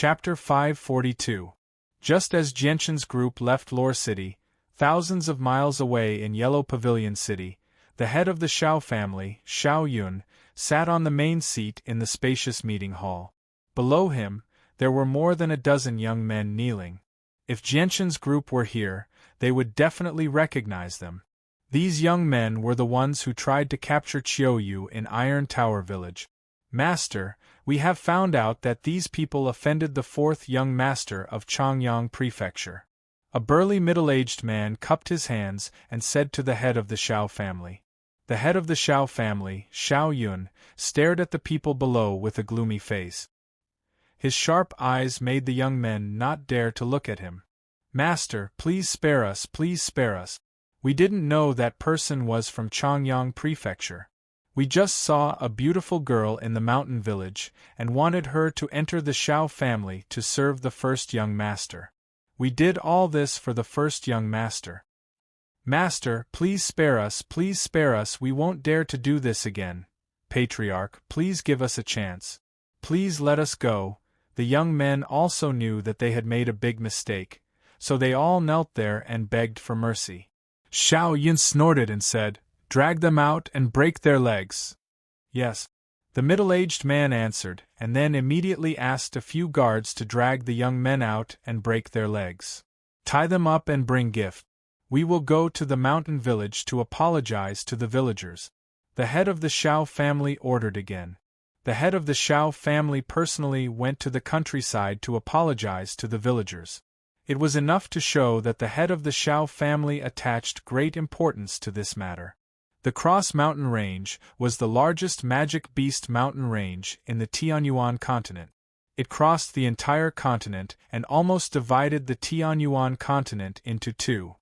Chapter 542. Just as Gentian's group left Lore City, thousands of miles away in Yellow Pavilion City, the head of the Xiao family, Xiao Yun, sat on the main seat in the spacious meeting hall. Below him, there were more than a dozen young men kneeling. If Gentian's group were here, they would definitely recognize them. These young men were the ones who tried to capture Qiuyu in Iron Tower Village. Master, we have found out that these people offended the fourth young master of Changyang Prefecture. A burly middle-aged man cupped his hands and said to the head of the Xiao family. The head of the Xiao family, Xiao Yun, stared at the people below with a gloomy face. His sharp eyes made the young men not dare to look at him. Master, please spare us, please spare us. We didn't know that person was from Changyang Prefecture. We just saw a beautiful girl in the mountain village and wanted her to enter the Xiao family to serve the first young master. We did all this for the first young master. Master, please spare us, we won't dare to do this again. Patriarch, please give us a chance. Please let us go. The young men also knew that they had made a big mistake, so they all knelt there and begged for mercy. Xiao Yun snorted and said, "Drag them out and break their legs." Yes. The middle-aged man answered, and then immediately asked a few guards to drag the young men out and break their legs. Tie them up and bring gift. We will go to the mountain village to apologize to the villagers. The head of the Xiao family ordered again. The head of the Xiao family personally went to the countryside to apologize to the villagers. It was enough to show that the head of the Xiao family attached great importance to this matter. The Cross Mountain Range was the largest magic beast mountain range in the Tianyuan continent. It crossed the entire continent and almost divided the Tianyuan continent into two.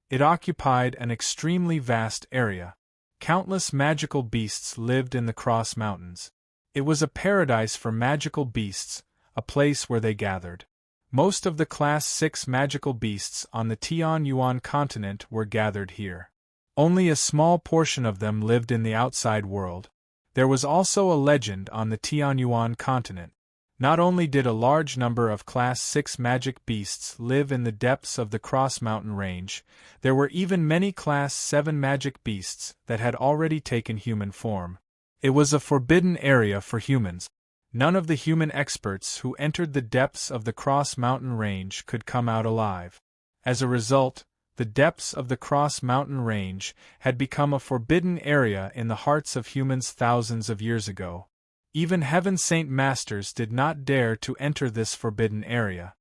It occupied an extremely vast area. Countless magical beasts lived in the Cross Mountains. It was a paradise for magical beasts, a place where they gathered. Most of the Class 6 magical beasts on the Tianyuan continent were gathered here. Only a small portion of them lived in the outside world. There was also a legend on the Tianyuan continent. Not only did a large number of Class 6 magic beasts live in the depths of the Cross Mountain Range, there were even many Class 7 magic beasts that had already taken human form. It was a forbidden area for humans. None of the human experts who entered the depths of the Cross Mountain Range could come out alive. As a result, the depths of the Cross Mountain Range had become a forbidden area in the hearts of humans thousands of years ago. Even Heaven Saint Masters did not dare to enter this forbidden area.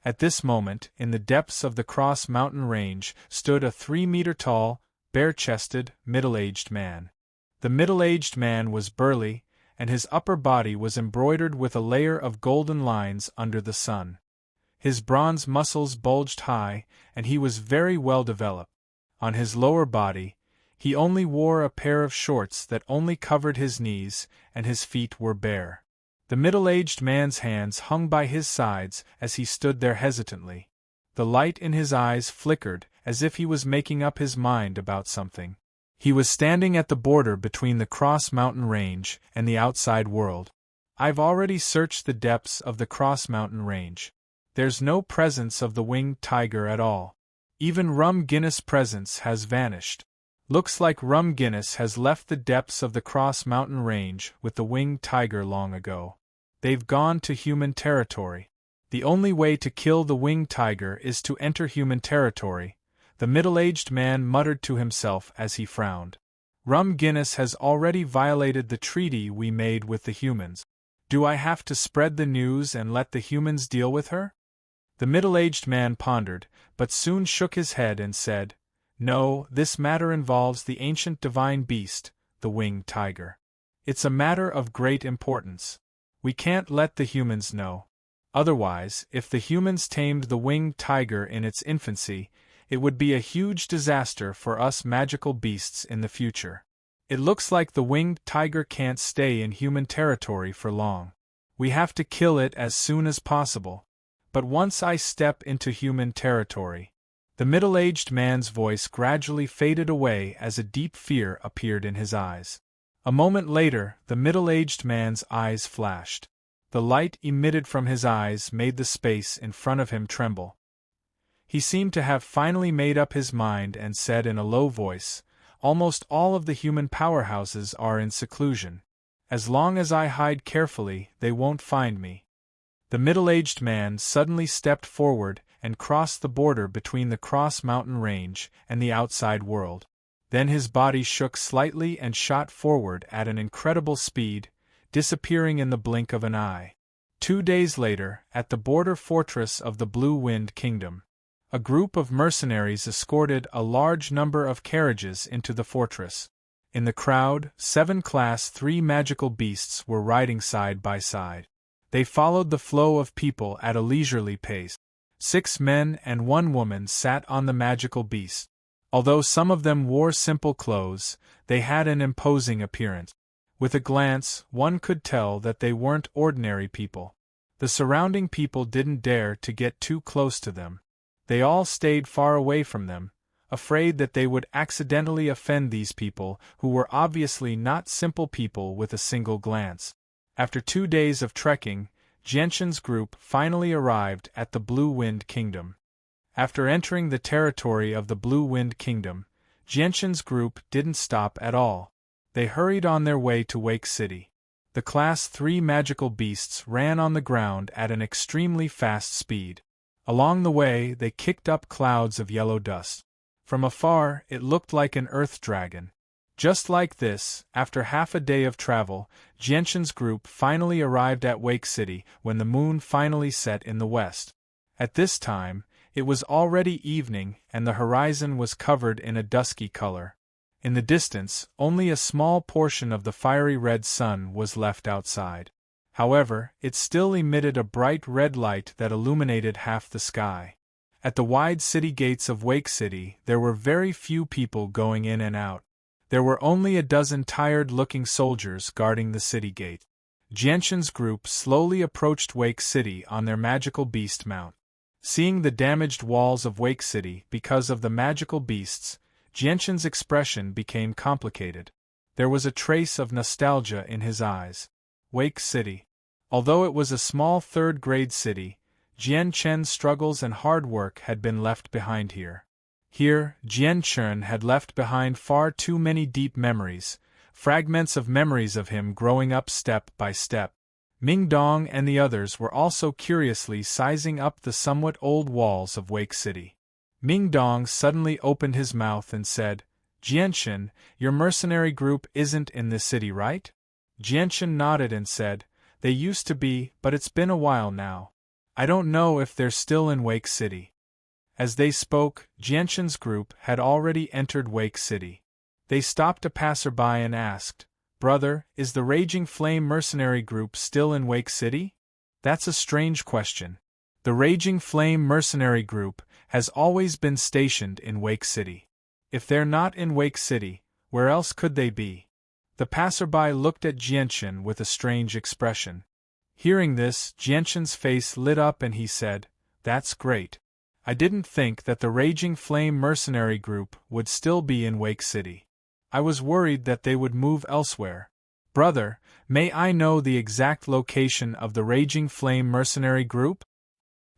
At this moment, in the depths of the Cross Mountain Range, stood a 3-meter-tall, bare-chested, middle-aged man. The middle-aged man was burly, and his upper body was embroidered with a layer of golden lines under the sun. His bronze muscles bulged high, and he was very well developed. On his lower body, he only wore a pair of shorts that only covered his knees, and his feet were bare. The middle-aged man's hands hung by his sides as he stood there hesitantly. The light in his eyes flickered as if he was making up his mind about something. He was standing at the border between the Cross Mountain Range and the outside world. I've already searched the depths of the Cross Mountain Range. There's no presence of the winged tiger at all. Even Rum Guinness' presence has vanished. Looks like Rum Guinness has left the depths of the Cross Mountain Range with the winged tiger long ago. They've gone to human territory. The only way to kill the winged tiger is to enter human territory, the middle-aged man muttered to himself as he frowned. Rum Guinness has already violated the treaty we made with the humans. Do I have to spread the news and let the humans deal with her? The middle-aged man pondered, but soon shook his head and said, "No, this matter involves the ancient divine beast, the winged tiger. It's a matter of great importance. We can't let the humans know. Otherwise, if the humans tamed the winged tiger in its infancy, it would be a huge disaster for us magical beasts in the future. It looks like the winged tiger can't stay in human territory for long. We have to kill it as soon as possible. But once I step into human territory..." The middle-aged man's voice gradually faded away as a deep fear appeared in his eyes. A moment later, the middle-aged man's eyes flashed. The light emitted from his eyes made the space in front of him tremble. He seemed to have finally made up his mind and said in a low voice, "Almost all of the human powerhouses are in seclusion. As long as I hide carefully, they won't find me." The middle-aged man suddenly stepped forward and crossed the border between the Cross Mountain Range and the outside world. Then his body shook slightly and shot forward at an incredible speed, disappearing in the blink of an eye. 2 days later, at the border fortress of the Blue Wind Kingdom, a group of mercenaries escorted a large number of carriages into the fortress. In the crowd, 7 Class 3 magical beasts were riding side by side. They followed the flow of people at a leisurely pace. 6 men and 1 woman sat on the magical beast. Although some of them wore simple clothes, they had an imposing appearance. With a glance, one could tell that they weren't ordinary people. The surrounding people didn't dare to get too close to them. They all stayed far away from them, afraid that they would accidentally offend these people who were obviously not simple people with a single glance. After 2 days of trekking, Genshin's group finally arrived at the Blue Wind Kingdom. After entering the territory of the Blue Wind Kingdom, Genshin's group didn't stop at all. They hurried on their way to Wake City. The Class 3 magical beasts ran on the ground at an extremely fast speed. Along the way, they kicked up clouds of yellow dust. From afar, it looked like an earth dragon. Just like this, after half a day of travel, Genshin's group finally arrived at Wake City when the moon finally set in the west. At this time, it was already evening and the horizon was covered in a dusky color. In the distance, only a small portion of the fiery red sun was left outside. However, it still emitted a bright red light that illuminated half the sky. At the wide city gates of Wake City, there were very few people going in and out. There were only a dozen tired-looking soldiers guarding the city gate. Genshin's group slowly approached Wake City on their magical beast mount. Seeing the damaged walls of Wake City because of the magical beasts, Genshin's expression became complicated. There was a trace of nostalgia in his eyes. Wake City. Although it was a small third-grade city, Genshin's struggles and hard work had been left behind here. Here, Genshin had left behind far too many deep memories, fragments of memories of him growing up step by step. Mingdong and the others were also curiously sizing up the somewhat old walls of Wake City. Mingdong suddenly opened his mouth and said, "Genshin, your mercenary group isn't in this city, right?" Genshin nodded and said, "They used to be, but it's been a while now. I don't know if they're still in Wake City." As they spoke, Genshin's group had already entered Wake City. They stopped a passerby and asked, "Brother, is the Raging Flame mercenary group still in Wake City?" "That's a strange question. The Raging Flame mercenary group has always been stationed in Wake City. If they're not in Wake City, where else could they be?" The passerby looked at Genshin with a strange expression. Hearing this, Genshin's face lit up and he said, "That's great. I didn't think that the Raging Flame mercenary group would still be in Wake City. I was worried that they would move elsewhere. Brother, may I know the exact location of the Raging Flame mercenary group?"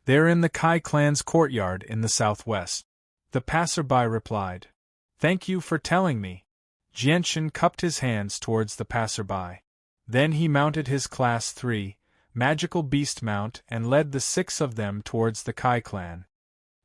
"They're in the Kai clan's courtyard in the southwest," the passerby replied. "Thank you for telling me." Genshin cupped his hands towards the passerby. Then he mounted his Class 3 magical beast mount and led the 6 of them towards the Kai clan.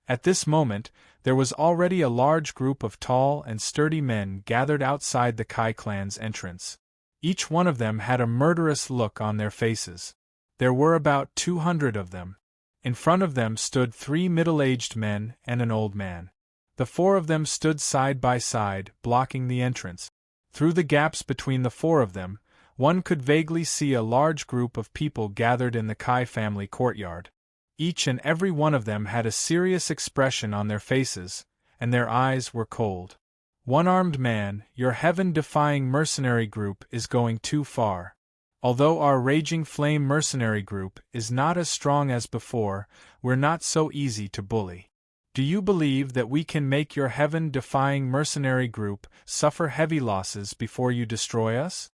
At this moment, there was already a large group of tall and sturdy men gathered outside the Kai clan's entrance. Each one of them had a murderous look on their faces. There were about 200 of them. In front of them stood 3 middle-aged men and an old man. The 4 of them stood side by side, blocking the entrance. Through the gaps between the 4 of them, one could vaguely see a large group of people gathered in the Kai family courtyard. Each and every one of them had a serious expression on their faces, and their eyes were cold. "One-armed man, your heaven-defying mercenary group is going too far. Although our Raging Flame mercenary group is not as strong as before, we're not so easy to bully. Do you believe that we can make your heaven-defying mercenary group suffer heavy losses before you destroy us?"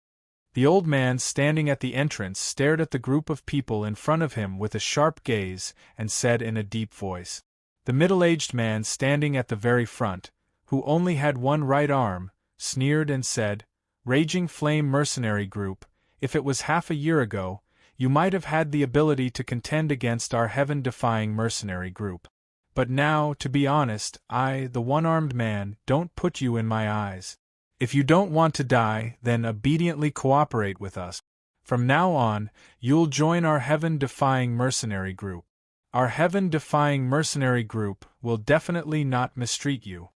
The old man standing at the entrance stared at the group of people in front of him with a sharp gaze and said in a deep voice. The middle-aged man standing at the very front, who only had one right arm, sneered and said, "Raging Flame Mercenary Group, if it was half a year ago, you might have had the ability to contend against our heaven-defying mercenary group. But now, to be honest, I, the one-armed man, don't put you in my eyes. If you don't want to die, then obediently cooperate with us. From now on, you'll join our heaven-defying mercenary group. Our heaven-defying mercenary group will definitely not mistreat you."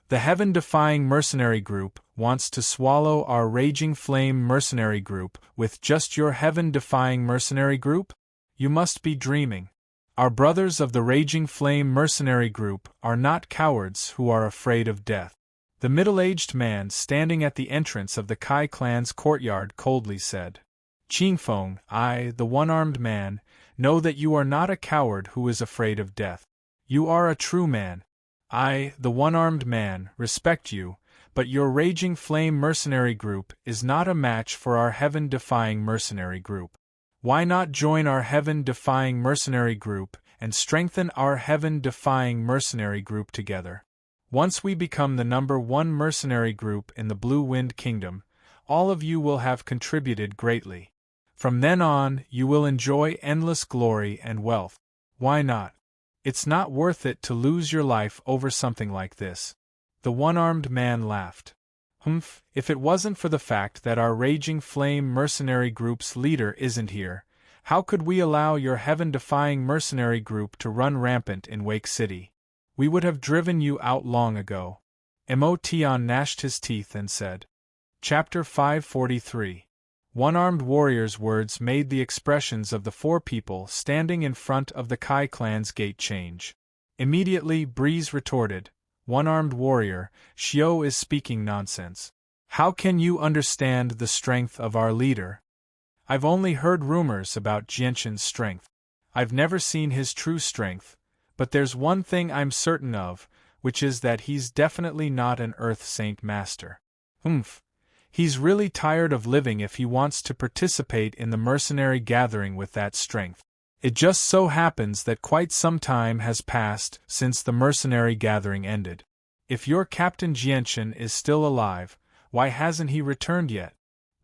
The heaven-defying mercenary group wants to swallow our Raging Flame mercenary group with just your heaven-defying mercenary group? You must be dreaming. Our brothers of the Raging Flame mercenary group are not cowards who are afraid of death. The middle-aged man standing at the entrance of the Kai clan's courtyard coldly said, "Qingfeng, I, the one-armed man, know that you are not a coward who is afraid of death. You are a true man. I, the one-armed man, respect you, but your Raging Flame mercenary group is not a match for our heaven-defying mercenary group. Why not join our heaven-defying mercenary group and strengthen our heaven-defying mercenary group together? Once we become the #1 mercenary group in the Blue Wind Kingdom, all of you will have contributed greatly. From then on, you will enjoy endless glory and wealth. Why not? It's not worth it to lose your life over something like this." The one-armed man laughed. If it wasn't for the fact that our Raging Flame mercenary group's leader isn't here, how could we allow your heaven-defying mercenary group to run rampant in Wake City? We would have driven you out long ago. Mo Tian gnashed his teeth and said. Chapter 543. One-armed warrior's words made the expressions of the four people standing in front of the Kai clan's gate change. Immediately, Breeze retorted, "One-armed warrior, Xiao is speaking nonsense. How can you understand the strength of our leader? I've only heard rumors about Jianshan's strength. I've never seen his true strength, but there's one thing I'm certain of, which is that he's definitely not an Earth Saint Master. He's really tired of living if he wants to participate in the mercenary gathering with that strength. It just so happens that quite some time has passed since the mercenary gathering ended. If your Captain Jianshan is still alive, why hasn't he returned yet?"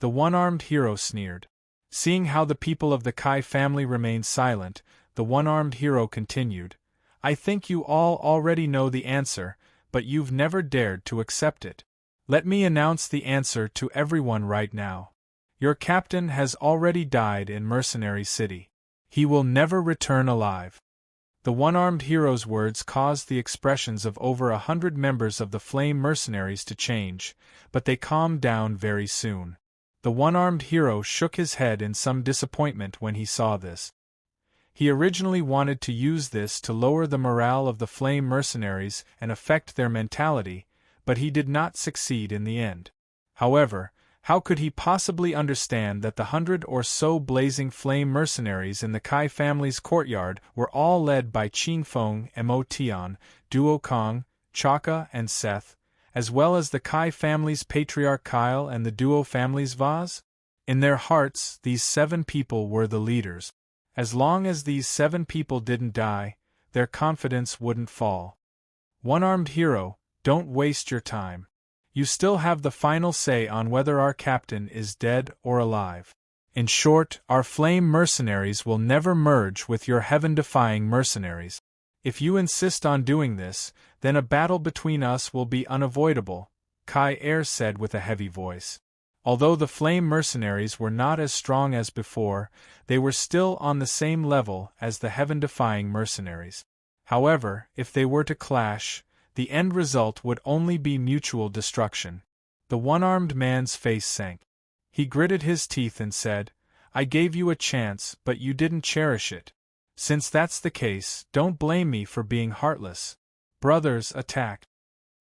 The one-armed hero sneered. Seeing how the people of the Kai family remained silent, the one-armed hero continued, "I think you all already know the answer, but you've never dared to accept it. Let me announce the answer to everyone right now. Your captain has already died in Mercenary City. He will never return alive." The one-armed hero's words caused the expressions of over 100 members of the Flame Mercenaries to change, but they calmed down very soon. The one-armed hero shook his head in some disappointment when he saw this. He originally wanted to use this to lower the morale of the Flame Mercenaries and affect their mentality, but he did not succeed in the end. However, how could he possibly understand that the 100 or so blazing flame mercenaries in the Kai family's courtyard were all led by Qingfeng, Mo Tian, Duo Kong, Chaka and Seth, as well as the Kai family's patriarch Kyle and the Duo family's Vaz? In their hearts, these 7 people were the leaders. As long as these 7 people didn't die, their confidence wouldn't fall. One-armed hero, don't waste your time. You still have the final say on whether our captain is dead or alive. In short, our flame mercenaries will never merge with your heaven-defying mercenaries. If you insist on doing this, then a battle between us will be unavoidable, Kai Er said with a heavy voice. Although the flame mercenaries were not as strong as before, they were still on the same level as the heaven-defying mercenaries. However, if they were to clash, the end result would only be mutual destruction. The one-armed man's face sank. He gritted his teeth and said, "I gave you a chance, but you didn't cherish it. Since that's the case, don't blame me for being heartless. Brothers, attack."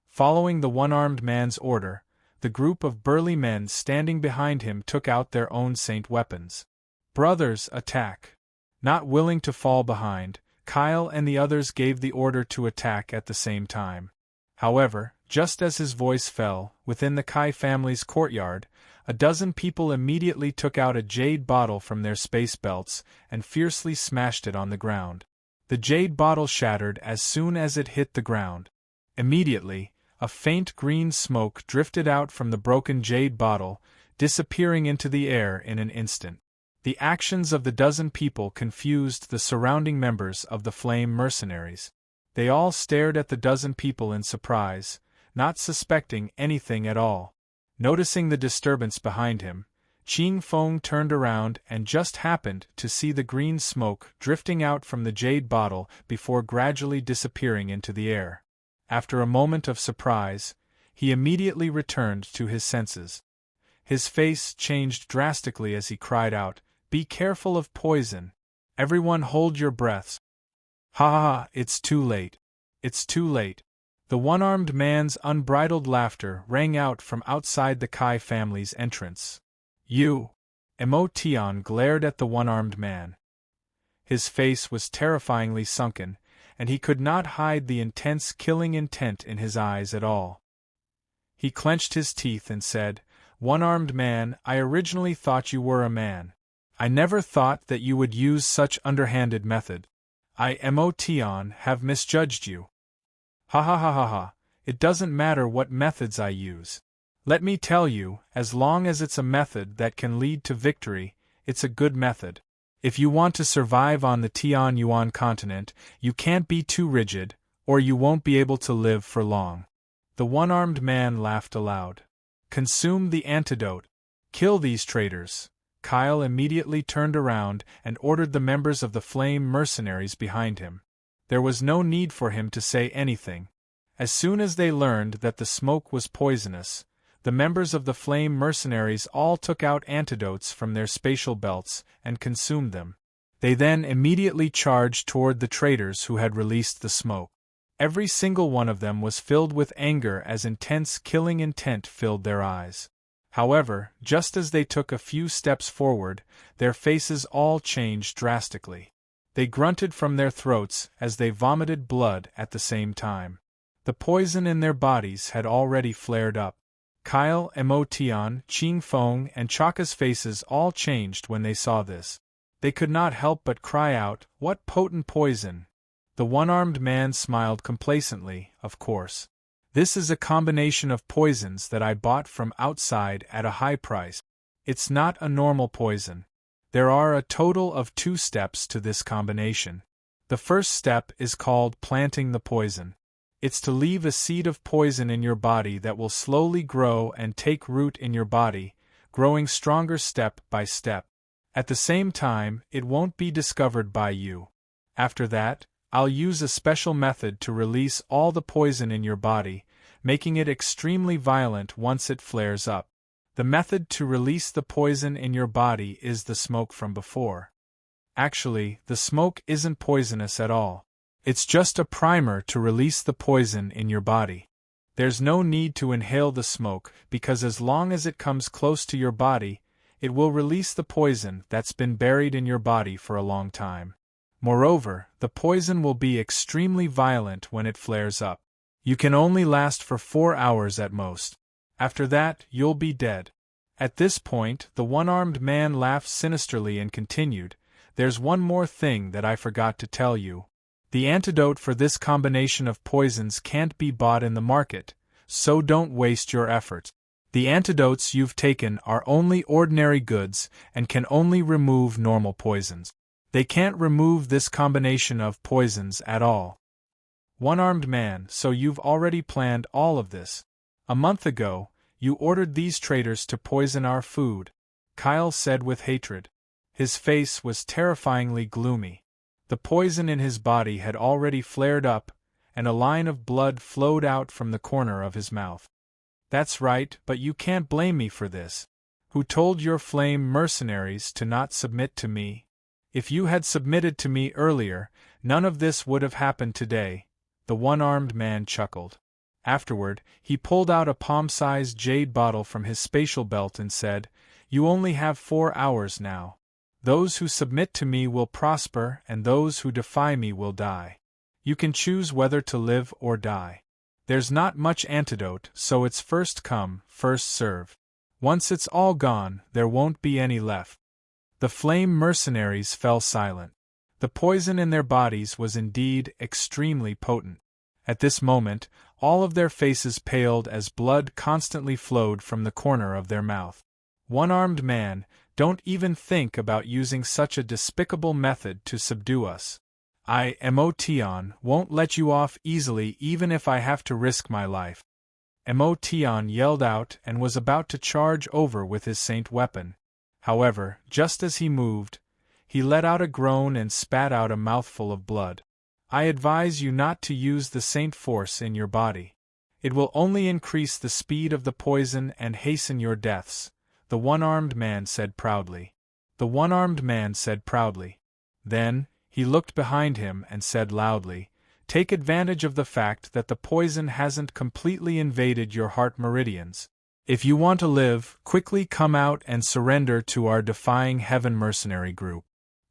Following the one-armed man's order, the group of burly men standing behind him took out their own saint weapons. "Brothers, attack." Not willing to fall behind, Kyle and the others gave the order to attack at the same time. However, just as his voice fell, within the Kai family's courtyard, A dozen people immediately took out a jade bottle from their space belts and fiercely smashed it on the ground. The jade bottle shattered as soon as it hit the ground. Immediately, a faint green smoke drifted out from the broken jade bottle, disappearing into the air in an instant. The actions of the dozen people confused the surrounding members of the Flame Mercenaries. They all stared at the dozen people in surprise, not suspecting anything at all. Noticing the disturbance behind him, Qing Feng turned around and just happened to see the green smoke drifting out from the jade bottle before gradually disappearing into the air. After a moment of surprise, he immediately returned to his senses. His face changed drastically as he cried out, "Be careful of poison! Everyone hold your breaths! Ha ha ha, it's too late! It's too late!" The one-armed man's unbridled laughter rang out from outside the Kai family's entrance. "You!" Emo Tian glared at the one-armed man. His face was terrifyingly sunken, and he could not hide the intense killing intent in his eyes at all. He clenched his teeth and said, "One-armed man, I originally thought you were a man. I never thought that you would use such underhanded method. I, Emo Tian, have misjudged you. Ha ha ha ha ha, it doesn't matter what methods I use. Let me tell you, as long as it's a method that can lead to victory, it's a good method. If you want to survive on the Tian Yuan continent, you can't be too rigid, or you won't be able to live for long." The one-armed man laughed aloud. "Consume the antidote. Kill these traitors." Kyle immediately turned around and ordered the members of the Flame Mercenaries behind him. There was no need for him to say anything. As soon as they learned that the smoke was poisonous, the members of the Flame Mercenaries all took out antidotes from their spatial belts and consumed them. They then immediately charged toward the traitors who had released the smoke. Every single one of them was filled with anger as intense killing intent filled their eyes. However, just as they took a few steps forward, their faces all changed drastically. They grunted from their throats as they vomited blood at the same time. The poison in their bodies had already flared up. Kyle, Emo Tian, Qing Feng, and Chaka's faces all changed when they saw this. They could not help but cry out, "What potent poison!" The one-armed man smiled complacently, "Of course. This is a combination of poisons that I bought from outside at a high price. It's not a normal poison. There are a total of 2 steps to this combination. The first step is called planting the poison. It's to leave a seed of poison in your body that will slowly grow and take root in your body, growing stronger step by step. At the same time, it won't be discovered by you. After that, I'll use a special method to release all the poison in your body, making it extremely violent once it flares up. The method to release the poison in your body is the smoke from before. Actually, the smoke isn't poisonous at all. It's just a primer to release the poison in your body. There's no need to inhale the smoke because as long as it comes close to your body, it will release the poison that's been buried in your body for a long time. Moreover, the poison will be extremely violent when it flares up. You can only last for 4 hours at most. After that, you'll be dead." At this point, the one-armed man laughed sinisterly and continued, "There's one more thing that I forgot to tell you. The antidote for this combination of poisons can't be bought in the market, so don't waste your efforts. The antidotes you've taken are only ordinary goods and can only remove normal poisons. They can't remove this combination of poisons at all." One-armed man, so you've already planned all of this. A month ago, you ordered these traitors to poison our food, Kyle said with hatred. His face was terrifyingly gloomy. The poison in his body had already flared up, and a line of blood flowed out from the corner of his mouth. "That's right, but you can't blame me for this. Who told your Flame Mercenaries to not submit to me? If you had submitted to me earlier, none of this would have happened today," the one-armed man chuckled. Afterward, he pulled out a palm-sized jade bottle from his spatial belt and said, "You only have 4 hours now. Those who submit to me will prosper and those who defy me will die. You can choose whether to live or die. There's not much antidote, so it's first come, first serve. Once it's all gone, there won't be any left. The flame mercenaries fell silent. The poison in their bodies was indeed extremely potent. At this moment, all of their faces paled as blood constantly flowed from the corner of their mouth. One-armed man, don't even think about using such a despicable method to subdue us. I, Emotion, won't let you off easily even if I have to risk my life. Emotion yelled out and was about to charge over with his saint weapon. However, just as he moved, he let out a groan and spat out a mouthful of blood. I advise you not to use the saint force in your body. It will only increase the speed of the poison and hasten your deaths, the one-armed man said proudly. The one-armed man said proudly. Then, he looked behind him and said loudly, "Take advantage of the fact that the poison hasn't completely invaded your heart meridians. If you want to live, quickly come out and surrender to our Defying Heaven mercenary group.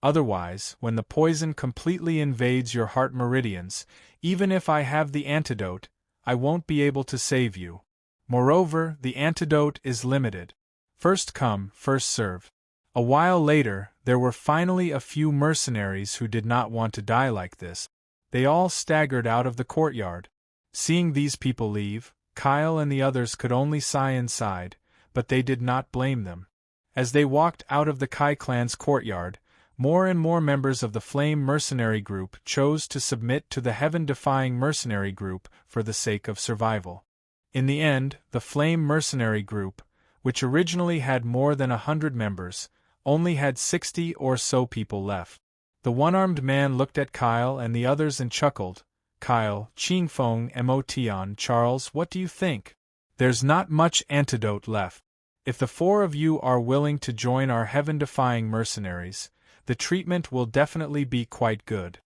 Otherwise, when the poison completely invades your heart meridians, even if I have the antidote, I won't be able to save you. Moreover, the antidote is limited. First come, first serve." A while later, there were finally a few mercenaries who did not want to die like this. They all staggered out of the courtyard. Seeing these people leave, Kyle and the others could only sigh inside, but they did not blame them. As they walked out of the Kai clan's courtyard, more and more members of the Flame Mercenary Group chose to submit to the Heaven-defying Mercenary Group for the sake of survival. In the end, the Flame Mercenary Group, which originally had more than 100 members, only had 60 or so people left. The one-armed man looked at Kyle and the others and chuckled. "Kyle, Qingfeng, Emotion, Charles, what do you think? There's not much antidote left. If the four of you are willing to join our heaven-defying mercenaries, the treatment will definitely be quite good."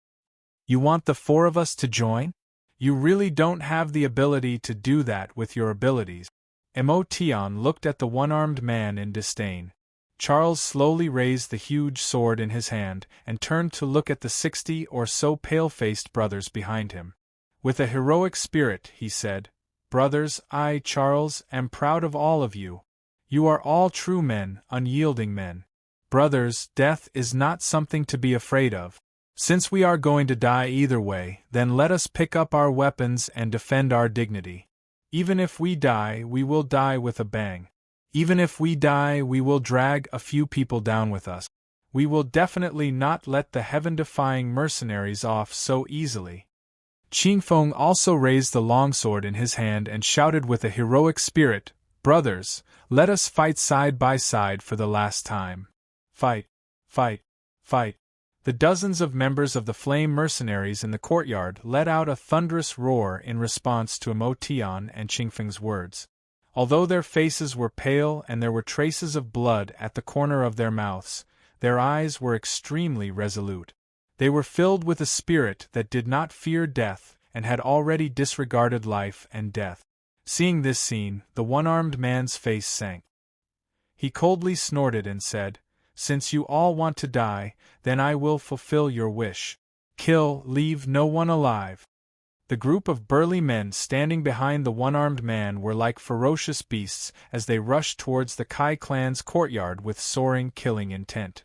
"You want the four of us to join? You really don't have the ability to do that with your abilities." Emotion looked at the one-armed man in disdain. Charles slowly raised the huge sword in his hand and turned to look at the 60 or so pale-faced brothers behind him. With a heroic spirit, he said, "Brothers, I, Charles, am proud of all of you. You are all true men, unyielding men. Brothers, death is not something to be afraid of. Since we are going to die either way, then let us pick up our weapons and defend our dignity. Even if we die, we will die with a bang. Even if we die, we will drag a few people down with us. We will definitely not let the heaven-defying mercenaries off so easily." Qingfeng also raised the longsword in his hand and shouted with a heroic spirit, "Brothers, let us fight side by side for the last time. Fight! Fight! Fight!" The dozens of members of the Flame Mercenaries in the courtyard let out a thunderous roar in response to Emotion and Qingfeng's words. Although their faces were pale and there were traces of blood at the corner of their mouths, their eyes were extremely resolute. They were filled with a spirit that did not fear death and had already disregarded life and death. Seeing this scene, the one-armed man's face sank. He coldly snorted and said, "Since you all want to die, then I will fulfill your wish. Kill, leave no one alive." The group of burly men standing behind the one-armed man were like ferocious beasts as they rushed towards the Kai clan's courtyard with soaring killing intent.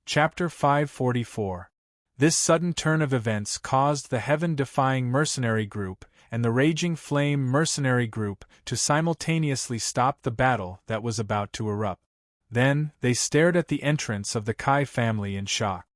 Chapter 544. This sudden turn of events caused the heaven-defying mercenary group and the raging flame mercenary group to simultaneously stop the battle that was about to erupt. Then, they stared at the entrance of the Kai family in shock.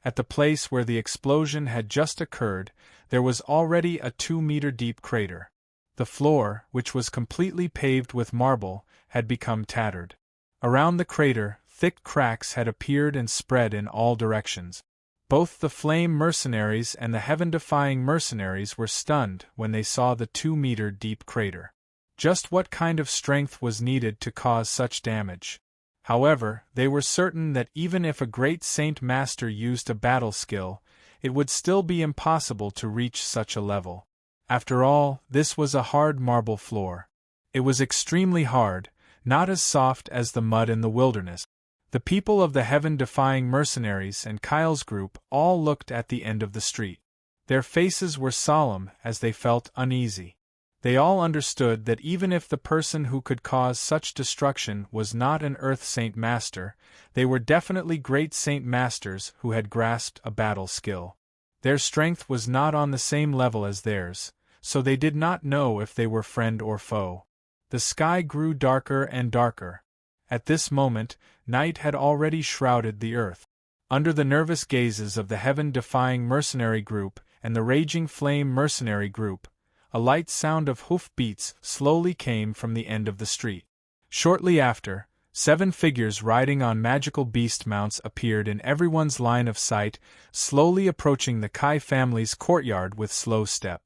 At the place where the explosion had just occurred, there was already a 2-meter-deep crater. The floor, which was completely paved with marble, had become tattered. Around the crater, thick cracks had appeared and spread in all directions. Both the Flame Mercenaries and the Heaven-defying Mercenaries were stunned when they saw the 2-meter-deep crater. Just what kind of strength was needed to cause such damage? However, they were certain that even if a great Saint Master used a battle skill, it would still be impossible to reach such a level. After all, this was a hard marble floor. It was extremely hard, not as soft as the mud in the wilderness. The people of the Heaven-defying Mercenaries and Kyle's group all looked at the end of the street. Their faces were solemn as they felt uneasy. They all understood that even if the person who could cause such destruction was not an Earth Saint Master, they were definitely great Saint Masters who had grasped a battle skill. Their strength was not on the same level as theirs, so they did not know if they were friend or foe. The sky grew darker and darker. At this moment, night had already shrouded the earth. Under the nervous gazes of the heaven-defying mercenary group and the raging flame mercenary group, a light sound of hoof beats slowly came from the end of the street. Shortly after, 7 figures riding on magical beast mounts appeared in everyone's line of sight, slowly approaching the Kai family's courtyard with slow step.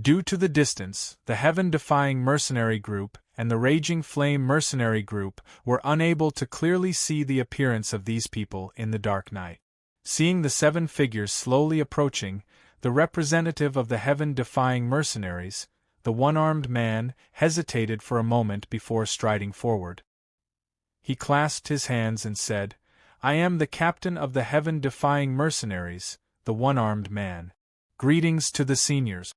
Due to the distance, the heaven-defying mercenary group and the raging flame mercenary group were unable to clearly see the appearance of these people in the dark night. Seeing the 7 figures slowly approaching, the representative of the heaven-defying mercenaries, the one-armed man, hesitated for a moment before striding forward. He clasped his hands and said, "I am the captain of the heaven-defying mercenaries, the one-armed man. Greetings to the seniors."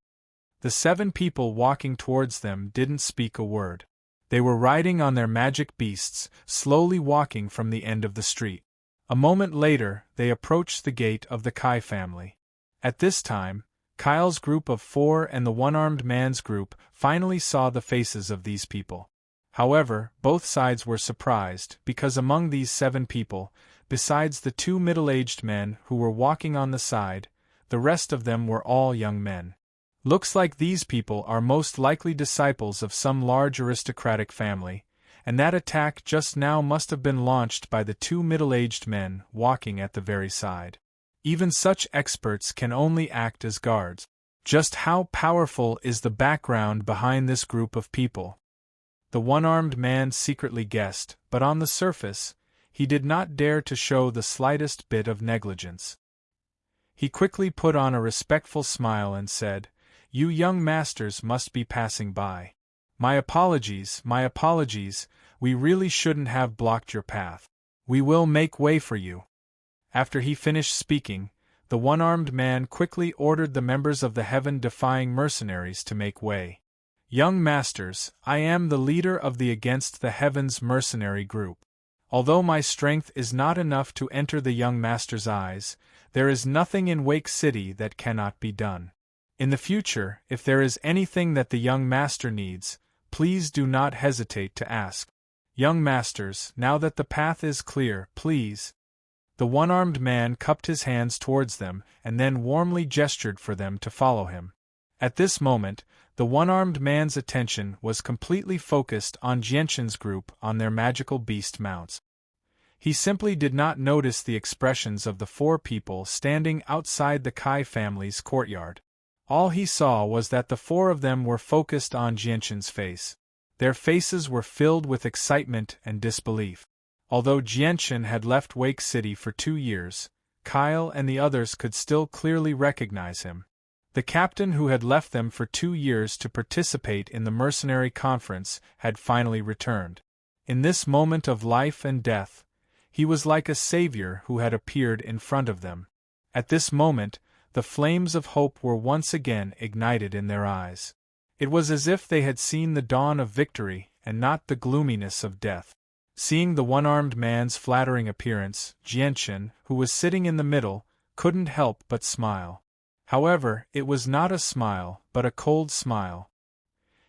The 7 people walking towards them didn't speak a word. They were riding on their magic beasts, slowly walking from the end of the street. A moment later, they approached the gate of the Kai family. At this time, Kyle's group of 4 and the one-armed man's group finally saw the faces of these people. However, both sides were surprised because among these 7 people, besides the 2 middle-aged men who were walking on the side, the rest of them were all young men. Looks like these people are most likely disciples of some large aristocratic family, and that attack just now must have been launched by the 2 middle-aged men walking at the very side. Even such experts can only act as guards. Just how powerful is the background behind this group of people? The one-armed man secretly guessed, but on the surface, he did not dare to show the slightest bit of negligence. He quickly put on a respectful smile and said, "You young masters must be passing by. My apologies, we really shouldn't have blocked your path. We will make way for you." After he finished speaking, the one-armed man quickly ordered the members of the heaven-defying mercenaries to make way. "Young masters, I am the leader of the Against the Heavens mercenary group. Although my strength is not enough to enter the young master's eyes, there is nothing in Wake City that cannot be done. In the future, if there is anything that the young master needs, please do not hesitate to ask. Young masters, now that the path is clear, please." The one-armed man cupped his hands towards them and then warmly gestured for them to follow him. At this moment, the one-armed man's attention was completely focused on Jianshan's group on their magical beast mounts. He simply did not notice the expressions of the 4 people standing outside the Kai family's courtyard. All he saw was that the 4 of them were focused on Jianshan's face. Their faces were filled with excitement and disbelief. Although Jianshan had left Wake City for 2 years, Kyle and the others could still clearly recognize him. The captain who had left them for 2 years to participate in the mercenary conference had finally returned. In this moment of life and death, he was like a savior who had appeared in front of them. At this moment, the flames of hope were once again ignited in their eyes. It was as if they had seen the dawn of victory and not the gloominess of death. Seeing the one-armed man's flattering appearance, Jianshan, who was sitting in the middle, couldn't help but smile. However, it was not a smile, but a cold smile.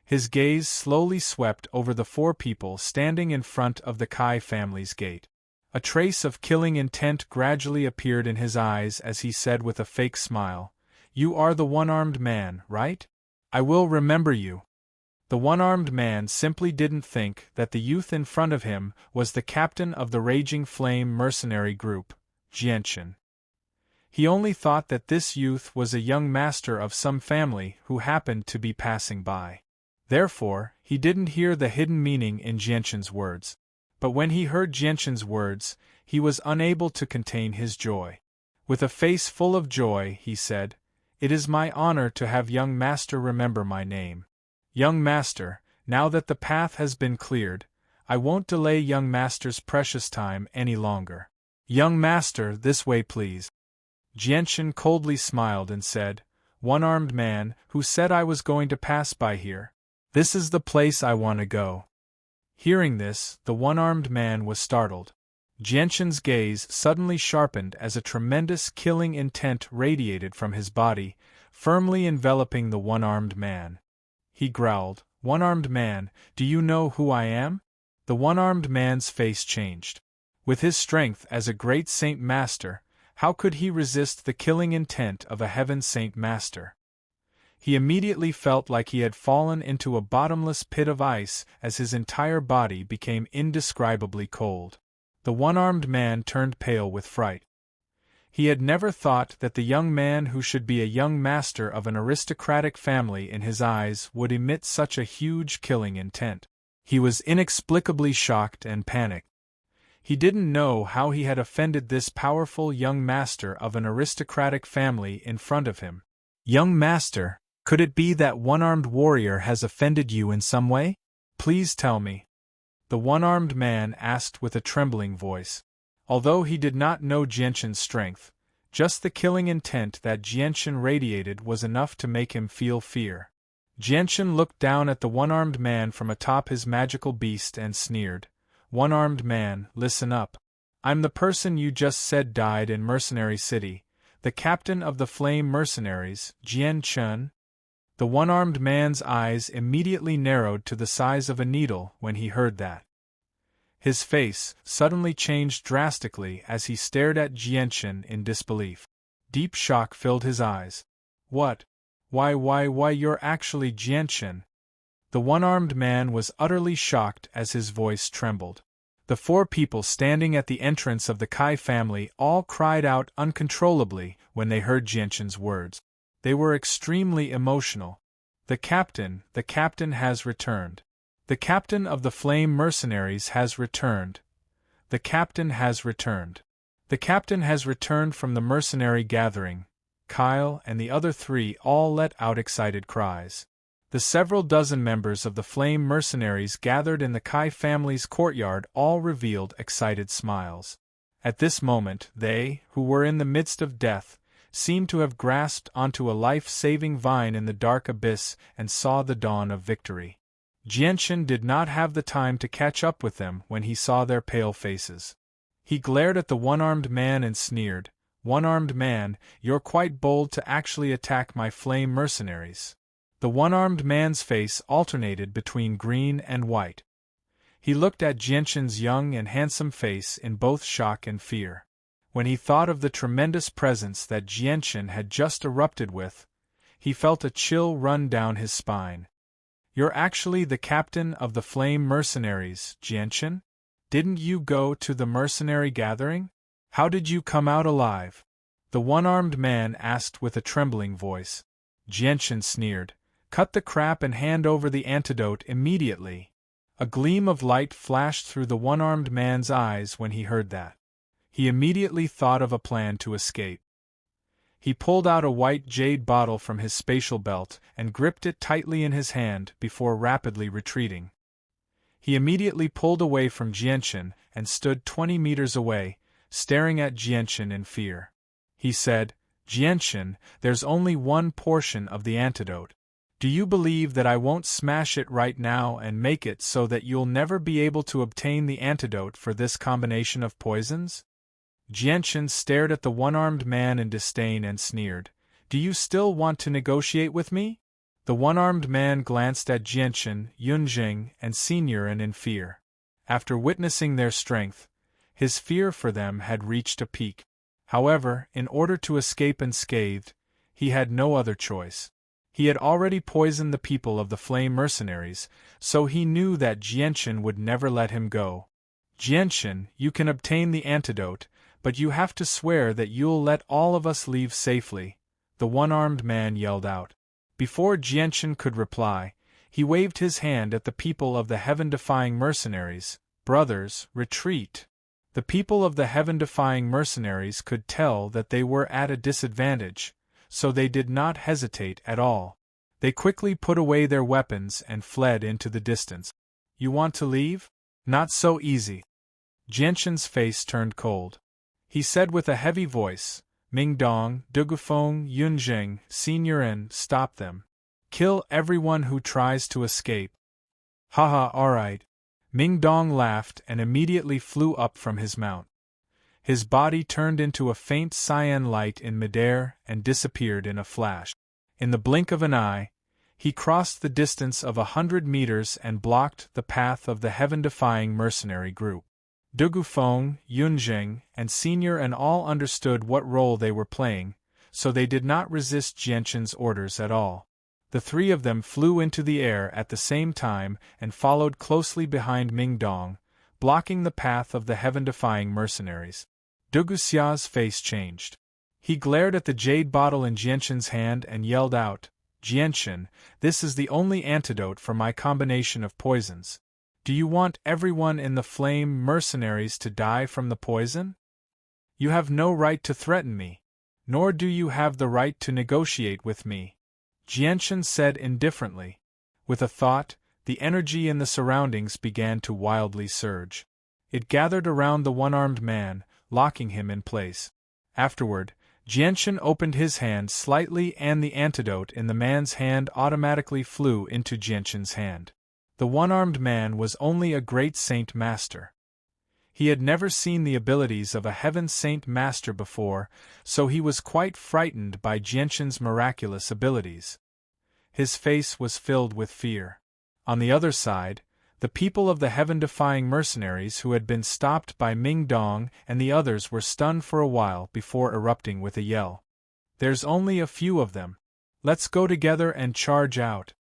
His gaze slowly swept over the 4 people standing in front of the Kai family's gate. A trace of killing intent gradually appeared in his eyes as he said with a fake smile, "You are the one-armed man, right? I will remember you." The one-armed man simply didn't think that the youth in front of him was the captain of the Raging Flame mercenary group, Jianshan. He only thought that this youth was a young master of some family who happened to be passing by. Therefore, he didn't hear the hidden meaning in Jianshan's words. But when he heard Jianshan's words, he was unable to contain his joy. With a face full of joy, he said, "It is my honor to have young master remember my name. Young master, now that the path has been cleared, I won't delay young master's precious time any longer. Young master, this way please." Jianshan coldly smiled and said, "One-armed man, who said I was going to pass by here? This is the place I want to go. Hearing this, the one-armed man was startled. Jianshan's gaze suddenly sharpened as a tremendous killing intent radiated from his body, firmly enveloping the one-armed man. He growled, "One-armed man, do you know who I am?" The one-armed man's face changed. With his strength as a great saint master, how could he resist the killing intent of a heaven saint master? He immediately felt like he had fallen into a bottomless pit of ice as his entire body became indescribably cold. The one-armed man turned pale with fright. He had never thought that the young man who should be a young master of an aristocratic family in his eyes would emit such a huge killing intent. He was inexplicably shocked and panicked. He didn't know how he had offended this powerful young master of an aristocratic family in front of him. "Young master, could it be that one-armed warrior has offended you in some way? Please tell me." The one-armed man asked with a trembling voice. Although he did not know Jianshan's strength, just the killing intent that Jianshan radiated was enough to make him feel fear. Jianshan looked down at the one-armed man from atop his magical beast and sneered. "One-armed man, listen up. I'm the person you just said died in Mercenary City, the captain of the Flame Mercenaries, Jianshan." The one-armed man's eyes immediately narrowed to the size of a needle when he heard that. His face suddenly changed drastically as he stared at Jianshan in disbelief. Deep shock filled his eyes. "What? Why, you're actually Jianshan." The one-armed man was utterly shocked as his voice trembled. The four people standing at the entrance of the Kai family all cried out uncontrollably when they heard Jianshan's words. They were extremely emotional. The captain has returned. The captain of the Flame Mercenaries has returned. The captain has returned. The captain has returned from the mercenary gathering." Kyle and the other three all let out excited cries. The several dozen members of the Flame Mercenaries gathered in the Kai family's courtyard all revealed excited smiles. At this moment they, who were in the midst of death, seemed to have grasped onto a life-saving vine in the dark abyss and saw the dawn of victory. Jianshan did not have the time to catch up with them when he saw their pale faces. He glared at the one-armed man and sneered, "One-armed man, you're quite bold to actually attack my Flame Mercenaries." The one-armed man's face alternated between green and white. He looked at Jianshan's young and handsome face in both shock and fear. When he thought of the tremendous presence that Jianshan had just erupted with, he felt a chill run down his spine. "You're actually the captain of the Flame Mercenaries, Jianshan? Didn't you go to the mercenary gathering? How did you come out alive?" The one-armed man asked with a trembling voice. Jianshan sneered, "Cut the crap and hand over the antidote immediately." A gleam of light flashed through the one-armed man's eyes when he heard that. He immediately thought of a plan to escape. He pulled out a white jade bottle from his spatial belt and gripped it tightly in his hand before rapidly retreating. He immediately pulled away from Jianshan and stood 20 meters away, staring at Jianshan in fear. He said, "Jianshan, there's only one portion of the antidote. Do you believe that I won't smash it right now and make it so that you'll never be able to obtain the antidote for this combination of poisons?" Jianshan stared at the one-armed man in disdain and sneered, "Do you still want to negotiate with me?" The one-armed man glanced at Jianshan, Yunjing, and Seniorin in fear. After witnessing their strength, his fear for them had reached a peak. However, in order to escape unscathed, he had no other choice. He had already poisoned the people of the Flame Mercenaries, so he knew that Jianshan would never let him go. "Jianshan, you can obtain the antidote, but you have to swear that you'll let all of us leave safely," the one-armed man yelled out. Before Jianshan could reply, he waved his hand at the people of the heaven-defying mercenaries. "Brothers, retreat." The people of the heaven-defying mercenaries could tell that they were at a disadvantage, so they did not hesitate at all. They quickly put away their weapons and fled into the distance. "You want to leave? Not so easy." Jianshan's face turned cold. He said with a heavy voice, "Mingdong, Dugufeng, Yunjing, Seniorin, stop them. Kill everyone who tries to escape. Haha, alright. Ming Dong laughed and immediately flew up from his mount. His body turned into a faint cyan light in midair and disappeared in a flash. In the blink of an eye, he crossed the distance of 100 meters and blocked the path of the heaven-defying mercenary group. Du Gufeng, Yunjing, and Senior and all understood what role they were playing, so they did not resist Jianqin's orders at all. The three of them flew into the air at the same time and followed closely behind Ming Dong, blocking the path of the heaven-defying mercenaries. Du Guxia's face changed. He glared at the jade bottle in Jianqin's hand and yelled out, "Jianqin, this is the only antidote for my combination of poisons. Do you want everyone in the flame mercenaries to die from the poison? You have no right to threaten me, nor do you have the right to negotiate with me," Jianqin said indifferently. With a thought, the energy in the surroundings began to wildly surge. It gathered around the one-armed man, locking him in place. Afterward, Jianqin opened his hand slightly and the antidote in the man's hand automatically flew into Jianqin's hand. The one-armed man was only a great saint master. He had never seen the abilities of a heaven saint master before, so he was quite frightened by Jianqin's miraculous abilities. His face was filled with fear. On the other side, the people of the heaven-defying mercenaries who had been stopped by Ming Dong and the others were stunned for a while before erupting with a yell. "There's only a few of them. Let's go together and charge out."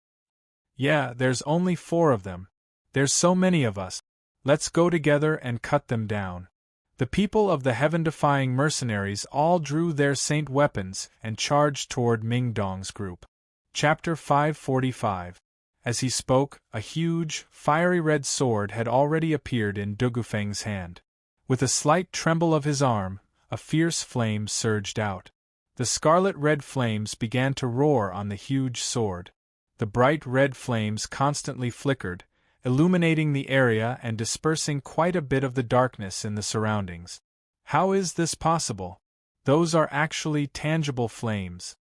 "Yeah, there's only 4 of them. There's so many of us. Let's go together and cut them down." The people of the heaven-defying mercenaries all drew their saint weapons and charged toward Ming Dong's group. Chapter 545. As he spoke, a huge, fiery red sword had already appeared in Du Gufeng's hand. With a slight tremble of his arm, a fierce flame surged out. The scarlet-red flames began to roar on the huge sword. The bright red flames constantly flickered, illuminating the area and dispersing quite a bit of the darkness in the surroundings. How is this possible? Those are actually tangible flames.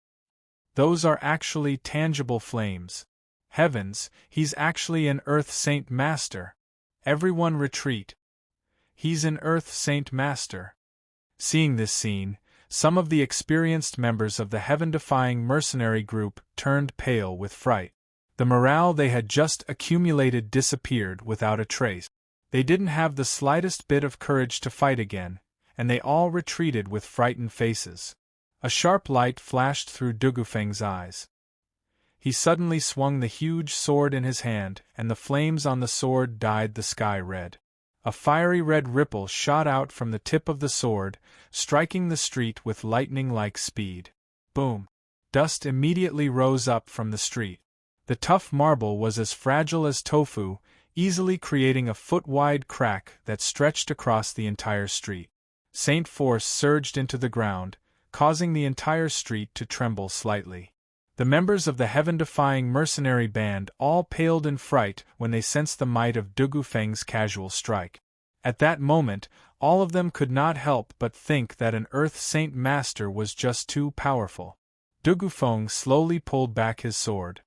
Those are actually tangible flames. Heavens, he's actually an Earth Saint Master. Everyone retreat. He's an Earth Saint Master. Seeing this scene, some of the experienced members of the heaven-defying mercenary group turned pale with fright. The morale they had just accumulated disappeared without a trace. They didn't have the slightest bit of courage to fight again, and they all retreated with frightened faces. A sharp light flashed through Du Gufeng's eyes. He suddenly swung the huge sword in his hand, and the flames on the sword dyed the sky red. A fiery red ripple shot out from the tip of the sword, striking the street with lightning-like speed. Boom! Dust immediately rose up from the street. The tough marble was as fragile as tofu, easily creating a foot-wide crack that stretched across the entire street. Saint force surged into the ground, causing the entire street to tremble slightly. The members of the heaven-defying mercenary band all paled in fright when they sensed the might of Du Gufeng's casual strike. At that moment, all of them could not help but think that an Earth Saint Master was just too powerful. Du Gufeng slowly pulled back his sword.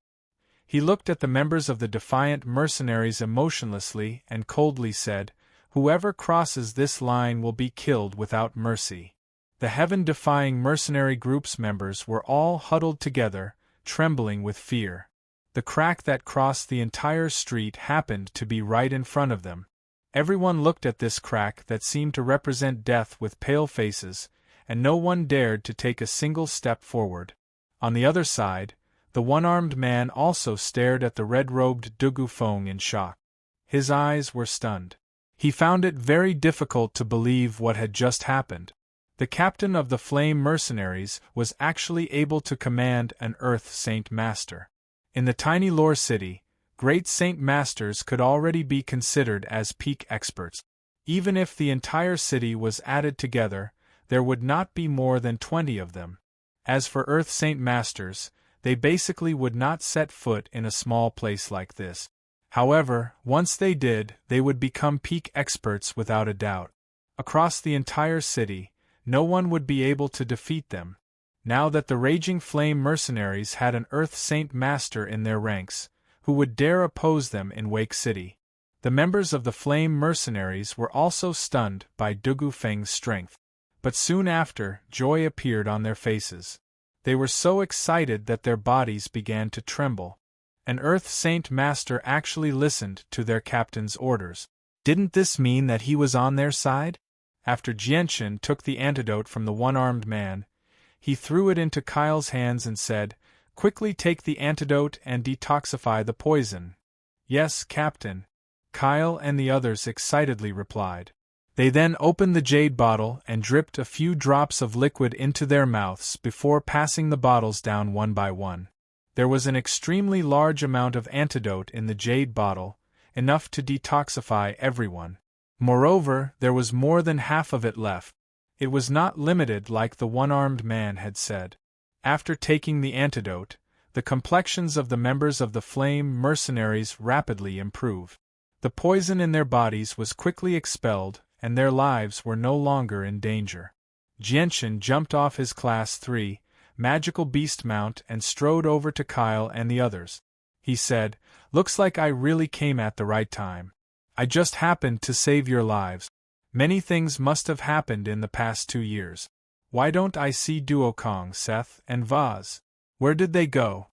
He looked at the members of the defiant mercenaries emotionlessly and coldly said, "Whoever crosses this line will be killed without mercy." The heaven-defying mercenary group's members were all huddled together, trembling with fear. The crack that crossed the entire street happened to be right in front of them. Everyone looked at this crack that seemed to represent death with pale faces, and no one dared to take a single step forward. On the other side, the one-armed man also stared at the red-robed Du Gufeng in shock. His eyes were stunned. He found it very difficult to believe what had just happened. The captain of the Flame Mercenaries was actually able to command an Earth Saint Master. In the tiny lore city, great Saint Masters could already be considered as peak experts. Even if the entire city was added together, there would not be more than 20 of them. As for Earth Saint Masters, they basically would not set foot in a small place like this. However, once they did, they would become peak experts without a doubt. Across the entire city, no one would be able to defeat them. now that the Raging Flame mercenaries had an Earth Saint Master in their ranks, who would dare oppose them in Wake City. The members of the Flame mercenaries were also stunned by Dugu Feng's strength. But soon after, joy appeared on their faces. They were so excited that their bodies began to tremble. An Earth Saint Master actually listened to their captain's orders. Didn't this mean that he was on their side? After Jianchen took the antidote from the one-armed man, he threw it into Kyle's hands and said, "Quickly take the antidote and detoxify the poison." "Yes, Captain," Kyle and the others excitedly replied. They then opened the jade bottle and dripped a few drops of liquid into their mouths before passing the bottles down one by one. There was an extremely large amount of antidote in the jade bottle, enough to detoxify everyone. Moreover, there was more than half of it left. It was not limited like the one-armed man had said. After taking the antidote, the complexions of the members of the Flame mercenaries rapidly improved. The poison in their bodies was quickly expelled, and their lives were no longer in danger. Jianchen jumped off his Class 3 magical beast mount and strode over to Kyle and the others. He said, "Looks like I really came at the right time. I just happened to save your lives. Many things must have happened in the past 2 years. Why don't I see Duokong, Seth, and Vaz? Where did they go?"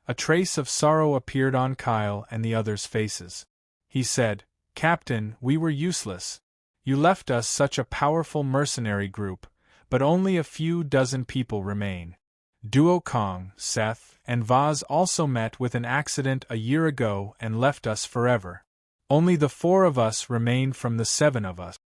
A trace of sorrow appeared on Kyle and the others' faces. He said, "Captain, we were useless. You left us such a powerful mercenary group, but only a few dozen people remain. Duokong, Seth, and Vaz also met with an accident a year ago and left us forever. Only the 4 of us remain from the 7 of us."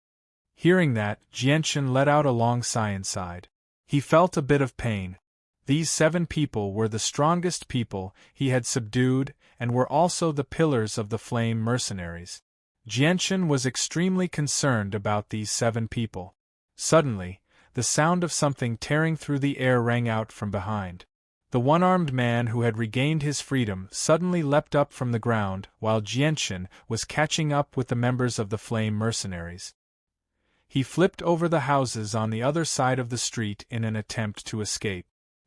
Hearing that, Jianchen let out a long sigh and sighed. He felt a bit of pain. These 7 people were the strongest people he had subdued and were also the pillars of the Flame mercenaries. Jianchen was extremely concerned about these 7 people. Suddenly, the sound of something tearing through the air rang out from behind. The one-armed man who had regained his freedom suddenly leapt up from the ground while Jianchen was catching up with the members of the Flame mercenaries. He flipped over the houses on the other side of the street in an attempt to escape.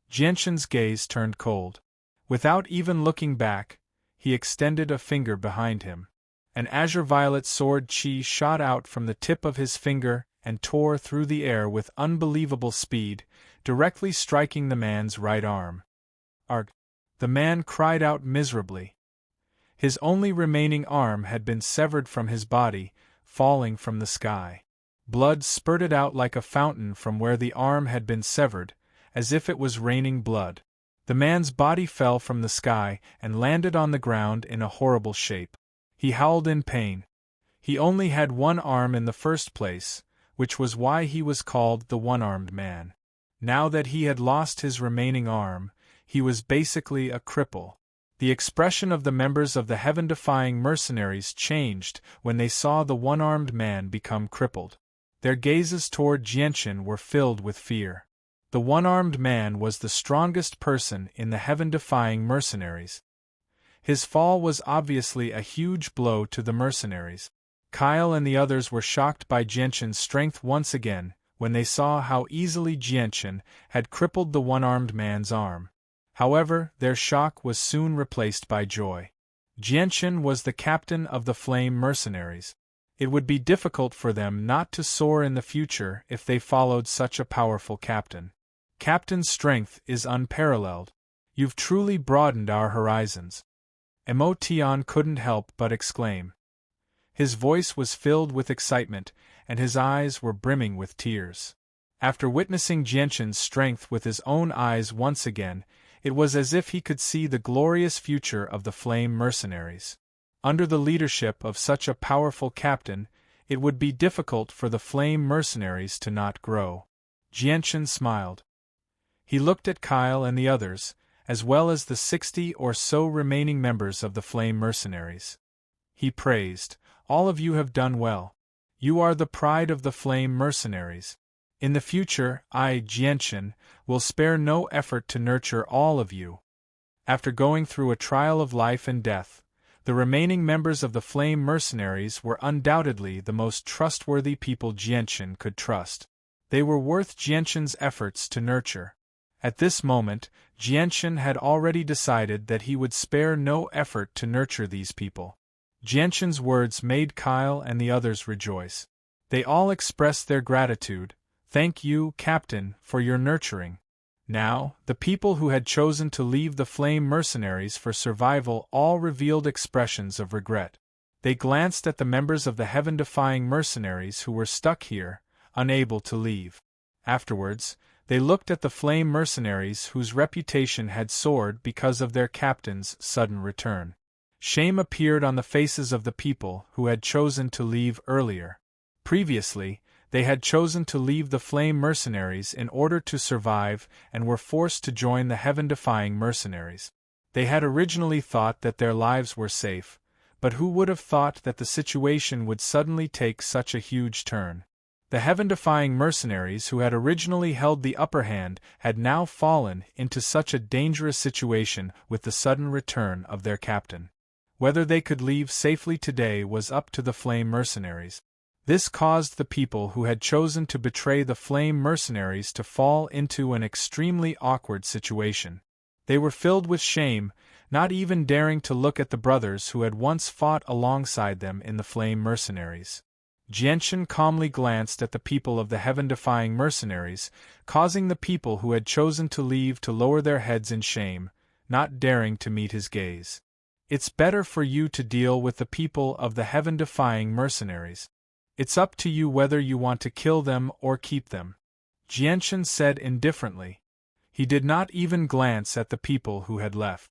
Jianchen's gaze turned cold. Without even looking back, he extended a finger behind him. An azure-violet sword chi shot out from the tip of his finger and tore through the air with unbelievable speed, directly striking the man's right arm. "Arg!" The man cried out miserably. His only remaining arm had been severed from his body, falling from the sky. Blood spurted out like a fountain from where the arm had been severed, as if it was raining blood. The man's body fell from the sky and landed on the ground in a horrible shape. He howled in pain. He only had one arm in the first place, which was why he was called the one-armed man. Now that he had lost his remaining arm, he was basically a cripple. The expression of the members of the heaven-defying mercenaries changed when they saw the one-armed man become crippled. Their gazes toward Jianchen were filled with fear. The one-armed man was the strongest person in the heaven-defying mercenaries. His fall was obviously a huge blow to the mercenaries. Kyle and the others were shocked by Jianchen's strength once again when they saw how easily Jianchen had crippled the one-armed man's arm. However, their shock was soon replaced by joy. Jianchen was the captain of the Flame mercenaries. It would be difficult for them not to soar in the future if they followed such a powerful captain. Captain's strength is unparalleled. You've truly broadened our horizons. Emotion couldn't help but exclaim. His voice was filled with excitement, and his eyes were brimming with tears. After witnessing Jianchen's strength with his own eyes once again, it was as if he could see the glorious future of the Flame mercenaries. Under the leadership of such a powerful captain, it would be difficult for the Flame mercenaries to not grow. Jianchen smiled. He looked at Kyle and the others, as well as the 60 or so remaining members of the Flame mercenaries. He praised, "All of you have done well. You are the pride of the Flame mercenaries. In the future, I, Jianchen, will spare no effort to nurture all of you." After going through a trial of life and death, the remaining members of the Flame mercenaries were undoubtedly the most trustworthy people Jianchen could trust. They were worth Jianchen's efforts to nurture. At this moment, Jianchen had already decided that he would spare no effort to nurture these people. Jianchen's words made Kyle and the others rejoice. They all expressed their gratitude. "Thank you, Captain, for your nurturing." Now, the people who had chosen to leave the Flame Mercenaries for survival all revealed expressions of regret. They glanced at the members of the heaven-defying mercenaries who were stuck here, unable to leave. Afterwards, they looked at the Flame Mercenaries whose reputation had soared because of their captain's sudden return. Shame appeared on the faces of the people who had chosen to leave earlier. Previously, they had chosen to leave the Flame Mercenaries in order to survive and were forced to join the heaven-defying mercenaries. They had originally thought that their lives were safe, but who would have thought that the situation would suddenly take such a huge turn? The heaven-defying mercenaries who had originally held the upper hand had now fallen into such a dangerous situation with the sudden return of their captain. Whether they could leave safely today was up to the Flame Mercenaries. This caused the people who had chosen to betray the Flame Mercenaries to fall into an extremely awkward situation. They were filled with shame, not even daring to look at the brothers who had once fought alongside them in the Flame Mercenaries. Jianchen calmly glanced at the people of the heaven-defying mercenaries, causing the people who had chosen to leave to lower their heads in shame, not daring to meet his gaze. "It's better for you to deal with the people of the heaven-defying mercenaries. It's up to you whether you want to kill them or keep them," Jianchen said indifferently. He did not even glance at the people who had left.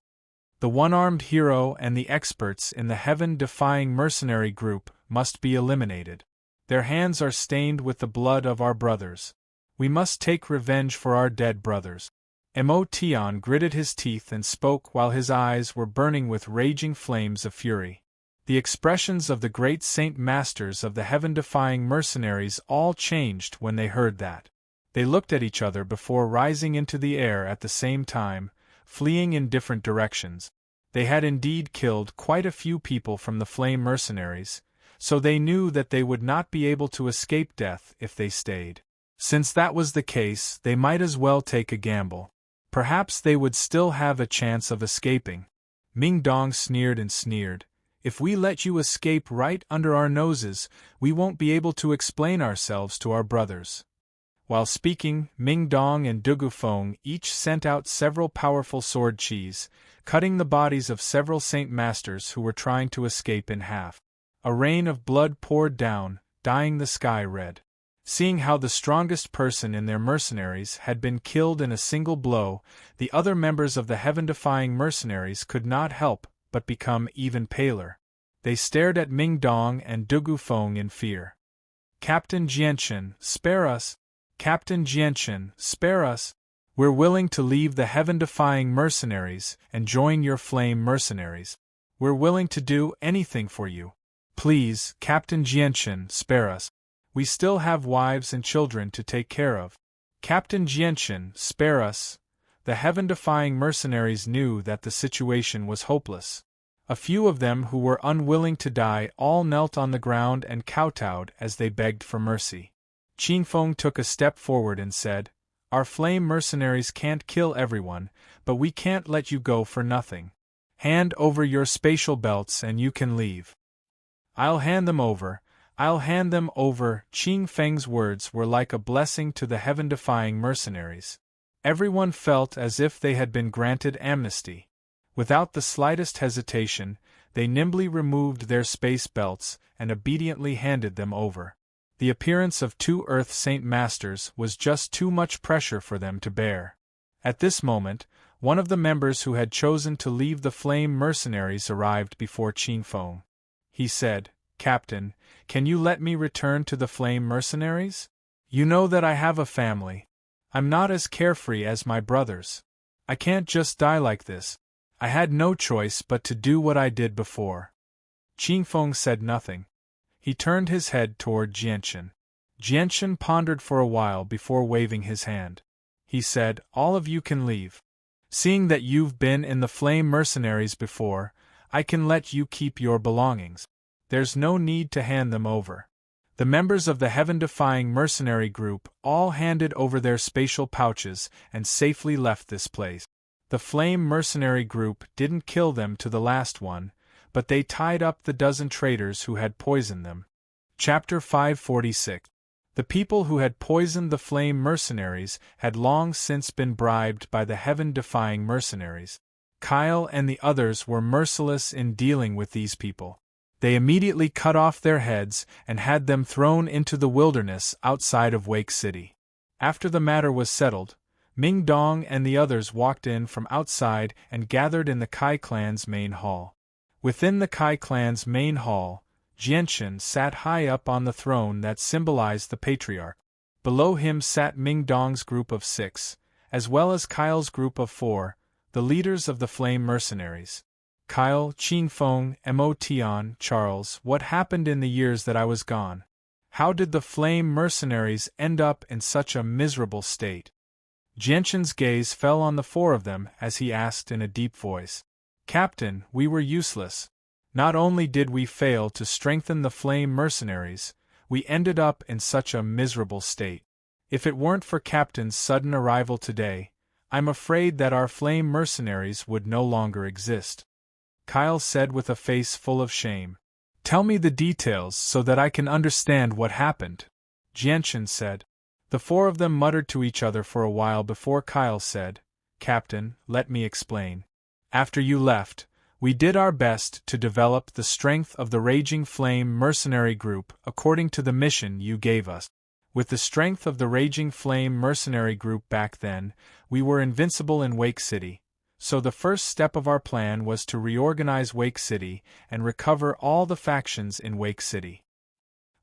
The one-armed hero and the experts in the heaven-defying mercenary group must be eliminated. Their hands are stained with the blood of our brothers. We must take revenge for our dead brothers. Mo Tian gritted his teeth and spoke while his eyes were burning with raging flames of fury. The expressions of the great Saint Masters of the heaven-defying mercenaries all changed when they heard that. They looked at each other before rising into the air at the same time, fleeing in different directions. They had indeed killed quite a few people from the Flame Mercenaries, so they knew that they would not be able to escape death if they stayed. Since that was the case, they might as well take a gamble. Perhaps they would still have a chance of escaping. Ming Dong sneered and sneered. "If we let you escape right under our noses, we won't be able to explain ourselves to our brothers." While speaking, Ming Dong and Dugu Feng each sent out several powerful sword qis, cutting the bodies of several Saint Masters who were trying to escape in half. A rain of blood poured down, dyeing the sky red. Seeing how the strongest person in their mercenaries had been killed in a single blow, the other members of the heaven-defying mercenaries could not help but become even paler. They stared at Ming Dong and Dugu Feng in fear. "Captain Jianchen, spare us! Captain Jianchen, spare us! We're willing to leave the heaven-defying mercenaries and join your Flame Mercenaries. We're willing to do anything for you. Please, Captain Jianchen, spare us. We still have wives and children to take care of. Captain Jianchen, spare us." The heaven-defying mercenaries knew that the situation was hopeless. A few of them who were unwilling to die all knelt on the ground and kowtowed as they begged for mercy. Qingfeng took a step forward and said, "Our Flame Mercenaries can't kill everyone, but we can't let you go for nothing. Hand over your spatial belts and you can leave." "I'll hand them over. I'll hand them over." Qing Feng's words were like a blessing to the heaven-defying mercenaries. Everyone felt as if they had been granted amnesty. Without the slightest hesitation, they nimbly removed their space belts and obediently handed them over. The appearance of two Earth Saint Masters was just too much pressure for them to bear. At this moment, one of the members who had chosen to leave the Flame Mercenaries arrived before Qingfeng. He said, "Captain, can you let me return to the Flame Mercenaries? You know that I have a family. I'm not as carefree as my brothers. I can't just die like this. I had no choice but to do what I did before." Qingfeng said nothing. He turned his head toward Jianchen. Jianchen pondered for a while before waving his hand. He said, "All of you can leave. Seeing that you've been in the Flame Mercenaries before, I can let you keep your belongings. There's no need to hand them over." The members of the heaven-defying mercenary group all handed over their spatial pouches and safely left this place. The flame mercenary group didn't kill them to the last one, but they tied up the dozen traitors who had poisoned them. Chapter 546. The people who had poisoned the flame mercenaries had long since been bribed by the heaven-defying mercenaries. Kyle and the others were merciless in dealing with these people. They immediately cut off their heads and had them thrown into the wilderness outside of Wake City. After the matter was settled, Ming Dong and the others walked in from outside and gathered in the Kai clan's main hall. Within the Kai clan's main hall, Jianchen sat high up on the throne that symbolized the patriarch. Below him sat Ming Dong's group of 6, as well as Kyle's group of 4, the leaders of the flame mercenaries. Kyle, Qingfeng, Mo Tian, Charles, what happened in the years that I was gone? How did the flame mercenaries end up in such a miserable state? Jianchen's gaze fell on the 4 of them as he asked in a deep voice. Captain, we were useless. Not only did we fail to strengthen the flame mercenaries, we ended up in such a miserable state. If it weren't for Captain's sudden arrival today, I'm afraid that our flame mercenaries would no longer exist. Kyle said with a face full of shame. Tell me the details so that I can understand what happened, Jianchen said. The 4 of them muttered to each other for a while before Kyle said, Captain, let me explain. After you left, we did our best to develop the strength of the Raging Flame mercenary group according to the mission you gave us. With the strength of the Raging Flame mercenary group back then, we were invincible in Wake City. So the first step of our plan was to reorganize Wake City and recover all the factions in Wake City.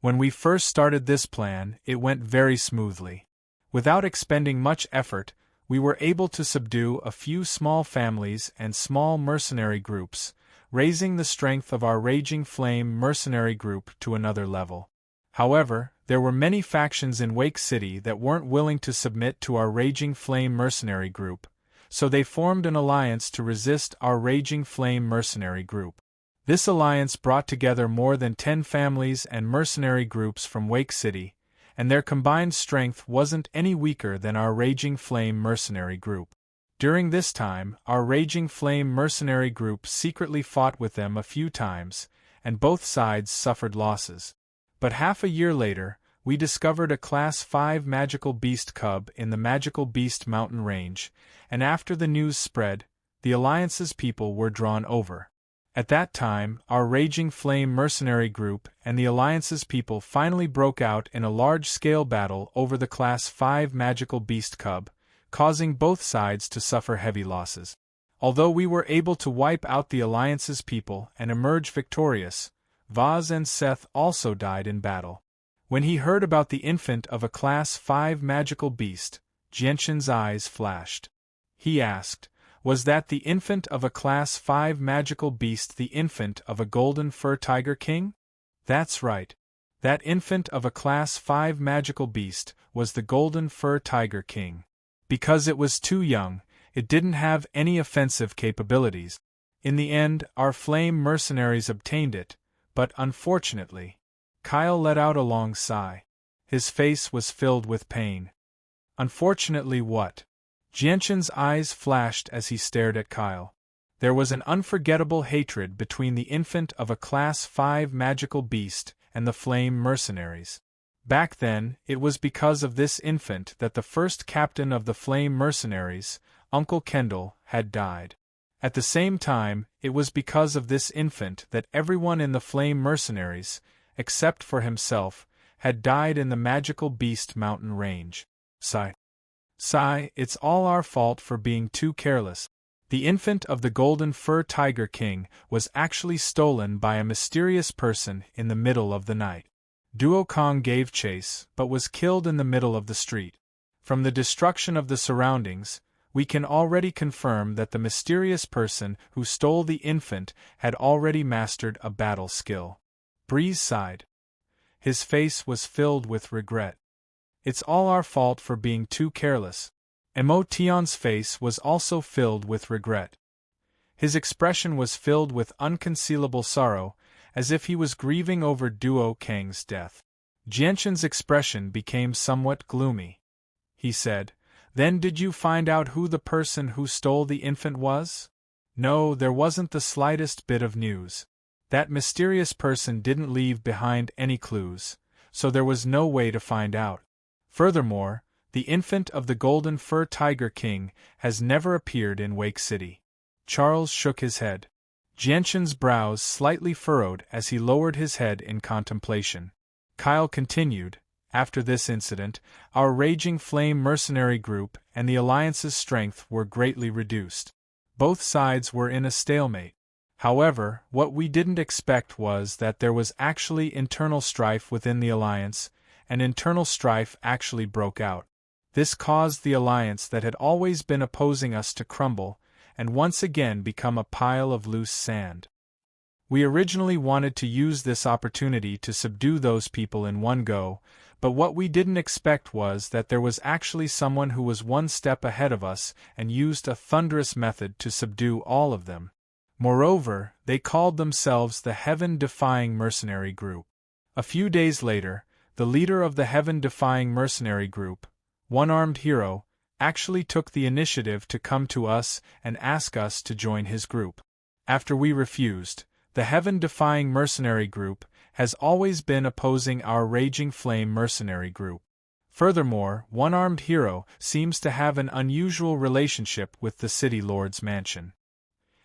When we first started this plan, it went very smoothly. Without expending much effort, we were able to subdue a few small families and small mercenary groups, raising the strength of our Raging Flame mercenary group to another level. However, there were many factions in Wake City that weren't willing to submit to our Raging Flame mercenary group, so they formed an alliance to resist our Raging Flame mercenary group. This alliance brought together more than 10 families and mercenary groups from Wake City, and their combined strength wasn't any weaker than our Raging Flame mercenary group. During this time, our Raging Flame mercenary group secretly fought with them a few times, and both sides suffered losses. But half a year later, we discovered a Class 5 magical beast cub in the Magical Beast Mountain Range, and after the news spread, the Alliance's people were drawn over. At that time, our Raging Flame mercenary group and the Alliance's people finally broke out in a large-scale battle over the Class 5 magical beast cub, causing both sides to suffer heavy losses. Although we were able to wipe out the Alliance's people and emerge victorious, Vaz and Seth also died in battle. When he heard about the infant of a Class 5 magical beast, Jianchen's eyes flashed. He asked, was that the infant of a Class 5 magical beast the infant of a golden fur tiger king? That's right. That infant of a Class 5 magical beast was the golden fur tiger king. Because it was too young, it didn't have any offensive capabilities. In the end, our flame mercenaries obtained it, but unfortunately, Kyle let out a long sigh. His face was filled with pain. Unfortunately what? Jianchen's eyes flashed as he stared at Kyle. There was an unforgettable hatred between the infant of a Class 5 magical beast and the flame mercenaries. Back then, it was because of this infant that the first captain of the flame mercenaries, Uncle Kendall, had died. At the same time, it was because of this infant that everyone in the flame mercenaries, except for himself, had died in the Magical Beast Mountain Range. Sigh, it's all our fault for being too careless. The infant of the Golden Fur Tiger King was actually stolen by a mysterious person in the middle of the night. Duo Kong gave chase, but was killed in the middle of the street. From the destruction of the surroundings, we can already confirm that the mysterious person who stole the infant had already mastered a battle skill. Breeze sighed. His face was filled with regret. It's all our fault for being too careless. Mo Tian's face was also filled with regret. His expression was filled with unconcealable sorrow, as if he was grieving over Duo Kang's death. Jianxin's expression became somewhat gloomy. He said, "Then did you find out who the person who stole the infant was?" "No, there wasn't the slightest bit of news. That mysterious person didn't leave behind any clues, so there was no way to find out. Furthermore, the infant of the Golden Fur Tiger King has never appeared in Wake City." Charles shook his head. Jianxin's brows slightly furrowed as he lowered his head in contemplation. Kyle continued, "After this incident, our Raging Flame mercenary group and the Alliance's strength were greatly reduced. Both sides were in a stalemate. However, what we didn't expect was that there was actually internal strife within the Alliance, and internal strife actually broke out. This caused the Alliance that had always been opposing us to crumble, and once again become a pile of loose sand. We originally wanted to use this opportunity to subdue those people in one go, but what we didn't expect was that there was actually someone who was one step ahead of us and used a thunderous method to subdue all of them. Moreover, they called themselves the Heaven-Defying Mercenary Group. A few days later, the leader of the Heaven-Defying Mercenary Group, One-Armed Hero, actually took the initiative to come to us and ask us to join his group. After we refused, the Heaven-Defying Mercenary Group has always been opposing our Raging Flame Mercenary Group. Furthermore, One-Armed Hero seems to have an unusual relationship with the City Lord's mansion.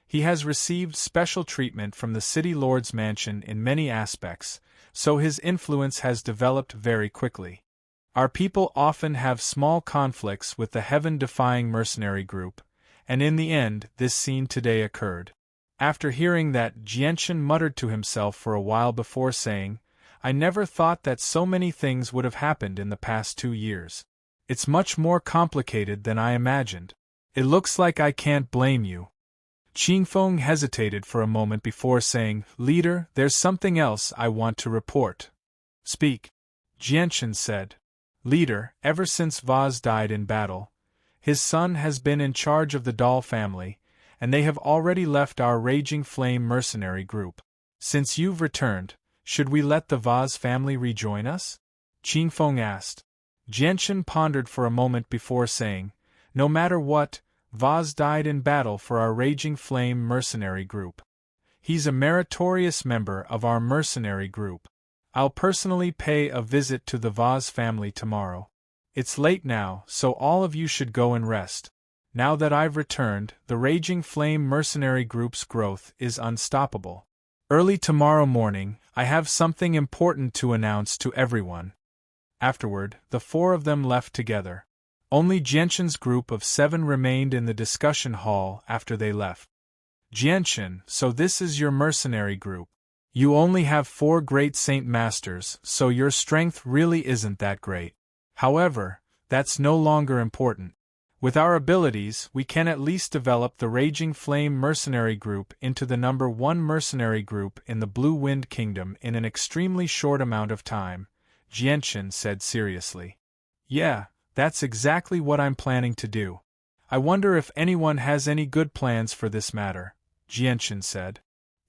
He has received special treatment from the City Lord's mansion in many aspects, so his influence has developed very quickly. Our people often have small conflicts with the Heaven-Defying Mercenary Group, and in the end this scene today occurred. After hearing that, Jianxin muttered to himself for a while before saying, "I never thought that so many things would have happened in the past 2 years. It's much more complicated than I imagined. It looks like I can't blame you." Qingfeng hesitated for a moment before saying, "Leader, there's something else I want to report." "Speak," Jianxin said. "Leader, ever since Vaz died in battle, his son has been in charge of the Doll family, and they have already left our Raging Flame mercenary group. Since you've returned, should we let the Vaz family rejoin us?" Qingfeng asked. Jianxin pondered for a moment before saying, "No matter what, Vaz died in battle for our Raging Flame mercenary group. He's a meritorious member of our mercenary group. I'll personally pay a visit to the Vaz family tomorrow. It's late now, so all of you should go and rest. Now that I've returned, the Raging Flame mercenary group's growth is unstoppable. Early tomorrow morning, I have something important to announce to everyone." Afterward, the 4 of them left together. Only Jianxin's group of 7 remained in the discussion hall after they left. "Jianxin, so this is your mercenary group. You only have 4 great Saint Masters, so your strength really isn't that great. However, that's no longer important. With our abilities, we can at least develop the Raging Flame mercenary group into the number 1 mercenary group in the Blue Wind Kingdom in an extremely short amount of time," Jianxin said seriously. "Yeah, that's exactly what I'm planning to do. I wonder if anyone has any good plans for this matter," Jianxin said.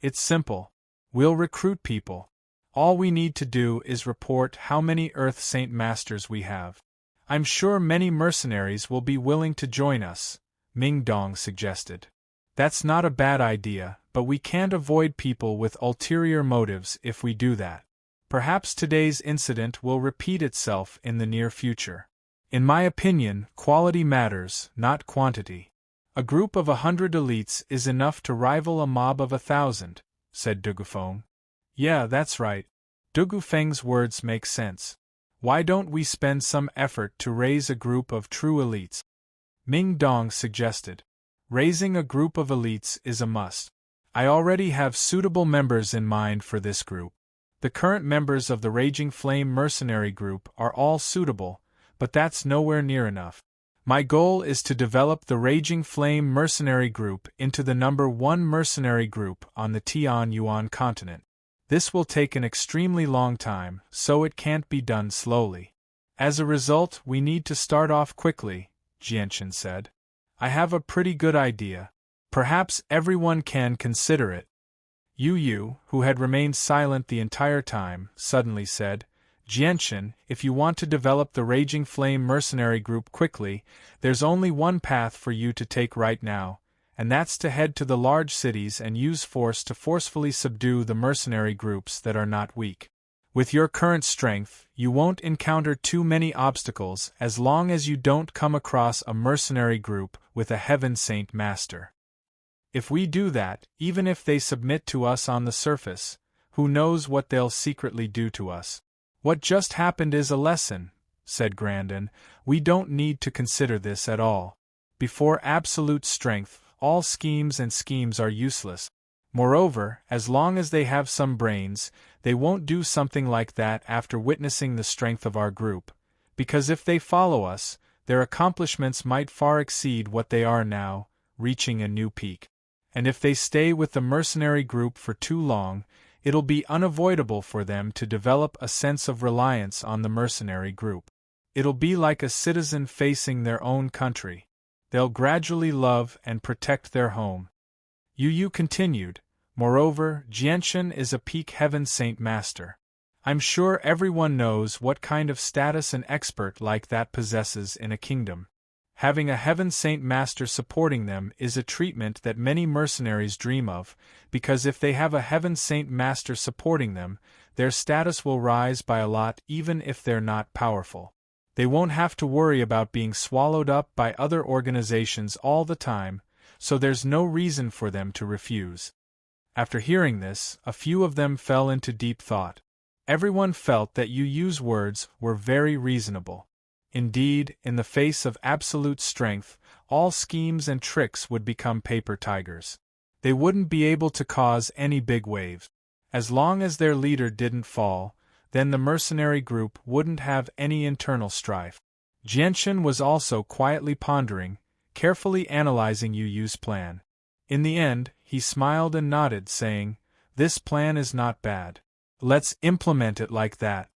"It's simple. We'll recruit people. All we need to do is report how many Earth Saint Masters we have. I'm sure many mercenaries will be willing to join us," Ming Dong suggested. "That's not a bad idea, but we can't avoid people with ulterior motives if we do that. Perhaps today's incident will repeat itself in the near future. In my opinion, quality matters, not quantity. A group of 100 elites is enough to rival a mob of 1,000, said Dugufeng. Yeah, that's right. Dugufeng's words make sense. Why don't we spend some effort to raise a group of true elites? Ming Dong suggested. Raising a group of elites is a must. I already have suitable members in mind for this group. The current members of the Raging Flame mercenary group are all suitable, but that's nowhere near enough. My goal is to develop the Raging Flame mercenary group into the number 1 mercenary group on the Tianyuan continent. This will take an extremely long time, so it can't be done slowly. As a result, we need to start off quickly, Jianxin said. I have a pretty good idea. Perhaps everyone can consider it. Yu Yu, who had remained silent the entire time, suddenly said, Jianshan, if you want to develop the Raging Flame mercenary group quickly, there's only one path for you to take right now, and that's to head to the large cities and use force to forcefully subdue the mercenary groups that are not weak. With your current strength, you won't encounter too many obstacles as long as you don't come across a mercenary group with a Heaven Saint Master. If we do that, even if they submit to us on the surface, who knows what they'll secretly do to us. What just happened is a lesson, said Grandin. We don't need to consider this at all. Before absolute strength, all schemes are useless. Moreover, as long as they have some brains, they won't do something like that after witnessing the strength of our group, because if they follow us, their accomplishments might far exceed what they are now, reaching a new peak. And if they stay with the mercenary group for too long, it'll be unavoidable for them to develop a sense of reliance on the mercenary group. It'll be like a citizen facing their own country. They'll gradually love and protect their home. Yu continued, moreover, Jianshan is a peak Heaven Saint Master. I'm sure everyone knows what kind of status an expert like that possesses in a kingdom. Having a Heaven Saint Master supporting them is a treatment that many mercenaries dream of, because if they have a Heaven Saint Master supporting them, their status will rise by a lot even if they're not powerful. They won't have to worry about being swallowed up by other organizations all the time, so there's no reason for them to refuse. After hearing this, a few of them fell into deep thought. Everyone felt that Yu's words were very reasonable. Indeed, in the face of absolute strength, all schemes and tricks would become paper tigers. They wouldn't be able to cause any big waves. As long as their leader didn't fall, then the mercenary group wouldn't have any internal strife. Jianshan was also quietly pondering, carefully analyzing Yu's plan. In the end, he smiled and nodded, saying, "This plan is not bad. Let's implement it like that."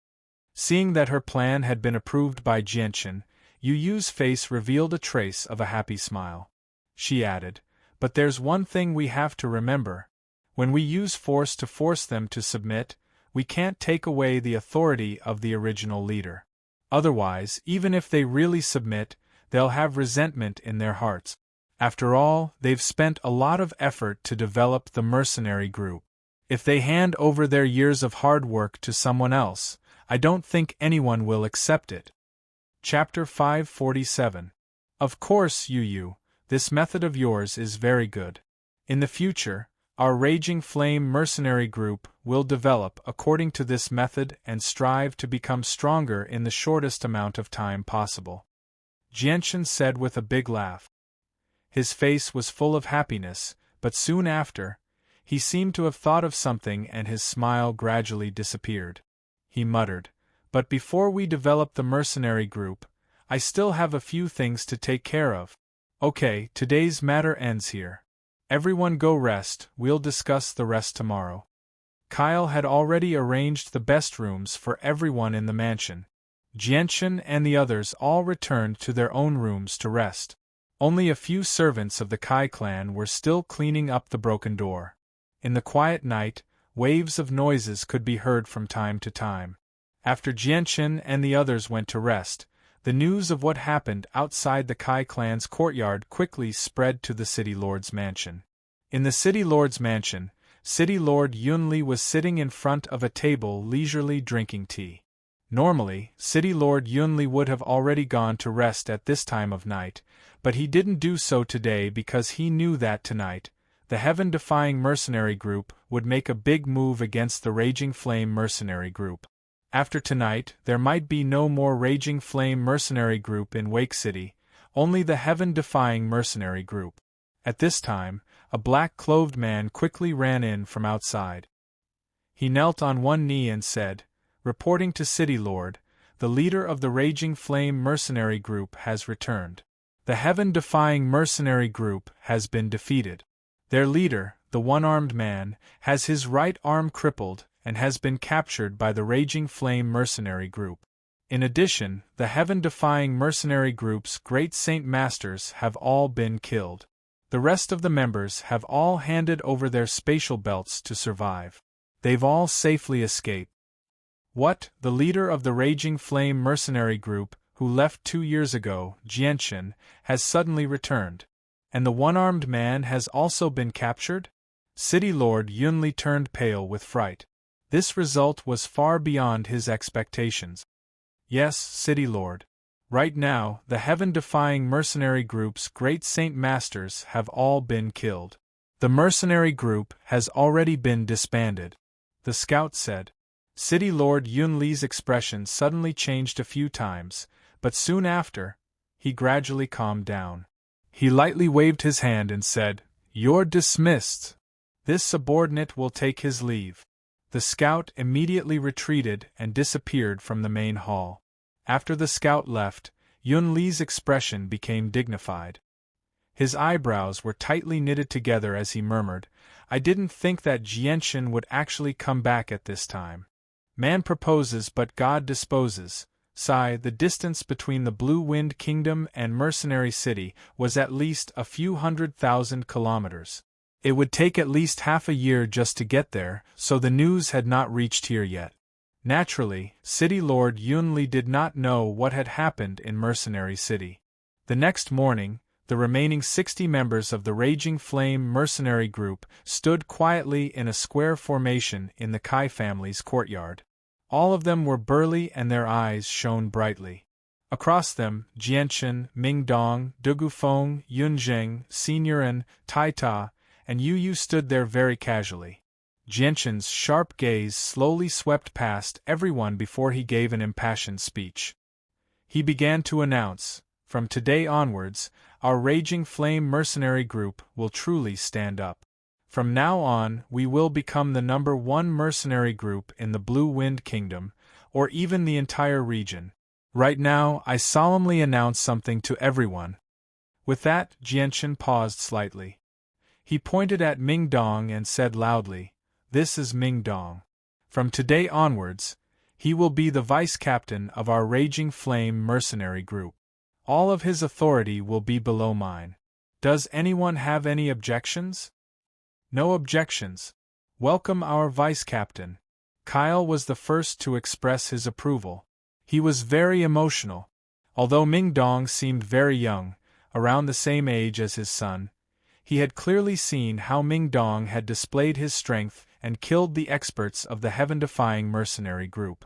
Seeing that her plan had been approved by Jianshan, Yu's face revealed a trace of a happy smile. She added, "But there's one thing we have to remember. When we use force to force them to submit, we can't take away the authority of the original leader. Otherwise, even if they really submit, they'll have resentment in their hearts. After all, they've spent a lot of effort to develop the mercenary group. If they hand over their years of hard work to someone else, I don't think anyone will accept it." Chapter 547. Of course, Yu, this method of yours is very good. In the future, our Raging Flame mercenary group will develop according to this method and strive to become stronger in the shortest amount of time possible. Jianshan said with a big laugh. His face was full of happiness, but soon after, he seemed to have thought of something and his smile gradually disappeared. He muttered, "But before we develop the mercenary group, I still have a few things to take care of. Okay, today's matter ends here. Everyone go rest, we'll discuss the rest tomorrow." Kyle had already arranged the best rooms for everyone in the mansion. Jianshan and the others all returned to their own rooms to rest. Only a few servants of the Kai clan were still cleaning up the broken door. In the quiet night, waves of noises could be heard from time to time. After Jianshan and the others went to rest, the news of what happened outside the Kai clan's courtyard quickly spread to the City Lord's mansion. In the City Lord's mansion, City Lord Yunli was sitting in front of a table leisurely drinking tea. Normally, City Lord Yunli would have already gone to rest at this time of night, but he didn't do so today because he knew that tonight, the heaven-defying mercenary group would make a big move against the Raging Flame mercenary group. After tonight, there might be no more Raging Flame mercenary group in Wake City, only the heaven-defying mercenary group. At this time, a black-clothed man quickly ran in from outside. He knelt on one knee and said, "Reporting to City Lord, the leader of the Raging Flame mercenary group has returned. The heaven-defying mercenary group has been defeated. Their leader, the one-armed man, has his right arm crippled and has been captured by the Raging Flame mercenary group. In addition, the heaven-defying mercenary group's great Saint Masters have all been killed. The rest of the members have all handed over their spatial belts to survive. They've all safely escaped." What, the leader of the Raging Flame mercenary group, who left 2 years ago, Jianchen, has suddenly returned. And the one-armed man has also been captured? City Lord Yunli turned pale with fright. This result was far beyond his expectations. Yes, City Lord. Right now, the heaven-defying mercenary group's great Saint Masters have all been killed. The mercenary group has already been disbanded, the scout said. City Lord Yunli's expression suddenly changed a few times, but soon after, he gradually calmed down. He lightly waved his hand and said, "You're dismissed. This subordinate will take his leave." The scout immediately retreated and disappeared from the main hall. After the scout left, Yun Li's expression became dignified. His eyebrows were tightly knitted together as he murmured, "I didn't think that Jianchen would actually come back at this time. Man proposes but God disposes." Sigh, the distance between the Blue Wind Kingdom and Mercenary City was at least a few 100,000 kilometers. It would take at least half a year just to get there, so the news had not reached here yet. Naturally, City Lord Yunli did not know what had happened in Mercenary City. The next morning, the remaining 60 members of the Raging Flame mercenary group stood quietly in a square formation in the Kai family's courtyard. All of them were burly and their eyes shone brightly. Across them, Jianchen, Mingdong, Dugufeng, Yunzheng, Senioren, Taita, and Yu stood there very casually. Jianchen's sharp gaze slowly swept past everyone before he gave an impassioned speech. He began to announce, "From today onwards, our Raging Flame mercenary group will truly stand up. From now on, we will become the #1 mercenary group in the Blue Wind Kingdom, or even the entire region. Right now, I solemnly announce something to everyone." With that, Jianchen paused slightly. He pointed at Mingdong and said loudly, "This is Mingdong. From today onwards, he will be the vice-captain of our Raging Flame mercenary group. All of his authority will be below mine. Does anyone have any objections?" "No objections. Welcome our vice-captain." Kyle was the first to express his approval. He was very emotional. Although Mingdong seemed very young, around the same age as his son, he had clearly seen how Mingdong had displayed his strength and killed the experts of the heaven-defying mercenary group.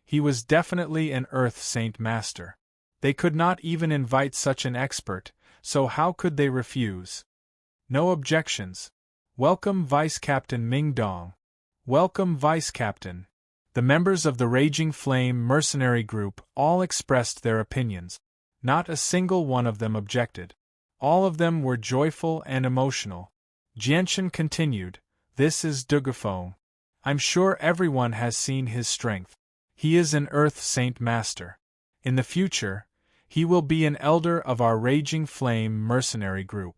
He was definitely an Earth Saint Master. They could not even invite such an expert, so how could they refuse? "No objections. Welcome Vice-Captain Mingdong." "Welcome Vice-Captain." The members of the Raging Flame mercenary group all expressed their opinions. Not a single one of them objected. All of them were joyful and emotional. Jianchen continued, "This is Dugufeng. I'm sure everyone has seen his strength. He is an Earth Saint Master. In the future, he will be an elder of our Raging Flame mercenary group."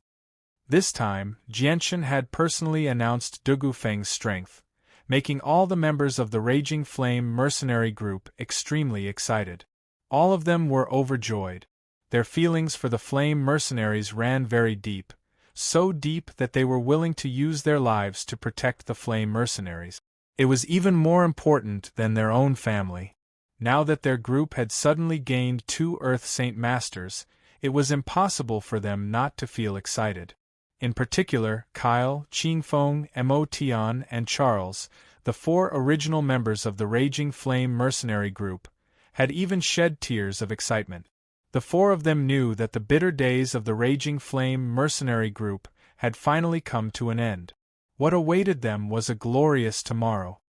This time, Jianchen had personally announced Dugufeng's strength, making all the members of the Raging Flame mercenary group extremely excited. All of them were overjoyed. Their feelings for the Flame mercenaries ran very deep, so deep that they were willing to use their lives to protect the Flame mercenaries. It was even more important than their own family. Now that their group had suddenly gained 2 Earth Saint Masters, it was impossible for them not to feel excited. In particular, Kyle, Qingfeng, Mo Tian, and Charles, the 4 original members of the Raging Flame mercenary group, had even shed tears of excitement. The 4 of them knew that the bitter days of the Raging Flame mercenary group had finally come to an end. What awaited them was a glorious tomorrow.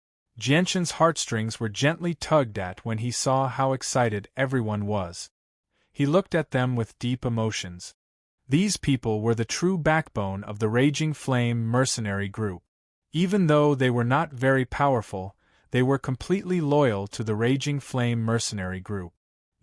Jianchen's heartstrings were gently tugged at when he saw how excited everyone was. He looked at them with deep emotions. These people were the true backbone of the Raging Flame mercenary group. Even though they were not very powerful, they were completely loyal to the Raging Flame mercenary group.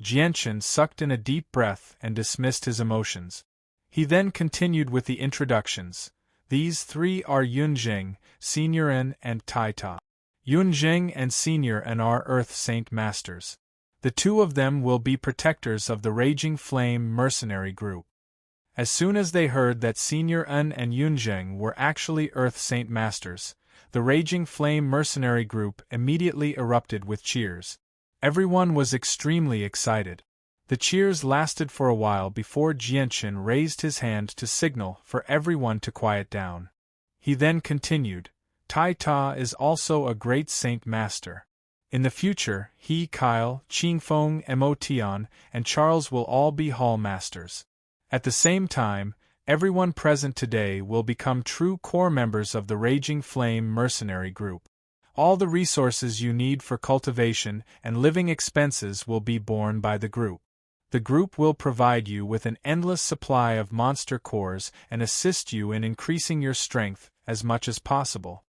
Jianchen sucked in a deep breath and dismissed his emotions. He then continued with the introductions. "These 3 are Yunzheng, Senioren, and Taita. Yunzheng and Senioren are Earth Saint Masters. The 2 of them will be protectors of the Raging Flame mercenary group." As soon as they heard that Senioren and Yunzheng were actually Earth Saint Masters, the Raging Flame mercenary group immediately erupted with cheers. Everyone was extremely excited. The cheers lasted for a while before Jianchen raised his hand to signal for everyone to quiet down. He then continued, Tai Ta is also a great saint master. In the future, he, Kyle, Qingfeng, Emotion, and Charles will all be hall masters. At the same time, everyone present today will become true core members of the Raging Flame mercenary group. All the resources you need for cultivation and living expenses will be borne by the group. The group will provide you with an endless supply of monster cores and assist you in increasing your strength as much as possible.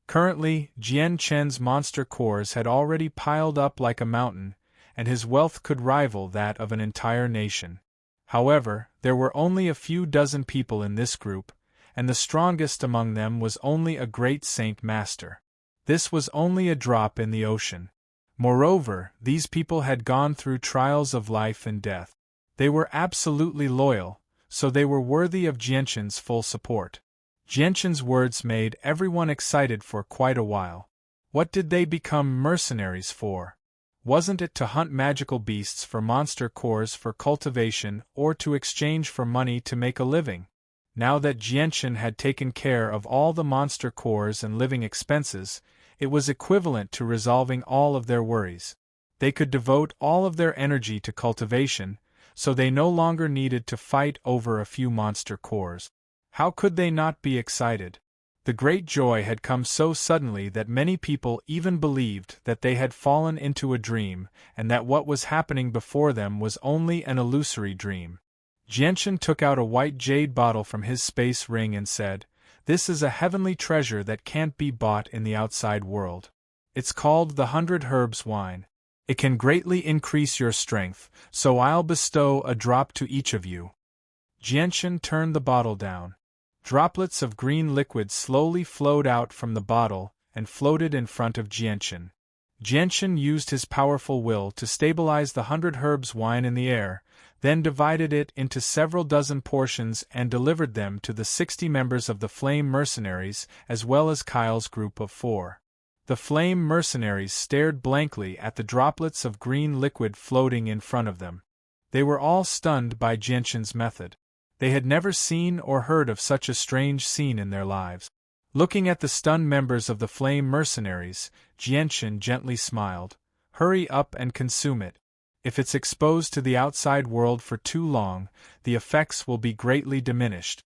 Currently, Jian Chen's monster cores had already piled up like a mountain, and his wealth could rival that of an entire nation. However, there were only a few dozen people in this group, and the strongest among them was only a great saint master. This was only a drop in the ocean. Moreover, these people had gone through trials of life and death. They were absolutely loyal, so they were worthy of Jianchen's full support. Jianchen's words made everyone excited for quite a while. What did they become mercenaries for? Wasn't it to hunt magical beasts for monster cores for cultivation or to exchange for money to make a living? Now that Jianchen had taken care of all the monster cores and living expenses, it was equivalent to resolving all of their worries. They could devote all of their energy to cultivation, so they no longer needed to fight over a few monster cores. How could they not be excited? The great joy had come so suddenly that many people even believed that they had fallen into a dream and that what was happening before them was only an illusory dream. Jianchen took out a white jade bottle from his space ring and said, "This is a heavenly treasure that can't be bought in the outside world. It's called the 100 Herbs Wine. It can greatly increase your strength, so I'll bestow a drop to each of you." Jianchen turned the bottle down. Droplets of green liquid slowly flowed out from the bottle and floated in front of Jianchen. Jianchen used his powerful will to stabilize the 100 Herbs Wine in the air, then divided it into several dozen portions and delivered them to the 60 members of the Flame Mercenaries as well as Kyle's group of 4. The Flame Mercenaries stared blankly at the droplets of green liquid floating in front of them. They were all stunned by Jianchen's method. They had never seen or heard of such a strange scene in their lives. Looking at the stunned members of the Flame Mercenaries, Jianchen gently smiled. "Hurry up and consume it. If it's exposed to the outside world for too long, the effects will be greatly diminished."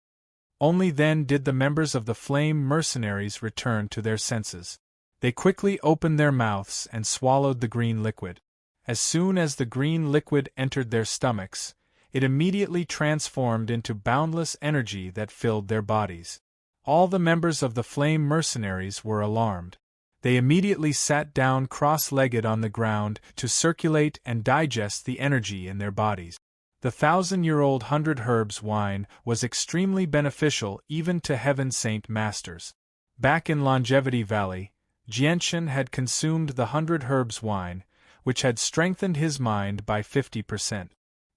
Only then did the members of the Flame Mercenaries return to their senses. They quickly opened their mouths and swallowed the green liquid. As soon as the green liquid entered their stomachs, it immediately transformed into boundless energy that filled their bodies. All the members of the Flame Mercenaries were alarmed. They immediately sat down cross-legged on the ground to circulate and digest the energy in their bodies. The 1,000-year-old 100 Herbs Wine was extremely beneficial even to Heaven Saint Masters. Back in Longevity Valley, Jianchen had consumed the 100 Herbs Wine, which had strengthened his mind by 50%.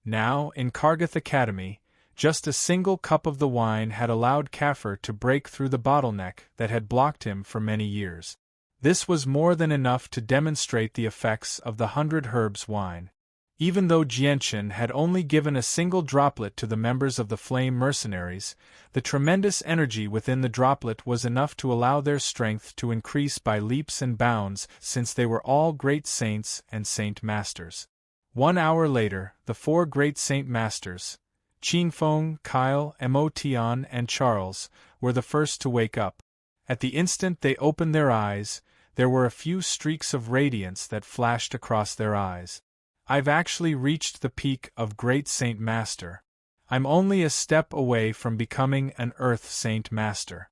Now, in Kargath Academy, just a single cup of the wine had allowed Kaffir to break through the bottleneck that had blocked him for many years. This was more than enough to demonstrate the effects of the 100 Herbs Wine. Even though Jianchen had only given a single droplet to the members of the Flame Mercenaries, the tremendous energy within the droplet was enough to allow their strength to increase by leaps and bounds since they were all great saints and saint masters. 1 hour later, the 4 great saint masters, Qingfeng, Kyle, Emotion, and Charles, were the first to wake up. At the instant they opened their eyes, there were a few streaks of radiance that flashed across their eyes. "I've actually reached the peak of Great Saint Master. I'm only a step away from becoming an Earth Saint Master."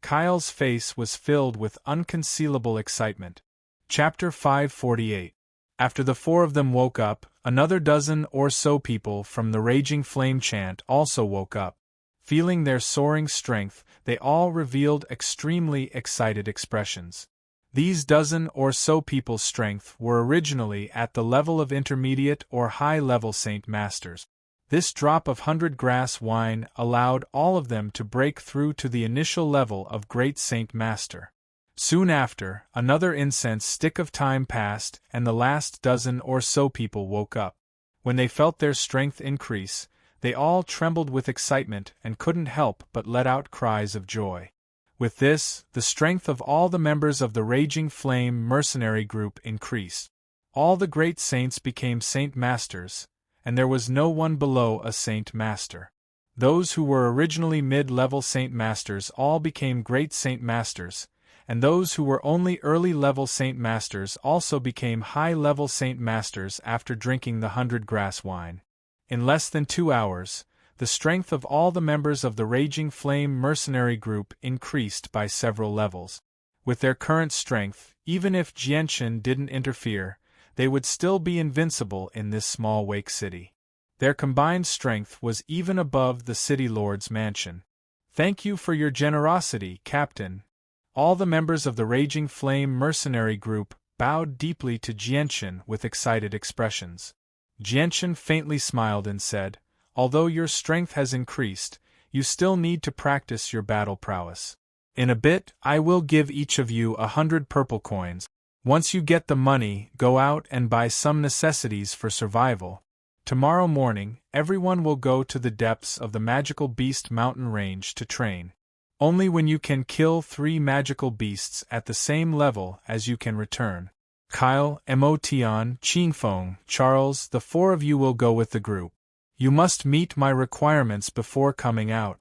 Kyle's face was filled with unconcealable excitement. Chapter 548. After the 4 of them woke up, another dozen or so people from the Raging Flame chant also woke up. Feeling their soaring strength, they all revealed extremely excited expressions. These dozen or so people's strength were originally at the level of intermediate or high-level Saint Masters. This drop of 100 grass wine allowed all of them to break through to the initial level of Great Saint Master. Soon after, another incense stick of time passed, and the last dozen or so people woke up. When they felt their strength increase, they all trembled with excitement and couldn't help but let out cries of joy. With this, the strength of all the members of the Raging Flame mercenary group increased. All the great saints became Saint Masters, and there was no one below a Saint Master. Those who were originally mid-level Saint Masters all became Great Saint Masters, and those who were only early-level Saint Masters also became high-level Saint Masters after drinking the 100-grass wine. In less than 2 hours, the strength of all the members of the Raging Flame mercenary group increased by several levels. With their current strength, even if Jianchen didn't interfere, they would still be invincible in this small wake city. Their combined strength was even above the city lord's mansion. "Thank you for your generosity, Captain." All the members of the Raging Flame mercenary group bowed deeply to Jianchen with excited expressions. Jianchen faintly smiled and said, "Although your strength has increased, you still need to practice your battle prowess. In a bit, I will give each of you 100 purple coins. Once you get the money, go out and buy some necessities for survival. Tomorrow morning, everyone will go to the depths of the Magical Beast mountain range to train. Only when you can kill 3 magical beasts at the same level as you can return. Kyle, Emotion, Qingfeng, Charles, the 4 of you will go with the group. You must meet my requirements before coming out."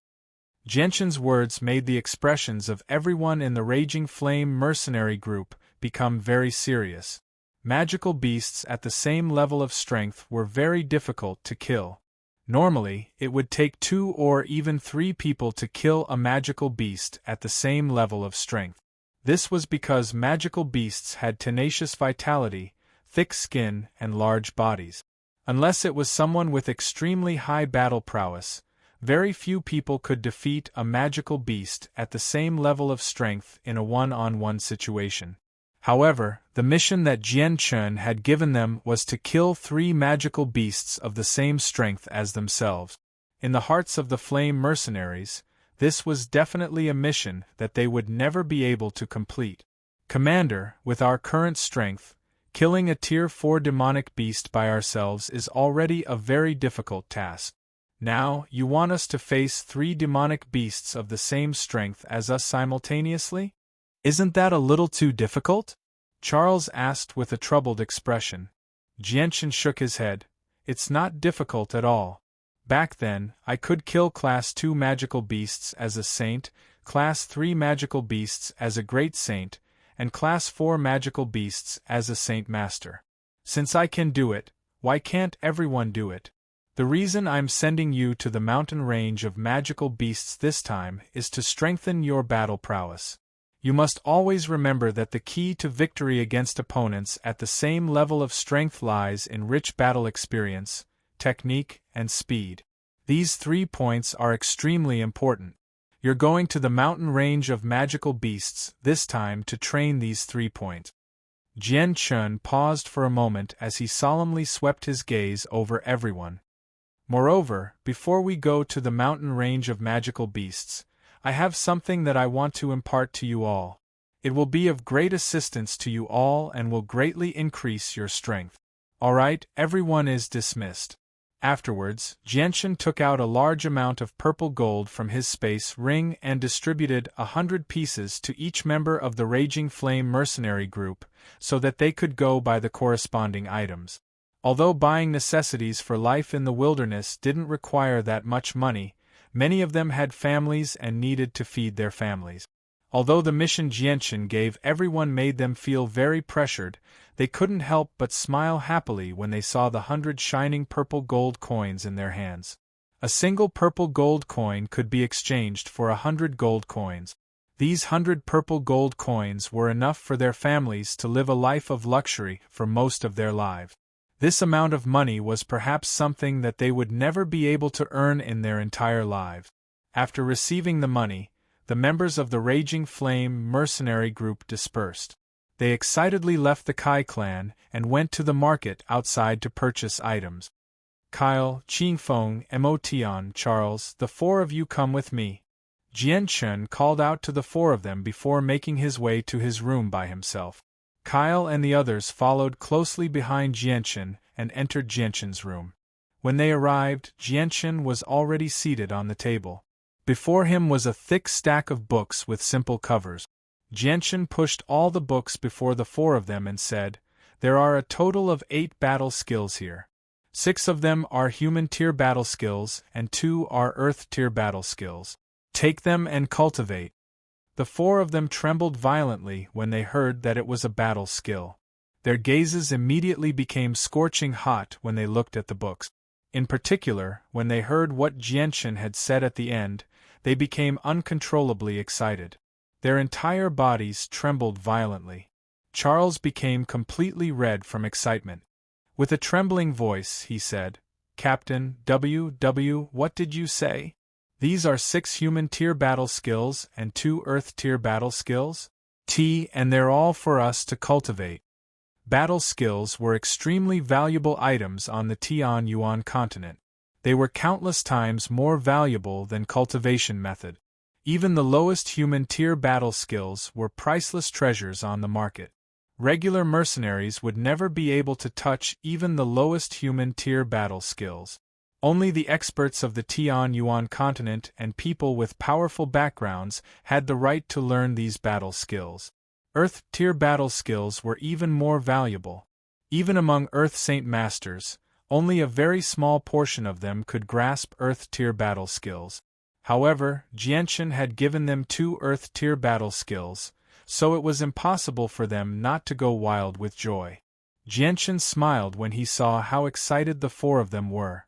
Jianchen's words made the expressions of everyone in the Raging Flame mercenary group become very serious. Magical beasts at the same level of strength were very difficult to kill. Normally, it would take 2 or even 3 people to kill a magical beast at the same level of strength. This was because magical beasts had tenacious vitality, thick skin, and large bodies. Unless it was someone with extremely high battle prowess, very few people could defeat a magical beast at the same level of strength in a one-on-one situation. However, the mission that Jianchen had given them was to kill 3 magical beasts of the same strength as themselves. In the hearts of the Flame mercenaries, this was definitely a mission that they would never be able to complete. "Commander, with our current strength, killing a Tier 4 demonic beast by ourselves is already a very difficult task. Now, you want us to face 3 demonic beasts of the same strength as us simultaneously? Isn't that a little too difficult?" Charles asked with a troubled expression. Jianchen shook his head. "It's not difficult at all. Back then, I could kill Class 2 magical beasts as a saint, Class 3 magical beasts as a great saint, and Class 4 magical beasts as a Saint Master. Since I can do it, why can't everyone do it? The reason I'm sending you to the mountain range of magical beasts this time is to strengthen your battle prowess. You must always remember that the key to victory against opponents at the same level of strength lies in rich battle experience, technique, and speed. These 3 points are extremely important. You're going to the mountain range of magical beasts this time to train these 3 points." Jianchen paused for a moment as he solemnly swept his gaze over everyone. "Moreover, before we go to the mountain range of magical beasts, I have something that I want to impart to you all. It will be of great assistance to you all and will greatly increase your strength. All right, everyone is dismissed." Afterwards, Jianchen took out a large amount of purple gold from his space ring and distributed 100 pieces to each member of the Raging Flame mercenary group, so that they could go buy the corresponding items. Although buying necessities for life in the wilderness didn't require that much money, many of them had families and needed to feed their families. Although the mission Jianchen gave everyone made them feel very pressured, they couldn't help but smile happily when they saw the 100 shining purple gold coins in their hands. A single purple gold coin could be exchanged for 100 gold coins. These 100 purple gold coins were enough for their families to live a life of luxury for most of their lives. This amount of money was perhaps something that they would never be able to earn in their entire lives. After receiving the money, the members of the Raging Flame mercenary group dispersed. They excitedly left the Kai clan and went to the market outside to purchase items. "Kyle, Qingfeng, Emotion, Charles, the 4 of you come with me." Jianchen called out to the four of them before making his way to his room by himself. Kyle and the others followed closely behind Jianchen and entered Jianchen's room. When they arrived, Jianchen was already seated on the table. Before him was a thick stack of books with simple covers. Jianchen pushed all the books before the four of them and said, "There are a total of 8 battle skills here. 6 of them are human tier battle skills and 2 are earth tier battle skills. Take them and cultivate." The four of them trembled violently when they heard that it was a battle skill. Their gazes immediately became scorching hot when they looked at the books. In particular, when they heard what Jianchen had said at the end, they became uncontrollably excited. Their entire bodies trembled violently. Charles became completely red from excitement. With a trembling voice, he said, "Captain, what did you say? These are 6 human tier battle skills and 2 earth tier battle skills? And they're all for us to cultivate." Battle skills were extremely valuable items on the Tianyuan continent. They were countless times more valuable than cultivation method. Even the lowest human tier battle skills were priceless treasures on the market. Regular mercenaries would never be able to touch even the lowest human tier battle skills. Only the experts of the Tianyuan continent and people with powerful backgrounds had the right to learn these battle skills. Earth tier battle skills were even more valuable. Even among Earth Saint Masters, only a very small portion of them could grasp Earth tier battle skills. However, Jianchen had given them 2 Earth tier battle skills, so it was impossible for them not to go wild with joy. Jianchen smiled when he saw how excited the four of them were.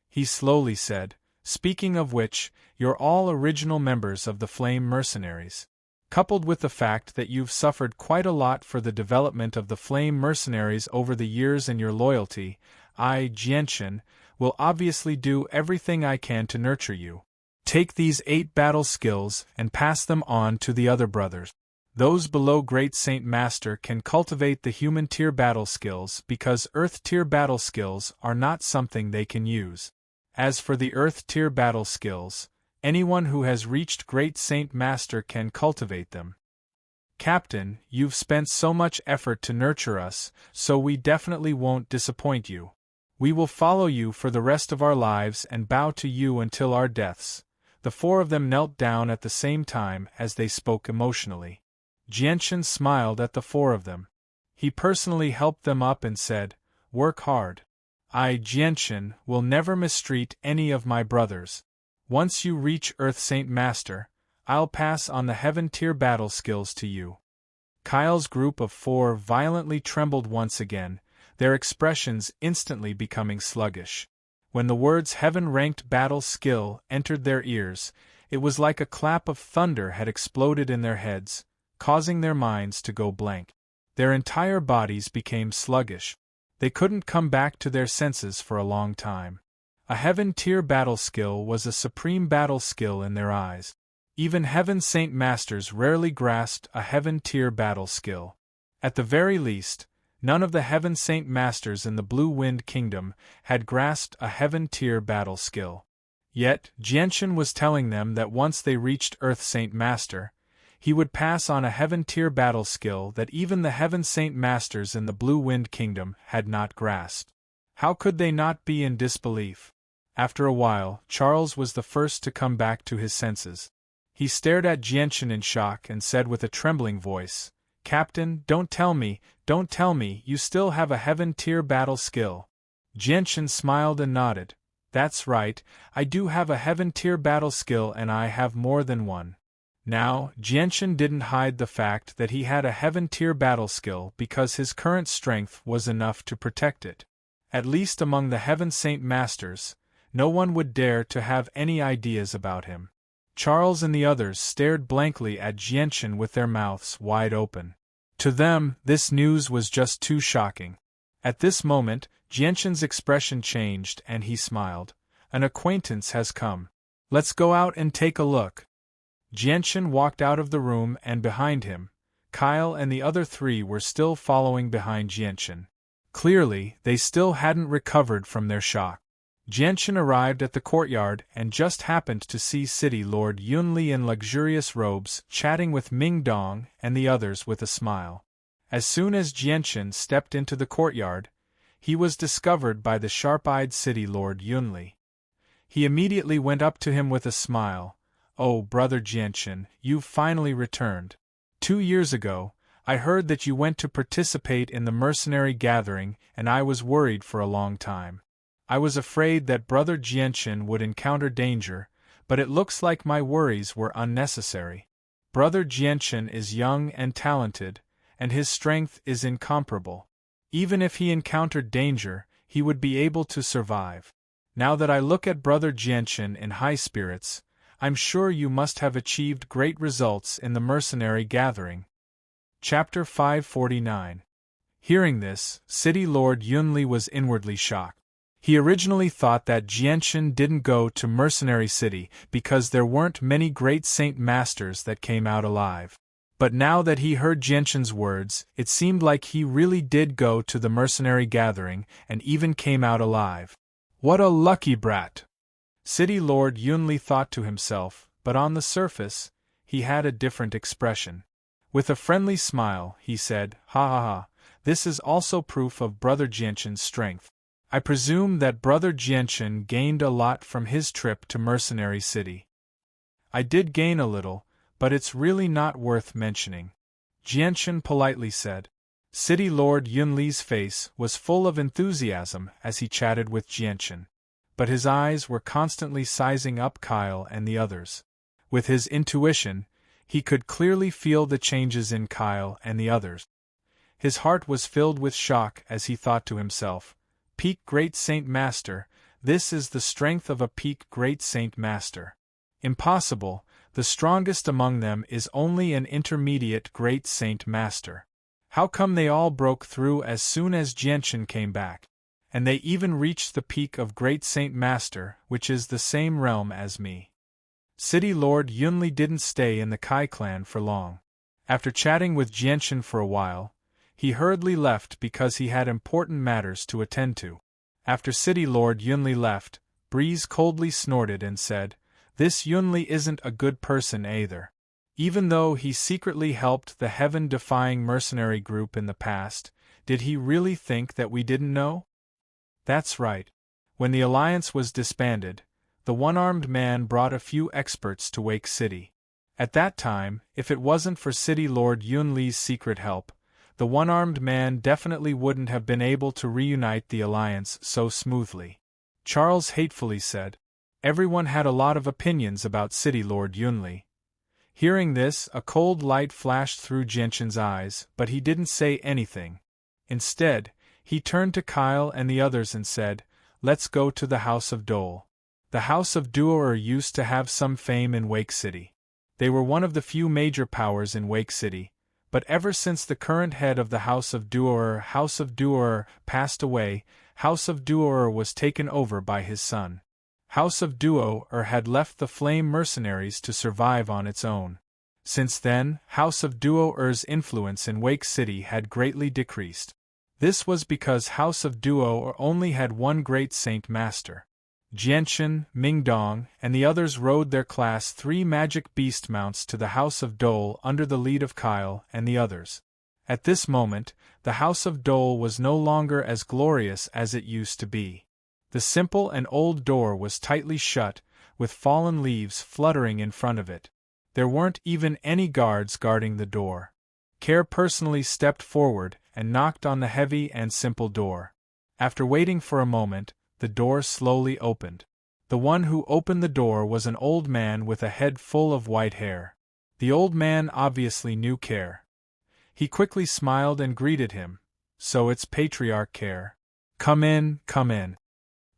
He slowly said, "Speaking of which, you're all original members of the Flame Mercenaries. Coupled with the fact that you've suffered quite a lot for the development of the Flame Mercenaries over the years and your loyalty, I, Jianchen, will obviously do everything I can to nurture you. Take these 8 battle skills and pass them on to the other brothers. Those below Great Saint Master can cultivate the human tier battle skills because earth tier battle skills are not something they can use. As for the earth tier battle skills, anyone who has reached Great Saint Master can cultivate them. Captain, you've spent so much effort to nurture us, so we definitely won't disappoint you. We will follow you for the rest of our lives and bow to you until our deaths." The four of them knelt down at the same time as they spoke emotionally. Jianchen smiled at the four of them. He personally helped them up and said, "Work hard. I, Jianchen, will never mistreat any of my brothers. Once you reach Earth Saint Master, I'll pass on the Heaven tier battle skills to you." Kyle's group of 4 violently trembled once again, their expressions instantly becoming sluggish. When the words Heaven-ranked battle skill entered their ears, it was like a clap of thunder had exploded in their heads, causing their minds to go blank. Their entire bodies became sluggish. They couldn't come back to their senses for a long time. A Heaven tier battle skill was a supreme battle skill in their eyes. Even Heaven Saint Masters rarely grasped a Heaven tier battle skill. At the very least, none of the Heaven Saint Masters in the Blue Wind Kingdom had grasped a Heaven tier battle skill. Yet, Jianchen was telling them that once they reached Earth Saint Master, he would pass on a Heaven tier battle skill that even the Heaven Saint Masters in the Blue Wind Kingdom had not grasped. How could they not be in disbelief? After a while, Charles was the first to come back to his senses. He stared at Jianchen in shock and said with a trembling voice, "Captain, don't tell me you still have a Heaven tier battle skill." Jianchen smiled and nodded. "That's right, I do have a Heaven tier battle skill and I have more than one." Now, Jianchen didn't hide the fact that he had a Heaven tier battle skill because his current strength was enough to protect it. At least among the Heaven Saint Masters, no one would dare to have any ideas about him. Charles and the others stared blankly at Jianchen with their mouths wide open. To them, this news was just too shocking. At this moment, Jianchen's expression changed and he smiled. "An acquaintance has come. Let's go out and take a look." Jianchen walked out of the room and behind him, Kyle and the other 3 were still following behind Jianchen. Clearly, they still hadn't recovered from their shock. Jianchen arrived at the courtyard and just happened to see City Lord Yunli in luxurious robes chatting with Ming Dong and the others with a smile. As soon as Jianchen stepped into the courtyard, he was discovered by the sharp-eyed City Lord Yunli. He immediately went up to him with a smile. "Oh, brother Jianchen, you've finally returned. 2 years ago, I heard that you went to participate in the mercenary gathering and I was worried for a long time. I was afraid that brother Jianchen would encounter danger, but it looks like my worries were unnecessary. Brother Jianchen is young and talented, and his strength is incomparable. Even if he encountered danger, he would be able to survive. Now that I look at brother Jianchen in high spirits, I'm sure you must have achieved great results in the mercenary gathering." Chapter 549. Hearing this, City Lord Yunli was inwardly shocked. He originally thought that Jianchen didn't go to Mercenary City because there weren't many great saint masters that came out alive. But now that he heard Jianchen's words, it seemed like he really did go to the mercenary gathering and even came out alive. What a lucky brat! City Lord Yunli thought to himself, but on the surface, he had a different expression. With a friendly smile, he said, "Ha ha ha, this is also proof of brother Jianchen's strength. I presume that brother Jianchen gained a lot from his trip to Mercenary City." "I did gain a little, but it's really not worth mentioning," Jianchen politely said. City Lord Yunli's face was full of enthusiasm as he chatted with Jianchen, but his eyes were constantly sizing up Kyle and the others. With his intuition, he could clearly feel the changes in Kyle and the others. His heart was filled with shock as he thought to himself, "Peak Great Saint Master, this is the strength of a Peak Great Saint Master. Impossible, the strongest among them is only an intermediate Great Saint Master. How come they all broke through as soon as Jianchen came back? And they even reached the peak of Great Saint Master, which is the same realm as me." City Lord Yunli didn't stay in the Kai clan for long. After chatting with Jianchen for a while, he hurriedly left because he had important matters to attend to. After City Lord Yunli left, Breeze coldly snorted and said, "This Yunli isn't a good person either. Even though he secretly helped the heaven-defying mercenary group in the past, did he really think that we didn't know?" That's right. When the alliance was disbanded, the one-armed man brought a few experts to Wake City. At that time, if it wasn't for City Lord Yunli's secret help, the one-armed man definitely wouldn't have been able to reunite the alliance so smoothly. Charles hatefully said. Everyone had a lot of opinions about City Lord Yunli. Hearing this, a cold light flashed through Jianchen's eyes, but he didn't say anything. Instead, he turned to Kyle and the others and said, "Let's go to the House of Dole." The House of Duer used to have some fame in Wake City. They were one of the few major powers in Wake City, but ever since the current head of the House of Duer, passed away, House of Duer was taken over by his son. House of Duer had left the Flame Mercenaries to survive on its own. Since then, House of Duer's influence in Wake City had greatly decreased. This was because House of Duer only had one great Saint Master. Jianchen, Mingdong, and the others rode their Class 3 magic beast mounts to the House of Dole under the lead of Kyle and the others. At this moment, the House of Dole was no longer as glorious as it used to be. The simple and old door was tightly shut, with fallen leaves fluttering in front of it. There weren't even any guards guarding the door. Care personally stepped forward and knocked on the heavy and simple door. After waiting for a moment, the door slowly opened. The one who opened the door was an old man with a head full of white hair. The old man obviously knew Care. He quickly smiled and greeted him. "So it's Patriarch Care. Come in, come in."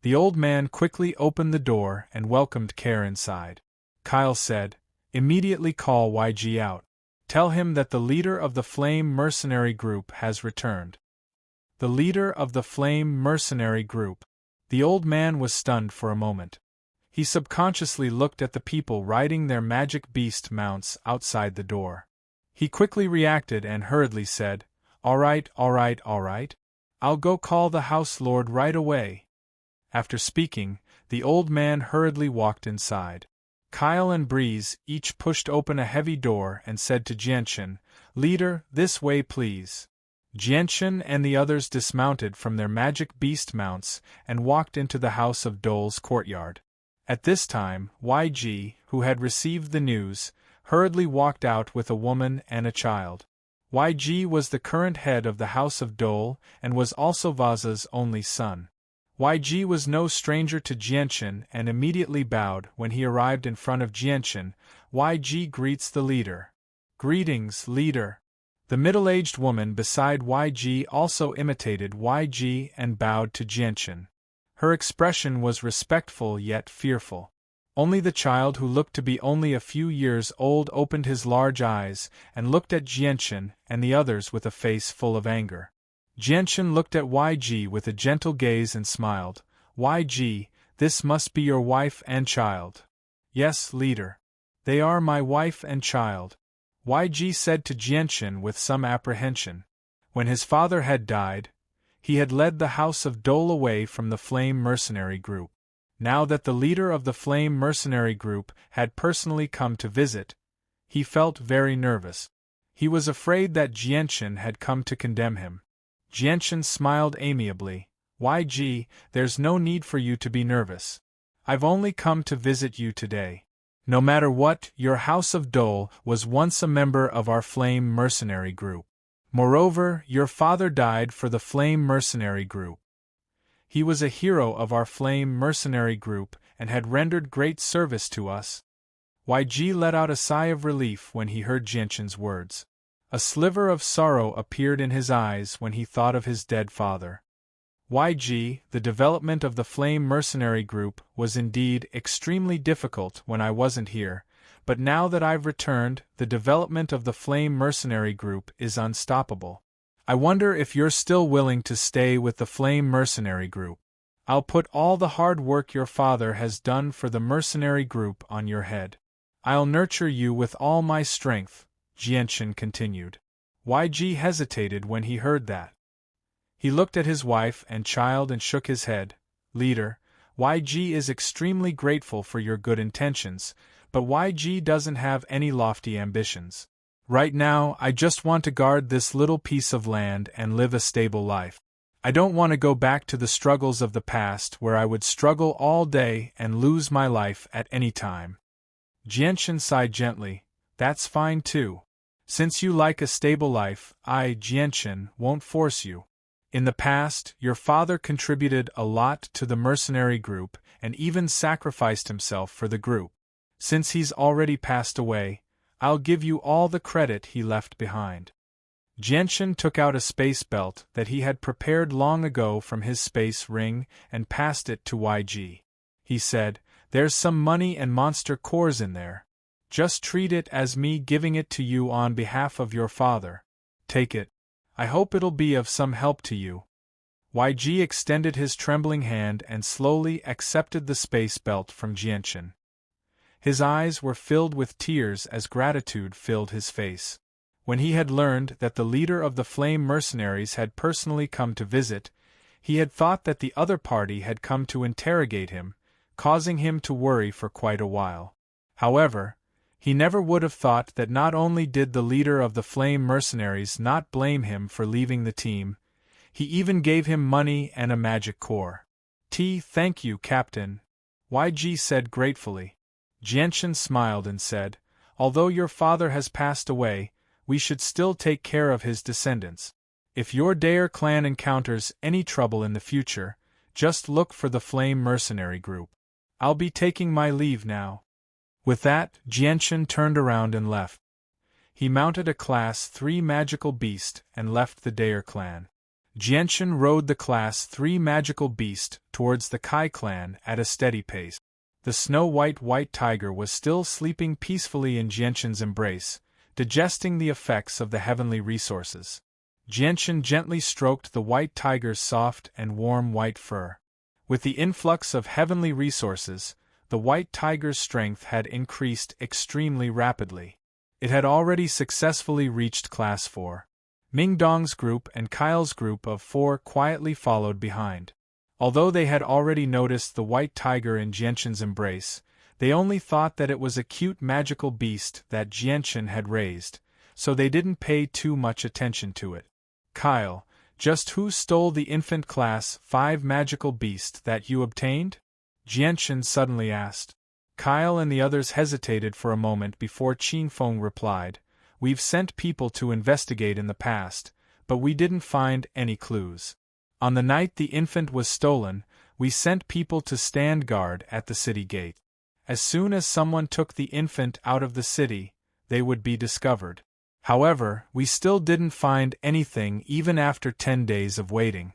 The old man quickly opened the door and welcomed Care inside. Kyle said, "Immediately call YG out. Tell him that the leader of the Flame Mercenary Group has returned." The leader of the Flame Mercenary Group. The old man was stunned for a moment. He subconsciously looked at the people riding their magic beast mounts outside the door. He quickly reacted and hurriedly said, "All right. I'll go call the House Lord right away." After speaking, the old man hurriedly walked inside. Kyle and Breeze each pushed open a heavy door and said to Jianchen, "Leader, this way please." Jianchen and the others dismounted from their magic beast mounts and walked into the House of Dole's courtyard. At this time, YG, who had received the news, hurriedly walked out with a woman and a child. YG was the current head of the House of Dole and was also Vaza's only son. YG was no stranger to Jianchen and immediately bowed when he arrived in front of Jianchen. YG greets the leader. "Greetings, leader." The middle-aged woman beside YG also imitated YG and bowed to Jianchen. Her expression was respectful yet fearful. Only the child, who looked to be only a few years old, opened his large eyes and looked at Jianchen and the others with a face full of anger. Jianchen looked at YG with a gentle gaze and smiled. "YG, this must be your wife and child." "Yes, leader. They are my wife and child," YG said to Jianchen with some apprehension. When his father had died, he had led the House of Dole away from the Flame Mercenary Group. Now that the leader of the Flame Mercenary Group had personally come to visit, he felt very nervous. He was afraid that Jianchen had come to condemn him. Jianchen smiled amiably. "YG, there's no need for you to be nervous. I've only come to visit you today. No matter what, your House of Dole was once a member of our Flame Mercenary Group. Moreover, your father died for the Flame Mercenary Group. He was a hero of our Flame Mercenary Group and had rendered great service to us." YG let out a sigh of relief when he heard Jianchen's words. A sliver of sorrow appeared in his eyes when he thought of his dead father. "YG, the development of the Flame Mercenary Group was indeed extremely difficult when I wasn't here, but now that I've returned, the development of the Flame Mercenary Group is unstoppable. I wonder if you're still willing to stay with the Flame Mercenary Group. I'll put all the hard work your father has done for the Mercenary Group on your head. I'll nurture you with all my strength," Jianchen continued. YG hesitated when he heard that. He looked at his wife and child and shook his head. "Leader, YG is extremely grateful for your good intentions, but YG doesn't have any lofty ambitions. Right now, I just want to guard this little piece of land and live a stable life. I don't want to go back to the struggles of the past where I would struggle all day and lose my life at any time." Jianchen sighed gently. "That's fine too. Since you like a stable life, I, Jianchen, won't force you. In the past, your father contributed a lot to the mercenary group and even sacrificed himself for the group. Since he's already passed away, I'll give you all the credit he left behind." Jianchen took out a space belt that he had prepared long ago from his space ring and passed it to YG. He said, "There's some money and monster cores in there. Just treat it as me giving it to you on behalf of your father. Take it. I hope it'll be of some help to you." YG extended his trembling hand and slowly accepted the space belt from Jianchen. His eyes were filled with tears as gratitude filled his face. When he had learned that the leader of the Flame Mercenaries had personally come to visit, he had thought that the other party had come to interrogate him, causing him to worry for quite a while. However, he never would have thought that not only did the leader of the Flame Mercenaries not blame him for leaving the team, he even gave him money and a magic core. "Thank you, Captain," YG said gratefully. Jianchen smiled and said, "Although your father has passed away, we should still take care of his descendants. If your Dare clan encounters any trouble in the future, just look for the Flame Mercenary Group. I'll be taking my leave now." With that, Jianchen turned around and left. He mounted a Class 3 magical beast and left the Dare clan. Jianchen rode the Class 3 magical beast towards the Kai clan at a steady pace. The snow-white white tiger was still sleeping peacefully in Jianchen's embrace, digesting the effects of the heavenly resources. Jianchen gently stroked the white tiger's soft and warm white fur. With the influx of heavenly resources, the white tiger's strength had increased extremely rapidly. It had already successfully reached Class 4. Mingdong's group and Kyle's group of 4 quietly followed behind. Although they had already noticed the white tiger in Jianshan's embrace, they only thought that it was a cute magical beast that Jianshan had raised, so they didn't pay too much attention to it. Kyle, just who stole the infant class 5 magical beast that you obtained? Jianshan suddenly asked. Kyle and the others hesitated for a moment before Qinfeng replied, "We've sent people to investigate in the past, but we didn't find any clues. On the night the infant was stolen, we sent people to stand guard at the city gate. As soon as someone took the infant out of the city, they would be discovered. However, we still didn't find anything even after 10 days of waiting.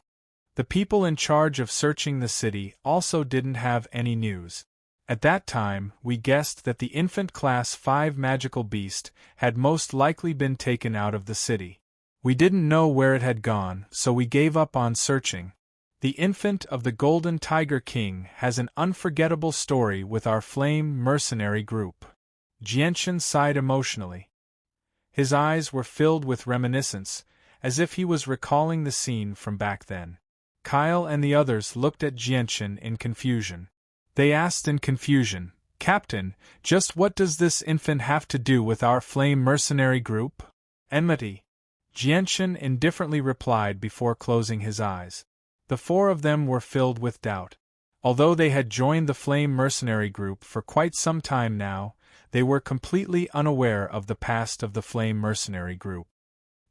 The people in charge of searching the city also didn't have any news. At that time, we guessed that the infant class 5 magical beast had most likely been taken out of the city. We didn't know where it had gone, so we gave up on searching. The infant of the Golden Tiger King has an unforgettable story with our flame mercenary group." Jianshan sighed emotionally. His eyes were filled with reminiscence, as if he was recalling the scene from back then. Kyle and the others looked at Jianshan in confusion. They asked in confusion, "Captain, just what does this infant have to do with our flame mercenary group?" "Enmity," Jianshan indifferently replied before closing his eyes. The 4 of them were filled with doubt. Although they had joined the flame mercenary group for quite some time now, they were completely unaware of the past of the flame mercenary group.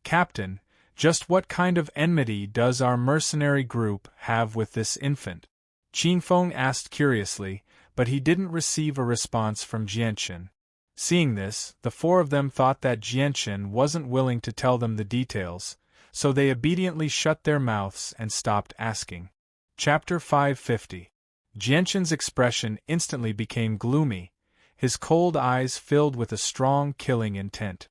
"Captain, just what kind of enmity does our mercenary group have with this infant?" Qinfeng asked curiously, but he didn't receive a response from Jianshan. Seeing this, the 4 of them thought that Jianshan wasn't willing to tell them the details, so they obediently shut their mouths and stopped asking. Chapter 550. Jianshan's expression instantly became gloomy, his cold eyes filled with a strong killing intent.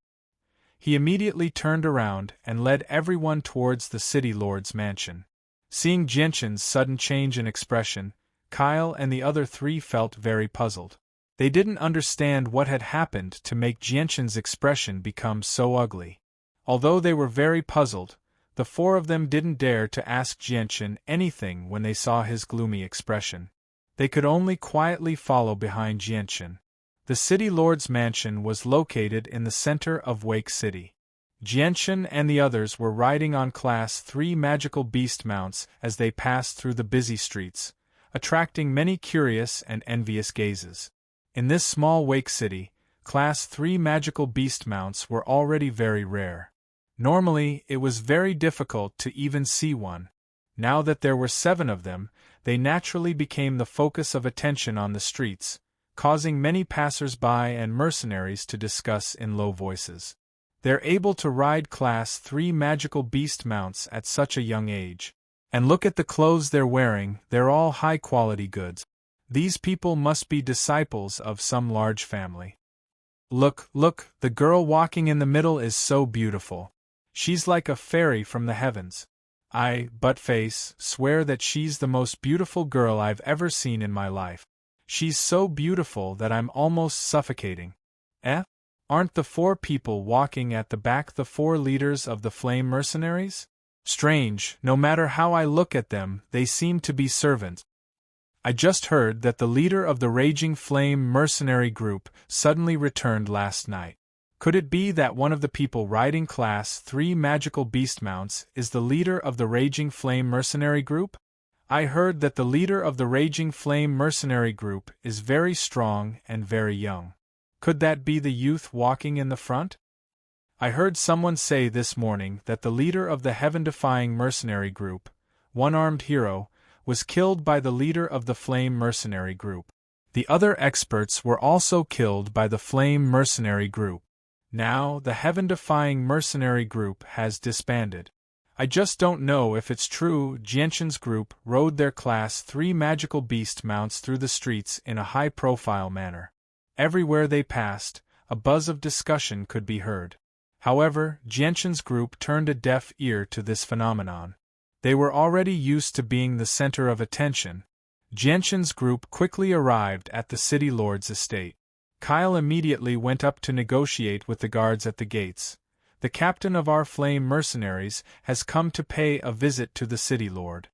He immediately turned around and led everyone towards the city lord's mansion. Seeing Jianshan's sudden change in expression, Kyle and the other 3 felt very puzzled. They didn't understand what had happened to make Jianshan's expression become so ugly. Although they were very puzzled, the 4 of them didn't dare to ask Jianshan anything when they saw his gloomy expression. They could only quietly follow behind Jianshan. The city lord's mansion was located in the center of Wake City. Jianshan and the others were riding on Class 3 magical beast mounts as they passed through the busy streets, attracting many curious and envious gazes. In this small Wake City, Class 3 magical beast mounts were already very rare. Normally, it was very difficult to even see one. Now that there were 7 of them, they naturally became the focus of attention on the streets, causing many passers-by and mercenaries to discuss in low voices. They're able to ride Class 3 magical beast mounts at such a young age. And look at the clothes they're wearing, they're all high-quality goods. These people must be disciples of some large family. Look, the girl walking in the middle is so beautiful. She's like a fairy from the heavens. I, Buttface, swear that she's the most beautiful girl I've ever seen in my life. She's so beautiful that I'm almost suffocating. Aren't the 4 people walking at the back the 4 leaders of the flame mercenaries? Strange, no matter how I look at them, they seem to be servants. I just heard that the leader of the Raging Flame mercenary group suddenly returned last night. Could it be that one of the people riding Class 3 magical beast mounts is the leader of the Raging Flame mercenary group? I heard that the leader of the Raging Flame mercenary group is very strong and very young. Could that be the youth walking in the front? I heard someone say this morning that the leader of the heaven-defying mercenary group, One-Armed Hero, was killed by the leader of the Flame mercenary group. The other experts were also killed by the Flame mercenary group. Now, the heaven-defying mercenary group has disbanded. I just don't know if it's true. Jianshan's group rode their Class 3 magical beast mounts through the streets in a high-profile manner. Everywhere they passed, a buzz of discussion could be heard. However, Jianshan's group turned a deaf ear to this phenomenon. They were already used to being the center of attention. Jianshan's group quickly arrived at the city lord's estate. Kyle immediately went up to negotiate with the guards at the gates. The captain of our flame mercenaries has come to pay a visit to the city lord.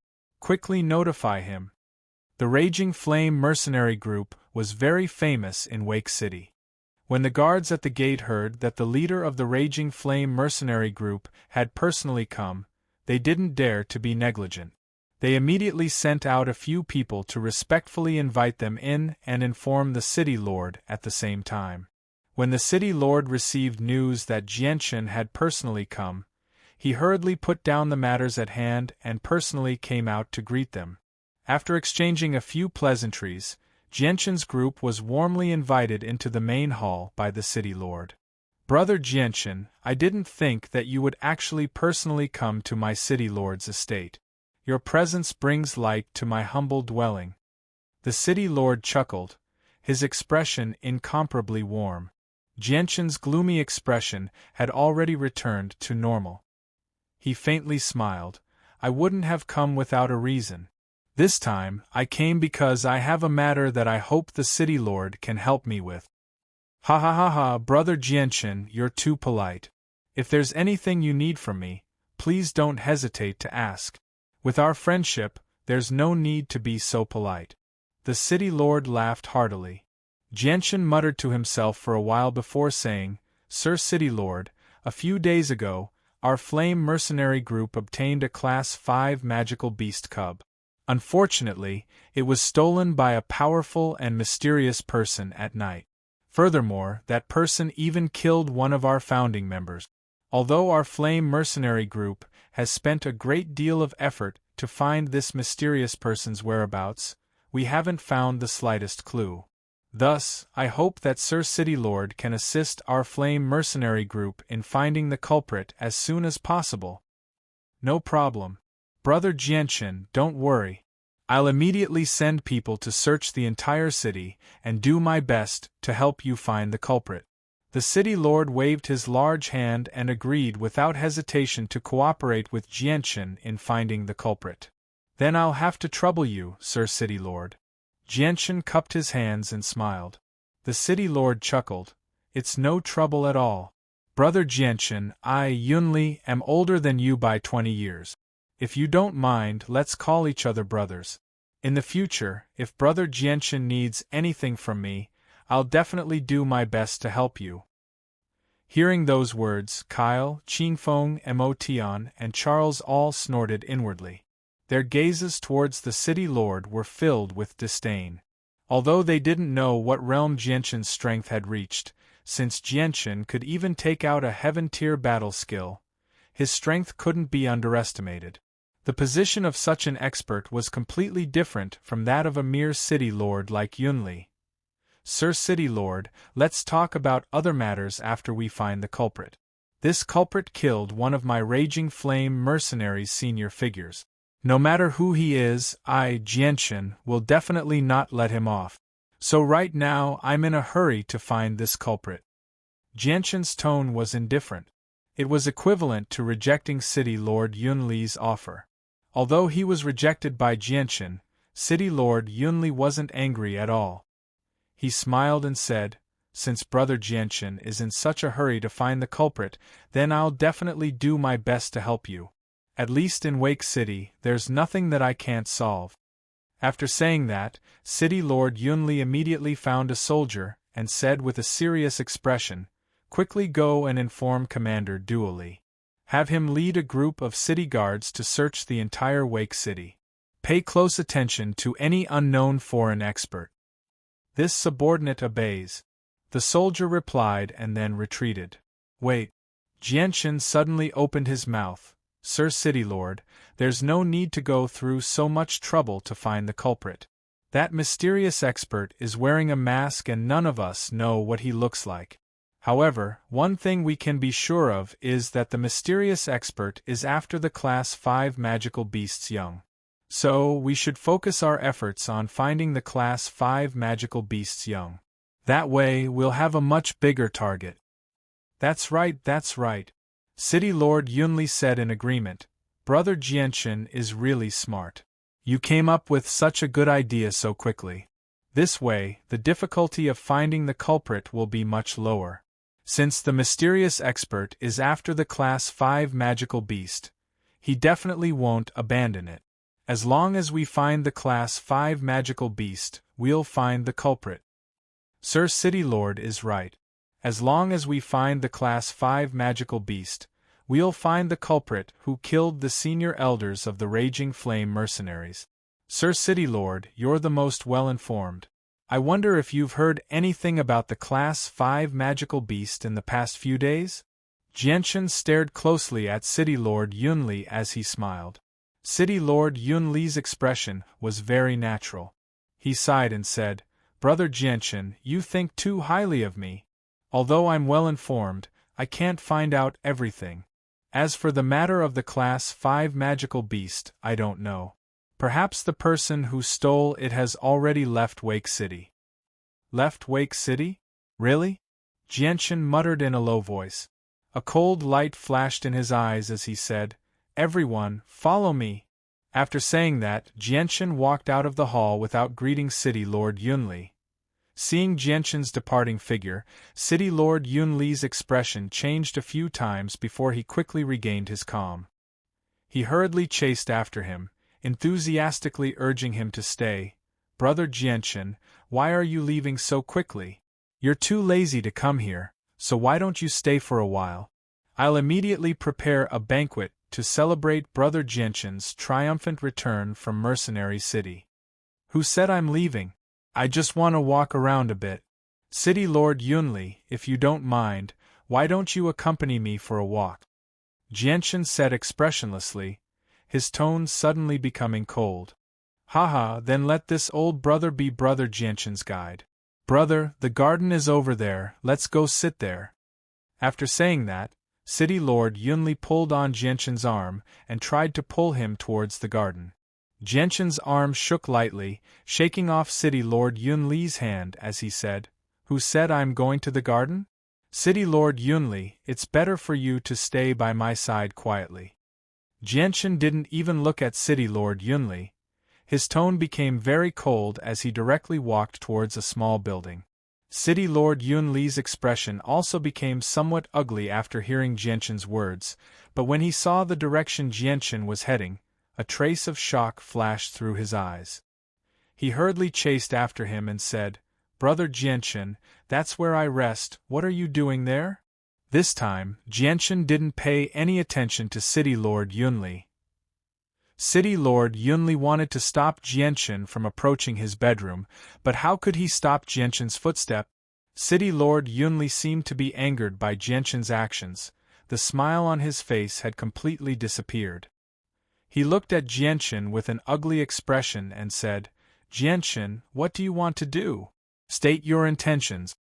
quickly notify him. The Raging Flame mercenary group was very famous in Wake City. When the guards at the gate heard that the leader of the Raging Flame mercenary group had personally come, they didn't dare to be negligent. They immediately sent out a few people to respectfully invite them in and inform the city lord at the same time. When the city lord received news that Jianchen had personally come, he hurriedly put down the matters at hand and personally came out to greet them. After exchanging a few pleasantries, Jianchen's group was warmly invited into the main hall by the city lord. "Brother Jianchen, I didn't think that you would actually personally come to my city lord's estate. Your presence brings light to my humble dwelling." The city lord chuckled, his expression incomparably warm. Jianchen's gloomy expression had already returned to normal. He faintly smiled. "I wouldn't have come without a reason. This time, I came because I have a matter that I hope the city lord can help me with." "Ha ha ha ha, Brother Jianchen, you're too polite. If there's anything you need from me, please don't hesitate to ask. With our friendship, there's no need to be so polite." The city lord laughed heartily. Jianchen muttered to himself for a while before saying, "Sir City Lord, a few days ago, our flame mercenary group obtained a Class 5 magical beast cub. Unfortunately, it was stolen by a powerful and mysterious person at night. Furthermore, that person even killed one of our founding members. Although our flame mercenary group has spent a great deal of effort to find this mysterious person's whereabouts, we haven't found the slightest clue. Thus, I hope that Sir City Lord can assist our flame mercenary group in finding the culprit as soon as possible." "No problem. Brother Jianchen, don't worry. I'll immediately send people to search the entire city and do my best to help you find the culprit." The city lord waved his large hand and agreed without hesitation to cooperate with Jianchen in finding the culprit. "Then I'll have to trouble you, Sir City Lord." Jianchen cupped his hands and smiled. The city lord chuckled. "It's no trouble at all. Brother Jianchen, I, Yunli, am older than you by 20 years. If you don't mind, let's call each other brothers. In the future, if Brother Jianchen needs anything from me, I'll definitely do my best to help you." Hearing those words, Kyle, Qingfeng, Motian, and Charles all snorted inwardly. Their gazes towards the city lord were filled with disdain. Although they didn't know what realm Jianchen's strength had reached, since Jianchen could even take out a heaven-tier battle skill, his strength couldn't be underestimated. The position of such an expert was completely different from that of a mere city lord like Yunli. "Sir City Lord, let's talk about other matters after we find the culprit. This culprit killed one of my Raging Flame mercenaries' senior figures. No matter who he is, I, Jianchen, will definitely not let him off. So right now I'm in a hurry to find this culprit." Jianchen's tone was indifferent. It was equivalent to rejecting City Lord Yunli's offer. Although he was rejected by Jianchen, City Lord Yunli wasn't angry at all. He smiled and said, "Since Brother Jianchen is in such a hurry to find the culprit, then I'll definitely do my best to help you. At least in Wake City, there's nothing that I can't solve." After saying that, City Lord Yunli immediately found a soldier and said with a serious expression, "Quickly go and inform Commander Duoli. Have him lead a group of city guards to search the entire Wake City. Pay close attention to any unknown foreign expert." This subordinate obeys. The soldier replied and then retreated. "Wait." Jianchen suddenly opened his mouth. "Sir City Lord, there's no need to go through so much trouble to find the culprit. That mysterious expert is wearing a mask and none of us know what he looks like. However, one thing we can be sure of is that the mysterious expert is after the Class 5 magical beast's young. So, we should focus our efforts on finding the Class 5 magical beast's young. That way, we'll have a much bigger target." That's right. City Lord Yunli said in agreement. "Brother Jianchen is really smart. You came up with such a good idea so quickly. This way, the difficulty of finding the culprit will be much lower. Since the mysterious expert is after the Class 5 magical beast, he definitely won't abandon it. As long as we find the Class 5 magical beast, we'll find the culprit. Sir City Lord is right. As long as we find the Class 5 magical beast, we'll find the culprit who killed the senior elders of the Raging Flame mercenaries. Sir City Lord, you're the most well-informed. I wonder if you've heard anything about the Class 5 magical beast in the past few days? Jianchen stared closely at City Lord Yunli as he smiled. City Lord Yunli's expression was very natural. He sighed and said, "Brother Jianchen, you think too highly of me. Although I'm well-informed, I can't find out everything. As for the matter of the Class 5 magical beast, I don't know. Perhaps the person who stole it has already left Wake City." Left Wake City? Really? Jianchen muttered in a low voice. A cold light flashed in his eyes as he said, "Everyone, follow me." After saying that, Jianchen walked out of the hall without greeting City Lord Yunli. Seeing Jianchen's departing figure, City Lord Yunli's expression changed a few times before he quickly regained his calm. He hurriedly chased after him, enthusiastically urging him to stay. "Brother Jianchen, why are you leaving so quickly? You're too lazy to come here, so why don't you stay for a while? I'll immediately prepare a banquet to celebrate Brother Jianchen's triumphant return from Mercenary City." "Who said I'm leaving? I just want to walk around a bit. City Lord Yunli, if you don't mind, why don't you accompany me for a walk?" Jianchen said expressionlessly, his tone suddenly becoming cold. "Haha, then let this old brother be Brother Jianchen's guide. Brother, the garden is over there, let's go sit there." After saying that, City Lord Yunli pulled on Jianchen's arm and tried to pull him towards the garden. Jianchen's arm shook lightly, shaking off City Lord Yunli's hand as he said, "Who said I'm going to the garden? City Lord Yunli, it's better for you to stay by my side quietly." Jianchen didn't even look at City Lord Yunli. His tone became very cold as he directly walked towards a small building. City Lord Yunli's expression also became somewhat ugly after hearing Jianchen's words, but when he saw the direction Jianchen was heading, a trace of shock flashed through his eyes. He hurriedly chased after him and said, "Brother Jianchen, that's where I rest, what are you doing there?" This time, Jianchen didn't pay any attention to City Lord Yunli. City Lord Yunli wanted to stop Jianchen from approaching his bedroom, but how could he stop Jianchen's footstep? City Lord Yunli seemed to be angered by Jianchen's actions. The smile on his face had completely disappeared. He looked at Jianchen with an ugly expression and said, "Jianchen, what do you want to do? State your intentions."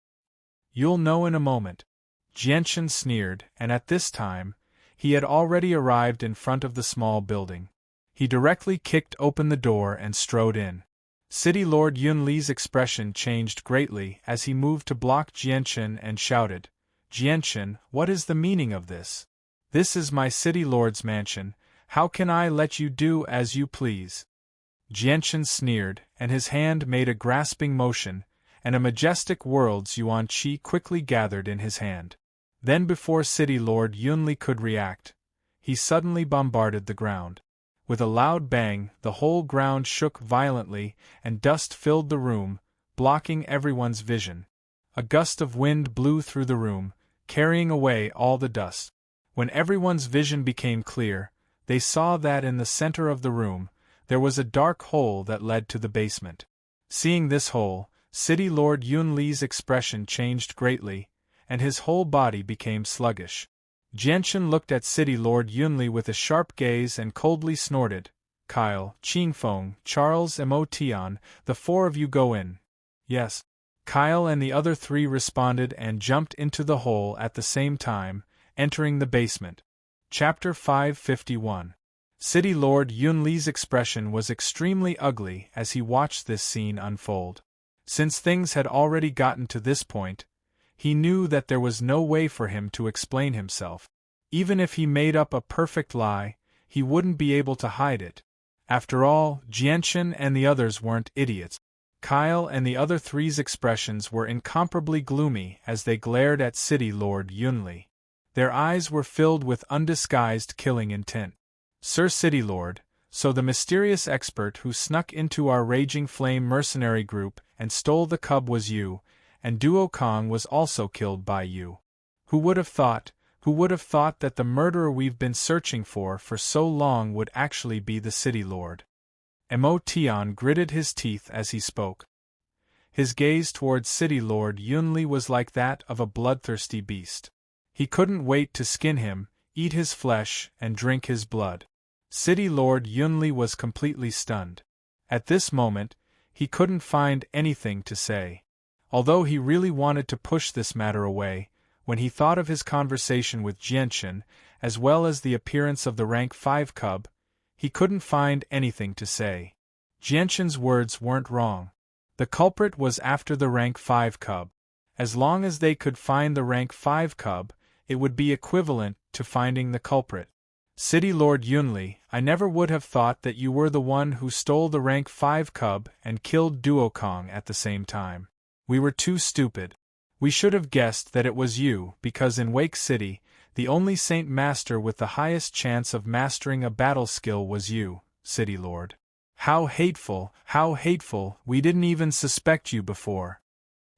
"You'll know in a moment." Jianchen sneered, and at this time, he had already arrived in front of the small building. He directly kicked open the door and strode in. City Lord Yunli's expression changed greatly as he moved to block Jianchen and shouted, "Jianchen, what is the meaning of this? This is my City Lord's mansion, how can I let you do as you please?" Jianchen sneered, and his hand made a grasping motion, and a majestic world's yuan qi quickly gathered in his hand. Then before City Lord Yunli could react, he suddenly bombarded the ground. With a loud bang, the whole ground shook violently, and dust filled the room, blocking everyone's vision. A gust of wind blew through the room, carrying away all the dust. When everyone's vision became clear, they saw that in the center of the room, there was a dark hole that led to the basement. Seeing this hole, City Lord Yunli's expression changed greatly, and his whole body became sluggish. Jianchen looked at City Lord Yunli with a sharp gaze and coldly snorted, "Kyle, Qingfeng, Charles and Mo Tian, the four of you go in." "Yes." Kyle and the other three responded and jumped into the hole at the same time, entering the basement. Chapter 551. City Lord Yunli's expression was extremely ugly as he watched this scene unfold. Since things had already gotten to this point, he knew that there was no way for him to explain himself. Even if he made up a perfect lie, he wouldn't be able to hide it. After all, Jianchen and the others weren't idiots. Kyle and the other three's expressions were incomparably gloomy as they glared at City Lord Yunli. Their eyes were filled with undisguised killing intent. "Sir City Lord, So the mysterious expert who snuck into our Raging Flame mercenary group and stole the cub was you, and Duo Kong was also killed by you. Who would have thought that the murderer we've been searching for so long would actually be the City Lord? Mo Tian gritted his teeth as he spoke. His gaze towards City Lord Yunli was like that of a bloodthirsty beast. He couldn't wait to skin him, eat his flesh, and drink his blood. City Lord Yunli was completely stunned. At this moment, he couldn't find anything to say. Although he really wanted to push this matter away, when he thought of his conversation with Jianchen, as well as the appearance of the rank 5 cub, he couldn't find anything to say. Jianchen's words weren't wrong. The culprit was after the rank 5 cub. As long as they could find the rank 5 cub, it would be equivalent to finding the culprit. City Lord Yunli, I never would have thought that you were the one who stole the rank 5 cub and killed Duo Kong at the same time. We were too stupid. We should have guessed that it was you, because in Wake City, the only Saint Master with the highest chance of mastering a battle skill was you, City Lord. How hateful, we didn't even suspect you before.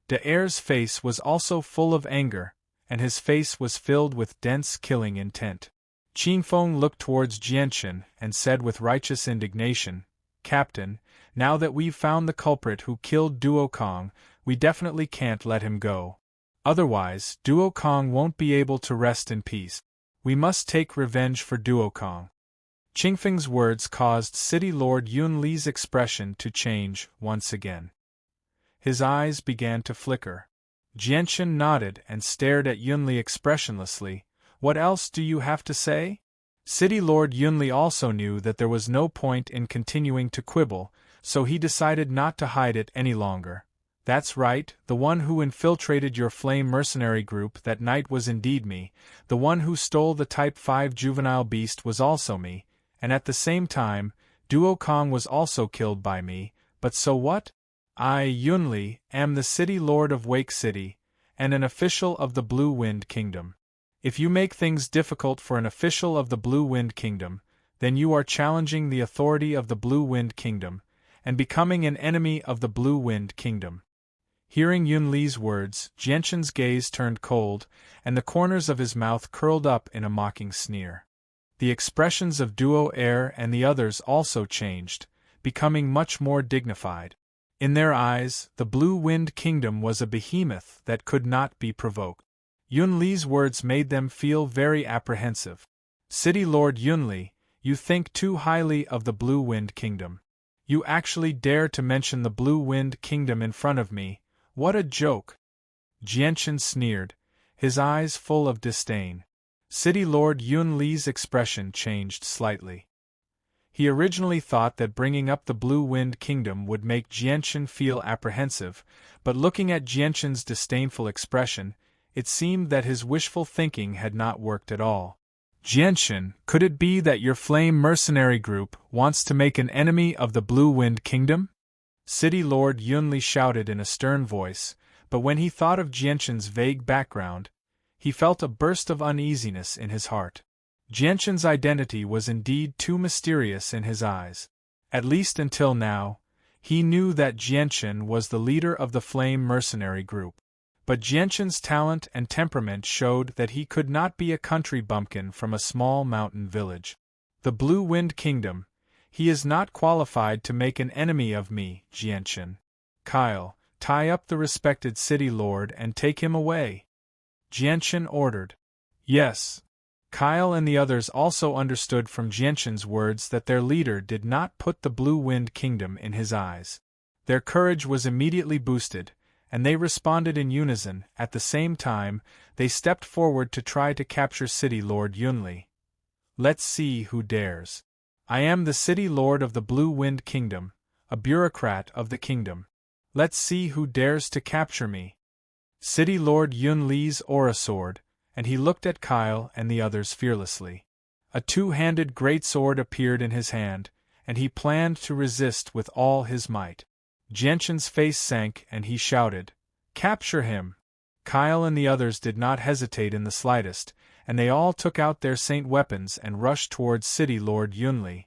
De Air's face was also full of anger, and his face was filled with dense killing intent. Qingfeng looked towards Jianchen and said with righteous indignation, Captain, now that we've found the culprit who killed Duo Kong, we definitely can't let him go. Otherwise, Duo Kong won't be able to rest in peace. We must take revenge for Duo Kong. Qingfeng's words caused City Lord Yunli's expression to change once again. His eyes began to flicker. Jianchen nodded and stared at Yunli expressionlessly. What else do you have to say? City Lord Yunli also knew that there was no point in continuing to quibble, so he decided not to hide it any longer. That's right, the one who infiltrated your flame mercenary group that night was indeed me, the one who stole the Type 5 juvenile beast was also me, and at the same time, Duo Kong was also killed by me, but so what? I, Yunli, am the City Lord of Wake City, and an official of the Blue Wind Kingdom. If you make things difficult for an official of the Blue Wind Kingdom, then you are challenging the authority of the Blue Wind Kingdom, and becoming an enemy of the Blue Wind Kingdom. Hearing Yunli's words, Jianchen's gaze turned cold, and the corners of his mouth curled up in a mocking sneer. The expressions of Duo Air and the others also changed, becoming much more dignified. In their eyes, the Blue Wind Kingdom was a behemoth that could not be provoked. Yunli's words made them feel very apprehensive. City Lord Yunli, you think too highly of the Blue Wind Kingdom. You actually dare to mention the Blue Wind Kingdom in front of me. What a joke! Jianchen sneered, his eyes full of disdain. City Lord Yunli's expression changed slightly. He originally thought that bringing up the Blue Wind Kingdom would make Jianchen feel apprehensive, but looking at Jianchen's disdainful expression, it seemed that his wishful thinking had not worked at all. Jianchen, could it be that your flame mercenary group wants to make an enemy of the Blue Wind Kingdom? City Lord Yunli shouted in a stern voice, but when he thought of Jianchen's vague background, he felt a burst of uneasiness in his heart. Jianchen's identity was indeed too mysterious in his eyes. At least until now, he knew that Jianchen was the leader of the flame mercenary group. But Jianchen's talent and temperament showed that he could not be a country bumpkin from a small mountain village. The Blue Wind Kingdom, he is not qualified to make an enemy of me, Jianchen. Kyle, tie up the respected city lord and take him away. Jianchen ordered. Yes. Kyle and the others also understood from Jianchen's words that their leader did not put the Blue Wind Kingdom in his eyes. Their courage was immediately boosted, and they responded in unison. At the same time, they stepped forward to try to capture City Lord Yunli. Let's see who dares. I am the City Lord of the Blue Wind Kingdom, a bureaucrat of the kingdom. Let's see who dares to capture me. City Lord Yunli's aura soared, and he looked at Kyle and the others fearlessly. A two-handed greatsword appeared in his hand, and he planned to resist with all his might. Jianchen's face sank and he shouted, "Capture him!" Kyle and the others did not hesitate in the slightest, and they all took out their saint weapons and rushed towards City Lord Yunli.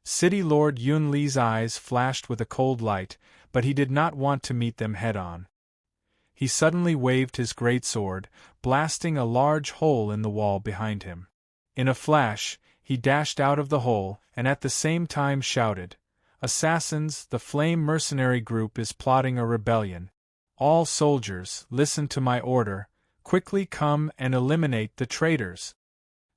City Lord Yun Li's eyes flashed with a cold light, but he did not want to meet them head-on. He suddenly waved his great sword, blasting a large hole in the wall behind him. In a flash, he dashed out of the hole, and at the same time shouted, "Assassins, the Flame mercenary group is plotting a rebellion. All soldiers, listen to my order, quickly come and eliminate the traitors."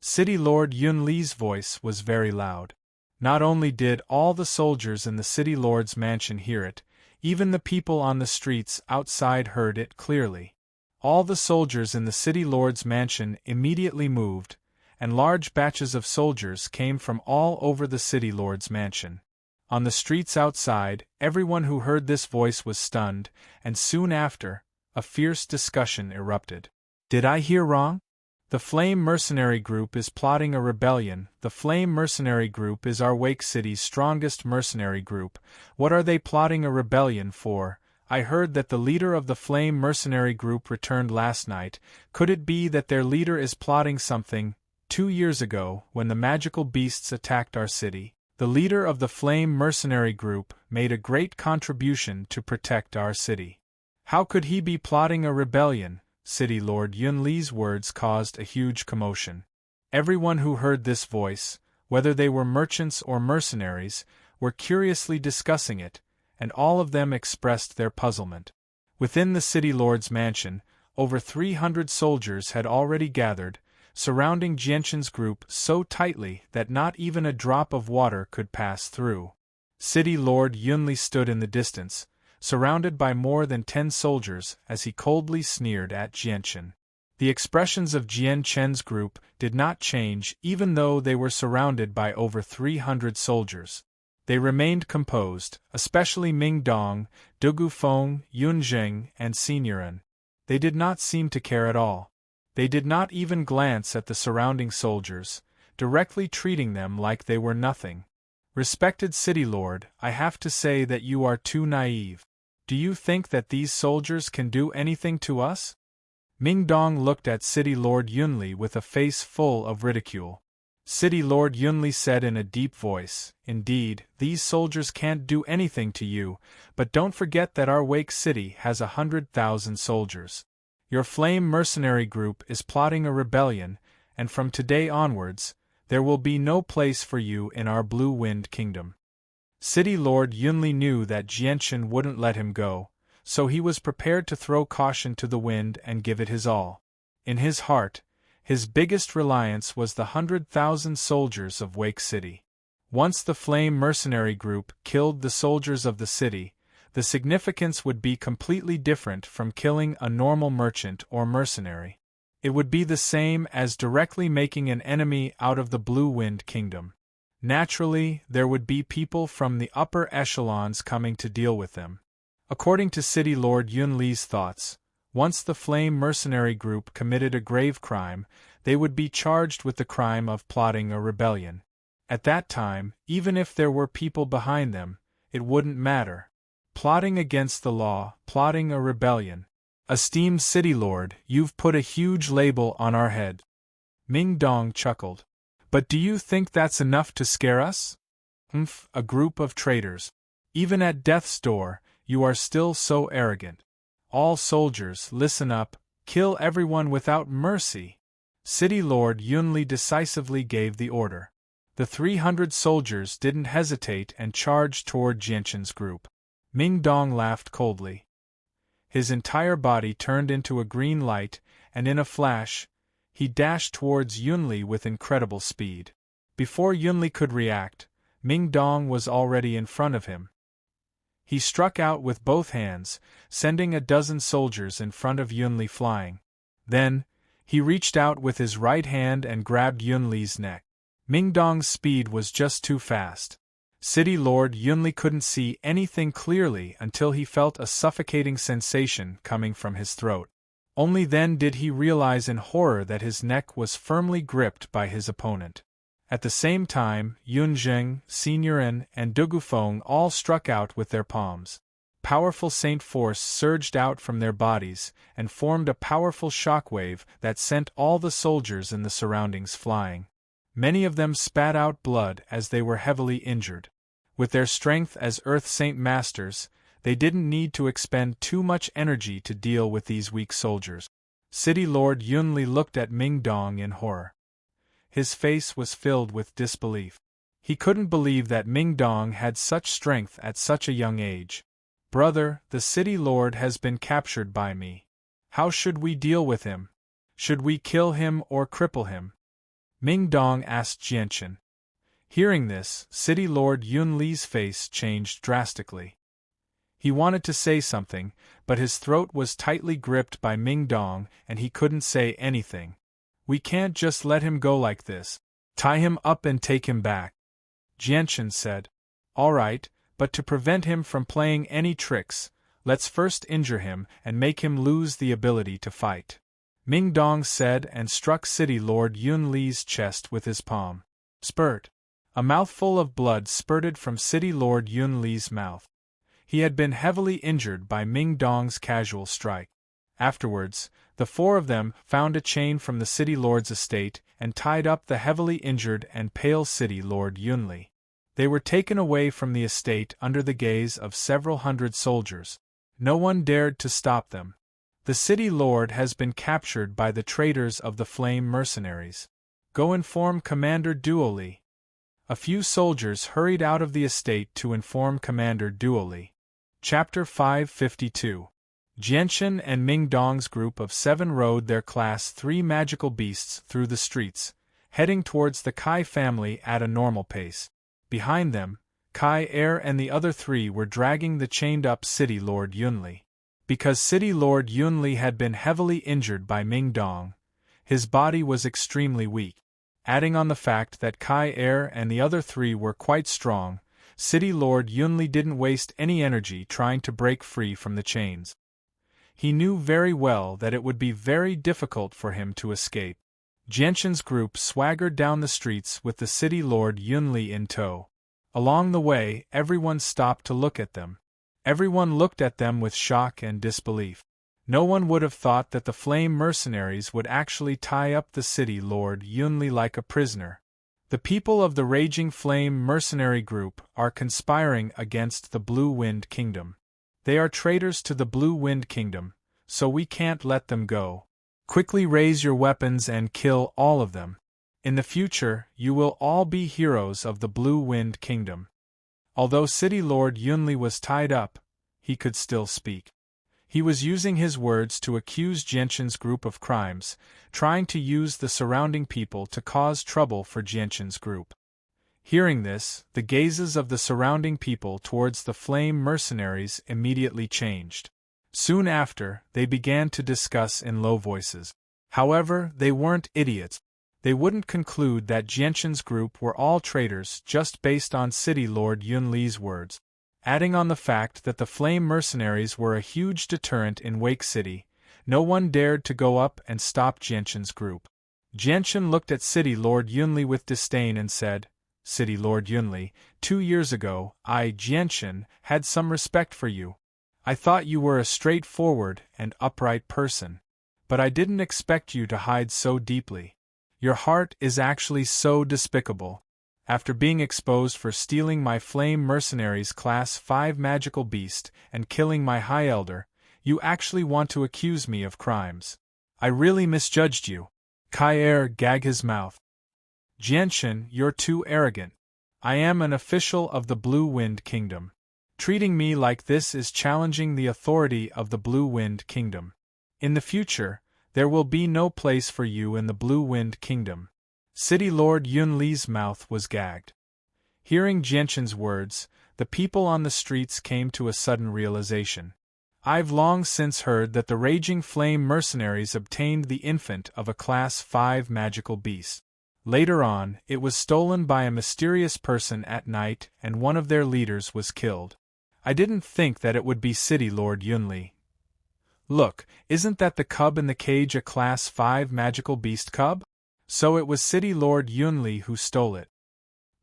City Lord Yun Li's voice was very loud. Not only did all the soldiers in the City Lord's mansion hear it, even the people on the streets outside heard it clearly. All the soldiers in the City Lord's mansion immediately moved, and large batches of soldiers came from all over the City Lord's mansion. On the streets outside, everyone who heard this voice was stunned, and soon after, a fierce discussion erupted. "Did I hear wrong? The Flame mercenary group is plotting a rebellion. The Flame mercenary group is our Wake City's strongest mercenary group. What are they plotting a rebellion for? I heard that the leader of the Flame mercenary group returned last night. Could it be that their leader is plotting something? 2 years ago, when the magical beasts attacked our city, the leader of the Flame mercenary group made a great contribution to protect our city. How could he be plotting a rebellion?" City Lord Yun Li's words caused a huge commotion. Everyone who heard this voice, whether they were merchants or mercenaries, were curiously discussing it, and all of them expressed their puzzlement. Within the City Lord's mansion, over 300 soldiers had already gathered, surrounding Jianshan's group so tightly that not even a drop of water could pass through. City Lord Yun Li stood in the distance, surrounded by more than 10 soldiers, as he coldly sneered at Jianshan. The expressions of Jianshan's group did not change even though they were surrounded by over 300 soldiers. They remained composed, especially Ming Dong, Dugu Feng, Yun Zheng, and Serene. They did not seem to care at all. They did not even glance at the surrounding soldiers, directly treating them like they were nothing. "Respected City Lord, I have to say that you are too naive. Do you think that these soldiers can do anything to us?" Ming Dong looked at City Lord Yun Li with a face full of ridicule. City Lord Yun Li said in a deep voice, "Indeed, these soldiers can't do anything to you, but don't forget that our Wake City has 100,000 soldiers. Your Flame mercenary group is plotting a rebellion, and from today onwards, there will be no place for you in our Blue Wind Kingdom." City Lord Yun Li knew that Jianshan wouldn't let him go, so he was prepared to throw caution to the wind and give it his all. In his heart, his biggest reliance was the 100,000 soldiers of Wake City. Once the Flame mercenary group killed the soldiers of the city, the significance would be completely different from killing a normal merchant or mercenary. It would be the same as directly making an enemy out of the Blue Wind Kingdom. Naturally, there would be people from the upper echelons coming to deal with them. According to City Lord Yun Li's thoughts, once the Flame mercenary group committed a grave crime, they would be charged with the crime of plotting a rebellion. At that time, even if there were people behind them, it wouldn't matter. Plotting against the law, plotting a rebellion. "Esteemed City Lord, you've put a huge label on our head." Ming Dong chuckled. "But do you think that's enough to scare us? A group of traitors. Even at death's door, you are still so arrogant. All soldiers, listen up, kill everyone without mercy." City Lord Yun Li decisively gave the order. The 300 soldiers didn't hesitate and charged toward Jianshan's group. Ming Dong laughed coldly. His entire body turned into a green light, and in a flash, he dashed towards Yun Li with incredible speed. Before Yun Li could react, Ming Dong was already in front of him. He struck out with both hands, sending a dozen soldiers in front of Yun Li flying. Then, he reached out with his right hand and grabbed Yun Li's neck. Ming Dong's speed was just too fast. City Lord Yun Li couldn't see anything clearly until he felt a suffocating sensation coming from his throat. Only then did he realize in horror that his neck was firmly gripped by his opponent. At the same time, Yun Zheng, Serene, and Dugu Feng all struck out with their palms. Powerful saint force surged out from their bodies and formed a powerful shockwave that sent all the soldiers in the surroundings flying. Many of them spat out blood as they were heavily injured. With their strength as Earth Saint Masters, they didn't need to expend too much energy to deal with these weak soldiers. City Lord Yunli looked at Ming Dong in horror. His face was filled with disbelief. He couldn't believe that Ming Dong had such strength at such a young age. Brother, the city lord has been captured by me. How should we deal with him? Should we kill him or cripple him? Ming Dong asked Jianchen. Hearing this, City Lord Yun Li's face changed drastically. He wanted to say something, but his throat was tightly gripped by Ming Dong and he couldn't say anything. We can't just let him go like this. Tie him up and take him back. Jianchen said. All right, but to prevent him from playing any tricks, let's first injure him and make him lose the ability to fight. Ming Dong said and struck City Lord Yun Li's chest with his palm. Spurt. A mouthful of blood spurted from City Lord Yun Li's mouth. He had been heavily injured by Ming Dong's casual strike. Afterwards, the four of them found a chain from the City Lord's estate and tied up the heavily injured and pale City Lord Yunli. They were taken away from the estate under the gaze of several hundred soldiers. No one dared to stop them. The City Lord has been captured by the traitors of the Flame Mercenaries. Go inform Commander Duoli. A few soldiers hurried out of the estate to inform Commander Duoli. Chapter 552. Jianchen and Ming Dong's group of 7 rode their Class 3 magical beasts through the streets, heading towards the Kai family at a normal pace. Behind them, Kai Er and the other 3 were dragging the chained-up City Lord Yunli. Because City Lord Yunli had been heavily injured by Ming Dong, his body was extremely weak. Adding on the fact that Kai Er and the other 3 were quite strong, City Lord Yunli didn't waste any energy trying to break free from the chains. He knew very well that it would be very difficult for him to escape. Jianchen's group swaggered down the streets with the City Lord Yunli in tow. Along the way, everyone stopped to look at them. Everyone looked at them with shock and disbelief. No one would have thought that the Flame Mercenaries would actually tie up the City Lord Yunli like a prisoner. The people of the Raging Flame Mercenary Group are conspiring against the Blue Wind Kingdom. They are traitors to the Blue Wind Kingdom, so we can't let them go. Quickly raise your weapons and kill all of them. In the future, you will all be heroes of the Blue Wind Kingdom. Although City Lord Yunli was tied up, he could still speak. He was using his words to accuse Jianchen's group of crimes, trying to use the surrounding people to cause trouble for Jianchen's group. Hearing this, the gazes of the surrounding people towards the Flame Mercenaries immediately changed. Soon after, they began to discuss in low voices. However, they weren't idiots. They wouldn't conclude that Jianchen's group were all traitors just based on City Lord Yunli's words. Adding on the fact that the Flame Mercenaries were a huge deterrent in Wake City, no one dared to go up and stop Jianchen's group. Jianchen looked at City Lord Yunli with disdain and said, City Lord Yunli, 2 years ago, I, Jianchen, had some respect for you. I thought you were a straightforward and upright person. But I didn't expect you to hide so deeply. Your heart is actually so despicable. After being exposed for stealing my Flame Mercenaries Class 5 magical beast and killing my High Elder, you actually want to accuse me of crimes. I really misjudged you. Kai Er gag his mouth. Jianchen, you're too arrogant. I am an official of the Blue Wind Kingdom. Treating me like this is challenging the authority of the Blue Wind Kingdom. In the future, there will be no place for you in the Blue Wind Kingdom. City Lord Yunli's mouth was gagged. Hearing Jianchen's words, the people on the streets came to a sudden realization. I've long since heard that the Raging Flame Mercenaries obtained the infant of a Class 5 magical beast. Later on, it was stolen by a mysterious person at night and one of their leaders was killed. I didn't think that it would be City Lord Yunli. Look, isn't that the cub in the cage a Class 5 magical beast cub? So it was City Lord Yunli who stole it.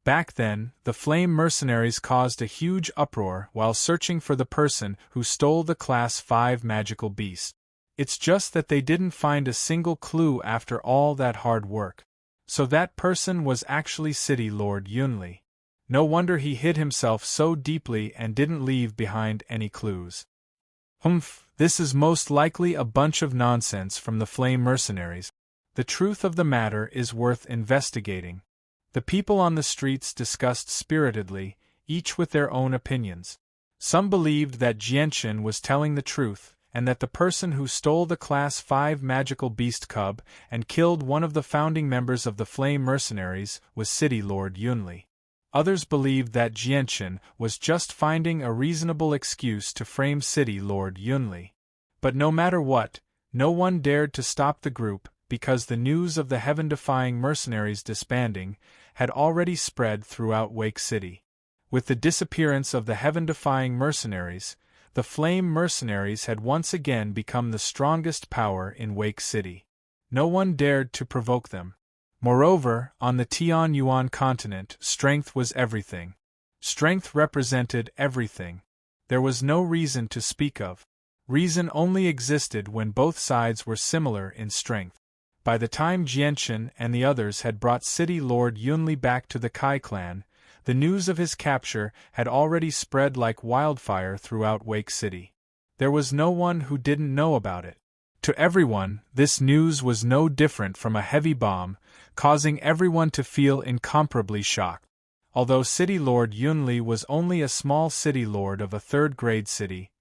Back then, the Flame Mercenaries caused a huge uproar while searching for the person who stole the Class 5 magical beast. It's just that they didn't find a single clue after all that hard work. So that person was actually City Lord Yunli. No wonder he hid himself so deeply and didn't leave behind any clues. Humph, this is most likely a bunch of nonsense from the Flame Mercenaries. The truth of the matter is worth investigating. The people on the streets discussed spiritedly, each with their own opinions. Some believed that Jianchen was telling the truth, and that the person who stole the Class 5 magical beast cub and killed one of the founding members of the Flame Mercenaries was City Lord Yunli. Others believed that Jianchen was just finding a reasonable excuse to frame City Lord Yunli. But no matter what, no one dared to stop the group, because the news of the heaven-defying mercenaries disbanding had already spread throughout Wake City. With the disappearance of the heaven-defying mercenaries, the Flame Mercenaries had once again become the strongest power in Wake City. No one dared to provoke them. Moreover, on the Tianyuan continent, strength was everything. Strength represented everything. There was no reason to speak of. Reason only existed when both sides were similar in strength. By the time Jianchen and the others had brought City Lord Yunli back to the Kai clan, the news of his capture had already spread like wildfire throughout Wake City. There was no one who didn't know about it. To everyone, this news was no different from a heavy bomb, causing everyone to feel incomparably shocked. Although City Lord Yunli was only a small city lord of a third-grade city,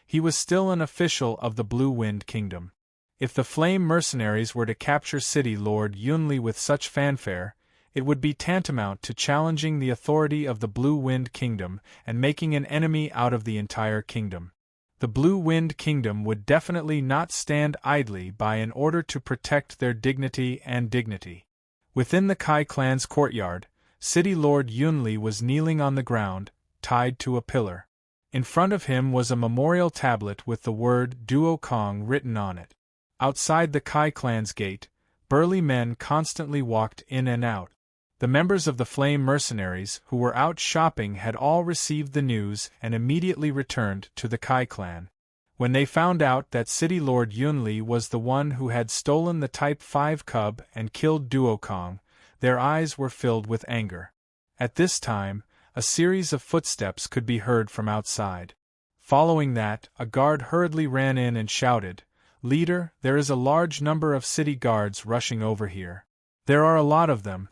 he was still an official of the Blue Wind Kingdom. If the Flame Mercenaries were to capture City Lord Yunli with such fanfare, it would be tantamount to challenging the authority of the Blue Wind Kingdom and making an enemy out of the entire kingdom. The Blue Wind Kingdom would definitely not stand idly by in order to protect their dignity and dignity. Within the Kai clan's courtyard, City Lord Yunli was kneeling on the ground, tied to a pillar. In front of him was a memorial tablet with the word Duo Kong written on it. Outside the Kai clan's gate, burly men constantly walked in and out. The members of the Flame Mercenaries who were out shopping had all received the news and immediately returned to the Kai clan. When they found out that City Lord Yunli was the one who had stolen the Type 5 cub and killed Duokong, their eyes were filled with anger. At this time, a series of footsteps could be heard from outside. Following that, a guard hurriedly ran in and shouted, "Leader, there is a large number of city guards rushing over here. There are a lot of them."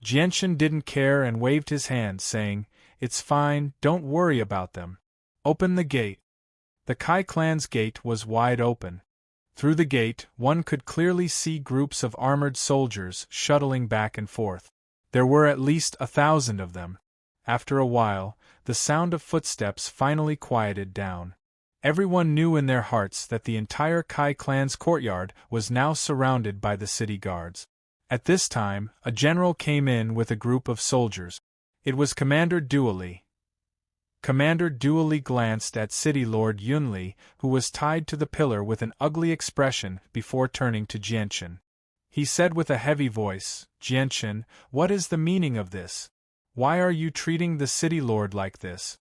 Jianchen didn't care and waved his hand, saying, "It's fine, don't worry about them. Open the gate." The Kai clan's gate was wide open. Through the gate, one could clearly see groups of armored soldiers shuttling back and forth. There were at least 1,000 of them. After a while, the sound of footsteps finally quieted down. Everyone knew in their hearts that the entire Kai clan's courtyard was now surrounded by the city guards. At this time, a general came in with a group of soldiers. It was Commander Duoli. Commander Duoli glanced at City Lord Yunli, who was tied to the pillar with an ugly expression, before turning to Jianchen. He said with a heavy voice, "Jianchen, what is the meaning of this? Why are you treating the city lord like this?"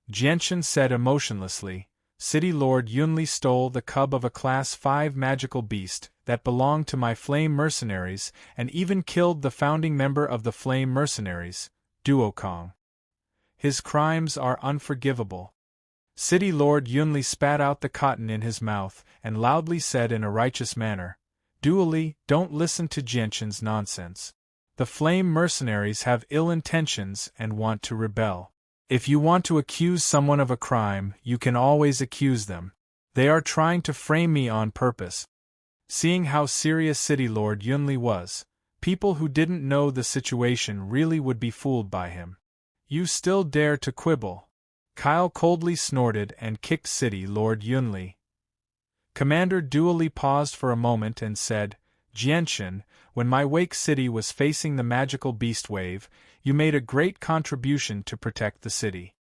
Jianchen said emotionlessly, "City Lord Yunli stole the cub of a Class 5 magical beast that belonged to my Flame Mercenaries and even killed the founding member of the Flame Mercenaries, Duokong. His crimes are unforgivable." City Lord Yunli spat out the cotton in his mouth and loudly said in a righteous manner, "Duoli, don't listen to Jianchen's nonsense. The Flame Mercenaries have ill intentions and want to rebel. If you want to accuse someone of a crime, you can always accuse them. They are trying to frame me on purpose." Seeing how serious City Lord Yunli was, people who didn't know the situation really would be fooled by him. "You still dare to quibble?" Kyle coldly snorted and kicked City Lord Yunli. Commander Duoli paused for a moment and said, "Jianchen, when my Wake City was facing the magical beast wave, you made a great contribution to protect the city.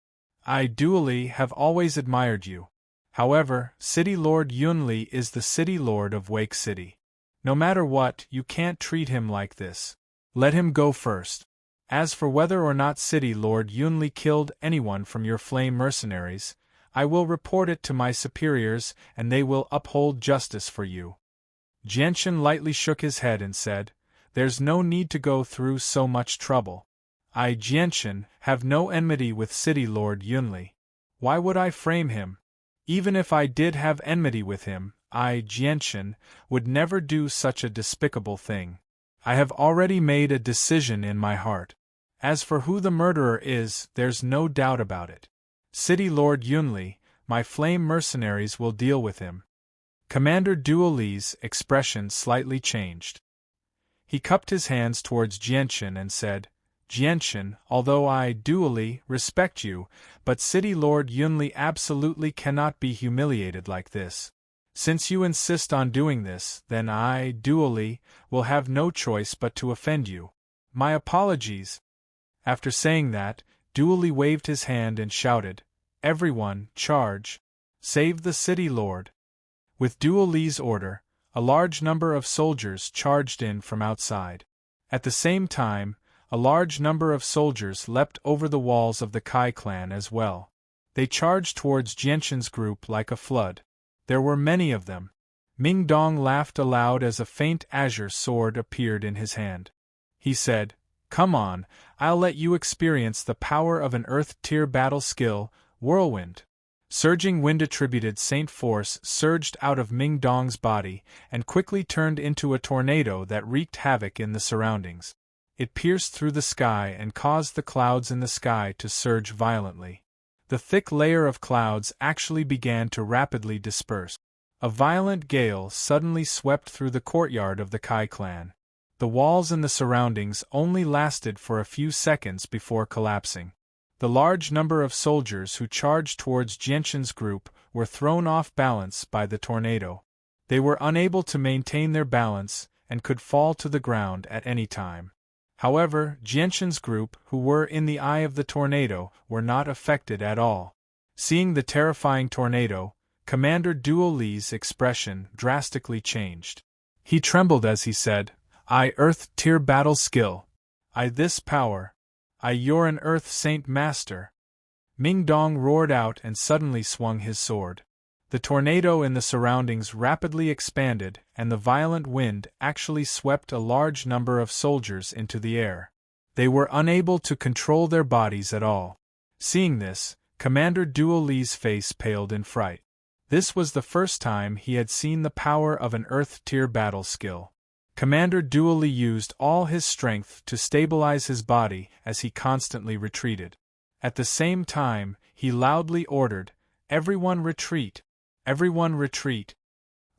I, Duoli, have always admired you. However, City Lord Yunli is the City Lord of Wake City. No matter what, you can't treat him like this. Let him go first. As for whether or not City Lord Yunli killed anyone from your Flame Mercenaries, I will report it to my superiors and they will uphold justice for you." Jianchen lightly shook his head and said, There's no need to go through so much trouble. I, Jianchen, have no enmity with City Lord Yunli. Why would I frame him? Even if I did have enmity with him, I, Jianchen, would never do such a despicable thing. I have already made a decision in my heart. As for who the murderer is, there's no doubt about it. City Lord Yunli, my flame mercenaries will deal with him. Commander Duoli's expression slightly changed. He cupped his hands towards Jianchen and said, Jianchen, although I, Duoli, respect you, but City Lord Yunli absolutely cannot be humiliated like this. Since you insist on doing this, then I, Duoli, will have no choice but to offend you. My apologies. After saying that, Duoli waved his hand and shouted, Everyone, charge! Save the City Lord! With Duoli's order, a large number of soldiers charged in from outside. At the same time, a large number of soldiers leapt over the walls of the Kai clan as well. They charged towards Jianchen's group like a flood. There were many of them. Ming Dong laughed aloud as a faint azure sword appeared in his hand. He said, Come on, I'll let you experience the power of an Earth-tier battle skill, Whirlwind. Surging wind-attributed Saint Force surged out of Ming Dong's body and quickly turned into a tornado that wreaked havoc in the surroundings. It pierced through the sky and caused the clouds in the sky to surge violently. The thick layer of clouds actually began to rapidly disperse. A violent gale suddenly swept through the courtyard of the Kai clan. The walls and the surroundings only lasted for a few seconds before collapsing. The large number of soldiers who charged towards Jianchen's group were thrown off balance by the tornado. They were unable to maintain their balance and could fall to the ground at any time. However, Jianchen's group, who were in the eye of the tornado, were not affected at all. Seeing the terrifying tornado, Commander Duoli's expression drastically changed. He trembled as he said, I Earth-tier battle skill. I this power. You're an Earth Saint Master. Ming Dong roared out and suddenly swung his sword. The tornado in the surroundings rapidly expanded, and the violent wind actually swept a large number of soldiers into the air. They were unable to control their bodies at all. Seeing this, Commander Duoli's face paled in fright. This was the first time he had seen the power of an Earth-tier battle skill. Commander Duoli used all his strength to stabilize his body as he constantly retreated. At the same time, he loudly ordered, Everyone retreat! Everyone retreat!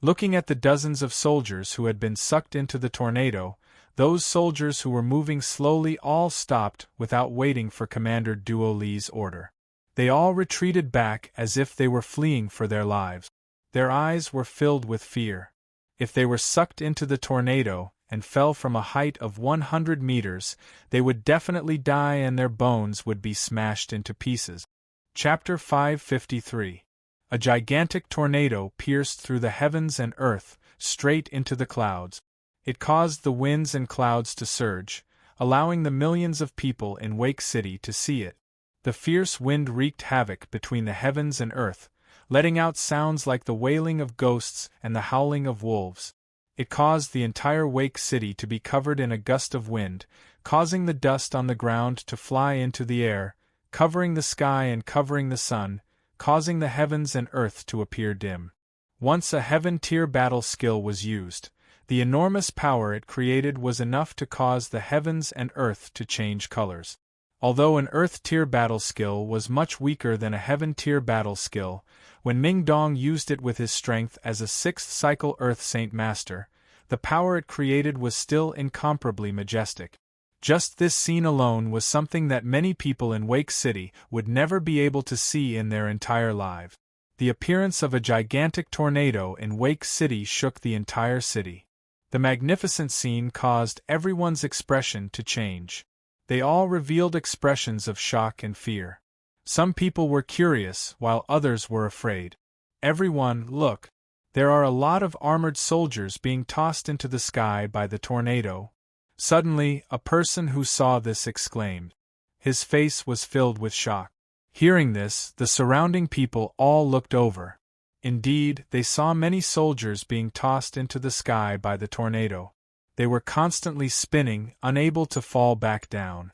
Looking at the dozens of soldiers who had been sucked into the tornado, those soldiers who were moving slowly all stopped without waiting for Commander Duoli's order. They all retreated back as if they were fleeing for their lives. Their eyes were filled with fear. If they were sucked into the tornado and fell from a height of 100 meters, they would definitely die and their bones would be smashed into pieces. Chapter 553. A gigantic tornado pierced through the heavens and earth, straight into the clouds. It caused the winds and clouds to surge, allowing the millions of people in Wake City to see it. The fierce wind wreaked havoc between the heavens and earth, letting out sounds like the wailing of ghosts and the howling of wolves. It caused the entire Wake City to be covered in a gust of wind, causing the dust on the ground to fly into the air, covering the sky and covering the sun, causing the heavens and earth to appear dim. Once a heaven-tier battle skill was used, the enormous power it created was enough to cause the heavens and earth to change colors. Although an Earth-tier battle skill was much weaker than a Heaven-tier battle skill, when Ming Dong used it with his strength as a 6th cycle Earth Saint Master, the power it created was still incomparably majestic. Just this scene alone was something that many people in Wake City would never be able to see in their entire lives. The appearance of a gigantic tornado in Wake City shook the entire city. The magnificent scene caused everyone's expression to change. They all revealed expressions of shock and fear. Some people were curious, while others were afraid. Everyone, look! There are a lot of armored soldiers being tossed into the sky by the tornado. Suddenly, a person who saw this exclaimed. His face was filled with shock. Hearing this, the surrounding people all looked over. Indeed, they saw many soldiers being tossed into the sky by the tornado. They were constantly spinning, unable to fall back down.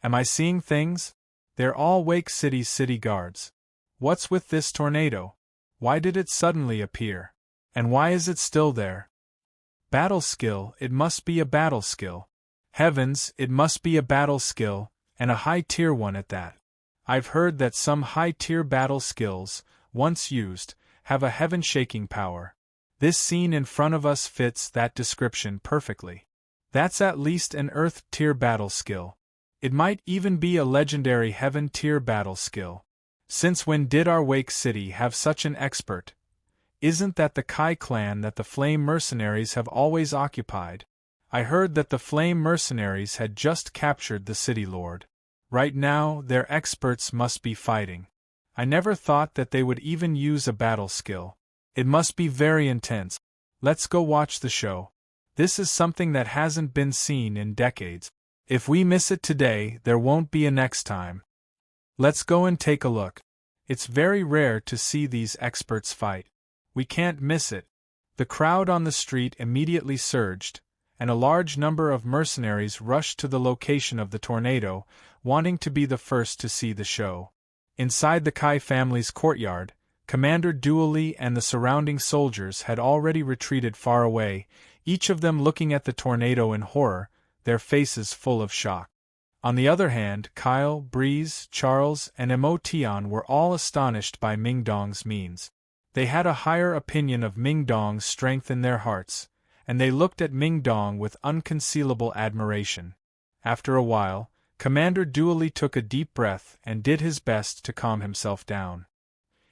Am I seeing things? They're all Wake City's city guards. What's with this tornado? Why did it suddenly appear? And why is it still there? Battle skill, it must be a battle skill. Heavens, it must be a battle skill, and a high-tier one at that. I've heard that some high-tier battle skills, once used, have a heaven-shaking power. This scene in front of us fits that description perfectly. That's at least an Earth-tier battle skill. It might even be a legendary Heaven-tier battle skill. Since when did our Wake City have such an expert? Isn't that the Kai clan that the Flame Mercenaries have always occupied? I heard that the Flame Mercenaries had just captured the City Lord. Right now, their experts must be fighting. I never thought that they would even use a battle skill. It must be very intense. Let's go watch the show. This is something that hasn't been seen in decades. If we miss it today, there won't be a next time. Let's go and take a look. It's very rare to see these experts fight. We can't miss it. The crowd on the street immediately surged, and a large number of mercenaries rushed to the location of the tornado, wanting to be the first to see the show. Inside the Kai family's courtyard, Commander Duoli and the surrounding soldiers had already retreated far away, each of them looking at the tornado in horror, their faces full of shock. On the other hand, Kyle, Breeze, Charles, and Emotion were all astonished by Mingdong's means. They had a higher opinion of Mingdong's strength in their hearts, and they looked at Mingdong with unconcealable admiration. After a while, Commander Duoli took a deep breath and did his best to calm himself down.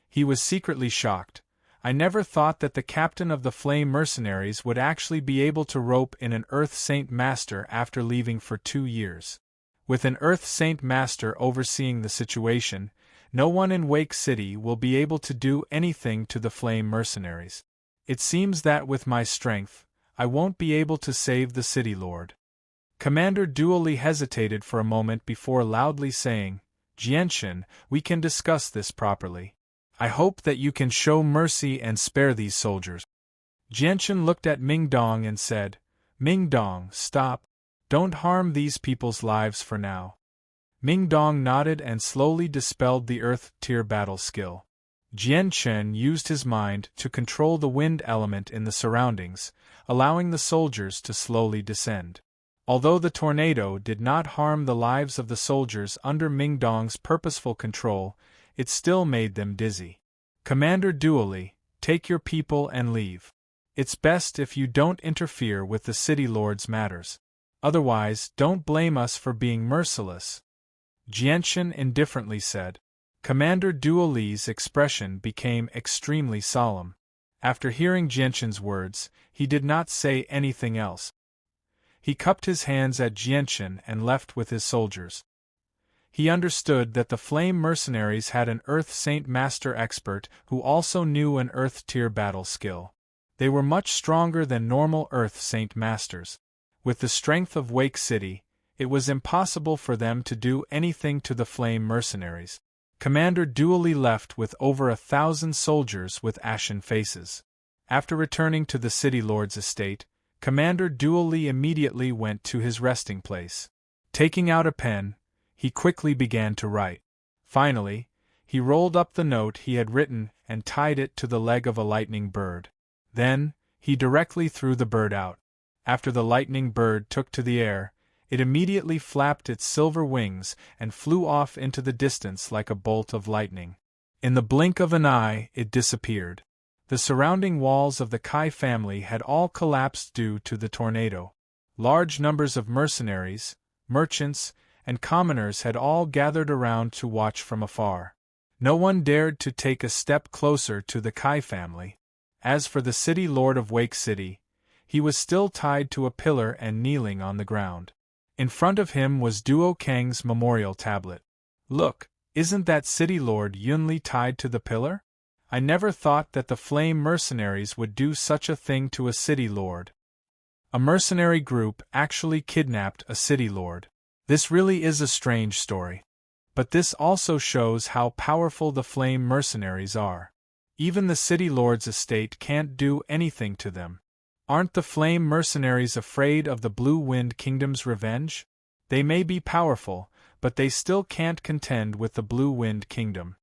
He was secretly shocked. I never thought that the captain of the Flame Mercenaries would actually be able to rope in an Earth Saint Master after leaving for 2 years. With an Earth Saint Master overseeing the situation, no one in Wake City will be able to do anything to the Flame Mercenaries. It seems that with my strength, I won't be able to save the City Lord. Commander Duoli hesitated for a moment before loudly saying, Jianshin, we can discuss this properly. I hope that you can show mercy and spare these soldiers. Jianshin looked at Mingdong and said, Mingdong, stop. Don't harm these people's lives for now. Mingdong nodded and slowly dispelled the Earth-tier battle skill. Jianshin used his mind to control the wind element in the surroundings, allowing the soldiers to slowly descend. Although the tornado did not harm the lives of the soldiers under Mingdong's purposeful control, it still made them dizzy. Commander Duoli, take your people and leave. It's best if you don't interfere with the City Lord's matters. Otherwise, don't blame us for being merciless. Jianshin indifferently said. Commander Duoli's expression became extremely solemn. After hearing Jianshin's words, he did not say anything else. He cupped his hands at Jianshin and left with his soldiers. He understood that the Flame Mercenaries had an Earth Saint Master expert who also knew an Earth-tier battle skill. They were much stronger than normal Earth Saint Masters. With the strength of Wake City, it was impossible for them to do anything to the Flame Mercenaries. Commander Duoli left with over 1,000 soldiers with ashen faces. After returning to the City Lord's estate, Commander Duoli immediately went to his resting place. Taking out a pen, he quickly began to write. Finally, he rolled up the note he had written and tied it to the leg of a lightning bird. Then, he directly threw the bird out. After the lightning bird took to the air, it immediately flapped its silver wings and flew off into the distance like a bolt of lightning. In the blink of an eye, it disappeared. The surrounding walls of the Kai family had all collapsed due to the tornado. Large numbers of mercenaries, merchants, and commoners had all gathered around to watch from afar. No one dared to take a step closer to the Kai family. As for the City Lord of Wake City, he was still tied to a pillar and kneeling on the ground. In front of him was Duo Kang's memorial tablet. Look, isn't that City Lord Yunli tied to the pillar? I never thought that the Flame Mercenaries would do such a thing to a City Lord. A mercenary group actually kidnapped a City Lord. This really is a strange story. But this also shows how powerful the Flame Mercenaries are. Even the City Lord's estate can't do anything to them. Aren't the flame mercenaries afraid of the Blue Wind Kingdom's revenge? They may be powerful, but they still can't contend with the Blue Wind Kingdom.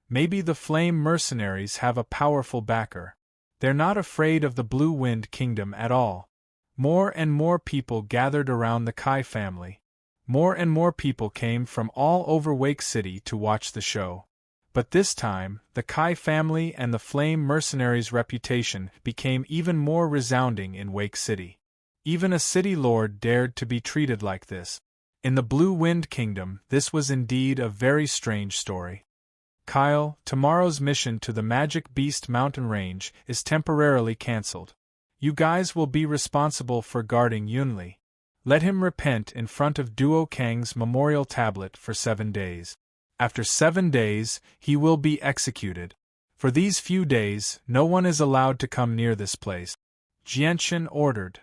Maybe the flame mercenaries have a powerful backer. They're not afraid of the Blue Wind Kingdom at all. More and more people gathered around the Kai family. More and more people came from all over Wake City to watch the show. But this time, the Kai family and the Flame Mercenaries' reputation became even more resounding in Wake City. Even a city lord dared to be treated like this. In the Blue Wind Kingdom, this was indeed a very strange story. Kyle, tomorrow's mission to the Magic Beast mountain range is temporarily cancelled. You guys will be responsible for guarding Yunli. Let him repent in front of Duo Kang's memorial tablet for 7 days. After 7 days, he will be executed. For these few days, no one is allowed to come near this place. Jianchen ordered.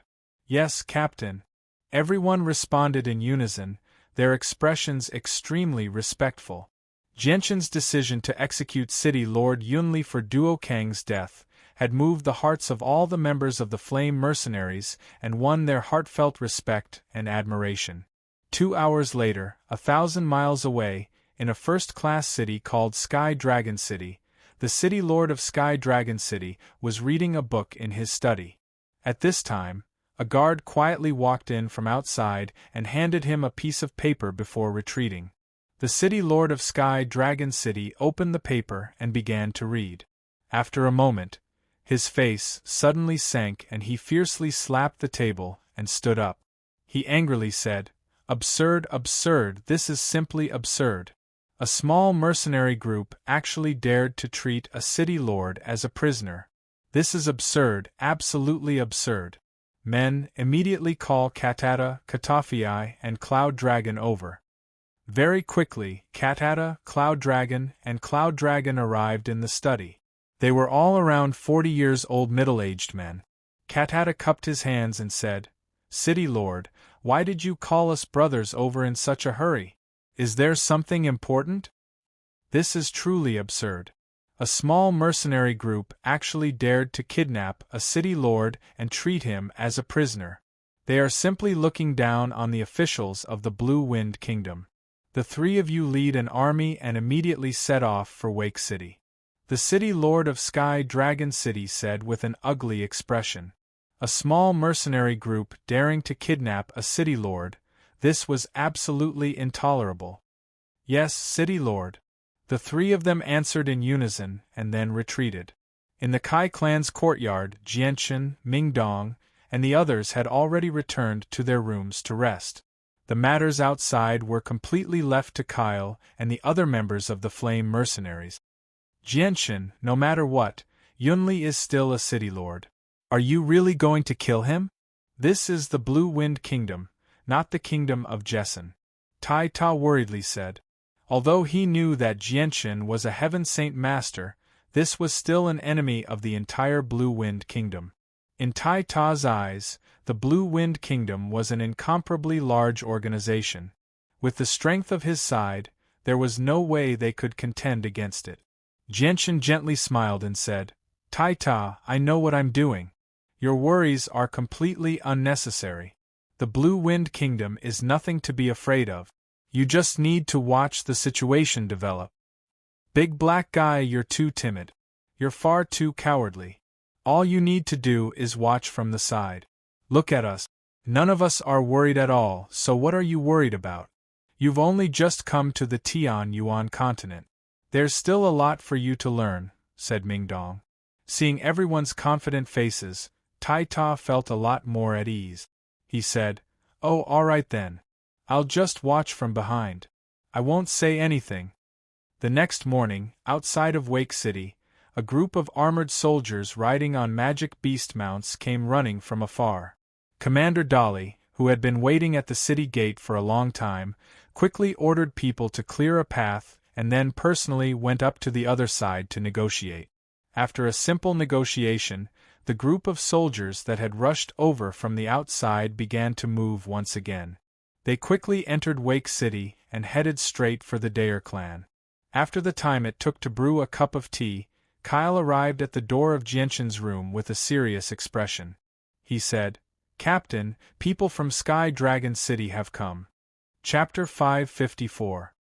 Yes, Captain. Everyone responded in unison, their expressions extremely respectful. Jianchen's decision to execute City Lord Yunli for Duo Kang's death had moved the hearts of all the members of the Flame Mercenaries and won their heartfelt respect and admiration. 2 hours later, 1,000 miles away, in a first-class city called Sky Dragon City, the City Lord of Sky Dragon City was reading a book in his study. At this time, a guard quietly walked in from outside and handed him a piece of paper before retreating. The City Lord of Sky Dragon City opened the paper and began to read. After a moment, his face suddenly sank and he fiercely slapped the table and stood up. He angrily said, "Absurd, absurd, this is simply absurd. A small mercenary group actually dared to treat a city lord as a prisoner. This is absurd, absolutely absurd. Men, immediately call Katata, Katafii, and Cloud Dragon over." Very quickly, Katata, Cloud Dragon, and Cloud Dragon arrived in the study. They were all around 40 years old middle-aged men. Katata cupped his hands and said, "City Lord, why did you call us brothers over in such a hurry? Is there something important?" This is truly absurd. A small mercenary group actually dared to kidnap a city lord and treat him as a prisoner. They are simply looking down on the officials of the Blue Wind Kingdom. The 3 of you lead an army and immediately set off for Wake City. The City Lord of Sky Dragon City said with an ugly expression. A small mercenary group daring to kidnap a city lord, this was absolutely intolerable. Yes, City Lord. The 3 of them answered in unison and then retreated. In the Kai clan's courtyard, Jianchen, Mingdong, and the others had already returned to their rooms to rest. The matters outside were completely left to Kyle and the other members of the Flame Mercenaries. Jianchen, no matter what, Yunli is still a city lord. Are you really going to kill him? This is the Blue Wind Kingdom, not the kingdom of Jessen. Tai Ta worriedly said. Although he knew that Jianchen was a Heaven Saint Master, this was still an enemy of the entire Blue Wind Kingdom. In Tai Ta's eyes, the Blue Wind Kingdom was an incomparably large organization. With the strength of his side, there was no way they could contend against it. Jianchen gently smiled and said, "Tai Ta, I know what I'm doing. Your worries are completely unnecessary. The Blue Wind Kingdom is nothing to be afraid of. You just need to watch the situation develop. Big black guy, you're too timid. You're far too cowardly. All you need to do is watch from the side. Look at us. None of us are worried at all, so what are you worried about? You've only just come to the Tian Yuan continent. There's still a lot for you to learn," said Mingdong. Seeing everyone's confident faces, Tai Ta felt a lot more at ease. He said, "Oh, all right then. I'll just watch from behind. I won't say anything." The next morning, outside of Wake City, a group of armored soldiers riding on magic beast mounts came running from afar. Commander Dolly, who had been waiting at the city gate for a long time, quickly ordered people to clear a path and then personally went up to the other side to negotiate. After a simple negotiation, the group of soldiers that had rushed over from the outside began to move once again. They quickly entered Wake City and headed straight for the Dayer clan. After the time it took to brew a cup of tea, Kyle arrived at the door of Jianchen's room with a serious expression. he said. Captain, people from Sky Dragon City have come. Chapter 554.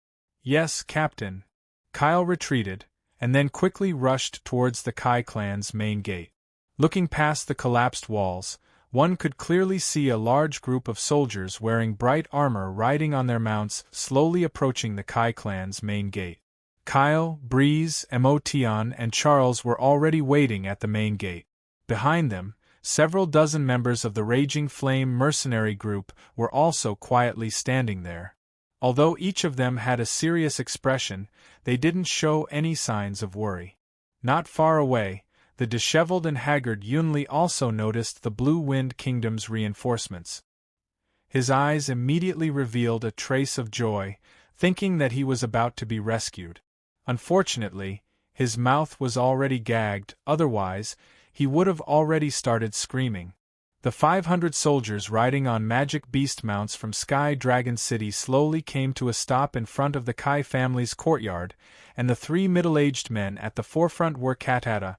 Yes, Captain. Kyle retreated, and then quickly rushed towards the Kai clan's main gate. Looking past the collapsed walls, one could clearly see a large group of soldiers wearing bright armor riding on their mounts slowly approaching the Kai clan's main gate. Kyle, Breeze, Emotion, and Charles were already waiting at the main gate. Behind them, several dozen members of the Raging Flame mercenary group were also quietly standing there. Although each of them had a serious expression, they didn't show any signs of worry. Not far away, the disheveled and haggard Yunli also noticed the Blue Wind Kingdom's reinforcements. His eyes immediately revealed a trace of joy, thinking that he was about to be rescued. Unfortunately, his mouth was already gagged, otherwise, he would have already started screaming. The 500 soldiers riding on magic beast mounts from Sky Dragon City slowly came to a stop in front of the Kai family's courtyard, and the three middle-aged men at the forefront were Katata,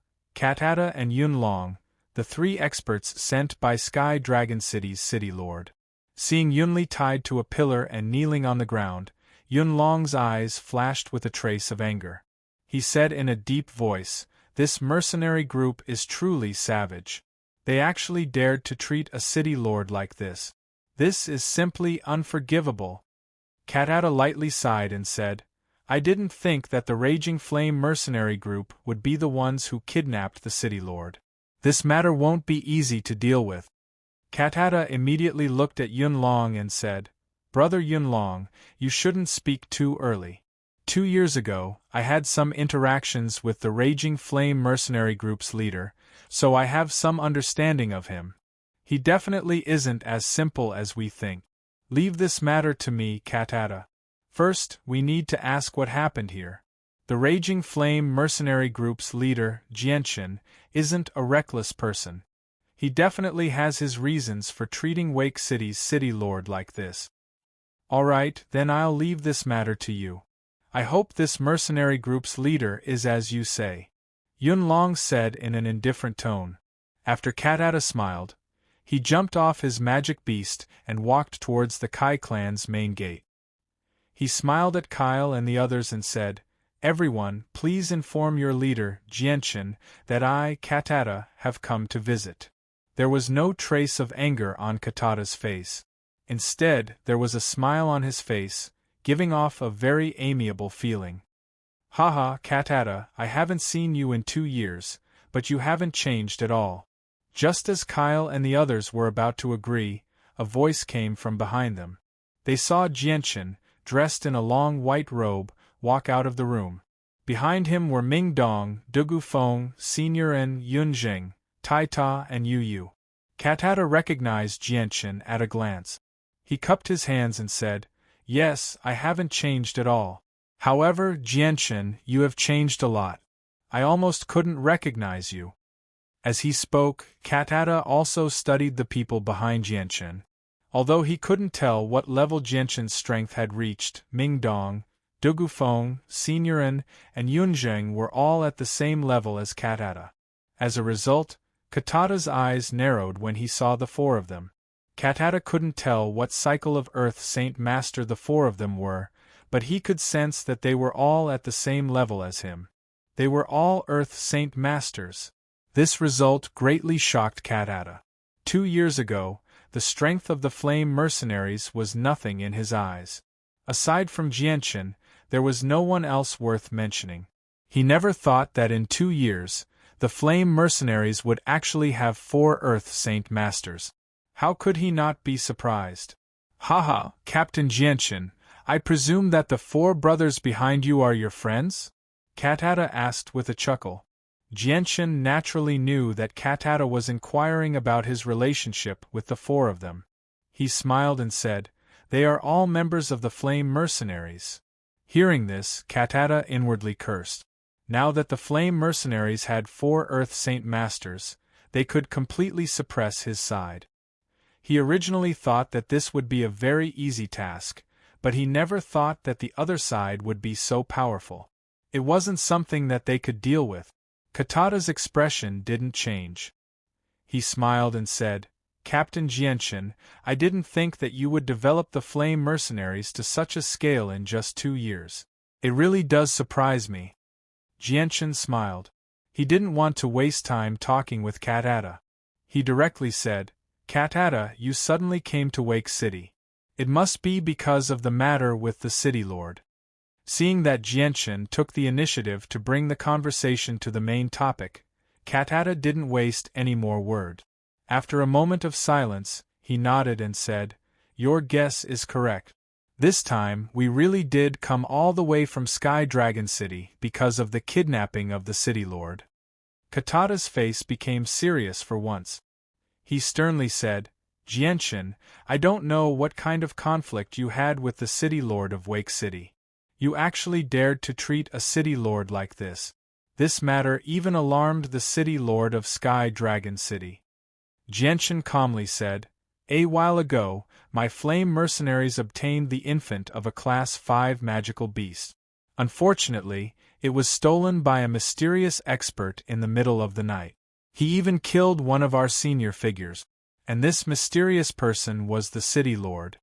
and Yun Long, the three experts sent by Sky Dragon City's city lord. Seeing Yunli tied to a pillar and kneeling on the ground, Yun Long's eyes flashed with a trace of anger. He said in a deep voice, "This mercenary group is truly savage. They actually dared to treat a city lord like this. This is simply unforgivable." Katata lightly sighed and said, "I didn't think that the Raging Flame mercenary group would be the ones who kidnapped the city lord. This matter won't be easy to deal with." Katata immediately looked at Yun Long and said, "Brother Yun Long, you shouldn't speak too early. 2 years ago, I had some interactions with the Raging Flame mercenary group's leader, so I have some understanding of him. He definitely isn't as simple as we think. Leave this matter to me, Katata. First, we need to ask what happened here. The Raging Flame mercenary group's leader, Jianchen, isn't a reckless person. He definitely has his reasons for treating Wake City's city lord like this. Alright, then I'll leave this matter to you. I hope this mercenary group's leader is as you say," Yun Long said in an indifferent tone. After Katata smiled, he jumped off his magic beast and walked towards the Kai clan's main gate. He smiled at Kyle and the others and said, "Everyone, please inform your leader, Jianchen, that I, Katata, have come to visit." There was no trace of anger on Katata's face. Instead, there was a smile on his face, giving off a very amiable feeling. "Haha, Katata, I haven't seen you in 2 years, but you haven't changed at all." Just as Kyle and the others were about to agree, a voice came from behind them. They saw Jianchen, dressed in a long white robe, walk out of the room. Behind him were Ming Dong, Dugu Feng, serene, Yun Jing, Tai Ta, and Yu Yu. Katata recognized Jianchen at a glance. He cupped his hands and said, "Yes, I haven't changed at all. However, Jianchen, you have changed a lot. I almost couldn't recognize you." As he spoke, Katata also studied the people behind Jianchen. Although he couldn't tell what level Jianchen's strength had reached, Ming Dong, Dugu Feng, serene, and Yunjing were all at the same level as Katata. As a result, Katata's eyes narrowed when he saw the 4 of them. Katata couldn't tell what cycle of Earth Saint Master the 4 of them were, but he could sense that they were all at the same level as him. They were all Earth Saint Masters. This result greatly shocked Katata. 2 years ago, the strength of the Flame mercenaries was nothing in his eyes. Aside from Jianchen, there was no one else worth mentioning. He never thought that in 2 years, the Flame mercenaries would actually have 4 Earth Saint Masters. How could he not be surprised? "Haha, Captain Jianchen, I presume that the 4 brothers behind you are your friends?" Katata asked with a chuckle. Jianchen naturally knew that Katata was inquiring about his relationship with the 4 of them. He smiled and said, "They are all members of the Flame mercenaries." Hearing this, Katata inwardly cursed. Now that the Flame mercenaries had 4 Earth Saint Masters, they could completely suppress his side. He originally thought that this would be a very easy task, but he never thought that the other side would be so powerful. It wasn't something that they could deal with. Katata's expression didn't change. He smiled and said, Captain Jianshan, I didn't think that you would develop the flame mercenaries to such a scale in just 2 years. It really does surprise me. Jianshan smiled. He didn't want to waste time talking with Katata. He directly said, Katata, you suddenly came to Wake City. It must be because of the matter with the city lord. Seeing that Jianshan took the initiative to bring the conversation to the main topic, Katata didn't waste any more word. After a moment of silence, he nodded and said, Your guess is correct. This time, we really did come all the way from Sky Dragon City because of the kidnapping of the city lord. Katata's face became serious for once. He sternly said, Jianshan, I don't know what kind of conflict you had with the city lord of Wake City. You actually dared to treat a city lord like this. This matter even alarmed the city lord of Sky Dragon City. Jianshan calmly said, A while ago, my flame mercenaries obtained the infant of a Class 5 magical beast. Unfortunately, it was stolen by a mysterious expert in the middle of the night. He even killed one of our senior figures, and this mysterious person was the city lord.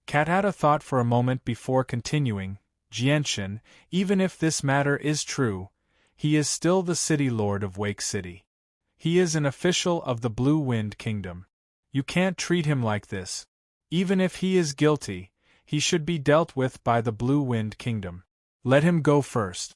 Katata thought for a moment before continuing, Jianshan, even if this matter is true, he is still the city lord of Wake City. He is an official of the Blue Wind Kingdom. You can't treat him like this. Even if he is guilty, he should be dealt with by the Blue Wind Kingdom. Let him go first.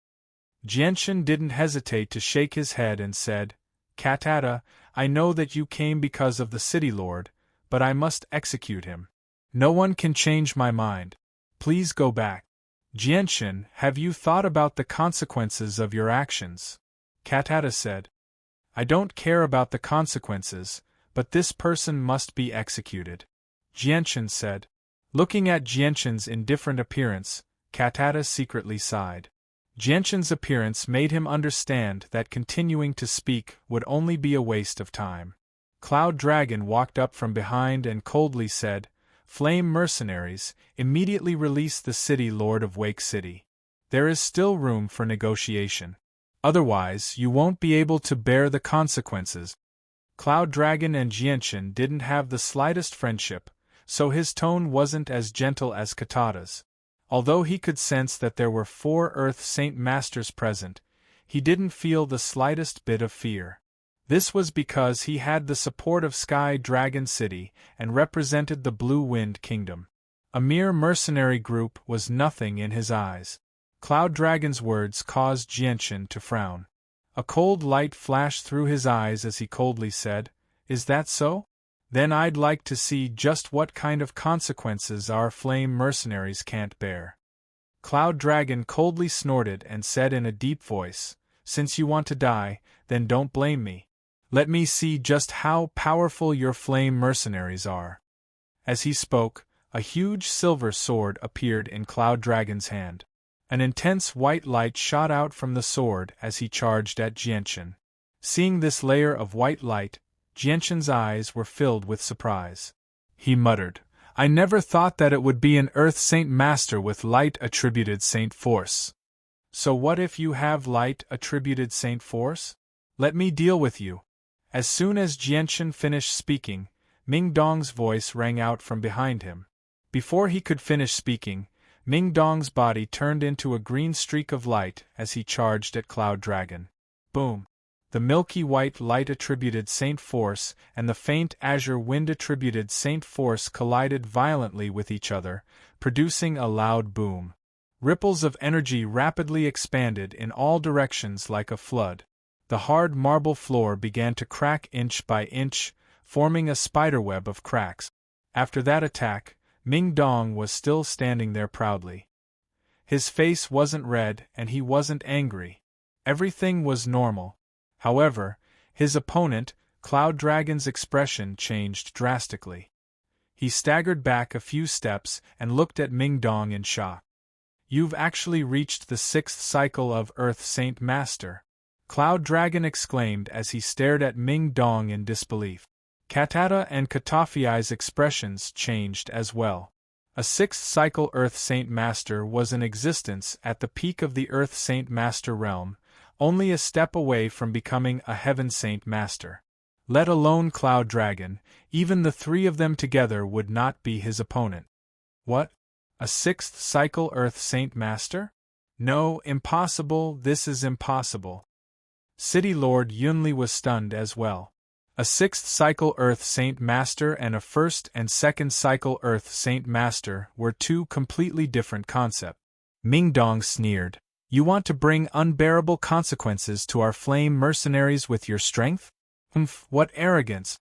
Jianshan didn't hesitate to shake his head and said, Katata, I know that you came because of the city lord, but I must execute him. No one can change my mind. Please go back. Jianshan, have you thought about the consequences of your actions? Katata said. I don't care about the consequences, but this person must be executed. Jianshan said. Looking at Jianshan's indifferent appearance, Katata secretly sighed. Jianshan's appearance made him understand that continuing to speak would only be a waste of time. Cloud Dragon walked up from behind and coldly said, Flame mercenaries, immediately release the city lord of Wake City. There is still room for negotiation. Otherwise, you won't be able to bear the consequences. Cloud Dragon and Jianshan didn't have the slightest friendship, so his tone wasn't as gentle as Katata's. Although he could sense that there were 4 Earth Saint Masters present, he didn't feel the slightest bit of fear. This was because he had the support of Sky Dragon City and represented the Blue Wind Kingdom. A mere mercenary group was nothing in his eyes. Cloud Dragon's words caused Jianshan to frown. A cold light flashed through his eyes as he coldly said, Is that so? Then I'd like to see just what kind of consequences our flame mercenaries can't bear. Cloud Dragon coldly snorted and said in a deep voice, Since you want to die, then don't blame me. Let me see just how powerful your flame mercenaries are. As he spoke, a huge silver sword appeared in Cloud Dragon's hand. An intense white light shot out from the sword as he charged at Jianshan. Seeing this layer of white light, Jianshan's eyes were filled with surprise. He muttered, I never thought that it would be an Earth Saint Master with light-attributed Saint Force. So what if you have light-attributed Saint Force? Let me deal with you. As soon as Jianshan finished speaking, Ming Dong's voice rang out from behind him. Before he could finish speaking, Ming Dong's body turned into a green streak of light as he charged at Cloud Dragon. Boom! The milky white light-attributed Saint Force and the faint azure wind-attributed Saint Force collided violently with each other, producing a loud boom. Ripples of energy rapidly expanded in all directions like a flood. The hard marble floor began to crack inch by inch, forming a spiderweb of cracks. After that attack, Ming Dong was still standing there proudly. His face wasn't red and he wasn't angry. Everything was normal. However, his opponent, Cloud Dragon's expression changed drastically. He staggered back a few steps and looked at Ming Dong in shock. You've actually reached the 6th cycle of Earth Saint Master, Cloud Dragon exclaimed as he stared at Ming Dong in disbelief. Katata and Katafiai's expressions changed as well. A 6th cycle Earth Saint Master was in existence at the peak of the Earth Saint Master realm, only a step away from becoming a Heaven Saint Master. Let alone Cloud Dragon, even the three of them together would not be his opponent. What? A sixth cycle Earth Saint Master? No, impossible, this is impossible. City Lord Yunli was stunned as well. A sixth cycle Earth Saint Master and a first and second cycle Earth Saint Master were two completely different concepts. Mingdong sneered. You want to bring unbearable consequences to our flame mercenaries with your strength? What arrogance!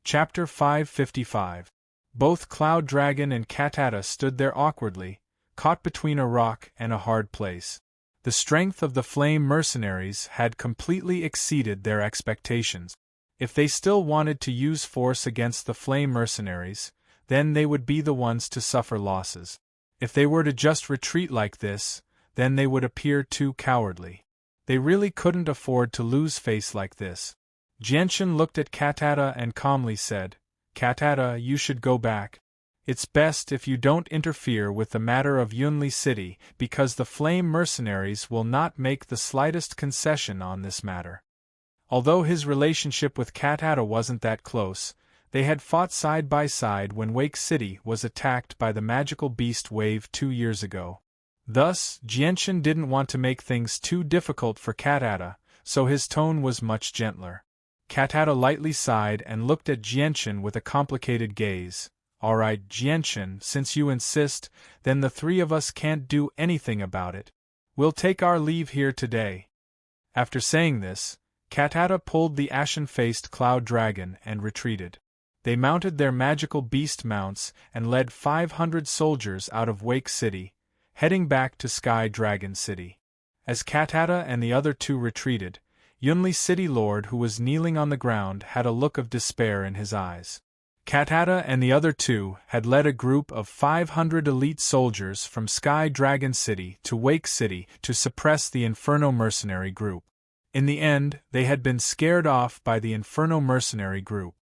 Chapter 555. Both Cloud Dragon and Katata stood there awkwardly, caught between a rock and a hard place. The strength of the flame mercenaries had completely exceeded their expectations. If they still wanted to use force against the flame mercenaries, then they would be the ones to suffer losses. If they were to just retreat like this, then they would appear too cowardly. They really couldn't afford to lose face like this. Jianshan looked at Katata and calmly said, Katata, you should go back. It's best if you don't interfere with the matter of Yunli City, because the flame mercenaries will not make the slightest concession on this matter. Although his relationship with Katata wasn't that close, they had fought side by side when Wake City was attacked by the magical beast wave 2 years ago. Thus, Jianshan didn't want to make things too difficult for Katata, so his tone was much gentler. Katata lightly sighed and looked at Jianshan with a complicated gaze. Alright, Jianshan, since you insist, then the three of us can't do anything about it. We'll take our leave here today. After saying this, Katata pulled the ashen-faced Cloud Dragon and retreated. They mounted their magical beast mounts and led 500 soldiers out of Wake City, heading back to Sky Dragon City. As Katata and the other two retreated, Yunli City Lord, who was kneeling on the ground, had a look of despair in his eyes. Katata and the other two had led a group of 500 elite soldiers from Sky Dragon City to Wake City to suppress the Inferno Mercenary Group. In the end, they had been scared off by the Inferno Mercenary Group.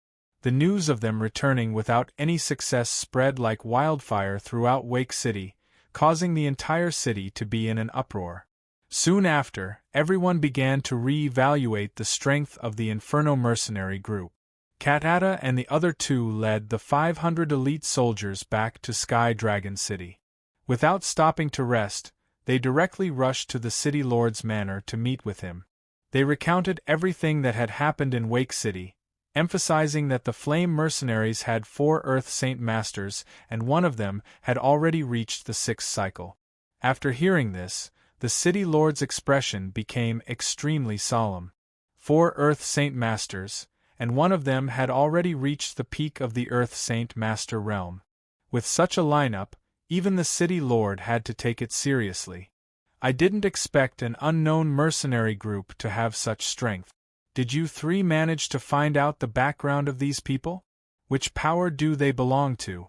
The news of them returning without any success spread like wildfire throughout Wake City, causing the entire city to be in an uproar. Soon after, everyone began to re-evaluate the strength of the Inferno Mercenary Group. Katata and the other two led the 500 elite soldiers back to Sky Dragon City. Without stopping to rest, they directly rushed to the City Lord's manor to meet with him. They recounted everything that had happened in Wake City, emphasizing that the Flame Mercenaries had 4 Earth Saint Masters and one of them had already reached the 6th cycle. After hearing this, the City Lord's expression became extremely solemn. 4 Earth Saint Masters, and one of them had already reached the peak of the Earth Saint Master realm. With such a lineup, even the City Lord had to take it seriously. I didn't expect an unknown mercenary group to have such strength. Did you three manage to find out the background of these people? Which power do they belong to?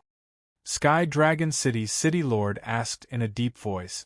Sky Dragon City's City Lord asked in a deep voice.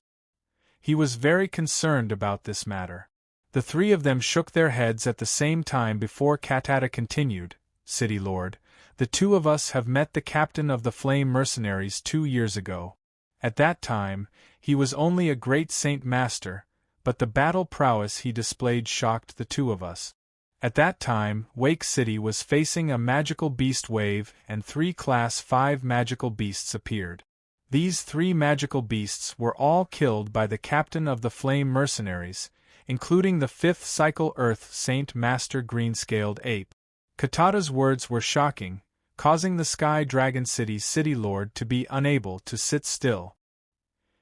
He was very concerned about this matter. The three of them shook their heads at the same time before Katata continued, City Lord, the two of us have met the captain of the Flame Mercenaries 2 years ago. At that time, he was only a great Saint Master, but the battle prowess he displayed shocked the two of us. At that time, Wake City was facing a magical beast wave and 3 Class 5 magical beasts appeared. These 3 magical beasts were all killed by the captain of the Flame Mercenaries, including the 5th Cycle Earth Saint Master Green-Scaled Ape. Katata's words were shocking, causing the Sky Dragon City's City Lord to be unable to sit still.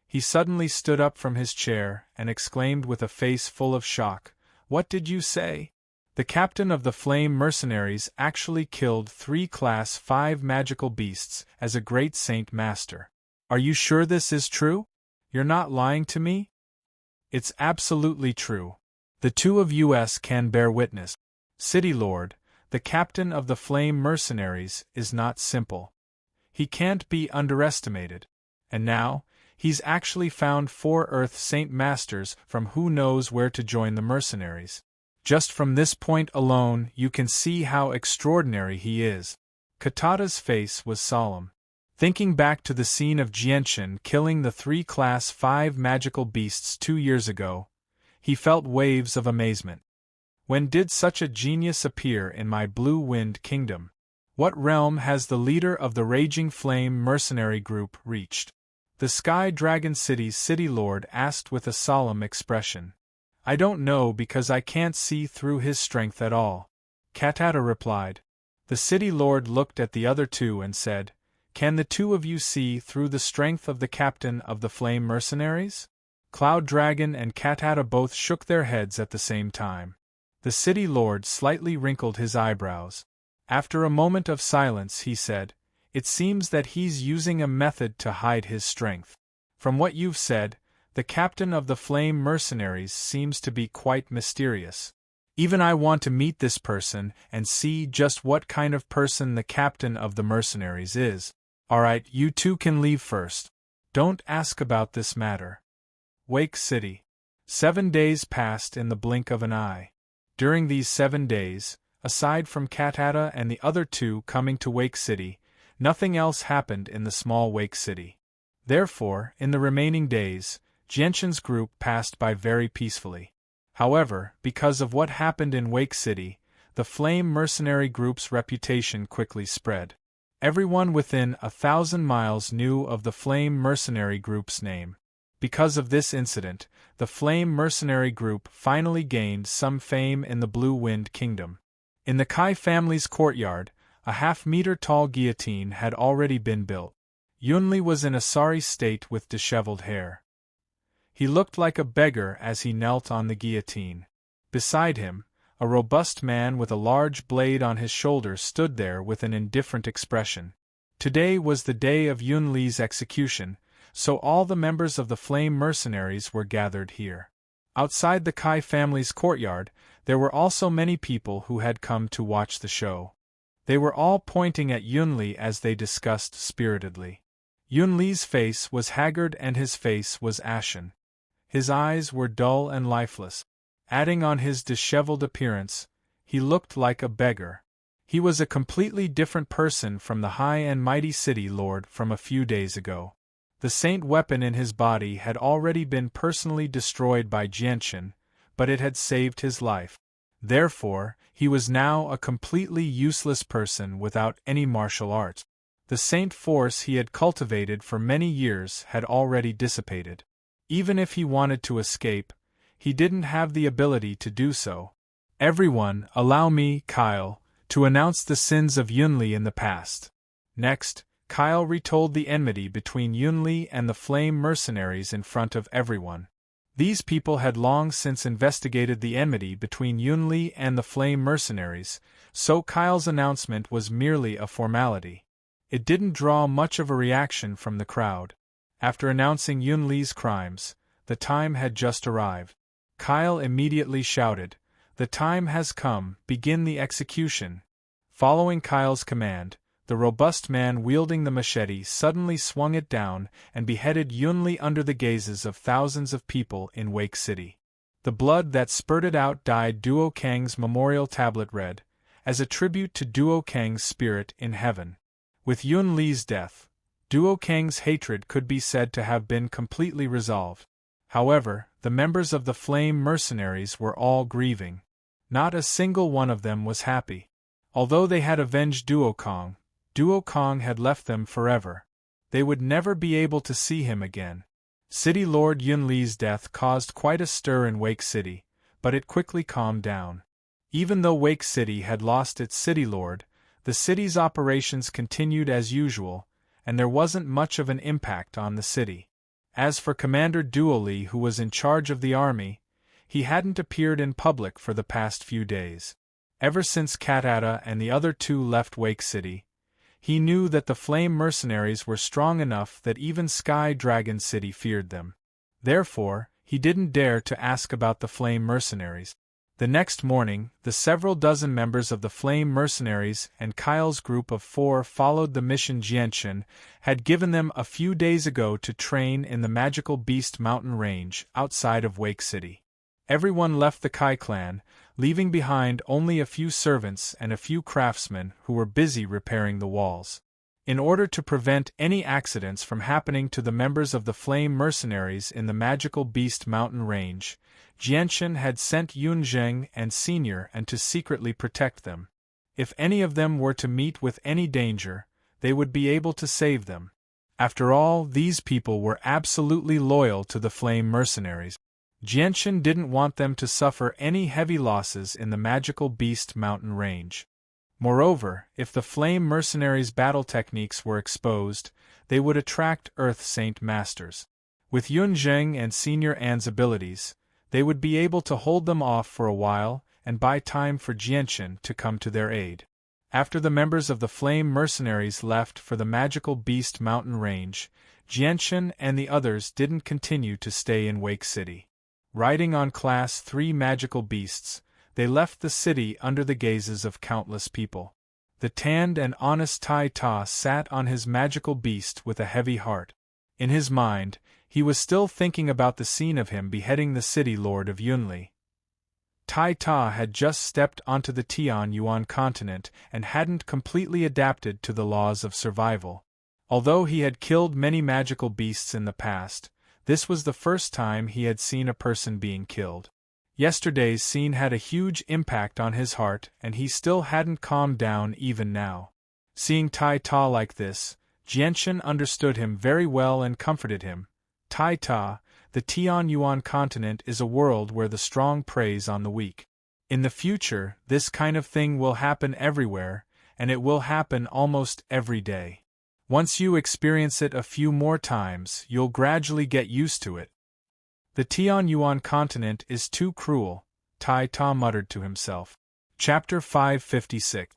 He suddenly stood up from his chair and exclaimed with a face full of shock, What did you say? The captain of the Flame Mercenaries actually killed 3 Class 5 magical beasts as a great Saint Master. Are you sure this is true? You're not lying to me? It's absolutely true. The two of us can bear witness. City Lord, the captain of the Flame Mercenaries is not simple. He can't be underestimated. And now, he's actually found 4 Earth Saint Masters from who knows where to join the mercenaries. Just from this point alone, you can see how extraordinary he is. Katata's face was solemn. Thinking back to the scene of Jianshan killing the 3 Class 5 magical beasts 2 years ago, he felt waves of amazement. When did such a genius appear in my Blue Wind Kingdom? What realm has the leader of the Raging Flame mercenary group reached? The Sky Dragon City's city lord asked with a solemn expression. I don't know because I can't see through his strength at all. Katata replied. The city lord looked at the other two and said, Can the two of you see through the strength of the captain of the Flame Mercenaries? Cloud Dragon and Katata both shook their heads at the same time. The city lord slightly wrinkled his eyebrows. After a moment of silence he said, It seems that he's using a method to hide his strength. From what you've said, the captain of the Flame Mercenaries seems to be quite mysterious. Even I want to meet this person and see just what kind of person the captain of the mercenaries is. Alright, you two can leave first. Don't ask about this matter. Wake City. 7 days passed in the blink of an eye. During these 7 days, aside from Katata and the other two coming to Wake City, nothing else happened in the small Wake City. Therefore, in the remaining days, Genshin's group passed by very peacefully. However, because of what happened in Wake City, the Flame Mercenary group's reputation quickly spread. Everyone within 1,000 miles knew of the Flame Mercenary group's name. Because of this incident, the Flame Mercenary group finally gained some fame in the Blue Wind Kingdom. In the Kai family's courtyard, a half-meter-tall guillotine had already been built. Yunli was in a sorry state with disheveled hair. He looked like a beggar as he knelt on the guillotine. Beside him, a robust man with a large blade on his shoulder stood there with an indifferent expression. Today was the day of Yunli's execution, so all the members of the Flame Mercenaries were gathered here. Outside the Kai family's courtyard, there were also many people who had come to watch the show. They were all pointing at Yunli as they discussed spiritedly. Yunli's face was haggard and his face was ashen. His eyes were dull and lifeless. Adding on his disheveled appearance, he looked like a beggar. He was a completely different person from the high and mighty city lord from a few days ago. The saint weapon in his body had already been personally destroyed by Genshin, but it had saved his life. Therefore, he was now a completely useless person without any martial arts. The saint force he had cultivated for many years had already dissipated. Even if he wanted to escape, he didn't have the ability to do so. Everyone, allow me, Kyle, to announce the sins of Yunli in the past. Next, Kyle retold the enmity between Yunli and the Flame Mercenaries in front of everyone. These people had long since investigated the enmity between Yunli and the Flame Mercenaries, so Kyle's announcement was merely a formality. It didn't draw much of a reaction from the crowd. After announcing Yunli's crimes, the time had just arrived. Kyle immediately shouted, "The time has come, begin the execution." Following Kyle's command, the robust man wielding the machete suddenly swung it down and beheaded Yunli under the gazes of thousands of people in Wake City. The blood that spurted out dyed Duo Kang's memorial tablet red, as a tribute to Duo Kang's spirit in heaven. With Yunli's death, Duo Kang's hatred could be said to have been completely resolved. However, the members of the Flame Mercenaries were all grieving. Not a single one of them was happy. Although they had avenged Duo Kang had left them forever. They would never be able to see him again. City Lord Yunli's death caused quite a stir in Wake City, but it quickly calmed down. Even though Wake City had lost its city lord, the city's operations continued as usual, and there wasn't much of an impact on the city. As for Commander Duoli, who was in charge of the army, he hadn't appeared in public for the past few days. Ever since Katata and the other two left Wake City, he knew that the Flame Mercenaries were strong enough that even Sky Dragon City feared them. Therefore, he didn't dare to ask about the Flame Mercenaries. The next morning, the several dozen members of the Flame Mercenaries and Kyle's group of 4 followed the mission Genshin had given them a few days ago to train in the Magical Beast Mountain Range outside of Wake City. Everyone left the Kai clan, leaving behind only a few servants and a few craftsmen who were busy repairing the walls. In order to prevent any accidents from happening to the members of the Flame Mercenaries in the Magical Beast Mountain Range, Jianchen had sent Yun Zheng and Senior and to secretly protect them. If any of them were to meet with any danger, they would be able to save them. After all, these people were absolutely loyal to the Flame Mercenaries. Jianchen didn't want them to suffer any heavy losses in the Magical Beast Mountain Range. Moreover, if the Flame Mercenaries' battle techniques were exposed, they would attract Earth Saint Masters. With Yun Zheng and Senior An's abilities, they would be able to hold them off for a while and buy time for Jianchen to come to their aid. After the members of the Flame Mercenaries left for the Magical Beast Mountain Range, Jianchen and the others didn't continue to stay in Wake City. Riding on Class 3 magical beasts, they left the city under the gazes of countless people. The tanned and honest Tai Ta sat on his magical beast with a heavy heart. In his mind, he was still thinking about the scene of him beheading the city lord of Yunli. Tai Ta had just stepped onto the Tian Yuan continent and hadn't completely adapted to the laws of survival. Although he had killed many magical beasts in the past, this was the first time he had seen a person being killed. Yesterday's scene had a huge impact on his heart, and he still hadn't calmed down even now. Seeing Tai Ta like this, Jianchen understood him very well and comforted him. Tai Ta, the Tian Yuan continent is a world where the strong preys on the weak. In the future, this kind of thing will happen everywhere, and it will happen almost every day. Once you experience it a few more times, you'll gradually get used to it. The Tian Yuan continent is too cruel, Tai Ta muttered to himself. Chapter 556.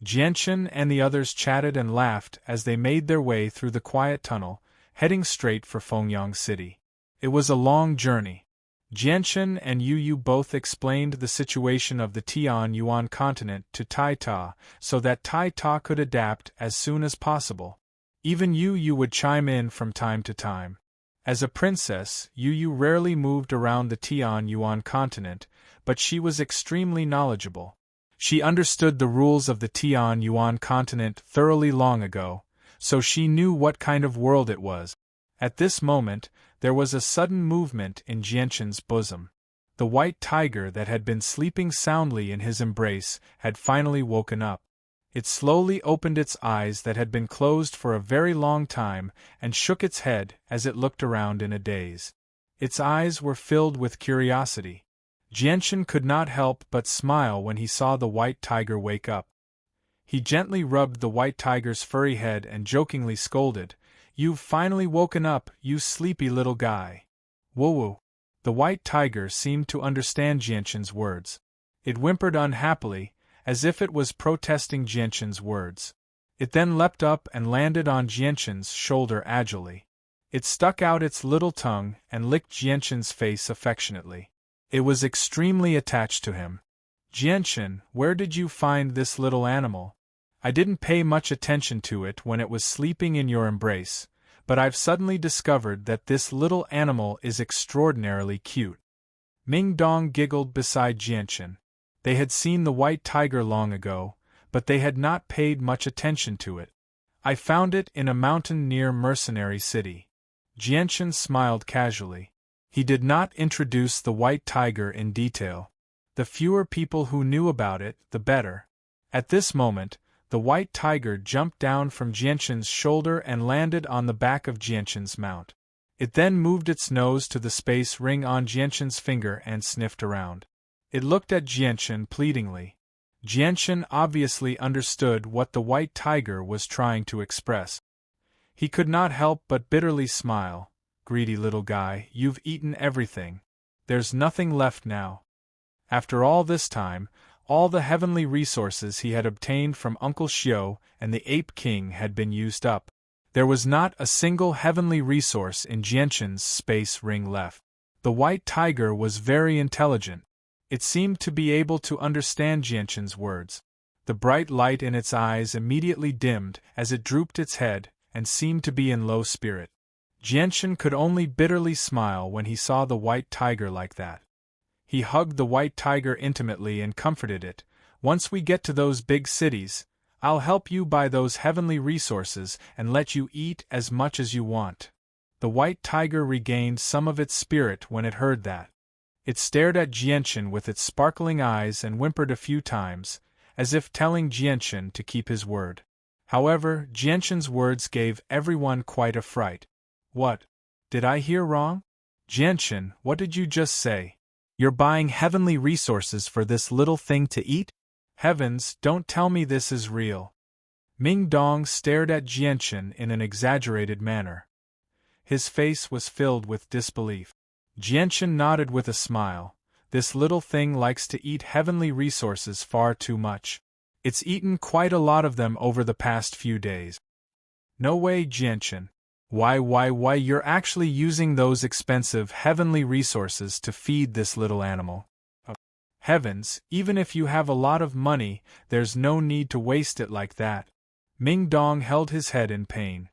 Jianchen and the others chatted and laughed as they made their way through the quiet tunnel, heading straight for Fengyang City. It was a long journey. Jianchen and Yu Yu both explained the situation of the Tian Yuan continent to Tai Ta so that Tai Ta could adapt as soon as possible. Even Yu Yu would chime in from time to time. As a princess, Yu Yu rarely moved around the Tian Yuan continent, but she was extremely knowledgeable. She understood the rules of the Tian Yuan continent thoroughly long ago, so she knew what kind of world it was. At this moment, there was a sudden movement in Jianchen's bosom. The white tiger that had been sleeping soundly in his embrace had finally woken up. It slowly opened its eyes that had been closed for a very long time and shook its head as it looked around in a daze. Its eyes were filled with curiosity. Jianchen could not help but smile when he saw the white tiger wake up. He gently rubbed the white tiger's furry head and jokingly scolded, "You've finally woken up, you sleepy little guy." Woo-woo. The white tiger seemed to understand Jianchen's words. It whimpered unhappily, as if it was protesting Jianchen's words. It then leapt up and landed on Jianchen's shoulder agilely. It stuck out its little tongue and licked Jianchen's face affectionately. It was extremely attached to him. "Jianchen, where did you find this little animal? I didn't pay much attention to it when it was sleeping in your embrace, but I've suddenly discovered that this little animal is extraordinarily cute." Ming Dong giggled beside Jianchen. They had seen the white tiger long ago, but they had not paid much attention to it. "I found it in a mountain near Mercenary City." Jianchen smiled casually. He did not introduce the white tiger in detail. The fewer people who knew about it, the better. At this moment, the white tiger jumped down from Jianchen's shoulder and landed on the back of Jianchen's mount. It then moved its nose to the space ring on Jianchen's finger and sniffed around. It looked at Jianchen pleadingly. Jianchen obviously understood what the white tiger was trying to express. He could not help but bitterly smile. "Greedy little guy, you've eaten everything. There's nothing left now." After all this time, all the heavenly resources he had obtained from Uncle Xiao and the Ape King had been used up. There was not a single heavenly resource in Jianchen's space ring left. The white tiger was very intelligent. It seemed to be able to understand Jianchen's words. The bright light in its eyes immediately dimmed as it drooped its head and seemed to be in low spirit. Jianchen could only bitterly smile when he saw the white tiger like that. He hugged the white tiger intimately and comforted it. "Once we get to those big cities, I'll help you buy those heavenly resources and let you eat as much as you want. The white tiger regained some of its spirit when it heard that. It stared at Jianchen with its sparkling eyes and whimpered a few times, as if telling Jianchen to keep his word. However, Jianchen's words gave everyone quite a fright. What? Did I hear wrong? Jianchen, what did you just say? You're buying heavenly resources for this little thing to eat? Heavens, don't tell me this is real. Ming Dong stared at Jianchen in an exaggerated manner. His face was filled with disbelief. Jianchen nodded with a smile. This little thing likes to eat heavenly resources far too much. It's eaten quite a lot of them over the past few days. No way, Jianchen. Why, you're actually using those expensive heavenly resources to feed this little animal. Heavens, even if you have a lot of money, there's no need to waste it like that. Ming Dong held his head in pain.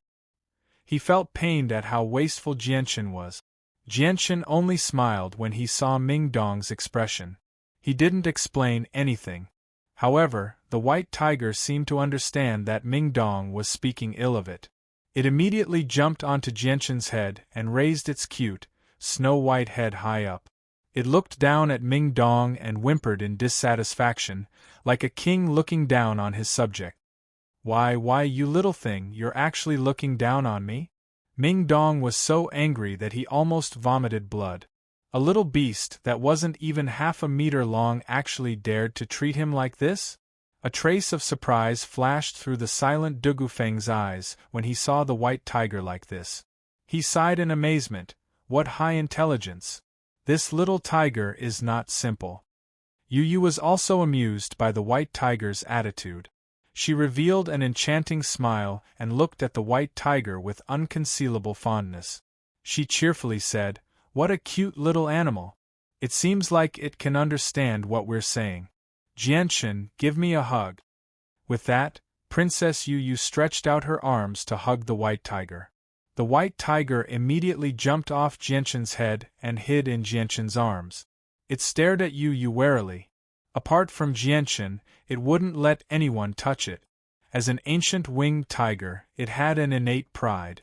He felt pained at how wasteful Jianchen was. Jianchen only smiled when he saw Ming Dong's expression. He didn't explain anything. However, the white tiger seemed to understand that Ming Dong was speaking ill of it. It immediately jumped onto Jianchen's head and raised its cute, snow-white head high up. It looked down at Ming Dong and whimpered in dissatisfaction, like a king looking down on his subject. Why, you little thing, you're actually looking down on me? Ming Dong was so angry that he almost vomited blood. A little beast that wasn't even half a meter long actually dared to treat him like this? A trace of surprise flashed through the silent Dugu Feng's eyes when he saw the white tiger like this. He sighed in amazement. What high intelligence! This little tiger is not simple. Yu was also amused by the white tiger's attitude. She revealed an enchanting smile and looked at the white tiger with unconcealable fondness. She cheerfully said, "What a cute little animal! It seems like it can understand what we're saying. Jianchen, give me a hug." With that, Princess Yu stretched out her arms to hug the white tiger. The white tiger immediately jumped off Jianchen's head and hid in Jianchen's arms. It stared at Yu warily. Apart from Jianchen, it wouldn't let anyone touch it. As an ancient winged tiger, it had an innate pride.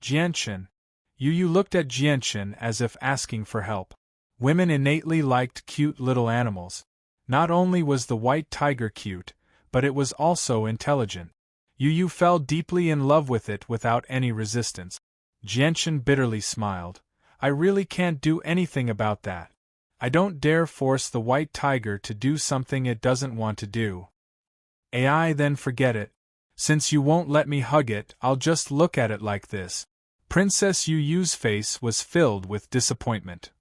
Jianchen. Yu looked at Jianchen as if asking for help. Women innately liked cute little animals. Not only was the white tiger cute, but it was also intelligent. Yu fell deeply in love with it without any resistance. Jianchen bitterly smiled. I really can't do anything about that. I don't dare force the white tiger to do something it doesn't want to do. Ai, then forget it. Since you won't let me hug it, I'll just look at it like this. Princess Yu's face was filled with disappointment.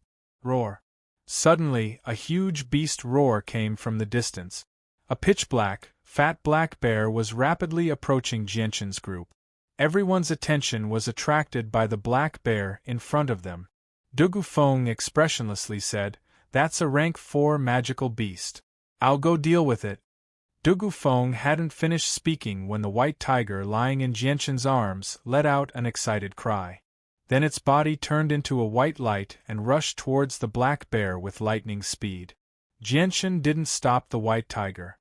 Roar. Suddenly, a huge beast roar came from the distance. A pitch-black, fat black bear was rapidly approaching Jianchen's group. Everyone's attention was attracted by the black bear in front of them. Dugu Feng expressionlessly said, "That's a rank 4 magical beast. I'll go deal with it." Dugu Feng hadn't finished speaking when the white tiger lying in Jianchen's arms let out an excited cry. Then its body turned into a white light and rushed towards the black bear with lightning speed. Jianchen didn't stop the white tiger.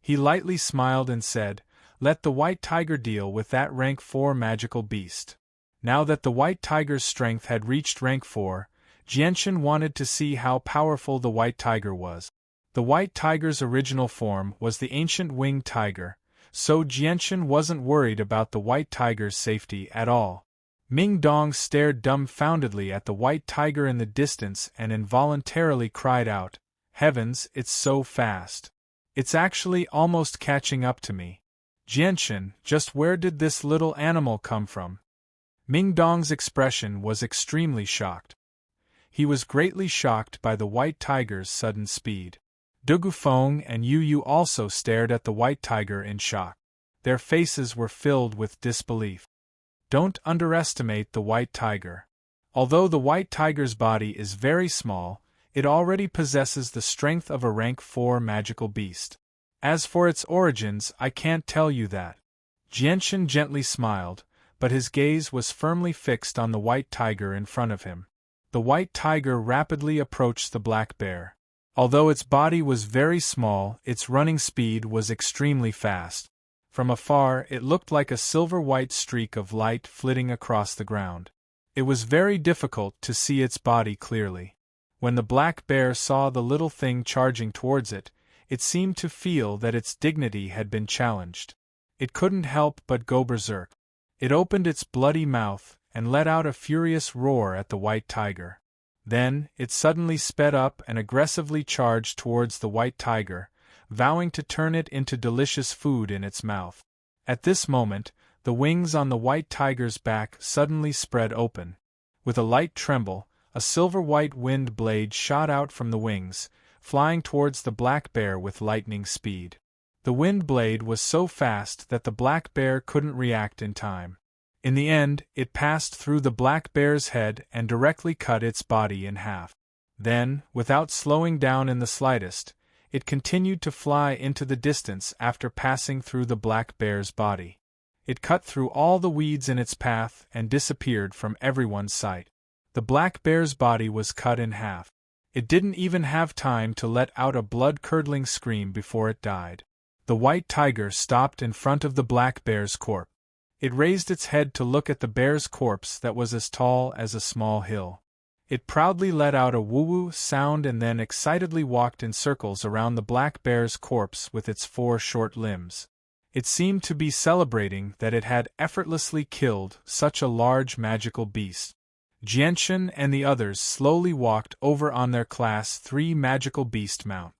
He lightly smiled and said, "Let the white tiger deal with that rank 4 magical beast." Now that the white tiger's strength had reached rank 4, Jianchen wanted to see how powerful the white tiger was. The white tiger's original form was the ancient winged tiger, so Jianchen wasn't worried about the white tiger's safety at all. Ming Dong stared dumbfoundedly at the white tiger in the distance and involuntarily cried out, "Heavens, it's so fast. It's actually almost catching up to me. Jianchen, just where did this little animal come from?" Ming Dong's expression was extremely shocked. He was greatly shocked by the white tiger's sudden speed. Dugu Feng and Yu also stared at the white tiger in shock. Their faces were filled with disbelief. Don't underestimate the white tiger. Although the white tiger's body is very small, it already possesses the strength of a rank 4 magical beast. As for its origins, I can't tell you that. Jianchen gently smiled, but his gaze was firmly fixed on the white tiger in front of him. The white tiger rapidly approached the black bear. Although its body was very small, its running speed was extremely fast. From afar it looked like a silver-white streak of light flitting across the ground. It was very difficult to see its body clearly. When the black bear saw the little thing charging towards it, it seemed to feel that its dignity had been challenged. It couldn't help but go berserk. It opened its bloody mouth and let out a furious roar at the white tiger. Then, it suddenly sped up and aggressively charged towards the white tiger, vowing to turn it into delicious food in its mouth. At this moment, the wings on the white tiger's back suddenly spread open. With a light tremble, a silver-white wind blade shot out from the wings, flying towards the black bear with lightning speed. The wind blade was so fast that the black bear couldn't react in time. In the end, it passed through the black bear's head and directly cut its body in half. Then, without slowing down in the slightest, it continued to fly into the distance after passing through the black bear's body. It cut through all the weeds in its path and disappeared from everyone's sight. The black bear's body was cut in half. It didn't even have time to let out a blood-curdling scream before it died. The white tiger stopped in front of the black bear's corpse. It raised its head to look at the bear's corpse that was as tall as a small hill. It proudly let out a woo-woo sound and then excitedly walked in circles around the black bear's corpse with its 4 short limbs. It seemed to be celebrating that it had effortlessly killed such a large magical beast. Jianchen and the others slowly walked over on their Class 3 magical beast mount.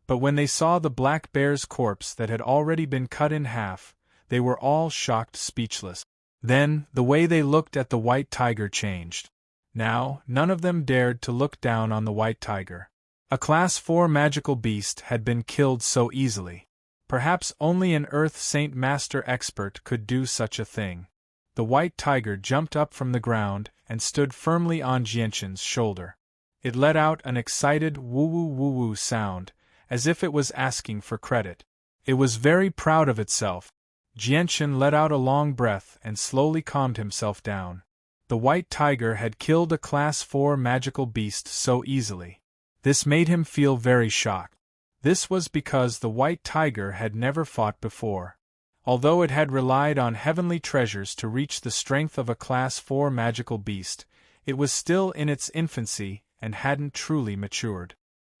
But when they saw the black bear's corpse that had already been cut in half, they were all shocked speechless. Then, the way they looked at the white tiger changed. Now, none of them dared to look down on the white tiger. A Class 4 magical beast had been killed so easily. Perhaps only an Earth Saint Master expert could do such a thing. The white tiger jumped up from the ground and stood firmly on Jianchen's shoulder. It let out an excited woo-woo-woo-woo sound, as if it was asking for credit. It was very proud of itself. Jianchen let out a long breath and slowly calmed himself down. The white tiger had killed a Class 4 magical beast so easily. This made him feel very shocked. This was because the white tiger had never fought before. Although it had relied on heavenly treasures to reach the strength of a Class 4 magical beast, it was still in its infancy and hadn't truly matured.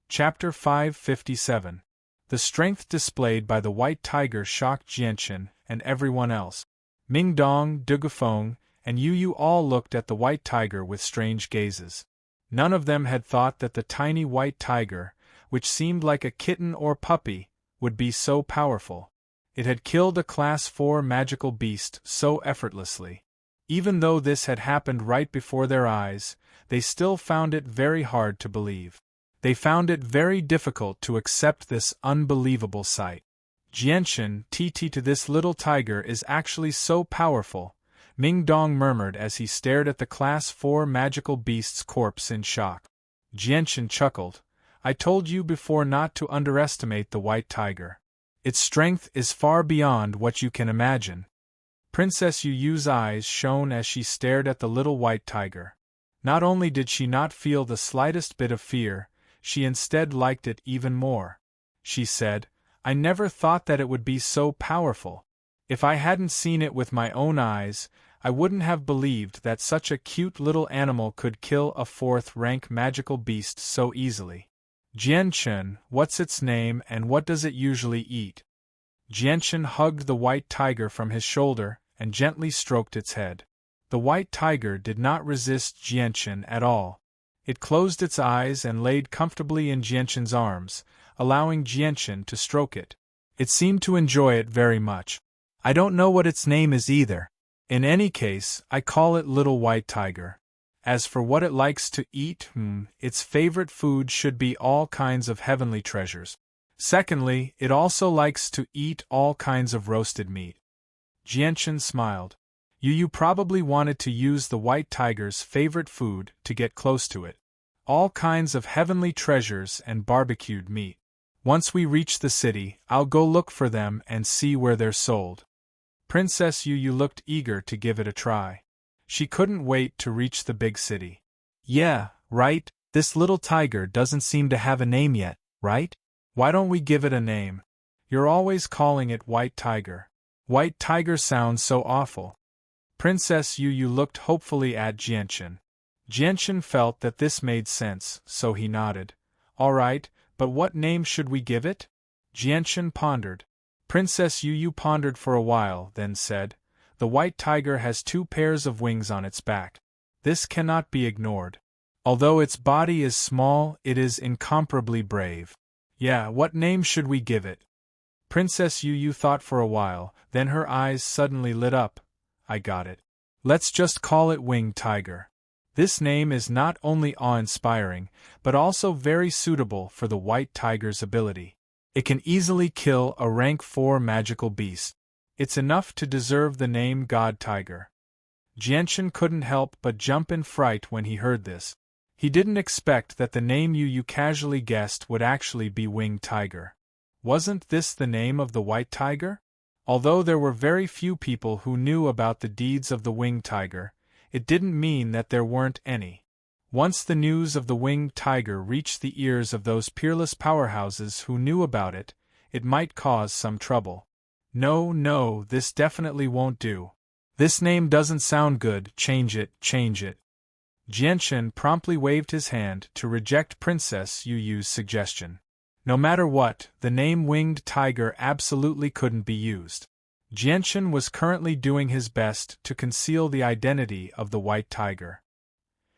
Chapter 557. The strength displayed by the white tiger shocked Jianchen and everyone else. Ming Dong, Dugufeng, and Yu Yu all looked at the white tiger with strange gazes. None of them had thought that the tiny white tiger, which seemed like a kitten or puppy, would be so powerful. It had killed a Class 4 magical beast so effortlessly. Even though this had happened right before their eyes, they still found it very hard to believe. They found it very difficult to accept this unbelievable sight. Jianchen, TT to this little tiger is actually so powerful, Ming Dong murmured as he stared at the Class 4 magical beast's corpse in shock. Jianchen chuckled. I told you before not to underestimate the white tiger. Its strength is far beyond what you can imagine. Princess Yu Yu's eyes shone as she stared at the little white tiger. Not only did she not feel the slightest bit of fear, she instead liked it even more. She said, I never thought that it would be so powerful. If I hadn't seen it with my own eyes, I wouldn't have believed that such a cute little animal could kill a 4th-rank magical beast so easily. Jianchen, what's its name and what does it usually eat? Jianchen hugged the white tiger from his shoulder and gently stroked its head. The white tiger did not resist Jianchen at all. It closed its eyes and laid comfortably in Jianchen's arms, allowing Jianchen to stroke it. It seemed to enjoy it very much. I don't know what its name is either. In any case, I call it Little White Tiger. As for what it likes to eat, its favorite food should be all kinds of heavenly treasures. Secondly, it also likes to eat all kinds of roasted meat. Jianchen smiled. You probably wanted to use the white tiger's favorite food to get close to it. All kinds of heavenly treasures and barbecued meat. Once we reach the city, I'll go look for them and see where they're sold. Princess Yu looked eager to give it a try. She couldn't wait to reach the big city. Yeah, right, this little tiger doesn't seem to have a name yet, right? Why don't we give it a name? You're always calling it White Tiger. White tiger sounds so awful. Princess Yu Yu looked hopefully at Jianchen. Jianchen felt that this made sense, so he nodded. All right, but what name should we give it? Jianchen pondered. Princess Yu Yu pondered for a while, then said, the white tiger has 2 pairs of wings on its back. This cannot be ignored. Although its body is small, it is incomparably brave. Yeah, what name should we give it? Princess Yu Yu thought for a while, then her eyes suddenly lit up. I got it. Let's just call it Winged Tiger. This name is not only awe-inspiring, but also very suitable for the white tiger's ability. It can easily kill a rank 4 magical beast. It's enough to deserve the name God Tiger. Jianchen couldn't help but jump in fright when he heard this. He didn't expect that the name Yu Yu casually guessed would actually be Winged Tiger. Wasn't this the name of the white tiger? Although there were very few people who knew about the deeds of the winged tiger, it didn't mean that there weren't any. Once the news of the winged tiger reached the ears of those peerless powerhouses who knew about it, it might cause some trouble. No, this definitely won't do. This name doesn't sound good, change it. Jianchen promptly waved his hand to reject Princess Yu Yu's suggestion. No matter what, the name Winged Tiger absolutely couldn't be used. Jianchen was currently doing his best to conceal the identity of the white tiger.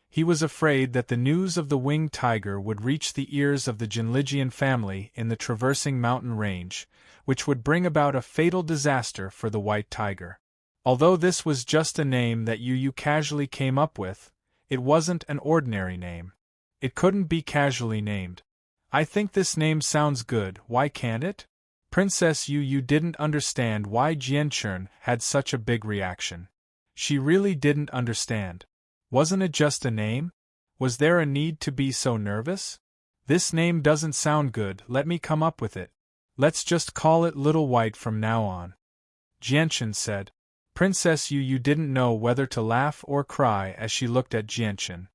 He was afraid that the news of the winged tiger would reach the ears of the Jinlijian family in the traversing mountain range, which would bring about a fatal disaster for the white tiger. Although this was just a name that Yu Yu casually came up with, it wasn't an ordinary name. It couldn't be casually named. I think this name sounds good, why can't it? Princess Yu Yu didn't understand why Jianchen had such a big reaction. She really didn't understand. Wasn't it just a name? Was there a need to be so nervous? This name doesn't sound good, let me come up with it. Let's just call it Little White from now on. Jianchen said. Princess Yu Yu didn't know whether to laugh or cry as she looked at Jianchen.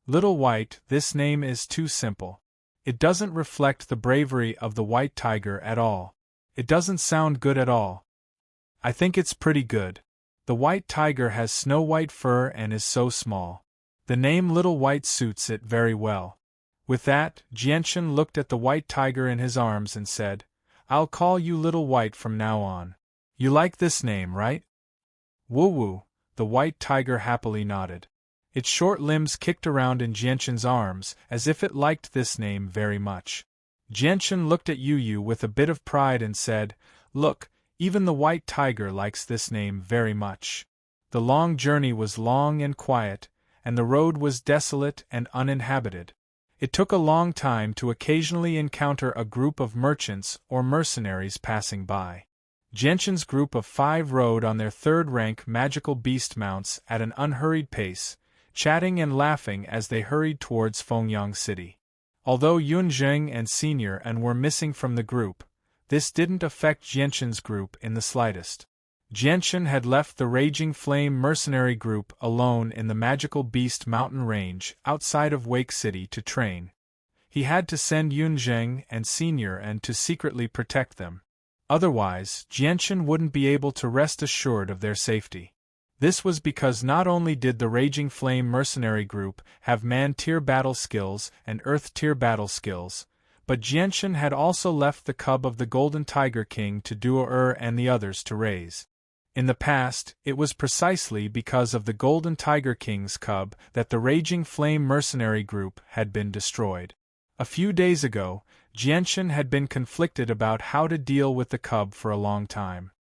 Little White, this name is too simple. It doesn't reflect the bravery of the white tiger at all. It doesn't sound good at all. I think it's pretty good. The white tiger has snow-white fur and is so small. The name Little White suits it very well. With that, Jianchen looked at the white tiger in his arms and said, I'll call you Little White from now on. You like this name, right? Woo-woo, the white tiger happily nodded. Its short limbs kicked around in Jianchen's arms as if it liked this name very much. Jianchen looked at Yu Yu with a bit of pride and said, Look, even the white tiger likes this name very much. The long journey was long and quiet, and the road was desolate and uninhabited. It took a long time to occasionally encounter a group of merchants or mercenaries passing by. Jianchen's group of 5 rode on their 3rd-rank magical beast mounts at an unhurried pace, chatting and laughing as they hurried towards Fengyang City. Although Yunzheng and Senior and were missing from the group, this didn't affect Jianchen's group in the slightest. Jianchen had left the Raging Flame mercenary group alone in the magical beast mountain range outside of Wake City to train. He had to send Yunzheng and Senior and to secretly protect them. Otherwise, Jianchen wouldn't be able to rest assured of their safety. This was because not only did the Raging Flame mercenary group have man-tier battle skills and earth-tier battle skills, but Jianchen had also left the cub of the Golden Tiger King to Duo and the others to raise. In the past, it was precisely because of the Golden Tiger King's cub that the Raging Flame mercenary group had been destroyed. A few days ago, Jianchen had been conflicted about how to deal with the cub for a long time.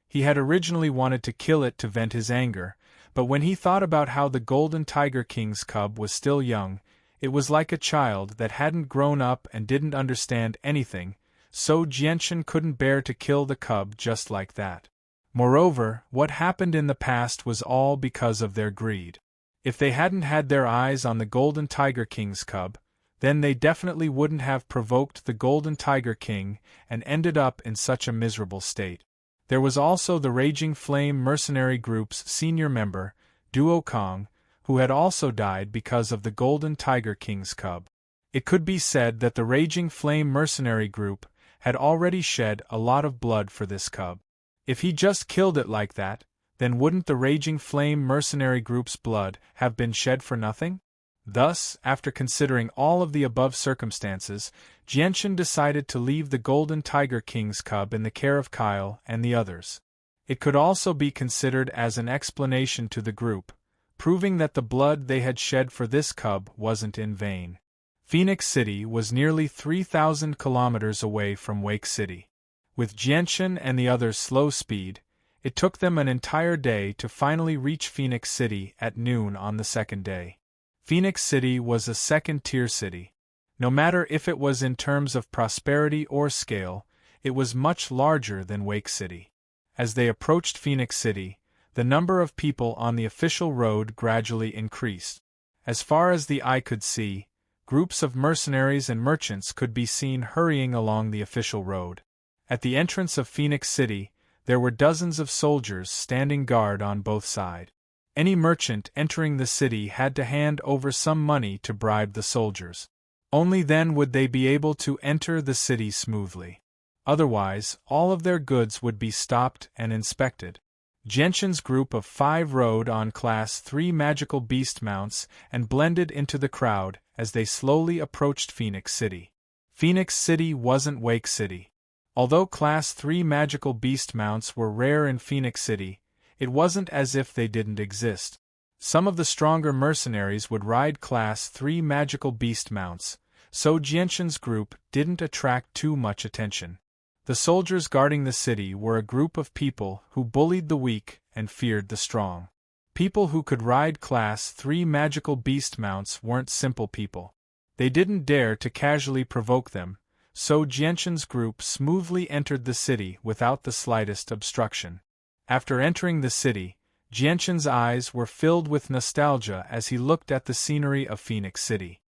He had originally wanted to kill it to vent his anger, but when he thought about how the Golden Tiger King's cub was still young, it was like a child that hadn't grown up and didn't understand anything, so Jianchen couldn't bear to kill the cub just like that. Moreover, what happened in the past was all because of their greed. If they hadn't had their eyes on the Golden Tiger King's cub, then they definitely wouldn't have provoked the Golden Tiger King and ended up in such a miserable state. There was also the Raging Flame mercenary group's senior member, Duo Kong, who had also died because of the Golden Tiger King's cub. It could be said that the Raging Flame mercenary group had already shed a lot of blood for this cub. If he just killed it like that, then wouldn't the raging flame mercenary group's blood have been shed for nothing? Thus, after considering all of the above circumstances, Jianchen decided to leave the Golden Tiger King's cub in the care of Kyle and the others. It could also be considered as an explanation to the group, proving that the blood they had shed for this cub wasn't in vain. Phoenix City was nearly 3,000 kilometers away from Wake City. With Jianchen and the others' slow speed, it took them an entire day to finally reach Phoenix City at noon on the second day. Phoenix City was a second-tier city. No matter if it was in terms of prosperity or scale, it was much larger than Wake City. As they approached Phoenix City, the number of people on the official road gradually increased. As far as the eye could see, groups of mercenaries and merchants could be seen hurrying along the official road. At the entrance of Phoenix City, there were dozens of soldiers standing guard on both sides. Any merchant entering the city had to hand over some money to bribe the soldiers. Only then would they be able to enter the city smoothly. Otherwise, all of their goods would be stopped and inspected. Jianchen's group of 5 rode on Class 3 magical beast mounts and blended into the crowd as they slowly approached Phoenix City. Phoenix City wasn't Wake City. Although Class 3 magical beast mounts were rare in Phoenix City, it wasn't as if they didn't exist. Some of the stronger mercenaries would ride Class 3 magical beast mounts, so Jianchen's group didn't attract too much attention. The soldiers guarding the city were a group of people who bullied the weak and feared the strong. People who could ride Class 3 magical beast mounts weren't simple people. They didn't dare to casually provoke them, so Jianchen's group smoothly entered the city without the slightest obstruction. After entering the city, Jianchen's eyes were filled with nostalgia as he looked at the scenery of Phoenix City.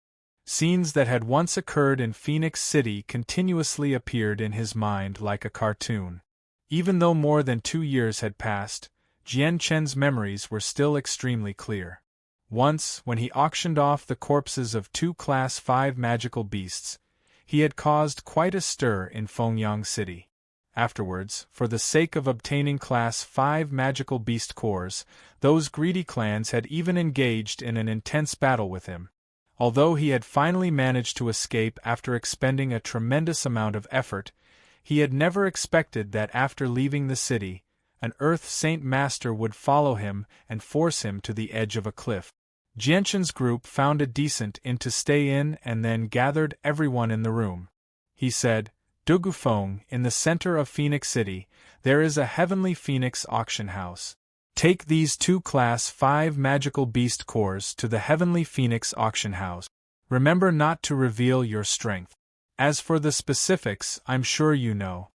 Scenes that had once occurred in Phoenix City continuously appeared in his mind like a cartoon. Even though more than 2 years had passed, Jianchen's memories were still extremely clear. Once, when he auctioned off the corpses of 2 Class 5 magical beasts, he had caused quite a stir in Fengyang City. Afterwards, for the sake of obtaining Class 5 magical beast cores, those greedy clans had even engaged in an intense battle with him. Although he had finally managed to escape after expending a tremendous amount of effort, he had never expected that after leaving the city, an Earth Saint Master would follow him and force him to the edge of a cliff. Jianchen's group found a decent inn to stay in and then gathered everyone in the room. He said, "Dugufeng, in the center of Phoenix City, there is a heavenly phoenix auction house. Take these 2 Class 5 magical beast cores to the heavenly phoenix auction house. Remember not to reveal your strength. As for the specifics, I'm sure you know.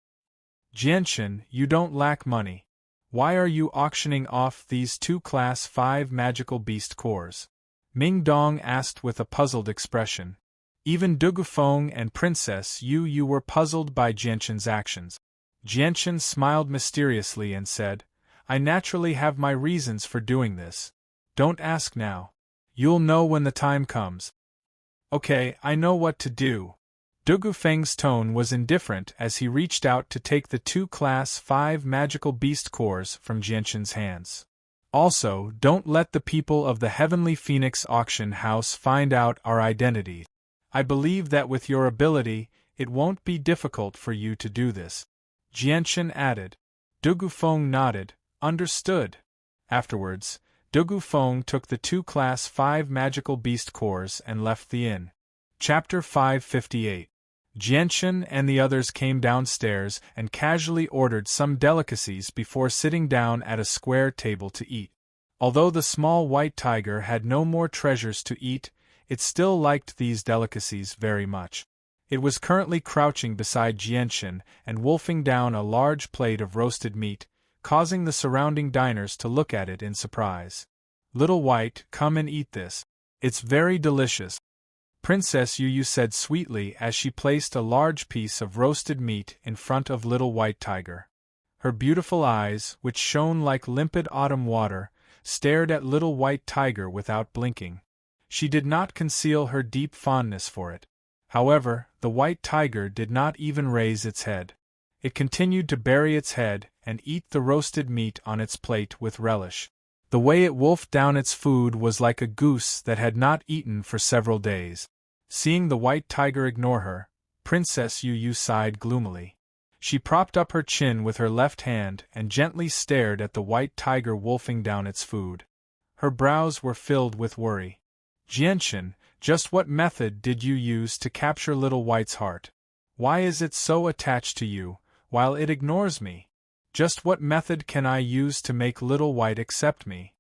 Jianchen, you don't lack money. Why are you auctioning off these 2 Class 5 magical beast cores?" Ming Dong asked with a puzzled expression. Even Dugufeng and Princess Yu were puzzled by Jianchen's actions. Jianchen smiled mysteriously and said, "I naturally have my reasons for doing this. Don't ask now. You'll know when the time comes." "Okay, I know what to do." Dugufeng's tone was indifferent as he reached out to take the 2 Class 5 magical beast cores from Jianchen's hands. "Also, don't let the people of the Heavenly Phoenix auction house find out our identity. I believe that with your ability, it won't be difficult for you to do this," Jianchen added. Dugufeng nodded, "Understood." Afterwards, Dugufeng took the 2 Class 5 magical beast cores and left the inn. Chapter 558. Jianchen and the others came downstairs and casually ordered some delicacies before sitting down at a square table to eat. Although the small white tiger had no more treasures to eat, it still liked these delicacies very much. It was currently crouching beside Jianchen and wolfing down a large plate of roasted meat, causing the surrounding diners to look at it in surprise. "Little White, come and eat this. It's very delicious," Princess Yu said sweetly as she placed a large piece of roasted meat in front of Little White Tiger. Her beautiful eyes, which shone like limpid autumn water, stared at Little White Tiger without blinking. She did not conceal her deep fondness for it. However, the white tiger did not even raise its head. It continued to bury its head and eat the roasted meat on its plate with relish. The way it wolfed down its food was like a goose that had not eaten for several days. Seeing the white tiger ignore her, Princess Yu sighed gloomily. She propped up her chin with her left hand and gently stared at the white tiger wolfing down its food. Her brows were filled with worry. Jianchen, just what method did you use to capture Little White's heart? Why is it so attached to you, while it ignores me? Just what method can I use to make Little White accept me?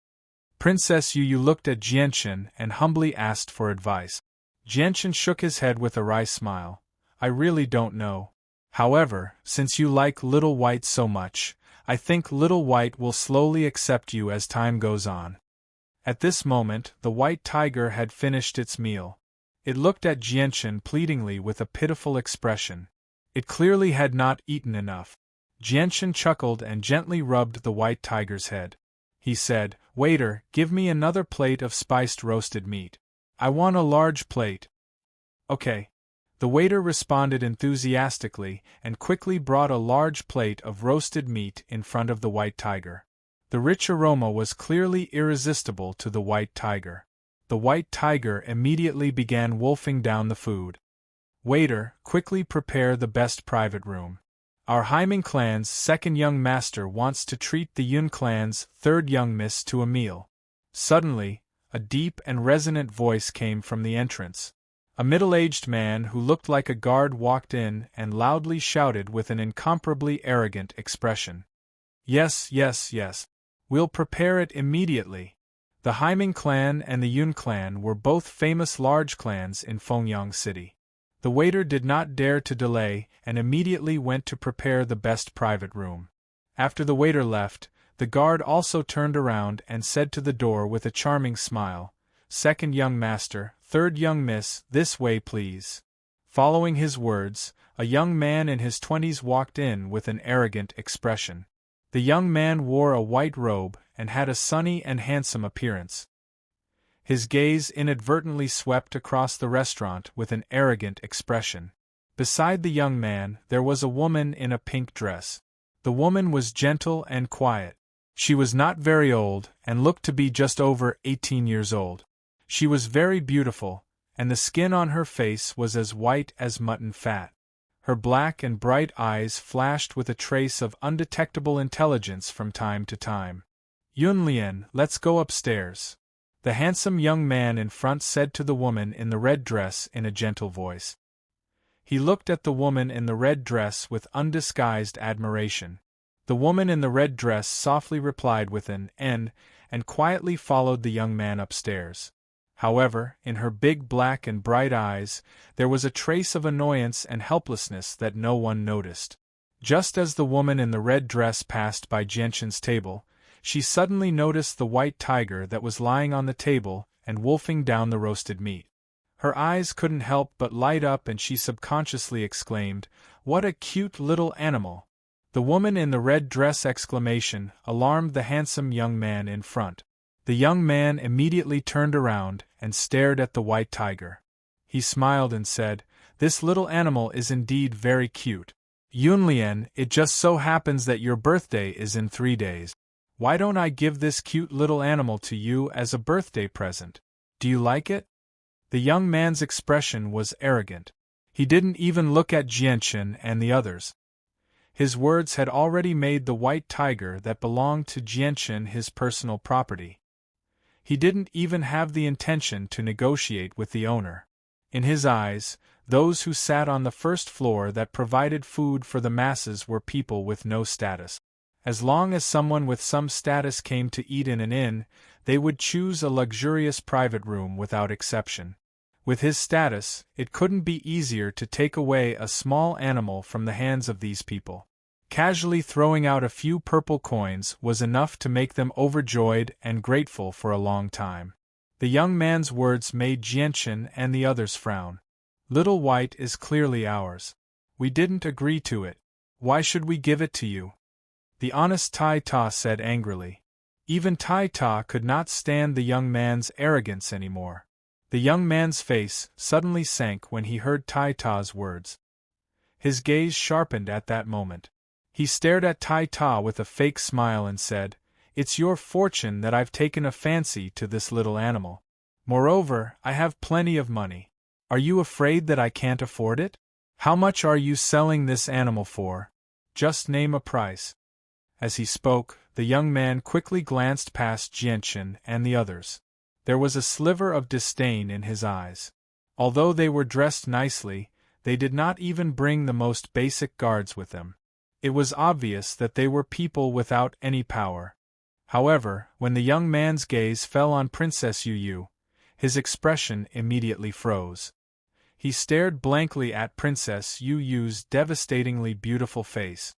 Princess Yu looked at Jianchen and humbly asked for advice. Jianchen shook his head with a wry smile. I really don't know. However, since you like Little White so much, I think Little White will slowly accept you as time goes on. At this moment, the white tiger had finished its meal. It looked at Jianchen pleadingly with a pitiful expression. It clearly had not eaten enough. Jianchen chuckled and gently rubbed the white tiger's head. He said, "Waiter, give me another plate of spiced roasted meat. I want a large plate." "Okay." The waiter responded enthusiastically and quickly brought a large plate of roasted meat in front of the white tiger. The rich aroma was clearly irresistible to the white tiger. The white tiger immediately began wolfing down the food. "Waiter, quickly prepare the best private room. Our Haiming clan's second young master wants to treat the Yun clan's third young miss to a meal." Suddenly, a deep and resonant voice came from the entrance. A middle-aged man who looked like a guard walked in and loudly shouted with an incomparably arrogant expression. "Yes, yes, yes. We'll prepare it immediately." The Haiming clan and the Yun clan were both famous large clans in Fengyang City. The waiter did not dare to delay and immediately went to prepare the best private room. After the waiter left, the guard also turned around and said to the door with a charming smile, "Second young master, third young miss, this way please." Following his words, a young man in his 20s walked in with an arrogant expression. The young man wore a white robe and had a sunny and handsome appearance. His gaze inadvertently swept across the restaurant with an arrogant expression. Beside the young man, there was a woman in a pink dress. The woman was gentle and quiet. She was not very old and looked to be just over 18 years old. She was very beautiful, and the skin on her face was as white as mutton fat. Her black and bright eyes flashed with a trace of undetectable intelligence from time to time. "Yunlian, let's go upstairs," the handsome young man in front said to the woman in the red dress in a gentle voice. He looked at the woman in the red dress with undisguised admiration. The woman in the red dress softly replied with an "N" and quietly followed the young man upstairs. However, in her big black and bright eyes, there was a trace of annoyance and helplessness that no one noticed. Just as the woman in the red dress passed by Jianchen's table, she suddenly noticed the white tiger that was lying on the table and wolfing down the roasted meat. Her eyes couldn't help but light up and she subconsciously exclaimed, "What a cute little animal!" The woman in the red dress exclamation alarmed the handsome young man in front. The young man immediately turned around and stared at the white tiger. He smiled and said, "This little animal is indeed very cute. Yunlian, it just so happens that your birthday is in 3 days. Why don't I give this cute little animal to you as a birthday present? Do you like it?" The young man's expression was arrogant. He didn't even look at Jianchen and the others. His words had already made the white tiger that belonged to Jianchen his personal property. He didn't even have the intention to negotiate with the owner. In his eyes, those who sat on the first floor that provided food for the masses were people with no status. As long as someone with some status came to eat in an inn, they would choose a luxurious private room without exception. With his status, it couldn't be easier to take away a small animal from the hands of these people. Casually throwing out a few purple coins was enough to make them overjoyed and grateful for a long time. The young man's words made Jianchen and the others frown. "Little White is clearly ours. We didn't agree to it. Why should we give it to you?" The honest Tai Ta said angrily. Even Tai Ta could not stand the young man's arrogance anymore. The young man's face suddenly sank when he heard Tai Ta's words. His gaze sharpened at that moment. He stared at Tai Ta with a fake smile and said, "It's your fortune that I've taken a fancy to this little animal. Moreover, I have plenty of money. Are you afraid that I can't afford it? How much are you selling this animal for? Just name a price." As he spoke, the young man quickly glanced past Jianchen and the others. There was a sliver of disdain in his eyes. Although they were dressed nicely, they did not even bring the most basic guards with them. It was obvious that they were people without any power. However, when the young man's gaze fell on Princess Yu Yu, his expression immediately froze. He stared blankly at Princess Yu Yu's devastatingly beautiful face.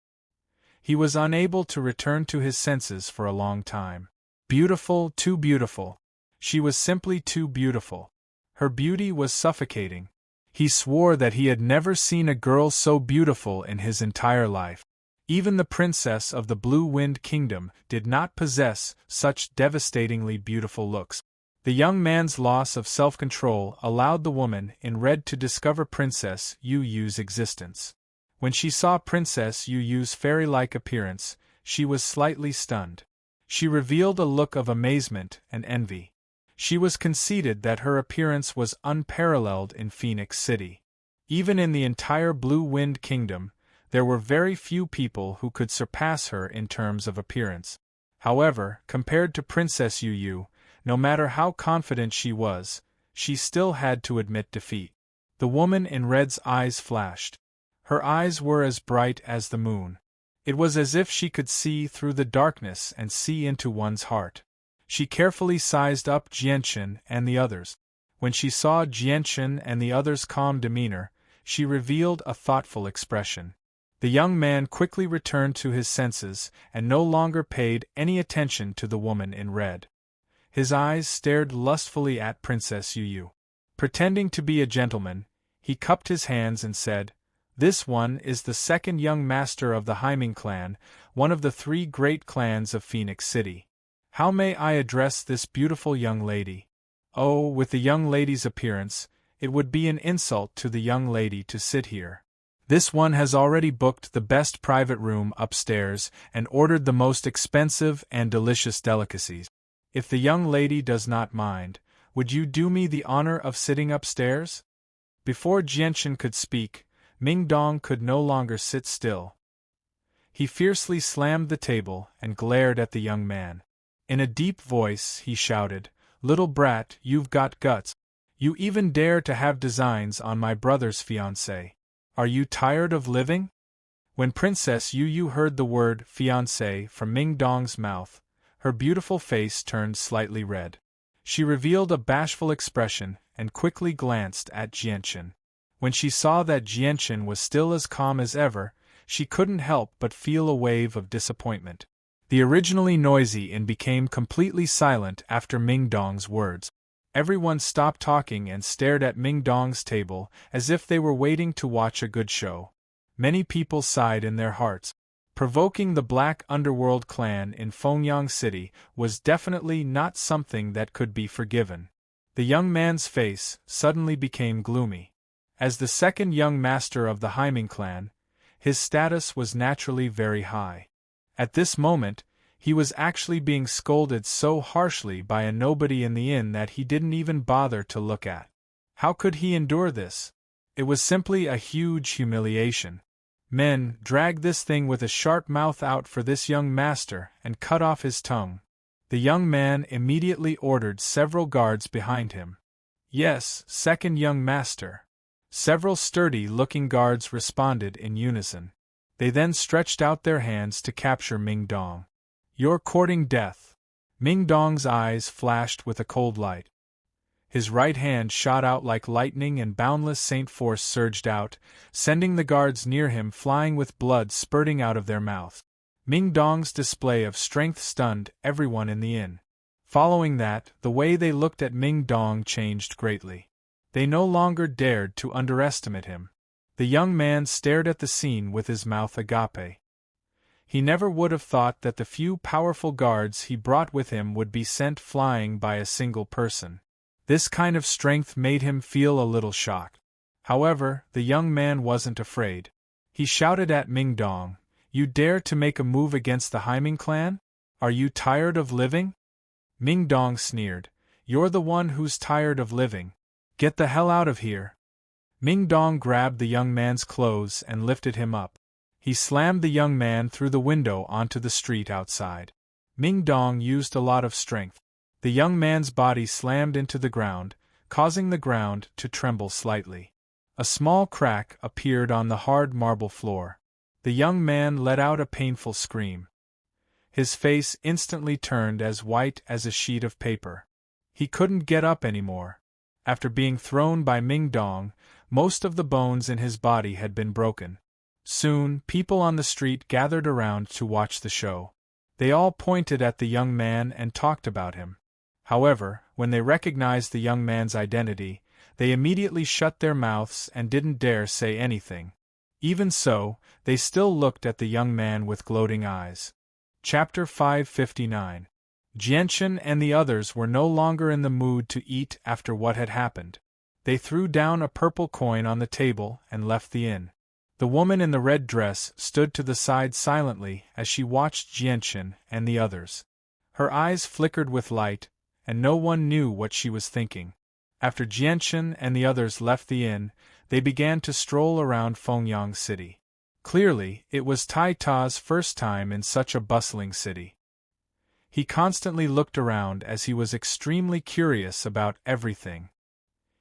He was unable to return to his senses for a long time. Beautiful, too beautiful. She was simply too beautiful. Her beauty was suffocating. He swore that he had never seen a girl so beautiful in his entire life. Even the princess of the Blue Wind Kingdom did not possess such devastatingly beautiful looks. The young man's loss of self-control allowed the woman in red to discover Princess Yu Yu's existence. When she saw Princess Yu Yu's fairy-like appearance, she was slightly stunned. She revealed a look of amazement and envy. She was conceited that her appearance was unparalleled in Phoenix City. Even in the entire Blue Wind Kingdom, there were very few people who could surpass her in terms of appearance. However, compared to Princess Yu Yu, no matter how confident she was, she still had to admit defeat. The woman in red's eyes flashed. Her eyes were as bright as the moon. It was as if she could see through the darkness and see into one's heart. She carefully sized up Jianchen and the others. When she saw Jianchen and the others' calm demeanor, she revealed a thoughtful expression. The young man quickly returned to his senses and no longer paid any attention to the woman in red. His eyes stared lustfully at Princess Yu Yu. Pretending to be a gentleman, he cupped his hands and said, "This one is the second young master of the Haiming clan, one of the 3 great clans of Phoenix City. How may I address this beautiful young lady? Oh, with the young lady's appearance, it would be an insult to the young lady to sit here. This one has already booked the best private room upstairs and ordered the most expensive and delicious delicacies. If the young lady does not mind, would you do me the honor of sitting upstairs?" Before Jianchen could speak, Ming Dong could no longer sit still. He fiercely slammed the table and glared at the young man. In a deep voice, he shouted, "Little brat, you've got guts. You even dare to have designs on my brother's fiancé. Are you tired of living?" When Princess Yu Yu heard the word fiancé from Ming Dong's mouth, her beautiful face turned slightly red. She revealed a bashful expression and quickly glanced at Jianchen. When she saw that Jianchen was still as calm as ever, she couldn't help but feel a wave of disappointment. The originally noisy inn became completely silent after Ming Dong's words. Everyone stopped talking and stared at Ming Dong's table as if they were waiting to watch a good show. Many people sighed in their hearts. Provoking the Black Underworld clan in Fengyang City was definitely not something that could be forgiven. The young man's face suddenly became gloomy. As the second young master of the Haiming clan, his status was naturally very high. At this moment, he was actually being scolded so harshly by a nobody in the inn that he didn't even bother to look at. How could he endure this? It was simply a huge humiliation. "Men, drag this thing with a sharp mouth out for this young master and cut off his tongue." The young man immediately ordered several guards behind him. "Yes, second young master." Several sturdy-looking guards responded in unison. They then stretched out their hands to capture Ming Dong. "You're courting death." Ming Dong's eyes flashed with a cold light. His right hand shot out like lightning and boundless saint force surged out, sending the guards near him flying with blood spurting out of their mouths. Ming Dong's display of strength stunned everyone in the inn. Following that, the way they looked at Ming Dong changed greatly. They no longer dared to underestimate him. The young man stared at the scene with his mouth agape. He never would have thought that the few powerful guards he brought with him would be sent flying by a single person. This kind of strength made him feel a little shocked. However, the young man wasn't afraid. He shouted at Ming Dong, You dare to make a move against the Haiming clan? Are you tired of living? Ming Dong sneered. You're the one who's tired of living. Get the hell out of here. Ming Dong grabbed the young man's clothes and lifted him up. He slammed the young man through the window onto the street outside. Ming Dong used a lot of strength. The young man's body slammed into the ground, causing the ground to tremble slightly. A small crack appeared on the hard marble floor. The young man let out a painful scream. His face instantly turned as white as a sheet of paper. He couldn't get up anymore. After being thrown by Ming Dong, most of the bones in his body had been broken. Soon, people on the street gathered around to watch the show. They all pointed at the young man and talked about him. However, when they recognized the young man's identity, they immediately shut their mouths and didn't dare say anything. Even so, they still looked at the young man with gloating eyes. Chapter 559. Jianchen and the others were no longer in the mood to eat after what had happened. They threw down a purple coin on the table and left the inn. The woman in the red dress stood to the side silently as she watched Jianchen and the others. Her eyes flickered with light, and no one knew what she was thinking. After Jianchen and the others left the inn, they began to stroll around Fengyang City. Clearly, it was Tai Ta's first time in such a bustling city. He constantly looked around as he was extremely curious about everything.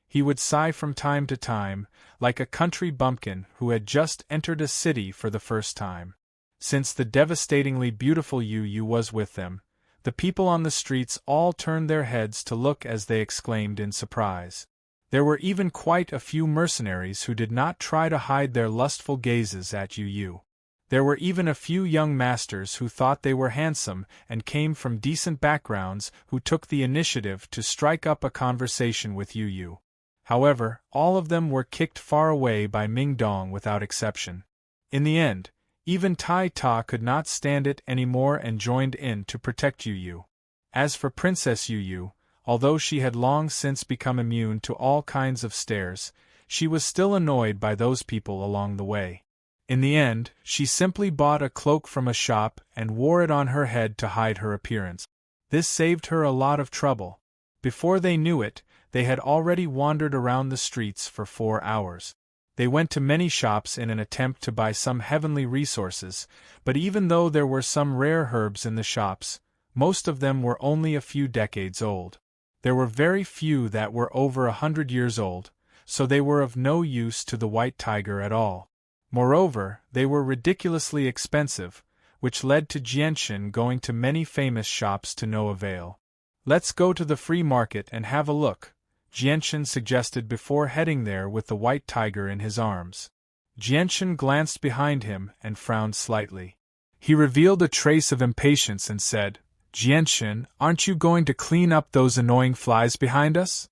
He would sigh from time to time, like a country bumpkin who had just entered a city for the first time. Since the devastatingly beautiful Yu was with them, the people on the streets all turned their heads to look as they exclaimed in surprise. There were even quite a few mercenaries who did not try to hide their lustful gazes at Yu. There were even a few young masters who thought they were handsome and came from decent backgrounds who took the initiative to strike up a conversation with Yu. However, all of them were kicked far away by Ming Dong without exception. In the end, even Tai Ta could not stand it anymore and joined in to protect Yu. As for Princess Yu, although she had long since become immune to all kinds of stares, she was still annoyed by those people along the way. In the end, she simply bought a cloak from a shop and wore it on her head to hide her appearance. This saved her a lot of trouble. Before they knew it, they had already wandered around the streets for 4 hours. They went to many shops in an attempt to buy some heavenly resources, but even though there were some rare herbs in the shops, most of them were only a few decades old. There were very few that were over 100 years old, so they were of no use to the White Tiger at all. Moreover, they were ridiculously expensive, which led to Jianchen going to many famous shops to no avail. "Let's go to the free market and have a look," Jianchen suggested before heading there with the White Tiger in his arms. Jianchen glanced behind him and frowned slightly. He revealed a trace of impatience and said, "Jianchen, aren't you going to clean up those annoying flies behind us?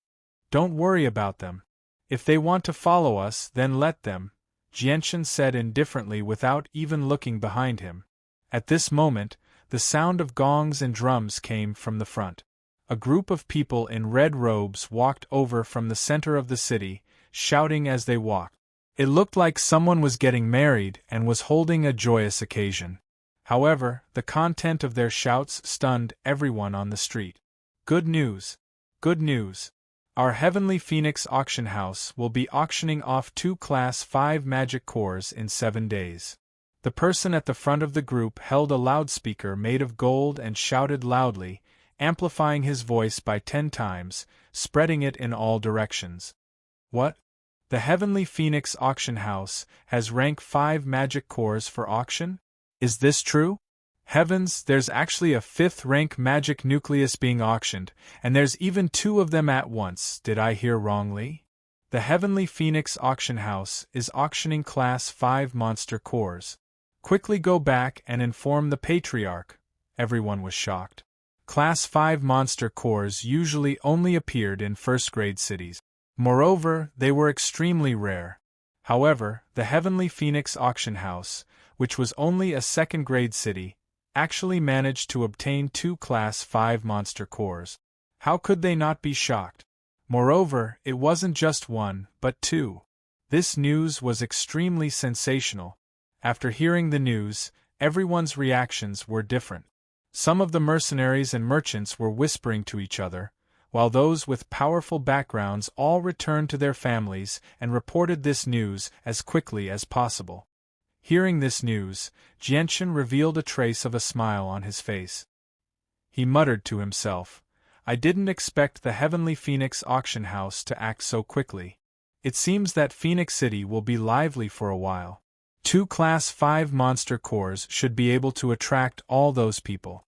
Don't worry about them. If they want to follow us, then let them," Jianchen said indifferently without even looking behind him. At this moment, the sound of gongs and drums came from the front. A group of people in red robes walked over from the center of the city, shouting as they walked. It looked like someone was getting married and was holding a joyous occasion. However, the content of their shouts stunned everyone on the street. "Good news! Good news! Our Heavenly Phoenix auction house will be auctioning off 2 Class 5 magic cores in 7 days." The person at the front of the group held a loudspeaker made of gold and shouted loudly, amplifying his voice by 10 times, spreading it in all directions. "What? The Heavenly Phoenix auction house has rank 5 magic cores for auction? Is this true? Heavens, there's actually a 5th rank magic nucleus being auctioned, and there's even 2 of them at once. Did I hear wrongly? The Heavenly Phoenix auction house is auctioning Class 5 monster cores. Quickly go back and inform the Patriarch." Everyone was shocked. Class 5 monster cores usually only appeared in first-grade cities. Moreover, they were extremely rare. However, the Heavenly Phoenix auction house, which was only a second-grade city, actually managed to obtain 2 Class 5 monster cores. How could they not be shocked? Moreover, it wasn't just 1, but 2. This news was extremely sensational. After hearing the news, everyone's reactions were different. Some of the mercenaries and merchants were whispering to each other, while those with powerful backgrounds all returned to their families and reported this news as quickly as possible. Hearing this news, Jianchen revealed a trace of a smile on his face. He muttered to himself, "I didn't expect the Heavenly Phoenix auction house to act so quickly. It seems that Phoenix City will be lively for a while. 2 Class 5 monster cores should be able to attract all those people."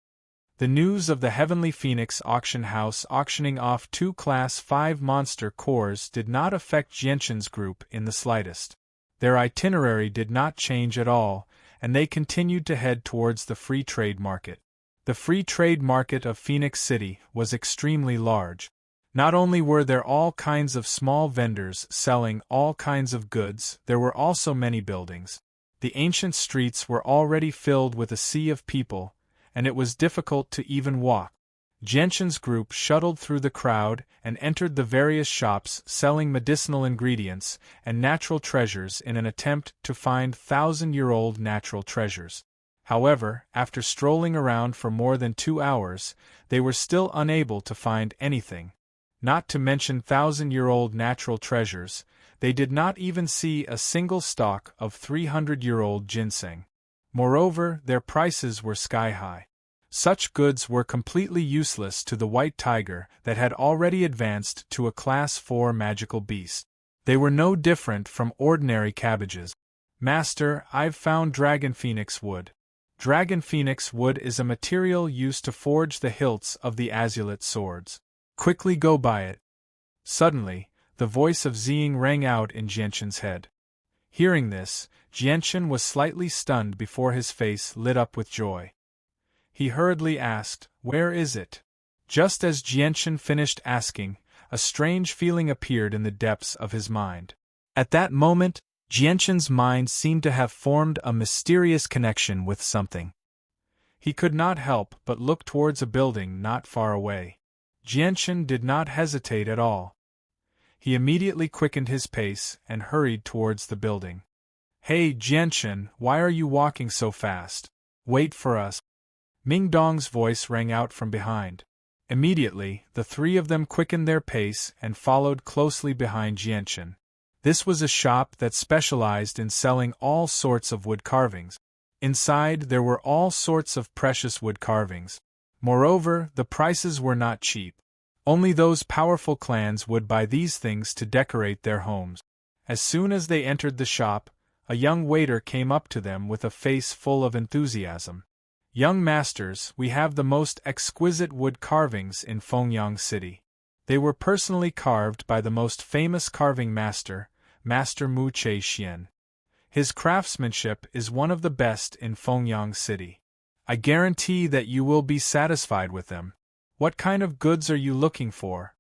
The news of the Heavenly Phoenix auction house auctioning off 2 Class 5 monster cores did not affect Jianchen's group in the slightest. Their itinerary did not change at all, and they continued to head towards the free trade market. The free trade market of Phoenix City was extremely large. Not only were there all kinds of small vendors selling all kinds of goods, there were also many buildings. The ancient streets were already filled with a sea of people, and it was difficult to even walk. Jianchen's group shuttled through the crowd and entered the various shops selling medicinal ingredients and natural treasures in an attempt to find thousand-year-old natural treasures. However, after strolling around for more than 2 hours, they were still unable to find anything. Not to mention thousand-year-old natural treasures, they did not even see a single stalk of 300-year-old ginseng. Moreover, their prices were sky-high. Such goods were completely useless to the white tiger that had already advanced to a Class 4 magical beast. They were no different from ordinary cabbages. "Master, I've found Dragon Phoenix wood." Dragon Phoenix wood is a material used to forge the hilts of the azulate swords. "Quickly go buy it." Suddenly, the voice of Ziying rang out in Jianchen's head. Hearing this, Jianchen was slightly stunned before his face lit up with joy. He hurriedly asked, "Where is it?" Just as Jianchen finished asking, a strange feeling appeared in the depths of his mind. At that moment, Jianchen's mind seemed to have formed a mysterious connection with something. He could not help but look towards a building not far away. Jianchen did not hesitate at all. He immediately quickened his pace and hurried towards the building. "Hey, Jianchen, why are you walking so fast? Wait for us." Ming Dong's voice rang out from behind. Immediately, the three of them quickened their pace and followed closely behind Jianchen. This was a shop that specialized in selling all sorts of wood carvings. Inside there were all sorts of precious wood carvings. Moreover, the prices were not cheap. Only those powerful clans would buy these things to decorate their homes. As soon as they entered the shop, a young waiter came up to them with a face full of enthusiasm. "Young masters, we have the most exquisite wood carvings in Fengyang City. They were personally carved by the most famous carving master, Master Mu Che Xian. His craftsmanship is one of the best in Fengyang City. I guarantee that you will be satisfied with them. What kind of goods are you looking for?"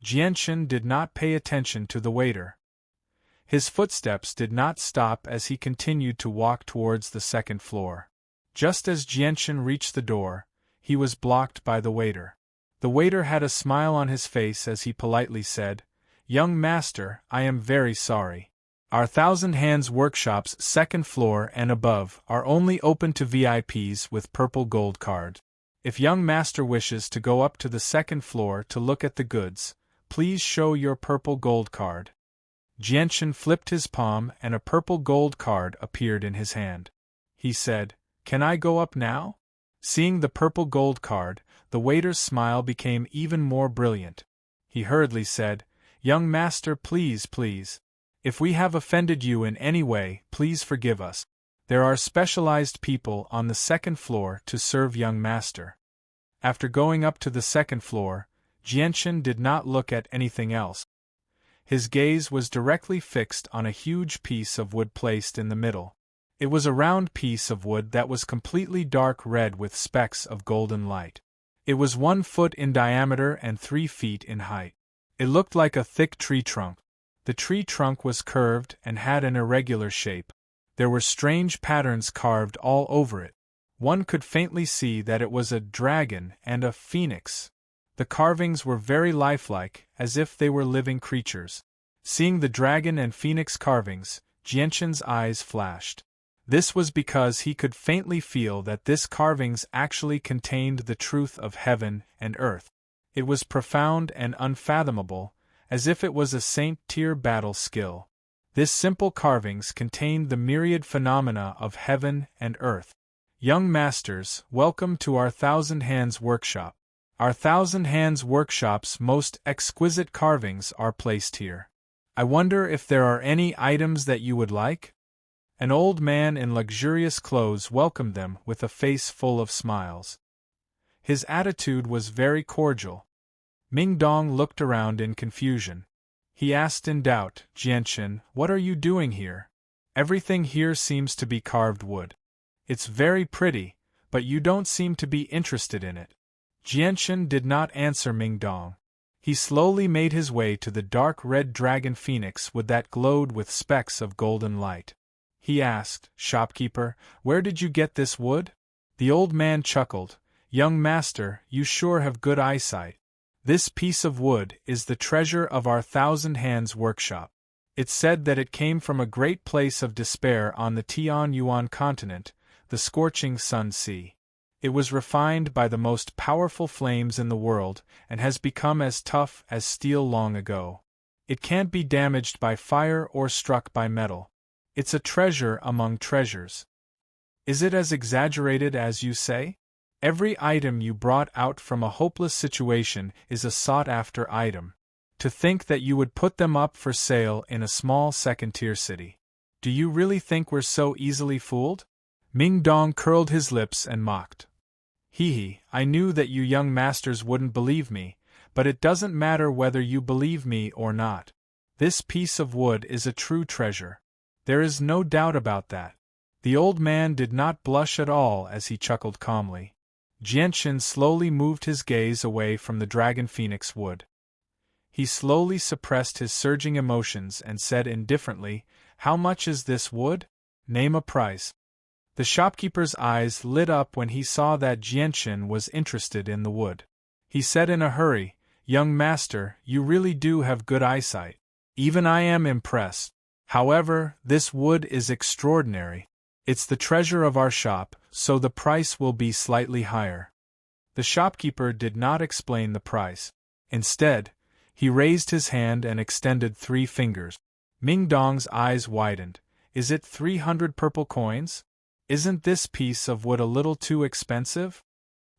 Jianchen did not pay attention to the waiter. His footsteps did not stop as he continued to walk towards the second floor. Just as Jianchen reached the door, he was blocked by the waiter. The waiter had a smile on his face as he politely said, "Young master, I am very sorry. Our Thousand Hands workshops second floor and above are only open to VIPs with purple gold card. If young master wishes to go up to the second floor to look at the goods, please show your purple gold card." Jianchen flipped his palm and a purple gold card appeared in his hand. He said, "Can I go up now?" Seeing the purple gold card, the waiter's smile became even more brilliant. He hurriedly said, "Young master, please. If we have offended you in any way, please forgive us. There are specialized people on the second floor to serve young master." After going up to the second floor, Jianchen did not look at anything else. His gaze was directly fixed on a huge piece of wood placed in the middle. It was a round piece of wood that was completely dark red with specks of golden light. It was 1 foot in diameter and 3 feet in height. It looked like a thick tree trunk. The tree trunk was curved and had an irregular shape. There were strange patterns carved all over it. One could faintly see that it was a dragon and a phoenix. The carvings were very lifelike, as if they were living creatures. Seeing the dragon and phoenix carvings, Jianchen's eyes flashed. This was because he could faintly feel that this carvings actually contained the truth of heaven and earth. It was profound and unfathomable, as if it was a saint-tier battle skill. This simple carvings contained the myriad phenomena of heaven and earth. Young masters, welcome to our Thousand Hands Workshop. Our Thousand Hands Workshop's most exquisite carvings are placed here. I wonder if there are any items that you would like? An old man in luxurious clothes welcomed them with a face full of smiles. His attitude was very cordial. Ming Dong looked around in confusion. He asked in doubt, "Jianchen, what are you doing here? Everything here seems to be carved wood. It's very pretty, but you don't seem to be interested in it." Jianchen did not answer Ming Dong. He slowly made his way to the dark red dragon phoenix wood that glowed with specks of golden light. He asked, "Shopkeeper, where did you get this wood?" The old man chuckled, "Young master, you sure have good eyesight. This piece of wood is the treasure of our Thousand Hands Workshop. It's said that it came from a great place of despair on the Tianyuan continent, the scorching Sun Sea. It was refined by the most powerful flames in the world, and has become as tough as steel long ago. It can't be damaged by fire or struck by metal. It's a treasure among treasures. Is it as exaggerated as you say? Every item you brought out from a hopeless situation is a sought-after item. To think that you would put them up for sale in a small second-tier city. Do you really think we're so easily fooled?" Ming Dong curled his lips and mocked. "Hee, I knew that you young masters wouldn't believe me, but it doesn't matter whether you believe me or not. This piece of wood is a true treasure. There is no doubt about that." The old man did not blush at all as he chuckled calmly. Jianchen slowly moved his gaze away from the dragon phoenix wood. He slowly suppressed his surging emotions and said indifferently, "How much is this wood? Name a price." The shopkeeper's eyes lit up when he saw that Jianchen was interested in the wood. He said in a hurry, "Young master, you really do have good eyesight. Even I am impressed. However, this wood is extraordinary. It's the treasure of our shop, so the price will be slightly higher." The shopkeeper did not explain the price. Instead, he raised his hand and extended 3 fingers. Ming Dong's eyes widened. "Is it 300 purple coins? Isn't this piece of wood a little too expensive?"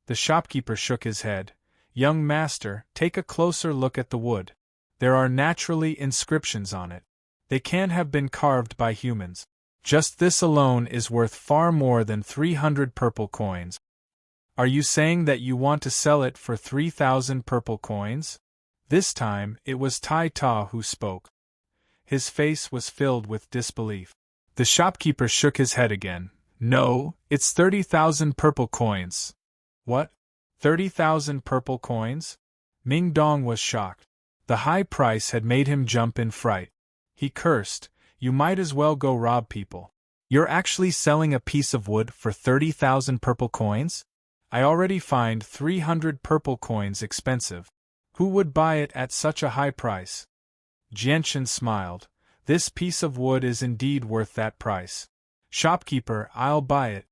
The shopkeeper shook his head. "Young master, take a closer look at the wood. There are naturally inscriptions on it. They can't have been carved by humans. Just this alone is worth far more than 300 purple coins. Are you saying that you want to sell it for 3,000 purple coins?" This time, it was Tai Ta who spoke. His face was filled with disbelief. The shopkeeper shook his head again. "No, it's 30,000 purple coins." "What? 30,000 purple coins?" Ming Dong was shocked. The high price had made him jump in fright. He cursed, "You might as well go rob people. You're actually selling a piece of wood for 30,000 purple coins? I already find 300 purple coins expensive. Who would buy it at such a high price?" Jianchen smiled. "This piece of wood is indeed worth that price. Shopkeeper, I'll buy it."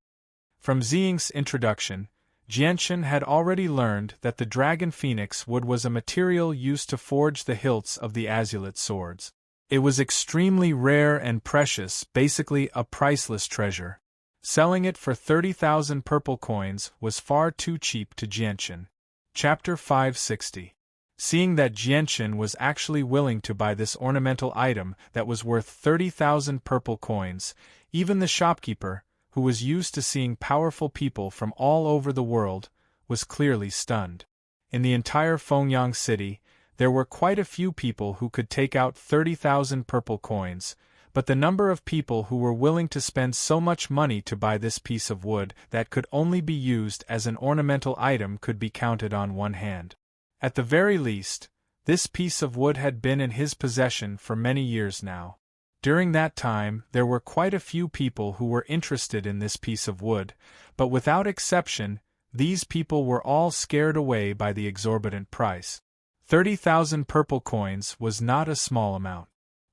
From Ziying's introduction, Jianchen had already learned that the dragon phoenix wood was a material used to forge the hilts of the azulate swords. It was extremely rare and precious, basically a priceless treasure. Selling it for 30,000 purple coins was far too cheap to Jianchen. Chapter 560. Seeing that Jianchen was actually willing to buy this ornamental item that was worth 30,000 purple coins, even the shopkeeper, who was used to seeing powerful people from all over the world, was clearly stunned. In the entire Fengyang city, there were quite a few people who could take out 30,000 purple coins, but the number of people who were willing to spend so much money to buy this piece of wood that could only be used as an ornamental item could be counted on one hand. At the very least, this piece of wood had been in his possession for many years now. During that time, there were quite a few people who were interested in this piece of wood, but without exception, these people were all scared away by the exorbitant price. 30,000 purple coins was not a small amount.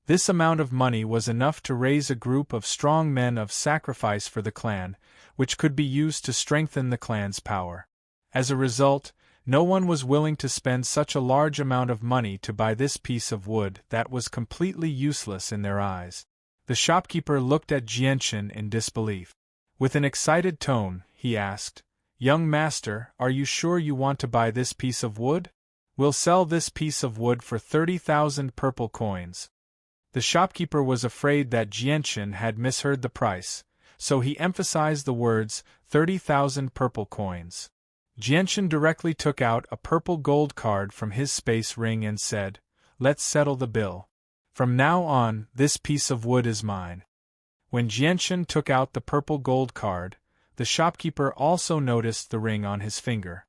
This amount of money was enough to raise a group of strong men of sacrifice for the clan, which could be used to strengthen the clan's power. As a result, no one was willing to spend such a large amount of money to buy this piece of wood that was completely useless in their eyes. The shopkeeper looked at Jianchen in disbelief. With an excited tone, he asked, "Young master, are you sure you want to buy this piece of wood? We'll sell this piece of wood for 30,000 purple coins." The shopkeeper was afraid that Jianchen had misheard the price, so he emphasized the words, 30,000 purple coins. Jianchen directly took out a purple gold card from his space ring and said, "Let's settle the bill. From now on, this piece of wood is mine." When Jianchen took out the purple gold card, the shopkeeper also noticed the ring on his finger.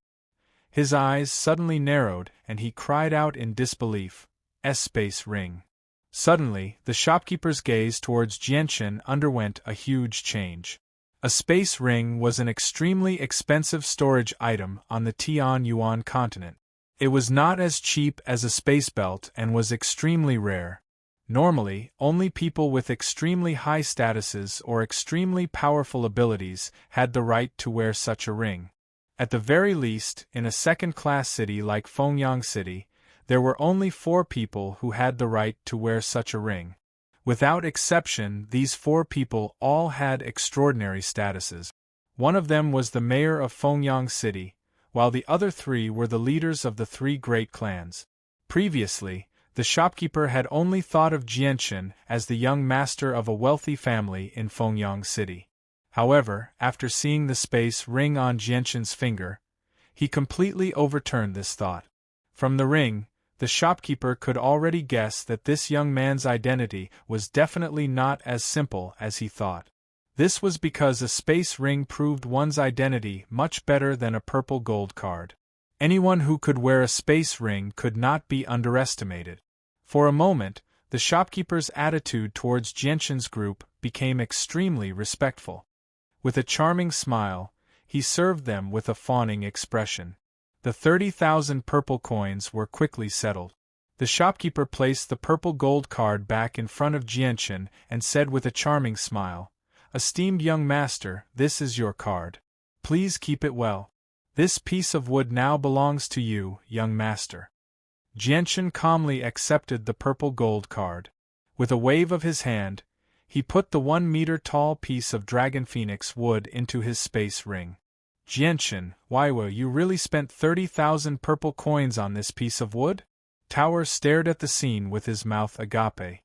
His eyes suddenly narrowed and he cried out in disbelief, "S-space ring." Suddenly, the shopkeeper's gaze towards Jianchen underwent a huge change. A space ring was an extremely expensive storage item on the Tianyuan continent. It was not as cheap as a space belt and was extremely rare. Normally, only people with extremely high statuses or extremely powerful abilities had the right to wear such a ring. At the very least, in a second-class city like Fengyang City, there were only 4 people who had the right to wear such a ring. Without exception, these 4 people all had extraordinary statuses. One of them was the mayor of Fengyang City, while the other 3 were the leaders of the 3 great clans. Previously, the shopkeeper had only thought of Jianchen as the young master of a wealthy family in Fengyang City. However, after seeing the space ring on Jianchen's finger, he completely overturned this thought. From the ring, the shopkeeper could already guess that this young man's identity was definitely not as simple as he thought. This was because a space ring proved one's identity much better than a purple gold card. Anyone who could wear a space ring could not be underestimated. For a moment, the shopkeeper's attitude towards Jianchen's group became extremely respectful. With a charming smile, he served them with a fawning expression. The 30,000 purple coins were quickly settled. The shopkeeper placed the purple gold card back in front of Jianchen and said with a charming smile, "Esteemed young master, this is your card. Please keep it well. This piece of wood now belongs to you, young master." Jianchen calmly accepted the purple gold card. With a wave of his hand, he put the 1-meter-tall piece of dragon phoenix wood into his space ring. "Jianchen, Waiwa, you really spent 30,000 purple coins on this piece of wood?" Tower stared at the scene with his mouth agape.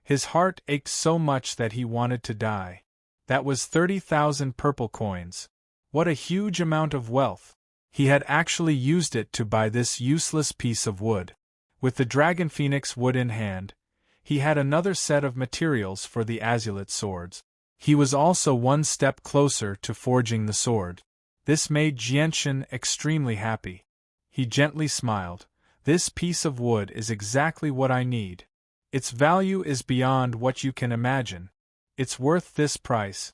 His heart ached so much that he wanted to die. That was 30,000 purple coins. What a huge amount of wealth! He had actually used it to buy this useless piece of wood. With the dragon phoenix wood in hand, he had another set of materials for the azulate swords. He was also one step closer to forging the sword. This made Jianchen extremely happy. He gently smiled. "This piece of wood is exactly what I need. Its value is beyond what you can imagine. It's worth this price."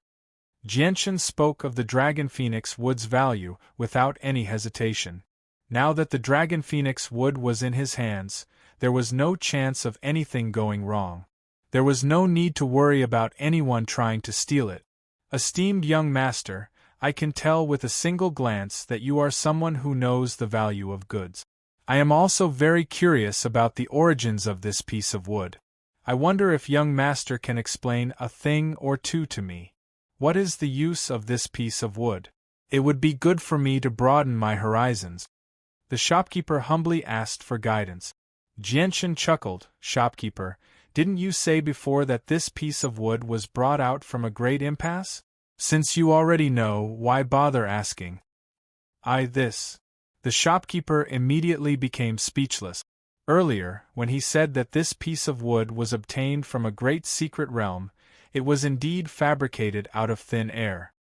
Jianchen spoke of the dragon phoenix wood's value without any hesitation. Now that the dragon phoenix wood was in his hands, there was no chance of anything going wrong. There was no need to worry about anyone trying to steal it. "Esteemed young master, I can tell with a single glance that you are someone who knows the value of goods. I am also very curious about the origins of this piece of wood. I wonder if young master can explain a thing or two to me. What is the use of this piece of wood? It would be good for me to broaden my horizons." The shopkeeper humbly asked for guidance. Jianchen chuckled. "Shopkeeper, didn't you say before that this piece of wood was brought out from a great impasse? Since you already know, why bother asking?" This. The shopkeeper immediately became speechless. Earlier, when he said that this piece of wood was obtained from a great secret realm, it was indeed fabricated out of thin air.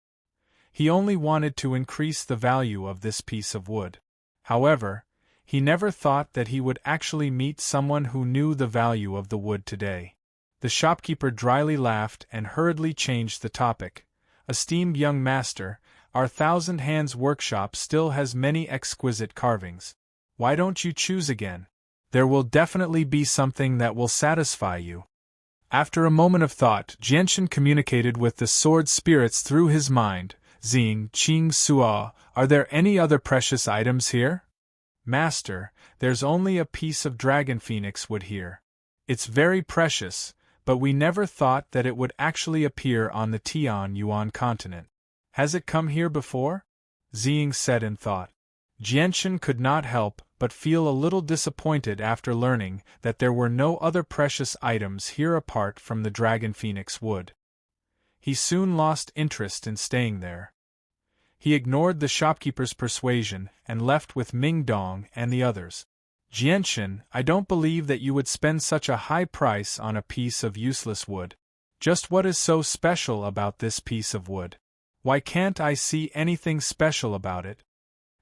He only wanted to increase the value of this piece of wood. However, he never thought that he would actually meet someone who knew the value of the wood today. The shopkeeper dryly laughed and hurriedly changed the topic. "Esteemed young master, our Thousand Hands workshop still has many exquisite carvings. Why don't you choose again?" There will definitely be something that will satisfy you. After a moment of thought, Jianshan communicated with the sword spirits through his mind. Xing, Qing Suo, are there any other precious items here? Master, there's only a piece of dragon phoenix wood here. It's very precious, but we never thought that it would actually appear on the Tian Yuan continent. Has it come here before? Xing said in thought. Jianshan could not help but feel a little disappointed after learning that there were no other precious items here apart from the dragon phoenix wood. He soon lost interest in staying there. He ignored the shopkeeper's persuasion and left with Ming Dong and the others. Jianshan, I don't believe that you would spend such a high price on a piece of useless wood. Just what is so special about this piece of wood? Why can't I see anything special about it?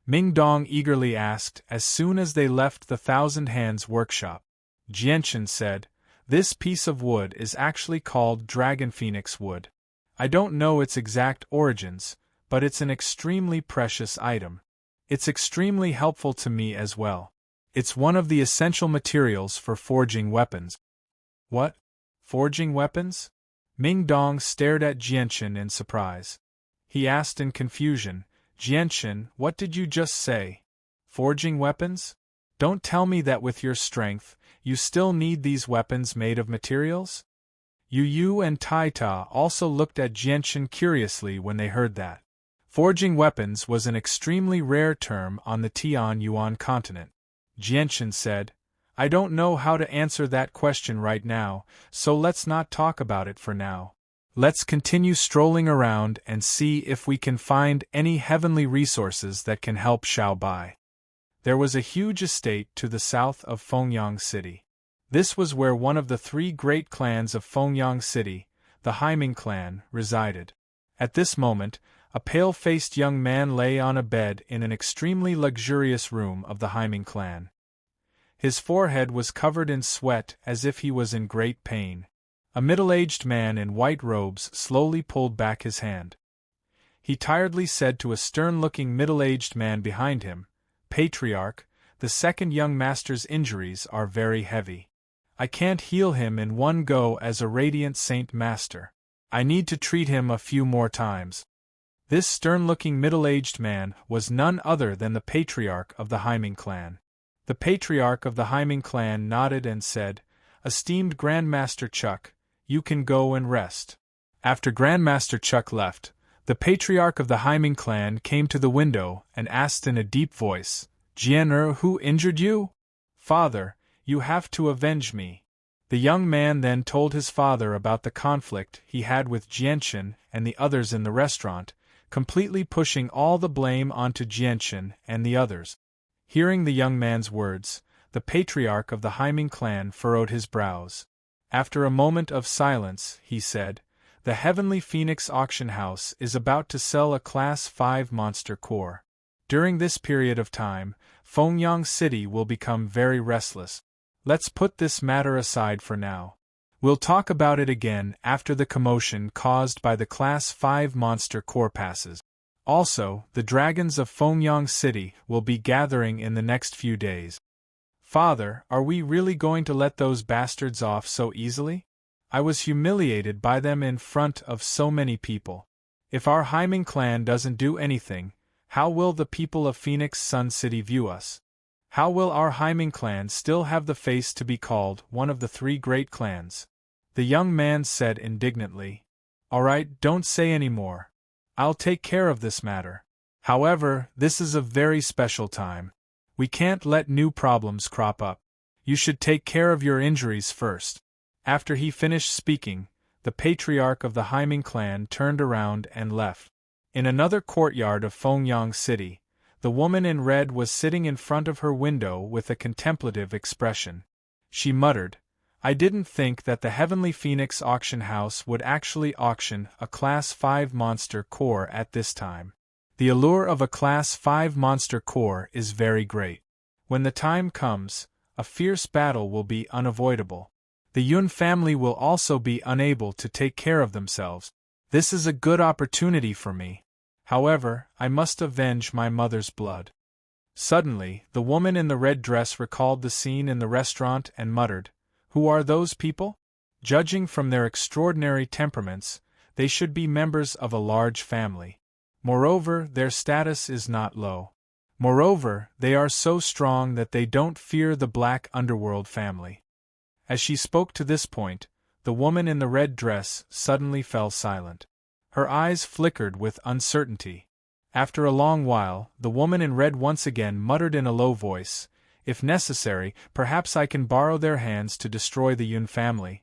Ming Dong eagerly asked as soon as they left the Thousand Hands workshop. Jianshan said, this piece of wood is actually called dragon phoenix wood. I don't know its exact origins, but it's an extremely precious item. It's extremely helpful to me as well. It's one of the essential materials for forging weapons. What? Forging weapons? Ming Dong stared at Jianshan in surprise. He asked in confusion, Jianshan, what did you just say? Forging weapons? Don't tell me that with your strength, you still need these weapons made of materials? Yu Yu and Tai Ta also looked at Jianshan curiously when they heard that. Forging weapons was an extremely rare term on the Tian Yuan continent. Jianshan said, I don't know how to answer that question right now, so let's not talk about it for now. Let's continue strolling around and see if we can find any heavenly resources that can help Xiaobai. There was a huge estate to the south of Fengyang City. This was where one of the three great clans of Fengyang City, the Haiming clan, resided. At this moment, a pale-faced young man lay on a bed in an extremely luxurious room of the Haiming clan. His forehead was covered in sweat as if he was in great pain. A middle-aged man in white robes slowly pulled back his hand. He tiredly said to a stern-looking middle-aged man behind him, Patriarch, the second young master's injuries are very heavy. I can't heal him in one go as a radiant saint master. I need to treat him a few more times. This stern-looking middle-aged man was none other than the patriarch of the Haiming clan. The patriarch of the Haiming clan nodded and said, Esteemed Grandmaster Chuck, you can go and rest. After Grandmaster Chuck left, the patriarch of the Haiming clan came to the window and asked in a deep voice, Jianer, who injured you? Father, you have to avenge me. The young man then told his father about the conflict he had with Jianshan and the others in the restaurant, completely pushing all the blame onto Jianshan and the others. Hearing the young man's words, the patriarch of the Haiming clan furrowed his brows. After a moment of silence, he said, The Heavenly Phoenix Auction House is about to sell a Class 5 monster core. During this period of time, Fengyang City will become very restless. Let's put this matter aside for now. We'll talk about it again after the commotion caused by the Class 5 monster core passes. Also, the dragons of Fengyang City will be gathering in the next few days. Father, are we really going to let those bastards off so easily? I was humiliated by them in front of so many people. If our Haiming clan doesn't do anything, how will the people of Phoenix Sun City view us? How will our Haiming clan still have the face to be called one of the three great clans? The young man said indignantly. All right, don't say any more. I'll take care of this matter. However, this is a very special time. We can't let new problems crop up. You should take care of your injuries first. After he finished speaking, the patriarch of the Haiming clan turned around and left. In another courtyard of Fengyang City, the woman in red was sitting in front of her window with a contemplative expression. She muttered, I didn't think that the Heavenly Phoenix Auction House would actually auction a Class 5 monster core at this time. The allure of a Class 5 monster core is very great. When the time comes, a fierce battle will be unavoidable. The Yun family will also be unable to take care of themselves. This is a good opportunity for me. However, I must avenge my mother's blood. Suddenly, the woman in the red dress recalled the scene in the restaurant and muttered, "Who are those people? Judging from their extraordinary temperaments, they should be members of a large family. Moreover, their status is not low. Moreover, they are so strong that they don't fear the black underworld family." As she spoke to this point, the woman in the red dress suddenly fell silent. Her eyes flickered with uncertainty. After a long while, the woman in red once again muttered in a low voice, "If necessary, perhaps I can borrow their hands to destroy the Yun family."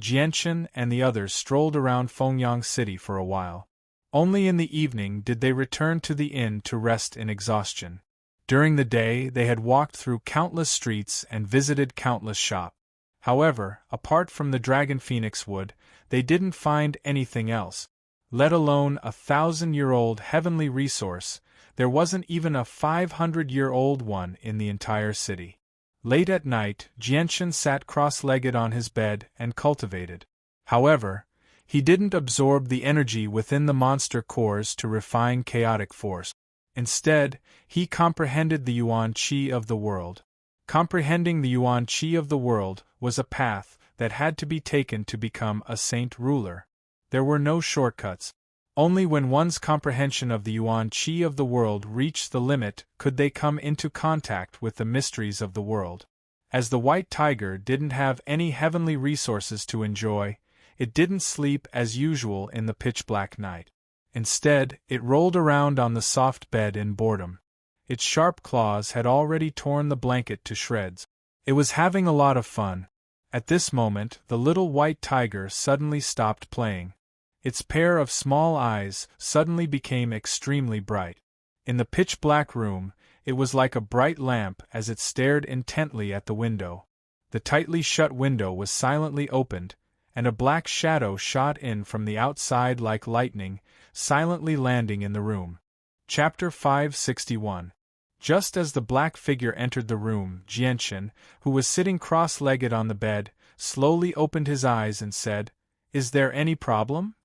Jianchen and the others strolled around Fengyang City for a while. Only in the evening did they return to the inn to rest in exhaustion. During the day they had walked through countless streets and visited countless shops. However, apart from the Dragon Phoenix Wood, they didn't find anything else. Let alone a 1,000-year-old heavenly resource, there wasn't even a 500-year-old one in the entire city. Late at night, Jianchen sat cross-legged on his bed and cultivated. However, he didn't absorb the energy within the monster cores to refine chaotic force. Instead, he comprehended the Yuan Qi of the world. Comprehending the Yuan Qi of the world was a path that had to be taken to become a saint ruler. There were no shortcuts. Only when one's comprehension of the Yuan Qi of the world reached the limit could they come into contact with the mysteries of the world. As the white tiger didn't have any heavenly resources to enjoy, it didn't sleep as usual in the pitch-black night. Instead, it rolled around on the soft bed in boredom. Its sharp claws had already torn the blanket to shreds. It was having a lot of fun. At this moment, the little white tiger suddenly stopped playing. Its pair of small eyes suddenly became extremely bright. In the pitch-black room, it was like a bright lamp as it stared intently at the window. The tightly shut window was silently opened, and a black shadow shot in from the outside like lightning, silently landing in the room. Chapter 561. Just as the black figure entered the room, Jianchen, who was sitting cross-legged on the bed, slowly opened his eyes and said, "Is there any problem?"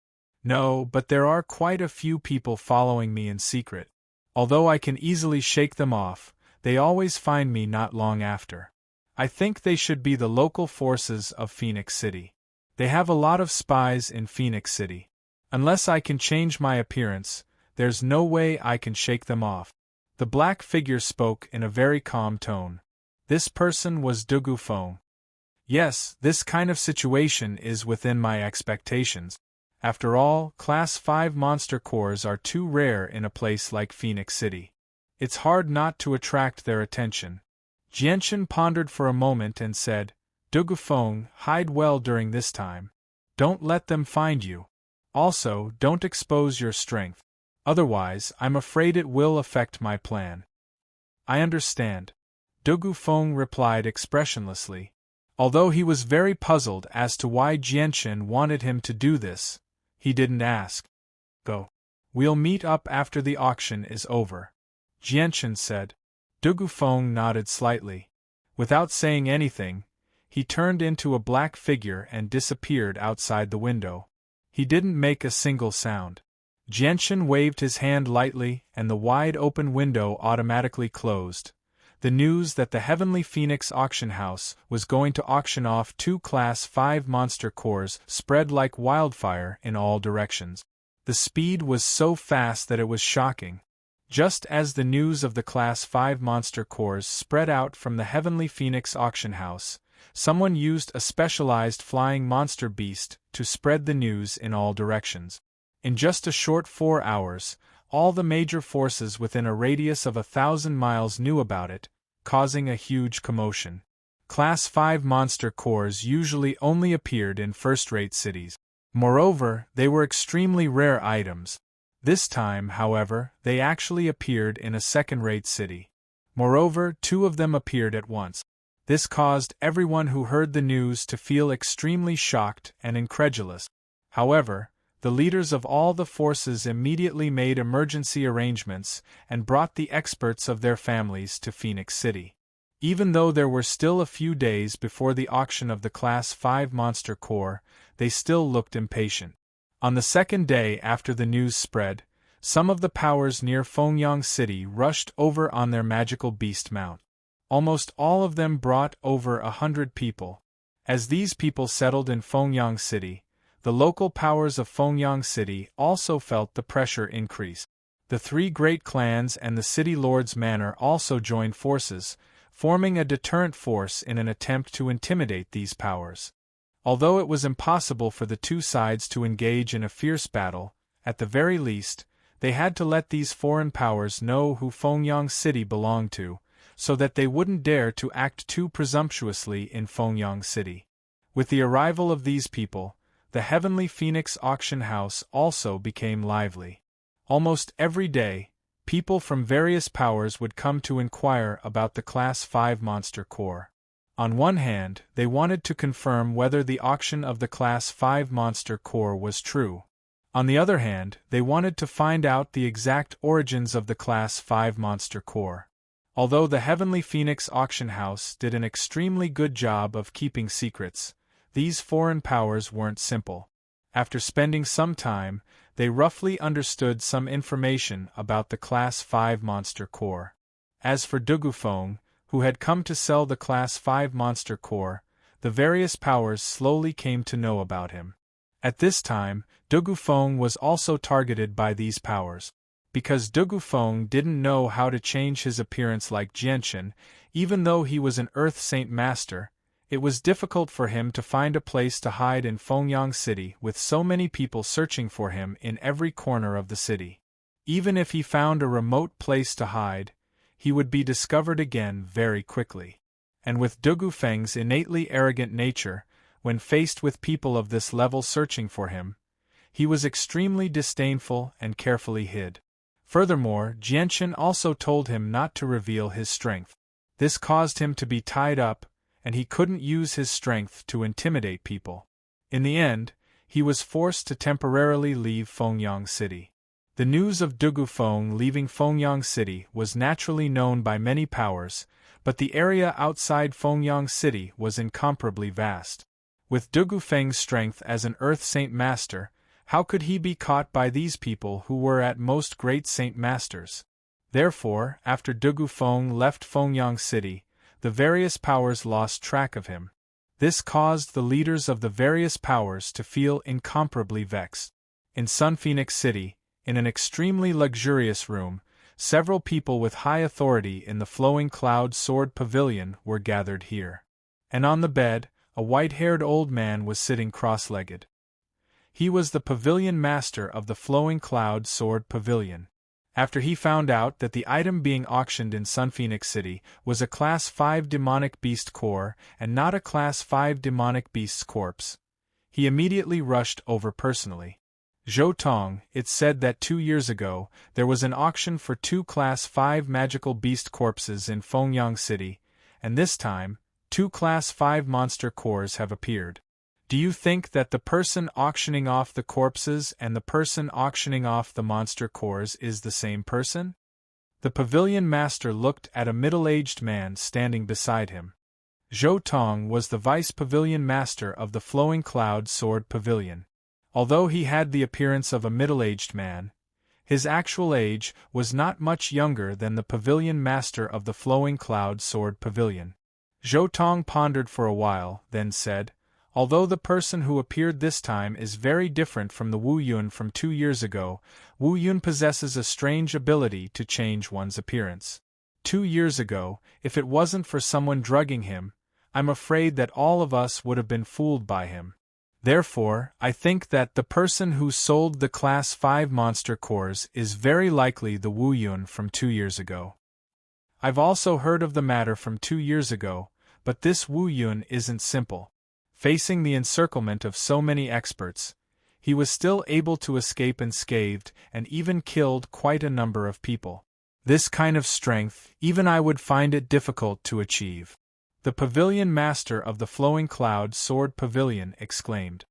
"No, but there are quite a few people following me in secret. Although I can easily shake them off, they always find me not long after. I think they should be the local forces of Phoenix City. They have a lot of spies in Phoenix City. Unless I can change my appearance, there's no way I can shake them off." The black figure spoke in a very calm tone. This person was Dugu Feng. "Yes, this kind of situation is within my expectations. After all, Class 5 monster cores are too rare in a place like Phoenix City. It's hard not to attract their attention." Jianchen pondered for a moment and said, "Dugu Feng, hide well during this time. Don't let them find you. Also, don't expose your strength. Otherwise, I'm afraid it will affect my plan." "I understand," Dugu Feng replied expressionlessly. Although he was very puzzled as to why Jianchen wanted him to do this, he didn't ask. "Go. We'll meet up after the auction is over," Jianchen said. Dugu Feng nodded slightly. Without saying anything, he turned into a black figure and disappeared outside the window. He didn't make a single sound. Jianchen waved his hand lightly and the wide-open window automatically closed. The news that the Heavenly Phoenix Auction House was going to auction off 2 Class 5 monster cores spread like wildfire in all directions. The speed was so fast that it was shocking. Just as the news of the Class 5 monster cores spread out from the Heavenly Phoenix Auction House, someone used a specialized flying monster beast to spread the news in all directions. In just a short 4 hours, all the major forces within a radius of 1,000 miles knew about it, causing a huge commotion. Class 5 monster cores usually only appeared in first-rate cities. Moreover, they were extremely rare items. This time, however, they actually appeared in a second-rate city. Moreover, 2 of them appeared at once. This caused everyone who heard the news to feel extremely shocked and incredulous. However, the leaders of all the forces immediately made emergency arrangements and brought the experts of their families to Phoenix City. Even though there were still a few days before the auction of the Class 5 monster core, they still looked impatient. On the second day after the news spread, some of the powers near Fengyang City rushed over on their magical beast mount. Almost all of them brought over 100 people. As these people settled in Fengyang City, the local powers of Fengyang City also felt the pressure increase. The three great clans and the city lord's manor also joined forces, forming a deterrent force in an attempt to intimidate these powers. Although it was impossible for the two sides to engage in a fierce battle, at the very least, they had to let these foreign powers know who Fengyang City belonged to, so that they wouldn't dare to act too presumptuously in Fengyang City. With the arrival of these people, the Heavenly Phoenix auction house also became lively. Almost every day, people from various powers would come to inquire about the Class 5 monster core. On one hand, they wanted to confirm whether the auction of the Class 5 monster core was true. On the other hand, they wanted to find out the exact origins of the Class 5 monster core. Although the Heavenly Phoenix auction house did an extremely good job of keeping secrets, these foreign powers weren't simple. After spending some time, they roughly understood some information about the Class 5 monster core. As for Dugufeng, who had come to sell the Class 5 monster core, the various powers slowly came to know about him. At this time, Dugufeng was also targeted by these powers. Because Dugufeng didn't know how to change his appearance like Jianchen, even though he was an Earth Saint Master, it was difficult for him to find a place to hide in Fengyang City with so many people searching for him in every corner of the city. Even if he found a remote place to hide, he would be discovered again very quickly. And with Dugufeng's innately arrogant nature, when faced with people of this level searching for him, he was extremely disdainful and carefully hid. Furthermore, Jianchen also told him not to reveal his strength. This caused him to be tied up, and he couldn't use his strength to intimidate people. In the end, he was forced to temporarily leave Fengyang City. The news of Dugufeng leaving Fengyang City was naturally known by many powers, but the area outside Fengyang City was incomparably vast. With Dugufeng's strength as an Earth Saint Master, how could he be caught by these people who were at most great Saint Masters? Therefore, after Dugufeng left Fengyang City, the various powers lost track of him. This caused the leaders of the various powers to feel incomparably vexed. In Sun Phoenix City, in an extremely luxurious room, several people with high authority in the Flowing Cloud Sword Pavilion were gathered here. And on the bed, a white-haired old man was sitting cross-legged. He was the pavilion master of the Flowing Cloud Sword Pavilion. After he found out that the item being auctioned in Sun Phoenix City was a Class 5 demonic beast core and not a Class 5 demonic beast's corpse, he immediately rushed over personally. Zhou Tong, it's said that 2 years ago, there was an auction for 2 Class 5 magical beast corpses in Fengyang City, and this time, 2 Class 5 monster cores have appeared. Do you think that the person auctioning off the corpses and the person auctioning off the monster cores is the same person? The pavilion master looked at a middle-aged man standing beside him. Zhou Tong was the vice pavilion master of the Flowing Cloud Sword Pavilion. Although he had the appearance of a middle-aged man, his actual age was not much younger than the pavilion master of the Flowing Cloud Sword Pavilion. Zhou Tong pondered for a while, then said, "Although the person who appeared this time is very different from the Wu Yun from 2 years ago, Wu Yun possesses a strange ability to change one's appearance. 2 years ago, if it wasn't for someone drugging him, I'm afraid that all of us would have been fooled by him. Therefore, I think that the person who sold the Class 5 monster cores is very likely the Wu Yun from 2 years ago. I've also heard of the matter from 2 years ago, but this Wu Yun isn't simple. Facing the encirclement of so many experts, he was still able to escape unscathed and even killed quite a number of people. This kind of strength, even I would find it difficult to achieve." The pavilion master of the Flowing Cloud Sword Pavilion exclaimed.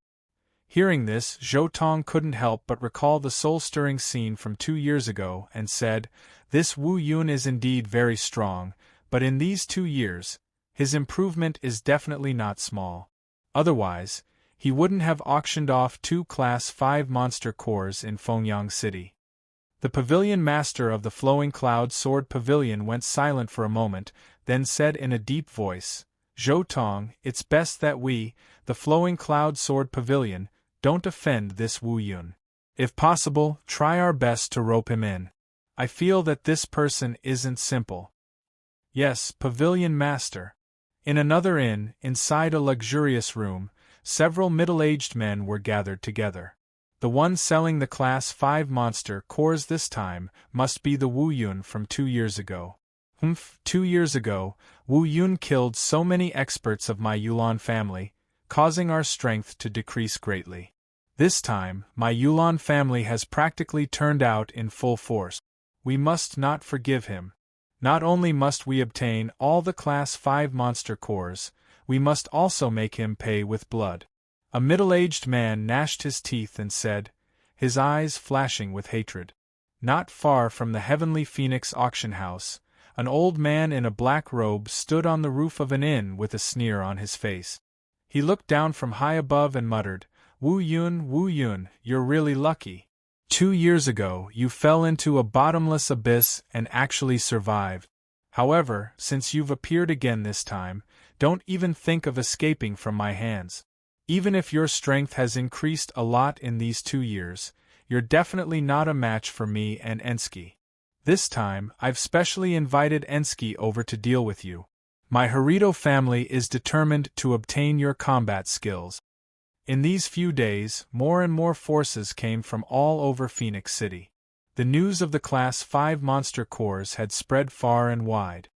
Hearing this, Zhou Tong couldn't help but recall the soul-stirring scene from 2 years ago and said, "This Wu Yun is indeed very strong, but in these 2 years, his improvement is definitely not small. Otherwise, he wouldn't have auctioned off 2 Class 5 monster cores in Fengyang City." The pavilion master of the flowing cloud sword pavilion went silent for a moment, then said in a deep voice, "Zhou Tong, it's best that we, the flowing cloud sword pavilion, don't offend this Wu Yun. If possible, try our best to rope him in. I feel that this person isn't simple." "Yes, pavilion master." In another inn, inside a luxurious room, several middle-aged men were gathered together. The one selling the Class 5 monster cores this time must be the Wu Yun from 2 years ago. 2 years ago, Wu Yun killed so many experts of my Yulan family, causing our strength to decrease greatly. This time, my Yulan family has practically turned out in full force. We must not forgive him. Not only must we obtain all the Class 5 monster cores, we must also make him pay with blood. A middle-aged man gnashed his teeth and said, his eyes flashing with hatred. Not far from the Heavenly Phoenix auction house, an old man in a black robe stood on the roof of an inn with a sneer on his face. He looked down from high above and muttered, Wu Yun, you're really lucky. 2 years ago, you fell into a bottomless abyss and actually survived. However, since you've appeared again this time, don't even think of escaping from my hands. Even if your strength has increased a lot in these 2 years, you're definitely not a match for me and Ensky. This time, I've specially invited Ensky over to deal with you. My Harito family is determined to obtain your combat skills. In these few days, more and more forces came from all over Phoenix City. The news of the Class 5 monster cores had spread far and wide.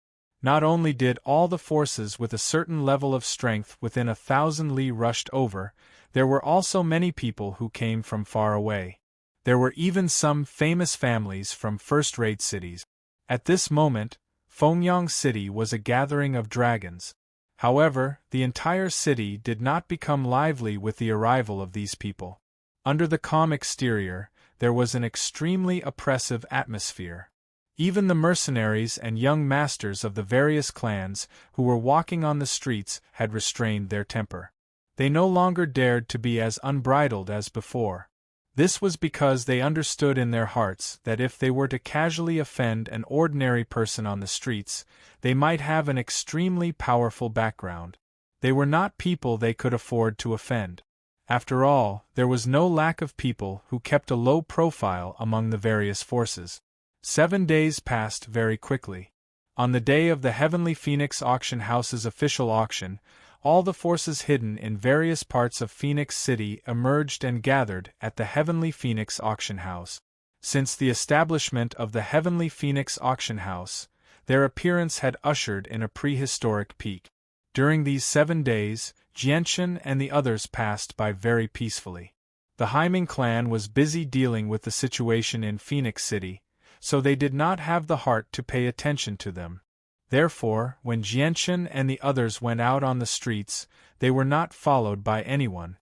Not only did all the forces with a certain level of strength within 1,000 li rushed over, there were also many people who came from far away. There were even some famous families from first-rate cities. At this moment, Fengyang City was a gathering of dragons. However, the entire city did not become lively with the arrival of these people. Under the calm exterior, there was an extremely oppressive atmosphere. Even the mercenaries and young masters of the various clans who were walking on the streets had restrained their temper. They no longer dared to be as unbridled as before. This was because they understood in their hearts that if they were to casually offend an ordinary person on the streets, they might have an extremely powerful background. They were not people they could afford to offend. After all, there was no lack of people who kept a low profile among the various forces. 7 days passed very quickly. On the day of the Heavenly Phoenix Auction House's official auction, all the forces hidden in various parts of Phoenix City emerged and gathered at the Heavenly Phoenix Auction House. Since the establishment of the Heavenly Phoenix Auction House, their appearance had ushered in a prehistoric peak. During these 7 days, Jianchen and the others passed by very peacefully. The Haiming clan was busy dealing with the situation in Phoenix City, so they did not have the heart to pay attention to them. Therefore, when Jianchen and the others went out on the streets, they were not followed by anyone.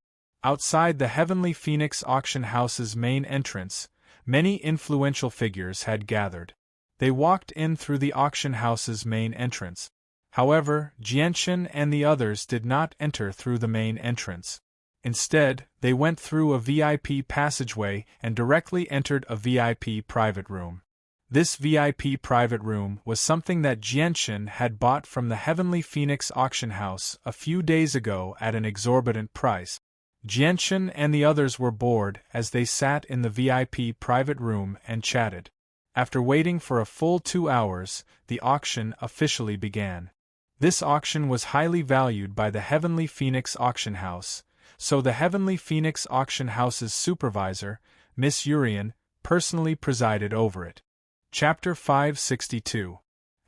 Outside the Heavenly Phoenix Auction House's main entrance, many influential figures had gathered. They walked in through the auction house's main entrance. However, Jianchen and the others did not enter through the main entrance. Instead, they went through a VIP passageway and directly entered a VIP private room. This VIP private room was something that Jianchen had bought from the Heavenly Phoenix Auction House a few days ago at an exorbitant price. Jianchen and the others were bored as they sat in the VIP private room and chatted. After waiting for a full 2 hours, the auction officially began. This auction was highly valued by the Heavenly Phoenix Auction House, so the Heavenly Phoenix Auction House's supervisor, Miss Urian, personally presided over it. Chapter 562.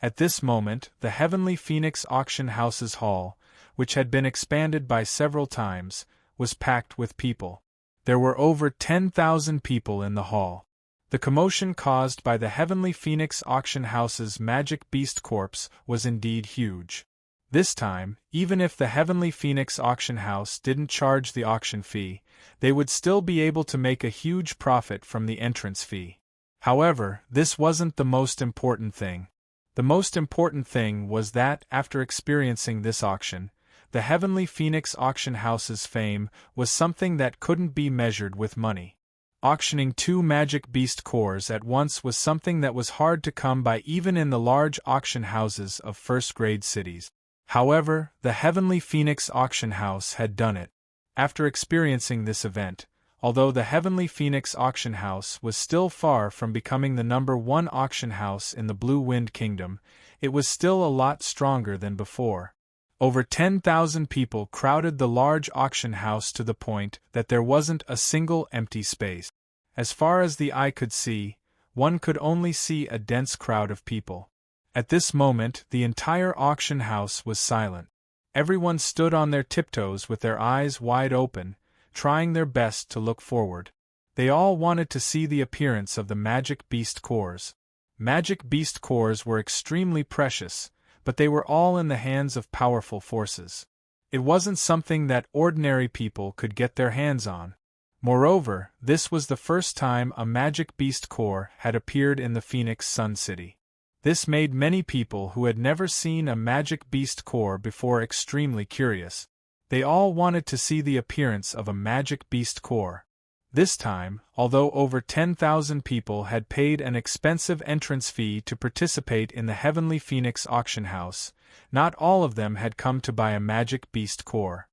At this moment, the Heavenly Phoenix Auction House's hall, which had been expanded by several times, was packed with people. There were over 10,000 people in the hall. The commotion caused by the Heavenly Phoenix Auction House's Magic Beast Corpse was indeed huge. This time, even if the Heavenly Phoenix Auction House didn't charge the auction fee, they would still be able to make a huge profit from the entrance fee. However, this wasn't the most important thing. The most important thing was that, after experiencing this auction, the Heavenly Phoenix Auction House's fame was something that couldn't be measured with money. auctioning 2 magic beast cores at once was something that was hard to come by even in the large auction houses of first-grade cities. However, the Heavenly Phoenix auction house had done it. After experiencing this event, although the Heavenly Phoenix auction house was still far from becoming the #1 auction house in the Blue Wind Kingdom, it was still a lot stronger than before. Over 10,000 people crowded the large auction house to the point that there wasn't a single empty space. As far as the eye could see, one could only see a dense crowd of people. At this moment, the entire auction house was silent. Everyone stood on their tiptoes with their eyes wide open, trying their best to look forward. They all wanted to see the appearance of the magic beast cores. Magic beast cores were extremely precious, but they were all in the hands of powerful forces. It wasn't something that ordinary people could get their hands on. Moreover, this was the first time a magic beast core had appeared in the Phoenix Sun City. This made many people who had never seen a magic beast core before extremely curious. They all wanted to see the appearance of a magic beast core. This time, although over 10,000 people had paid an expensive entrance fee to participate in the Heavenly Phoenix auction house, not all of them had come to buy a magic beast core.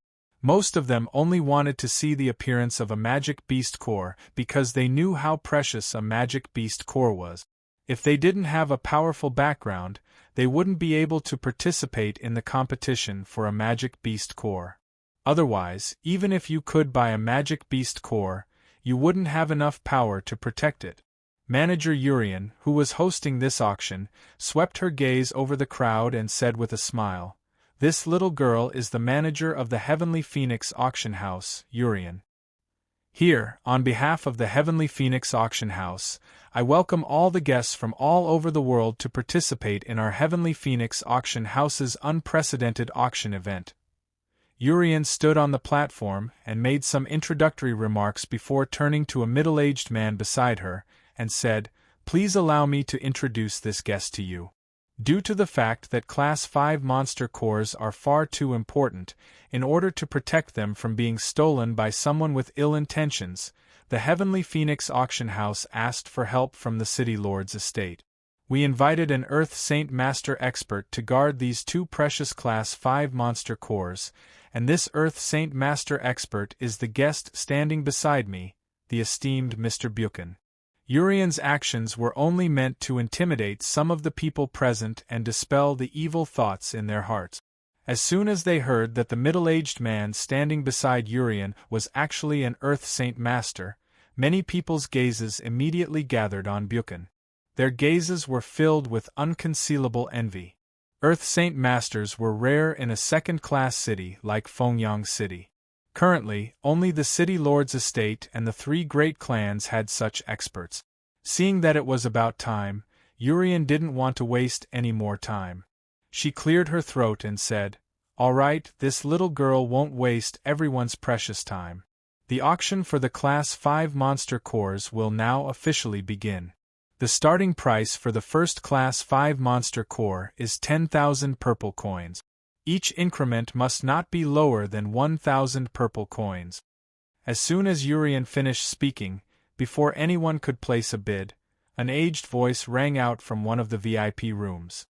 Most of them only wanted to see the appearance of a magic beast core because they knew how precious a magic beast core was. If they didn't have a powerful background, they wouldn't be able to participate in the competition for a magic beast core. Otherwise, even if you could buy a magic beast core, you wouldn't have enough power to protect it. Manager Urian, who was hosting this auction, swept her gaze over the crowd and said with a smile, "This little girl is the manager of the Heavenly Phoenix auction house, Urian. Here, on behalf of the Heavenly Phoenix auction house, I welcome all the guests from all over the world to participate in our Heavenly Phoenix auction house's unprecedented auction event." Urian stood on the platform and made some introductory remarks before turning to a middle-aged man beside her, and said, "Please allow me to introduce this guest to you. Due to the fact that Class 5 monster cores are far too important, in order to protect them from being stolen by someone with ill intentions, the Heavenly Phoenix auction house asked for help from the City Lord's estate. We invited an Earth Saint Master expert to guard these 2 precious Class 5 monster cores, and this Earth Saint Master expert is the guest standing beside me, the esteemed Mr. Buchan." Urian's actions were only meant to intimidate some of the people present and dispel the evil thoughts in their hearts. As soon as they heard that the middle-aged man standing beside Urian was actually an Earth Saint Master, many people's gazes immediately gathered on Buchan. Their gazes were filled with unconcealable envy. Earth Saint Masters were rare in a second-class city like Fengyang City. Currently, only the City Lord's estate and the 3 great clans had such experts. Seeing that it was about time, Urian didn't want to waste any more time. She cleared her throat and said, "All right, this little girl won't waste everyone's precious time. The auction for the Class 5 monster cores will now officially begin. The starting price for the first Class 5 monster core is 10,000 purple coins. Each increment must not be lower than 1,000 purple coins." As soon as Urian finished speaking, before anyone could place a bid, an aged voice rang out from one of the VIP rooms.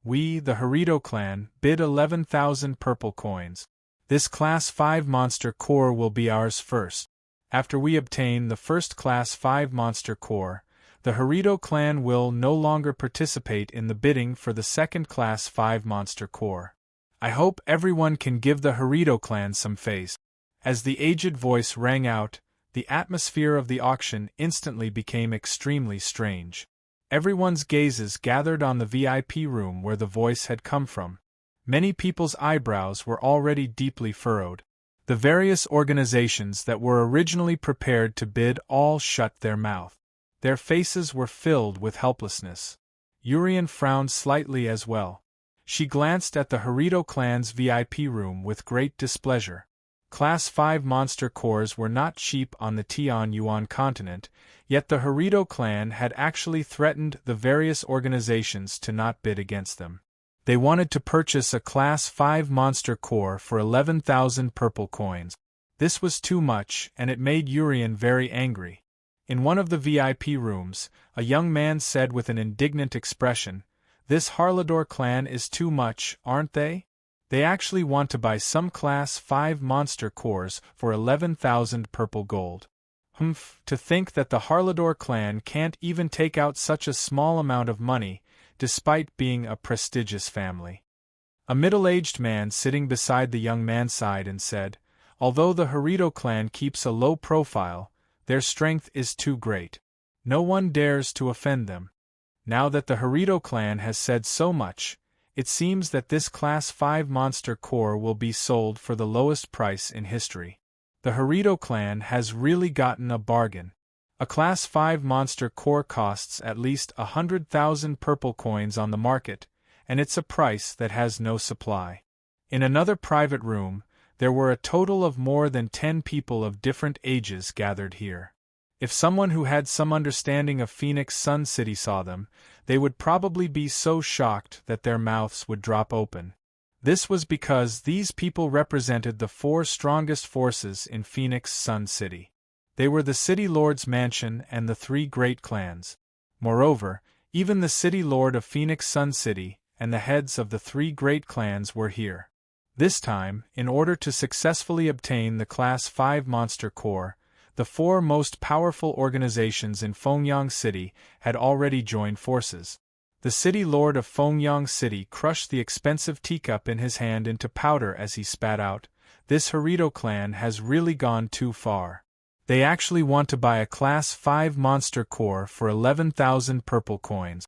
"We, the Harito clan, bid 11,000 purple coins. This Class 5 monster core will be ours first. After we obtain the first Class 5 monster core, the Harito clan will no longer participate in the bidding for the second Class 5 monster core. I hope everyone can give the Harito clan some face." As the aged voice rang out, the atmosphere of the auction instantly became extremely strange. Everyone's gazes gathered on the VIP room where the voice had come from. Many people's eyebrows were already deeply furrowed. The various organizations that were originally prepared to bid all shut their mouth. Their faces were filled with helplessness. Urian frowned slightly as well. She glanced at the Harito clan's VIP room with great displeasure. Class 5 monster cores were not cheap on the Tianyuan continent, yet the Harito clan had actually threatened the various organizations to not bid against them. They wanted to purchase a Class 5 monster core for 11,000 purple coins. This was too much, and it made Urian very angry. In one of the VIP rooms, a young man said with an indignant expression, "This Harlador clan is too much, aren't they? They actually want to buy some Class 5 monster cores for 11,000 purple gold. Humph, to think that the Harlador clan can't even take out such a small amount of money, despite being a prestigious family." A middle-aged man sitting beside the young man sighed and said, "Although the Harito clan keeps a low profile, their strength is too great. No one dares to offend them. Now that the Harito clan has said so much, it seems that this Class 5 monster core will be sold for the lowest price in history. The Harito clan has really gotten a bargain. A Class 5 monster core costs at least 100,000 purple coins on the market, and it's a price that has no supply." In another private room, there were a total of more than 10 people of different ages gathered here. If someone who had some understanding of Phoenix Sun City saw them, they would probably be so shocked that their mouths would drop open. This was because these people represented the 4 strongest forces in Phoenix Sun City. They were the City Lord's mansion and the 3 great clans. Moreover, even the City Lord of Phoenix Sun City and the heads of the 3 great clans were here. This time, in order to successfully obtain the Class 5 monster core, the 4 most powerful organizations in Fengyang City had already joined forces. The City Lord of Fengyang City crushed the expensive teacup in his hand into powder as he spat out, "This Harito clan has really gone too far. They actually want to buy a Class 5 monster core for 11,000 purple coins."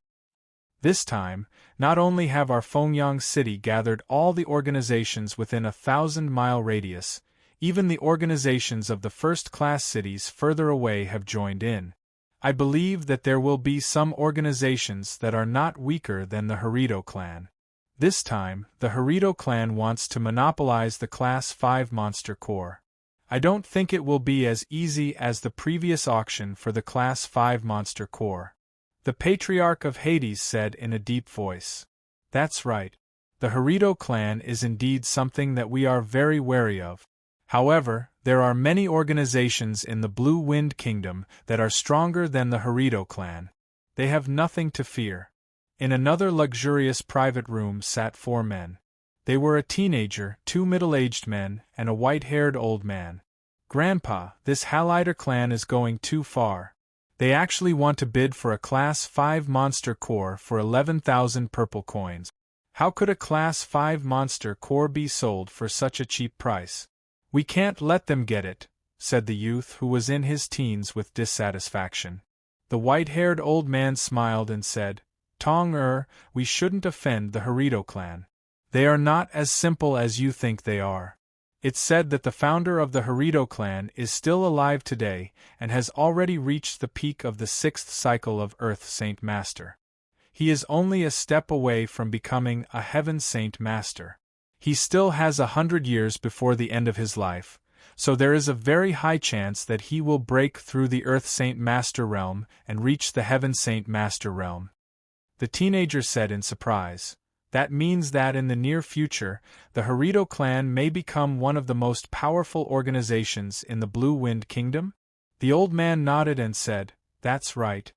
This time, not only have our Fengyang City gathered all the organizations within a 1,000-mile radius, even the organizations of the first-class cities further away have joined in. I believe that there will be some organizations that are not weaker than the Harito clan. This time, the Harito clan wants to monopolize the Class 5 monster core. I don't think it will be as easy as the previous auction for the Class 5 monster core. The Patriarch of Hades said in a deep voice. "That's right. The Harito clan is indeed something that we are very wary of. However, there are many organizations in the Blue Wind Kingdom that are stronger than the Harito clan. They have nothing to fear." In another luxurious private room sat 4 men. They were a teenager, 2 middle-aged men, and a white-haired old man. "Grandpa, this Haliter clan is going too far. They actually want to bid for a Class 5 monster core for 11,000 purple coins. How could a Class 5 monster core be sold for such a cheap price? We can't let them get it," said the youth who was in his teens with dissatisfaction. The white-haired old man smiled and said, "Tong we shouldn't offend the Harito clan. They are not as simple as you think they are. It's said that the founder of the Harito clan is still alive today and has already reached the peak of the 6th cycle of Earth Saint Master. He is only a step away from becoming a Heaven Saint Master. He still has 100 years before the end of his life, so there is a very high chance that he will break through the Earth Saint Master realm and reach the Heaven Saint Master realm." The teenager said in surprise, "That means that in the near future, the Harito clan may become one of the most powerful organizations in the Blue Wind Kingdom?" The old man nodded and said, "That's right.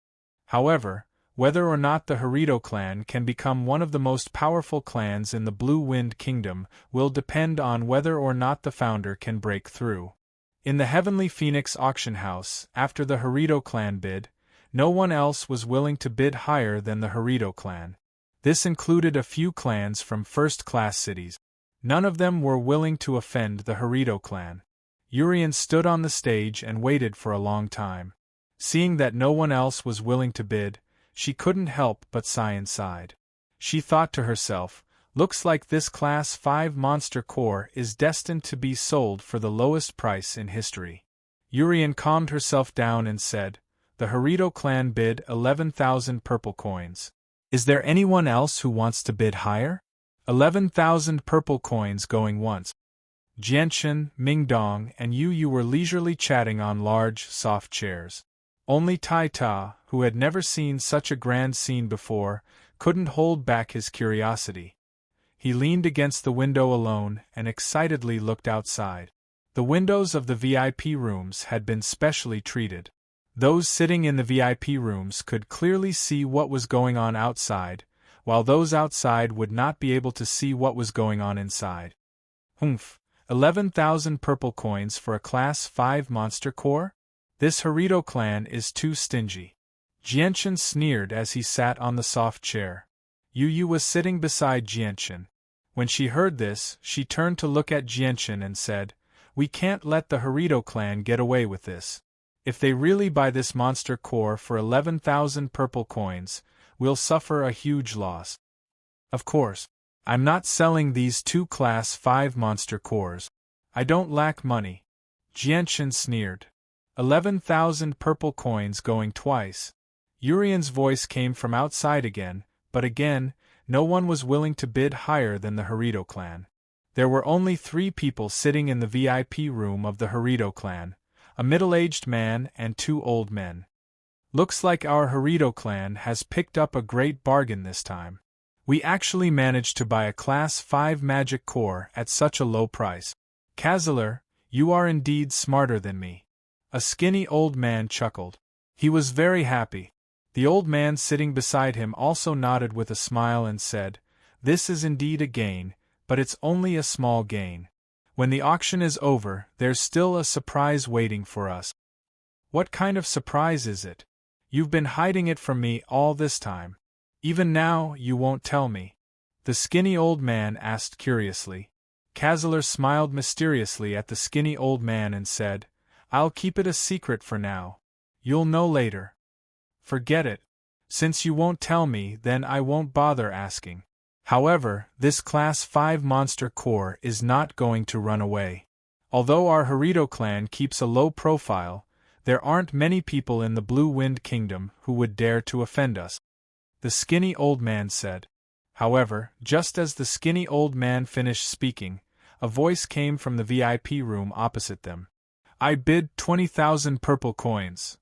However, whether or not the Harito clan can become one of the most powerful clans in the Blue Wind Kingdom will depend on whether or not the founder can break through." In the Heavenly Phoenix auction house, after the Harito clan bid, no one else was willing to bid higher than the Harito clan. This included a few clans from first-class cities. None of them were willing to offend the Harito clan. Urien stood on the stage and waited for a long time. Seeing that no one else was willing to bid, she couldn't help but sigh inside. She thought to herself, "Looks like this Class 5 monster core is destined to be sold for the lowest price in history." Urien calmed herself down and said, "The Harito clan bid 11,000 purple coins. Is there anyone else who wants to bid higher? 11,000 purple coins going once." Jianchen, Mingdong, and Yu were leisurely chatting on large, soft chairs. Only Tai Ta, who had never seen such a grand scene before, couldn't hold back his curiosity. He leaned against the window alone and excitedly looked outside. The windows of the VIP rooms had been specially treated. Those sitting in the VIP rooms could clearly see what was going on outside, while those outside would not be able to see what was going on inside. 11,000 purple coins for a Class 5 monster core? This Harito clan is too stingy. Jianchen sneered as he sat on the soft chair. Yu Yu was sitting beside Jianchen. When she heard this, she turned to look at Jianchen and said, "We can't let the Harito clan get away with this. If they really buy this monster core for 11,000 purple coins, we'll suffer a huge loss. Of course, I'm not selling these 2 Class 5 monster cores. I don't lack money." Jianchen sneered. 11,000 purple coins going twice. Urian's voice came from outside again, but again, no one was willing to bid higher than the Harito clan. There were only 3 people sitting in the VIP room of the Harito clan, a middle-aged man and 2 old men. "Looks like our Harito clan has picked up a great bargain this time. We actually managed to buy a Class 5 magic core at such a low price. Kazaler, you are indeed smarter than me." A skinny old man chuckled. He was very happy. The old man sitting beside him also nodded with a smile and said, "This is indeed a gain, but it's only a small gain. When the auction is over, there's still a surprise waiting for us." "What kind of surprise is it? You've been hiding it from me all this time. Even now, you won't tell me?" the skinny old man asked curiously. Kazaler smiled mysteriously at the skinny old man and said, "I'll keep it a secret for now. You'll know later." "Forget it. Since you won't tell me, then I won't bother asking. However, this Class 5 monster core is not going to run away. Although our Harito clan keeps a low profile, there aren't many people in the Blue Wind Kingdom who would dare to offend us," the skinny old man said. However, just as the skinny old man finished speaking, a voice came from the VIP room opposite them. "I bid 20,000 purple coins."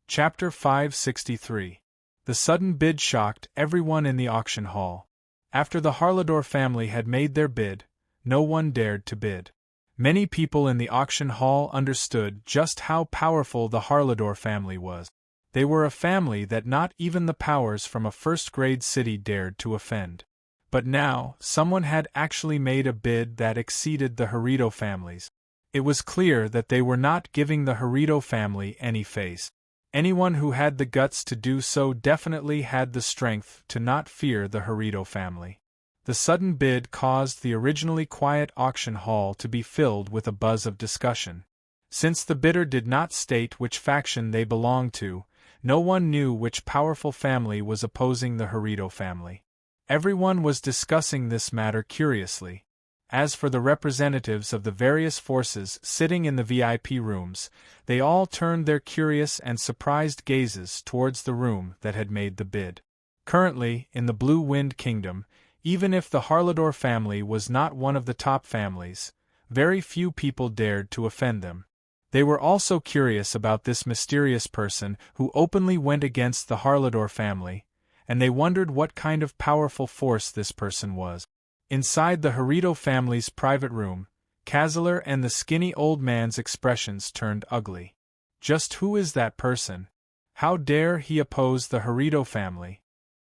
Chapter 563. The sudden bid shocked everyone in the auction hall. After the Harlador family had made their bid, no one dared to bid. Many people in the auction hall understood just how powerful the Harlador family was. They were a family that not even the powers from a first-grade city dared to offend. But now, someone had actually made a bid that exceeded the Harito family's. It was clear that they were not giving the Harito family any face. Anyone who had the guts to do so definitely had the strength to not fear the Harito family. The sudden bid caused the originally quiet auction hall to be filled with a buzz of discussion. Since the bidder did not state which faction they belonged to, no one knew which powerful family was opposing the Harito family. Everyone was discussing this matter curiously. As for the representatives of the various forces sitting in the VIP rooms, they all turned their curious and surprised gazes towards the room that had made the bid. Currently, in the Blue Wind Kingdom, even if the Harlador family was not one of the top families, very few people dared to offend them. They were also curious about this mysterious person who openly went against the Harlador family, and they wondered what kind of powerful force this person was. Inside the Harito family's private room, Kazaler and the skinny old man's expressions turned ugly. Just who is that person? How dare he oppose the Harito family?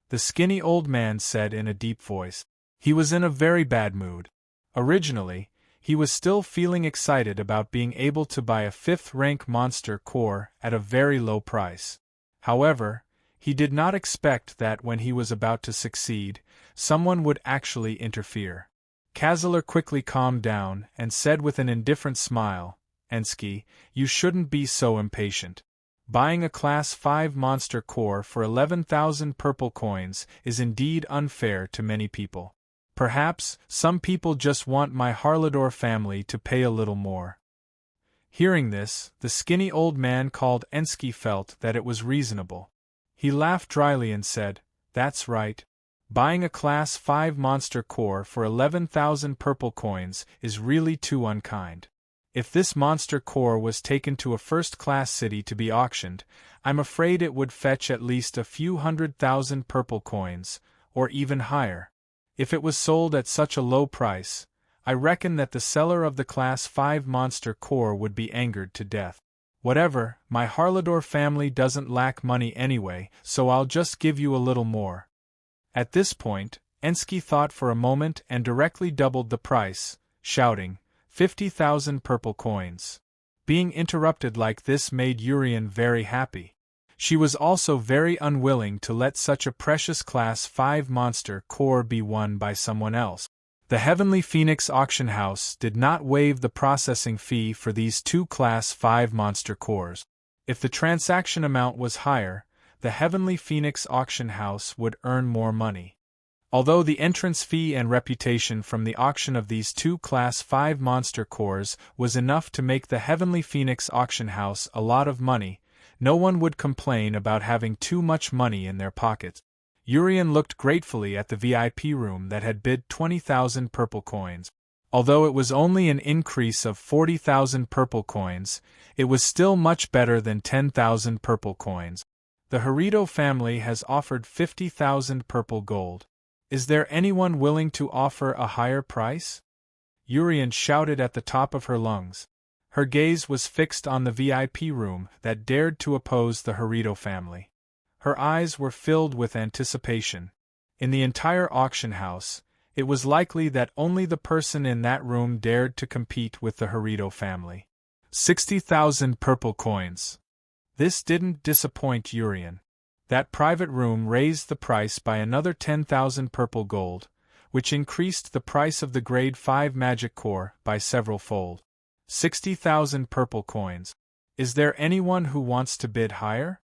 The skinny old man said in a deep voice. He was in a very bad mood. Originally, he was still feeling excited about being able to buy a 5th-rank monster core at a very low price. However, he did not expect that when he was about to succeed, someone would actually interfere. Kazaler quickly calmed down and said with an indifferent smile, "Ensky, you shouldn't be so impatient. Buying a Class 5 monster core for 11,000 purple coins is indeed unfair to many people. Perhaps some people just want my Harlador family to pay a little more." Hearing this, the skinny old man called Ensky felt that it was reasonable. He laughed dryly and said, "That's right. Buying a Class 5 monster core for 11,000 purple coins is really too unkind. If this monster core was taken to a first-class city to be auctioned, I'm afraid it would fetch at least a few 100,000 purple coins, or even higher. If it was sold at such a low price, I reckon that the seller of the Class 5 monster core would be angered to death." Whatever, my Harlador family doesn't lack money anyway, so I'll just give you a little more. At this point, Ensky thought for a moment and directly doubled the price, shouting, 50,000 purple coins. Being interrupted like this made Urian very happy. She was also very unwilling to let such a precious Class 5 monster core be won by someone else. The Heavenly Phoenix auction house did not waive the processing fee for these two Class 5 monster cores. If the transaction amount was higher, the Heavenly Phoenix auction house would earn more money. Although the entrance fee and reputation from the auction of these two Class 5 monster cores was enough to make the Heavenly Phoenix auction house a lot of money, no one would complain about having too much money in their pockets. Urian looked gratefully at the VIP room that had bid 20,000 purple coins. Although it was only an increase of 40,000 purple coins, it was still much better than 10,000 purple coins. The Harito family has offered 50,000 purple gold. Is there anyone willing to offer a higher price? Urian shouted at the top of her lungs. Her gaze was fixed on the VIP room that dared to oppose the Harito family. Her eyes were filled with anticipation. In the entire auction house, it was likely that only the person in that room dared to compete with the Harito family. 60,000 purple coins. This didn't disappoint Urian. That private room raised the price by another 10,000 purple gold, which increased the price of the Grade 5 magic core by several fold. 60,000 purple coins. Is there anyone who wants to bid higher?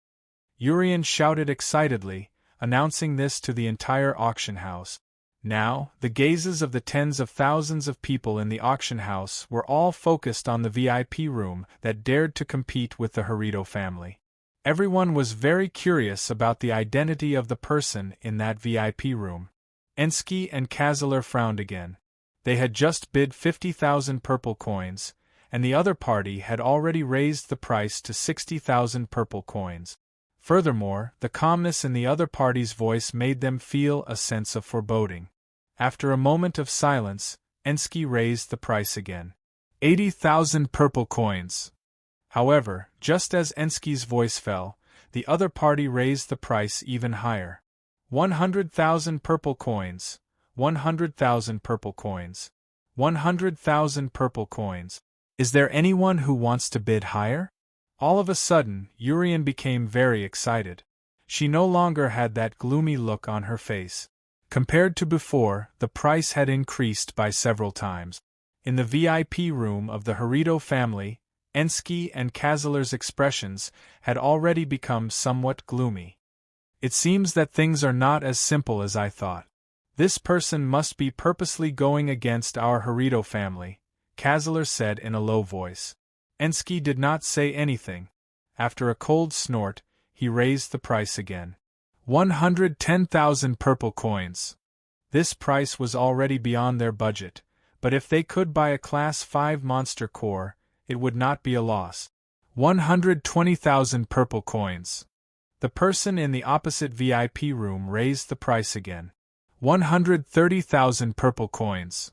Urian shouted excitedly, announcing this to the entire auction house. Now, the gazes of the tens of thousands of people in the auction house were all focused on the VIP room that dared to compete with the Harito family. Everyone was very curious about the identity of the person in that VIP room. Ensky and Kazaler frowned again. They had just bid 50,000 purple coins, and the other party had already raised the price to 60,000 purple coins. Furthermore, the calmness in the other party's voice made them feel a sense of foreboding. After a moment of silence, Ensky raised the price again. 80,000 purple coins. However, just as Ensky's voice fell, the other party raised the price even higher. 100,000 purple coins. 100,000 purple coins. 100,000 purple coins. Is there anyone who wants to bid higher? All of a sudden, Urian became very excited. She no longer had that gloomy look on her face. Compared to before, the price had increased by several times. In the VIP room of the Harito family, Ensky and Kazaler's expressions had already become somewhat gloomy. It seems that things are not as simple as I thought. This person must be purposely going against our Harito family, Kazaler said in a low voice. Ensky did not say anything. After a cold snort, he raised the price again. 110,000 purple coins. This price was already beyond their budget, but if they could buy a Class 5 monster core, it would not be a loss. 120,000 purple coins. The person in the opposite VIP room raised the price again. 130,000 purple coins.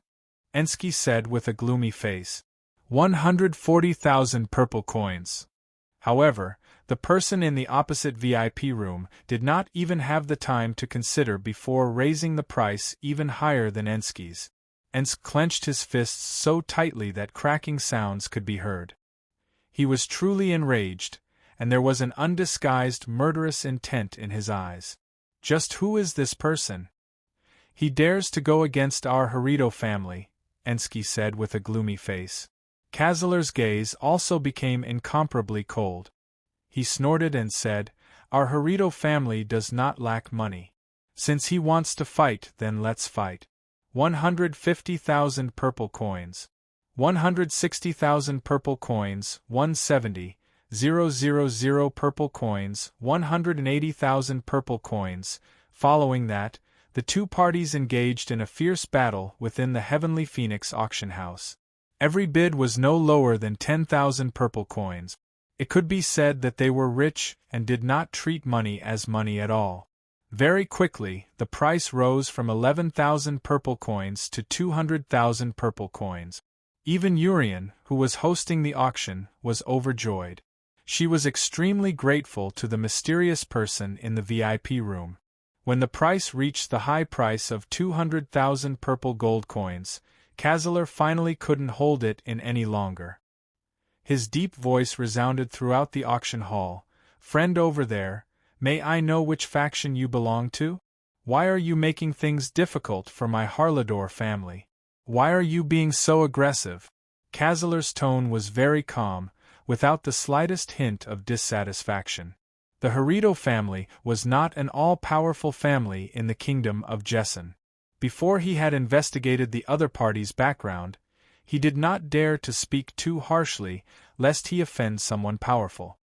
Ensky said with a gloomy face. 140,000 purple coins. However, the person in the opposite VIP room did not even have the time to consider before raising the price even higher than Ensky's. Ensk clenched his fists so tightly that cracking sounds could be heard. He was truly enraged, and there was an undisguised murderous intent in his eyes. Just who is this person? He dares to go against our Harito family, Ensky said with a gloomy face. Kazaler's gaze also became incomparably cold. He snorted and said, Our Harito family does not lack money. Since he wants to fight, then let's fight. 150,000 purple coins. 160,000 purple coins. 170,000 purple coins. 180,000 purple coins. Following that, the two parties engaged in a fierce battle within the Heavenly Phoenix auction house. Every bid was no lower than 10,000 purple coins. It could be said that they were rich and did not treat money as money at all. Very quickly, the price rose from 11,000 purple coins to 200,000 purple coins. Even Urian, who was hosting the auction, was overjoyed. She was extremely grateful to the mysterious person in the VIP room. When the price reached the high price of 200,000 purple gold coins, Cazalor finally couldn't hold it in any longer. His deep voice resounded throughout the auction hall. "Friend over there, may I know which faction you belong to? Why are you making things difficult for my Harlador family? Why are you being so aggressive?" Cazalor's tone was very calm, without the slightest hint of dissatisfaction. The Harito family was not an all-powerful family in the kingdom of Jessen. Before he had investigated the other party's background, he did not dare to speak too harshly, lest he offend someone powerful.